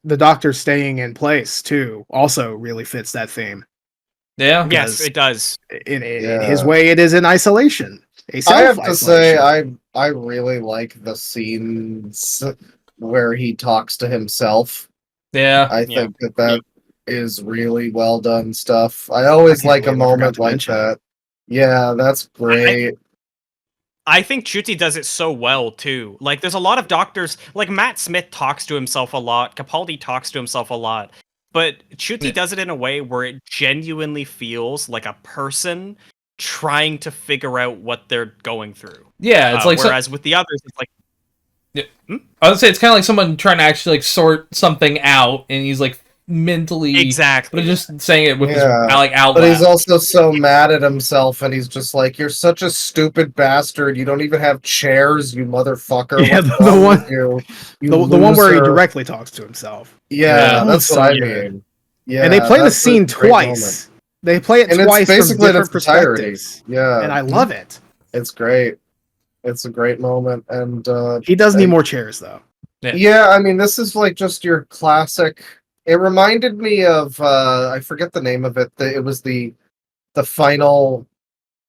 doctor staying in place too also really fits that theme. Yeah. Yes, it does. In his way, it is in isolation. I have to say, I really like the scenes where he talks to himself. Yeah, I think that is really well done stuff. I always like a moment like that. Yeah, that's great. I think Chuti does it so well too. Like, there's a lot of doctors, like Matt Smith talks to himself a lot. Capaldi talks to himself a lot. but Chuti does it in a way where it genuinely feels like a person trying to figure out what they're going through. Yeah, it's like whereas with the others, it's like I would say it's kind of like someone trying to actually like sort something out, and he's like mentally exactly, but just saying it with his like out But loud. he's also so mad at himself, and he's just like, "You're such a stupid bastard. You don't even have chairs, you motherfucker." Yeah, What's the wrong one- with you? You The one where he loser." directly talks to himself. Yeah, that's so what I good. mean. Yeah, And they play the that's a scene great twice. They play it And it's twice from basically in different its entirety. perspectives. Yeah, And I love it. it's great. It's a great moment, and He does need more chairs, though. yeah, I mean, this is like just your classic. It reminded me of I forget the name of it. It was the final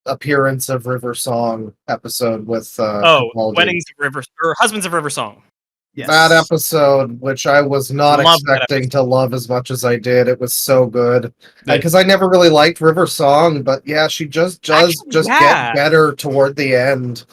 appearance of River Song episode with Capaldi. Weddings of River or Husbands of River Song. Yes. That episode, which I was not Love that expecting to love as much as I did. It was so good Yeah. because I never really liked River Song, but yeah, she just does get better toward the end.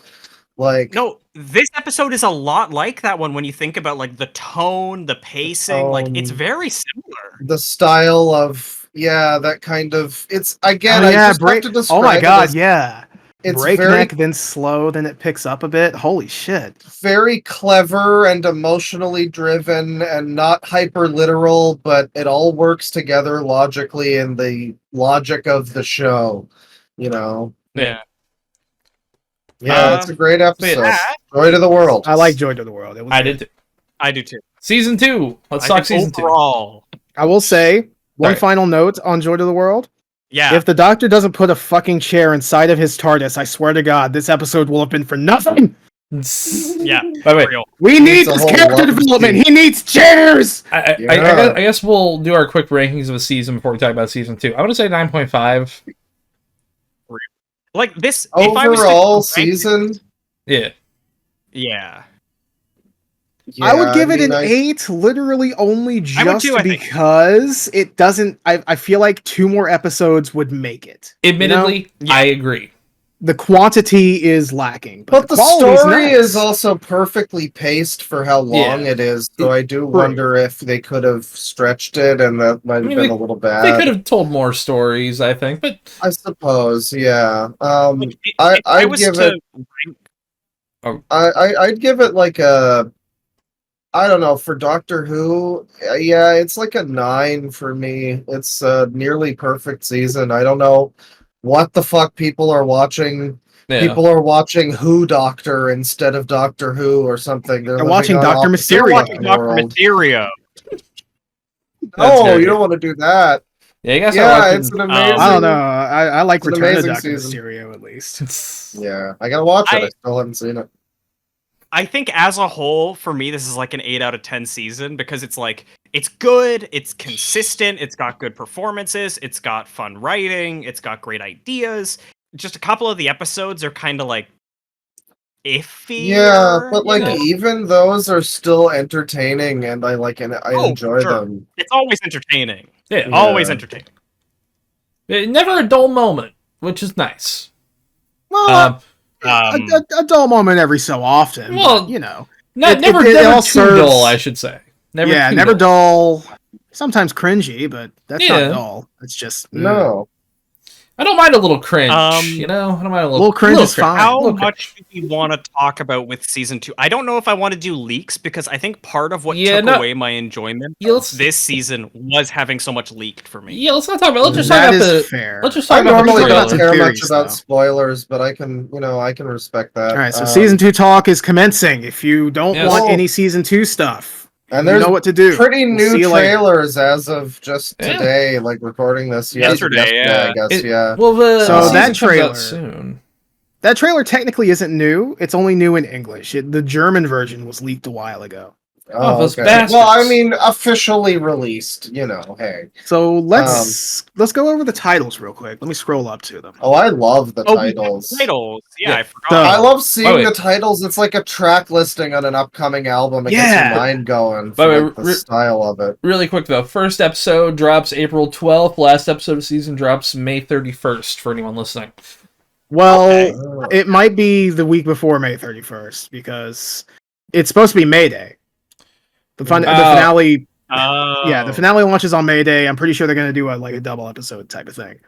Like, no, this episode is a lot like that one when you think about like the tone, the pacing. Like it's very similar. The style of that kind of it's again. Oh, I yeah, just have to describe. Oh my god, it as, yeah. It's breakneck, then slow, then it picks up a bit. Holy shit. Very clever and emotionally driven and not hyper literal, but it all works together logically in the logic of the show, you know? Yeah. Yeah, it's a great episode. Joy to the World. I like Joy to the World. I did. I do too. Season 2. Let's talk season 2. I will say one final note on Joy to the World. Yeah. If the Doctor doesn't put a fucking chair inside of his TARDIS, I swear to God, this episode will have been for nothing. Yeah. By the way, we need this character development. He needs chairs. I guess we'll do our quick rankings of the season before we talk about season 2. I want to say 9.5. Like this overall season. Yeah. Yeah. I would give it an 8, literally only just because it doesn't. I feel like 2 more episodes would make it. Admittedly, I agree. The quantity is lacking, but the story is also perfectly paced for how long it is. So I do wonder if they could have stretched it, and that might have been a little bad. They could have told more stories, I think, but I suppose, yeah. I'd give it. I'd give it like a. I don't know, for Doctor Who, yeah, it's like a 9 for me. It's a nearly perfect season. I don't know what the fuck people are watching. Yeah. People are watching Who Doctor instead of Doctor Who or something. They're watching Dr. Mysterio. They're watching Dr. Mysterio. Oh, you don't want to do that. Yeah, I guess it's an amazing. I don't know. I like Return of Dr. Mysterio at least. Yeah, I gotta watch it. I still haven't seen it. I think as a whole, for me, this is like an 8 out of 10 season because it's like, it's good, it's consistent, it's got good performances, it's got fun writing, it's got great ideas. Just a couple of the episodes are kind of like iffy. Yeah, but like even those are still entertaining, and I like and I enjoy them. It's always entertaining. Yeah, always entertaining. Never a dull moment, which is nice. Well, a dull moment every so often. Well, but, never too dull, I should say. Never dull. Sometimes cringy, but that's not dull. It's just no. I don't mind a little cringe. I don't mind a little cringe is fine. How much do we want to talk about with season 2? I don't know if I want to do leaks because I think part of what took away my enjoyment this season was having so much leaked for me. Yeah, let's not talk about. Let's just talk about the. Fair. Let's just talk I about. Normally don't care much about spoilers, but I can respect that. All right, so season 2 talk is commencing. If you don't want any season 2 stuff. And there's what to do. Pretty new trailers as of just today, like recording this yesterday, I guess. Well, so that trailer soon. That trailer technically isn't new. It's only new in English. The German version was leaked a while ago. Oh, okay. Well, I mean, officially released. Hey. So let's go over the titles real quick. Let me scroll up to them. Oh, I love the titles. Titles, I forgot. I love seeing the titles. It's like a track listing on an upcoming album. It gets your mind going. For the style of it. Really quick though, first episode drops April 12th. Last episode of the season drops May 31st. For anyone listening. Well, it might be the week before May 31st because it's supposed to be May Day. The finale Yeah, the finale launches on May Day. I'm pretty sure they're gonna do a double episode type of thing.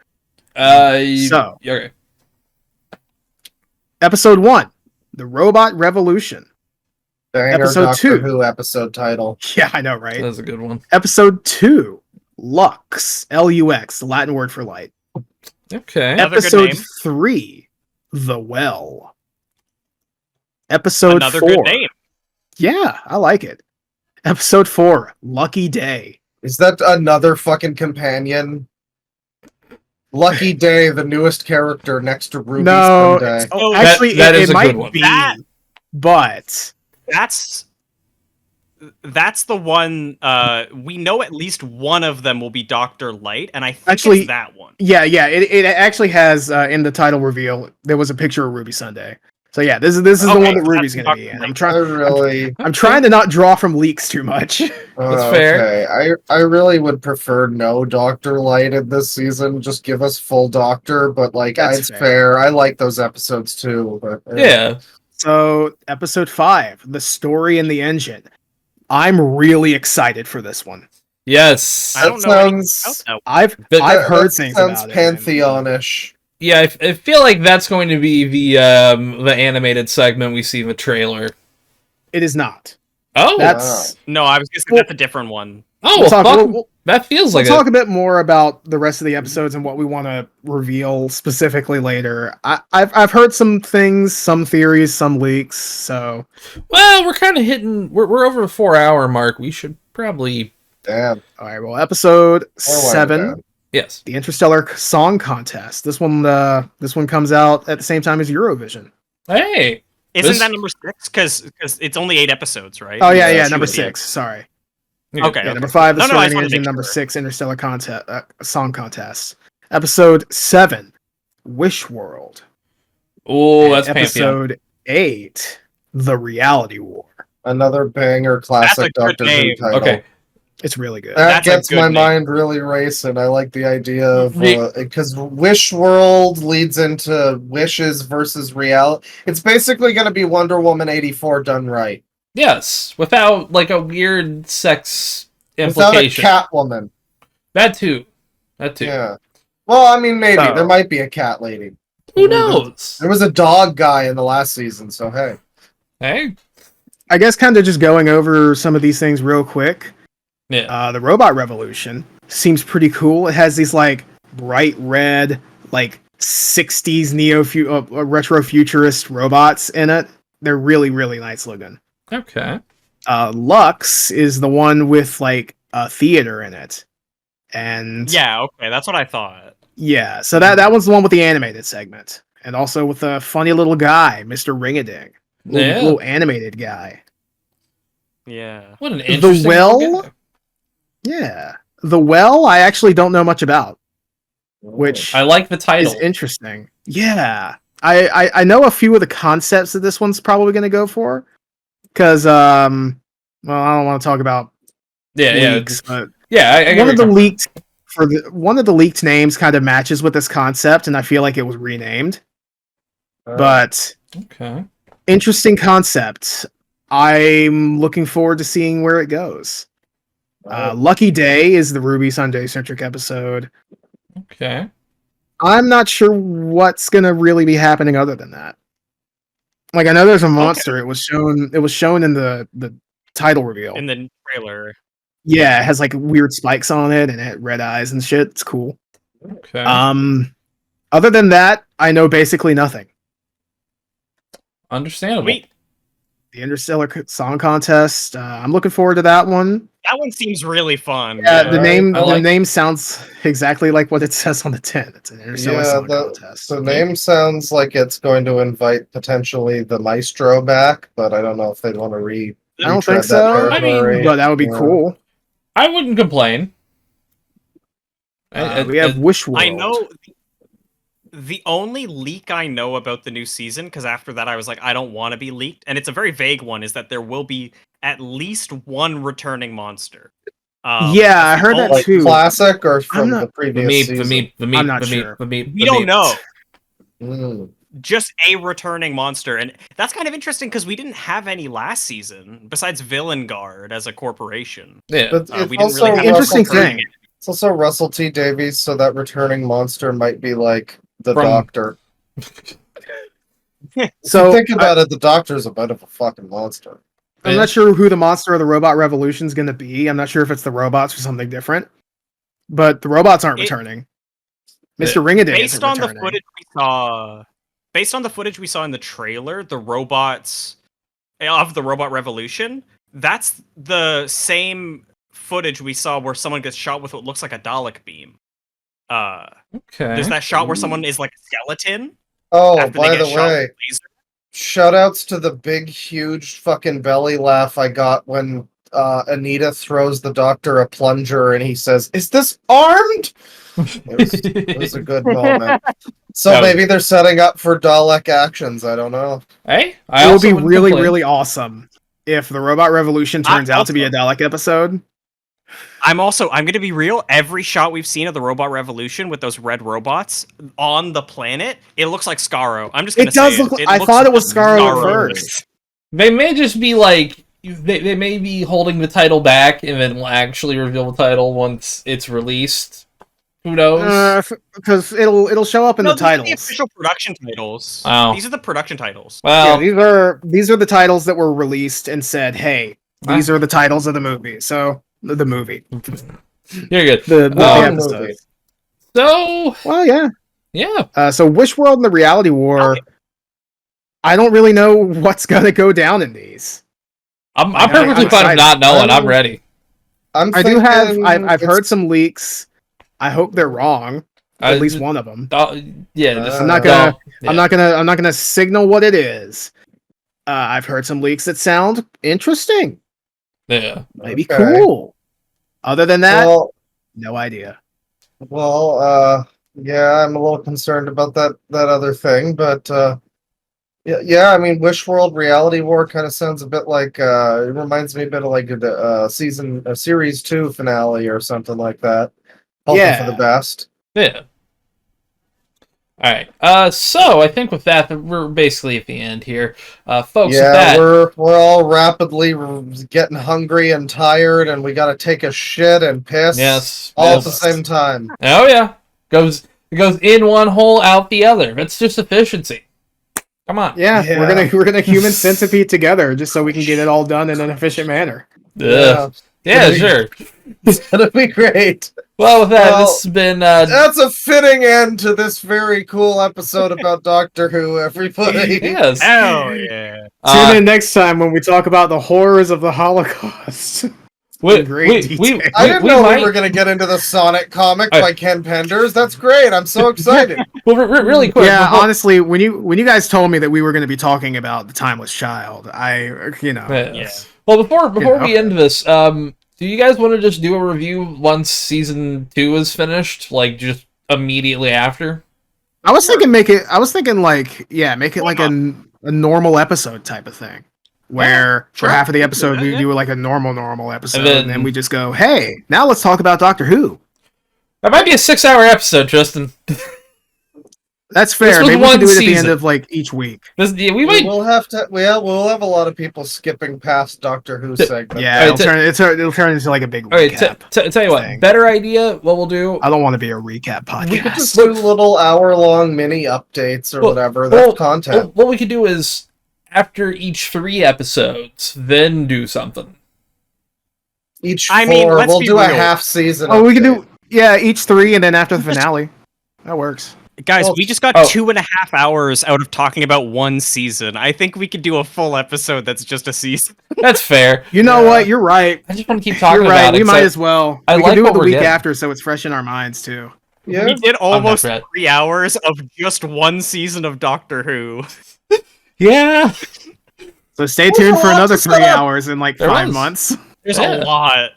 So okay. Episode 1, The Robot Revolution. Banger Episode Doctor 2. Who episode title. Yeah, I know, right? That's a good one. Episode 2, Lux, Lux, the Latin word for light. Okay. Another good Episode name. 3, The Well. Episode Another 4. good name. Yeah, I like it. Episode 4, Lucky Day. Is that another fucking companion? Lucky Day, the newest character next to Ruby No, Sunday. Oh, actually, that is it a might good one. be, That- but That's the one. We know at least one of them will be Dr. Light, and I think Actually- it's that one. yeah, it actually has in the title reveal there was a picture of Ruby Sunday. So yeah, this is the Okay, one that Ruby's that's gonna be Dr. in. Light. I'm trying to not draw from leaks too much. That's fair. Okay. I really would prefer no Doctor Light in this season. Just give us full Doctor, but like That's it's fair. fair. I like those episodes too. But Yeah. So episode 5, The Story in the Engine. I'm really excited for this one. Yes. I don't That know anything sounds- about that. I've That- heard that things sounds about it. and- Pantheon-ish. Yeah, I feel like that's going to be the animated segment we see in the trailer. It is not. Oh, That's No, I was just Well- that's a different one. oh, we'll talk, fuck, we'll- that feels we'll like talk a bit more about the rest of the episodes and what we want to reveal specifically later. I've heard some things, some theories, some leaks. So Well, we're kind of hitting. We're over the 4-hour mark. We should probably Damn. all right, well, episode Or why 7, bad. yes. the Interstellar Song Contest. This one comes out at the same time as Eurovision. Hey, Isn't This- that number 6? Because it's only 8 episodes, right? Oh yeah, Yeah, number shoot, 6. Sorry. Okay. Yeah, number 5, the No, no, I Story just in the wanted to Engine. make Number sure. 6, Interstellar Song Contest. Episode 7, Wish World. Oh, And that's Pantheon. episode 8, The Reality War. Another banger classic That's a good Doctor Who name. title. Okay. It's really good. That That's a gets good my name. mind really racing. I like the idea of Re- because Wish World leads into wishes versus reality. It's basically going to be Wonder Woman 84 done right, Yes, without like a weird sex without a implication. Catwoman. That too. Yeah. Well, I mean, maybe So- there might be a cat lady. Who knows? There was a dog guy in the last season, so hey. Hey. I guess kind of just going over some of these things real quick. Yeah. The Robot Revolution seems pretty cool. It has these like bright red, like 60s retro futurist robots in it. They're really, really nice looking. Okay. Lux is the one with like a theater in it. And Yeah, okay, that's what I thought. yeah, so that one's the one with the animated segment. And also with a funny little guy, Mr. Ring-a-Ding. Yeah. Little animated guy. Yeah. What an interesting. Well- little guy. Yeah. The Well, I actually don't know much about, which I like the title. is interesting. Yeah. I know a few of the concepts that this one's probably going to go for. Because, well, I don't want to talk about Yeah, leaks, but yeah. I one of the leaked names kind of matches with this concept, and I feel like it was renamed. But Okay. interesting concept. I'm looking forward to seeing where it goes. Lucky Day is the Ruby Sunday centric episode. Okay. I'm not sure what's gonna really be happening other than that. Like I know there's a monster. It was shown in the title reveal. In the trailer. Yeah, it has like weird spikes on it and it had red eyes and shit. It's cool. Okay. Other than that, I know basically nothing. Understandable. Wait, The Interstellar Song Contest. I'm looking forward to that one. that one seems really fun. Yeah, the name I like- the name sounds exactly like what it says on the tin. It's an Interstellar Yeah, Song the- Contest. The name sounds like it's going to invite potentially the Maestro back, but I don't know if they'd want to I don't retread think so. that I mean, territory. But that would be Yeah. cool. I wouldn't complain. We have Wish World. I know the only leak I know about the new season, because after that I was like, I don't want to be leaked, and it's a very vague one, is that there will be at least one returning monster. Yeah, I heard that Like too. classic or from not- the previous season? I'm not sure. We don't know. Mm. just a returning monster, and that's kind of interesting because we didn't have any last season besides Villain Guard as a corporation. Yeah. But We didn't really have interesting Russell thing. It's also Russell T Davies, so that returning monster might be like the Doctor. So think about it, the Doctor's a bit of a fucking monster. I'm not sure who the monster of the Robot Revolution is going to be. I'm not sure if it's the robots or something different. But the robots aren't returning. Mr. Ringaday isn't returning. Based on the footage we saw in the trailer, the robots of the Robot Revolution, that's the same footage we saw where someone gets shot with what looks like a Dalek beam. Okay. There's that shot where someone is like a skeleton. Oh, by the way, shoutouts to the big, huge fucking belly laugh I got when Anita throws the Doctor a plunger and he says, "Is this armed?" It was a good moment. So maybe they're setting up for Dalek actions. I don't know. Hey, it would be really, really awesome if the Robot Revolution turns out to be a Dalek episode. I'm going to be real. Every shot we've seen of the Robot Revolution with those red robots on the planet, it looks like Skaro. I'm just going to say it does look. I thought it was Skaro at first. They may just be like they may be holding the title back and then will actually reveal the title once it's released. Who knows? Because it'll show up in the titles. The official production titles. Oh. These are the production titles. Well, yeah, these are the titles that were released and said, "Hey, these are the titles of the movie." So the movie. You're good. The episode. Movie. So, well, yeah. Yeah. So Wish World and the Reality War. I don't really know what's gonna go down in these. I'm perfectly fine with not knowing. I'm ready. I've heard some leaks. I hope they're wrong. At least one of them. I'm not gonna signal what it is. I've heard some leaks that sound interesting. Yeah. Maybe cool. Other than that, no idea. Well, yeah, I'm a little concerned about that other thing, but yeah, I mean, Wish World Reality War kind of sounds a bit like it reminds me a bit of like a series 2 finale or something like that. Hoping for the best. Yeah. All right. So I think with that, we're basically at the end here, folks. Yeah, we're all rapidly getting hungry and tired, and we got to take a shit and piss all at the same time. Oh yeah, it goes in one hole, out the other. It's just efficiency. Come on. Yeah. We're gonna human centipede together just so we can get it all done in an efficient manner. Yeah, sure. It's gonna be great. Well, with that, this has been... That's a fitting end to this very cool episode about Doctor Who, everybody. Yes. Hell yeah. Tune in next time when we talk about the horrors of the Holocaust. I didn't know we were going to get into the Sonic comic by Ken Penders. That's great. I'm so excited. Well, really quick. Yeah, honestly, when you guys told me that we were going to be talking about The Timeless Child, Well, before we end this, do you guys want to just do a review once season 2 is finished, like just immediately after? I was thinking make it like a normal episode type of thing, where for half of the episode we do like a normal episode, and then we just go, hey, now let's talk about Doctor Who. That might be a 6-hour episode, Justin. That's fair. Maybe we can do it at the end of like each week. We'll have a lot of people skipping past Doctor Who segment. Yeah, it'll turn into like a big recap. Tell you what, better idea. What we'll do? I don't want to be a recap podcast. We could just do little hour-long mini updates or whatever. That's content. What we could do is after each 3 episodes, then do something. We'll do a half season. Oh, we can do each 3, and then after the finale. That works. Guys, we just got 2.5 hours out of talking about one season. I think we could do a full episode that's just a season. That's fair. You know what? You're right. I just want to keep talking about it. We might as well. We can do it the week after, so it's fresh in our minds, too. Yeah. We did almost 3 hours of just one season of Doctor Who. Yeah. So stay tuned for another 3 hours in like 5 months. There's a lot.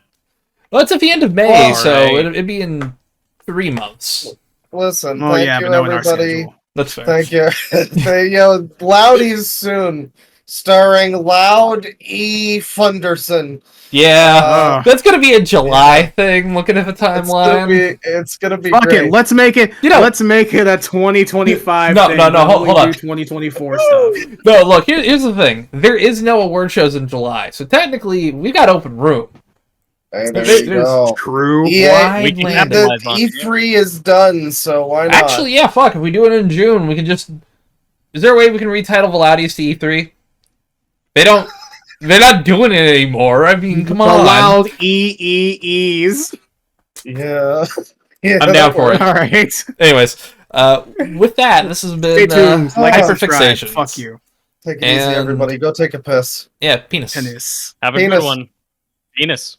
Well, it's at the end of May, so it'd be in 3 months. Listen, thank you, everybody. That's fair. Thank you. Loudies soon. starring Loud E. Funderson. Yeah, that's gonna be a July thing. Looking at the timeline, It's gonna be Fuck great. it, let's make it. You know- Let's make it a 2025 No, thing. no, Why don't hold we on. do 2024 stuff. No, look, here's the thing. There is no award shows in July, so technically we got open room. Hey, there There's you go. True. Yeah, We can Wide capitalize the on it. E3 is done, so why not? Actually, yeah, fuck. If we do it in June, we can just. Is there a way we can retitle Veladius to E3? They don't. They're not doing it anymore. I mean, come The on. loud EEEs. Yeah. Yeah, I'm down for it. All right. Anyways, with that, this has been Stay tuned. Like and subscribe. Hyperfixations. Fuck you. Take it easy, And- everybody. Go take a piss. Yeah, penis. Tennis. Have a Penis. good one. Penis.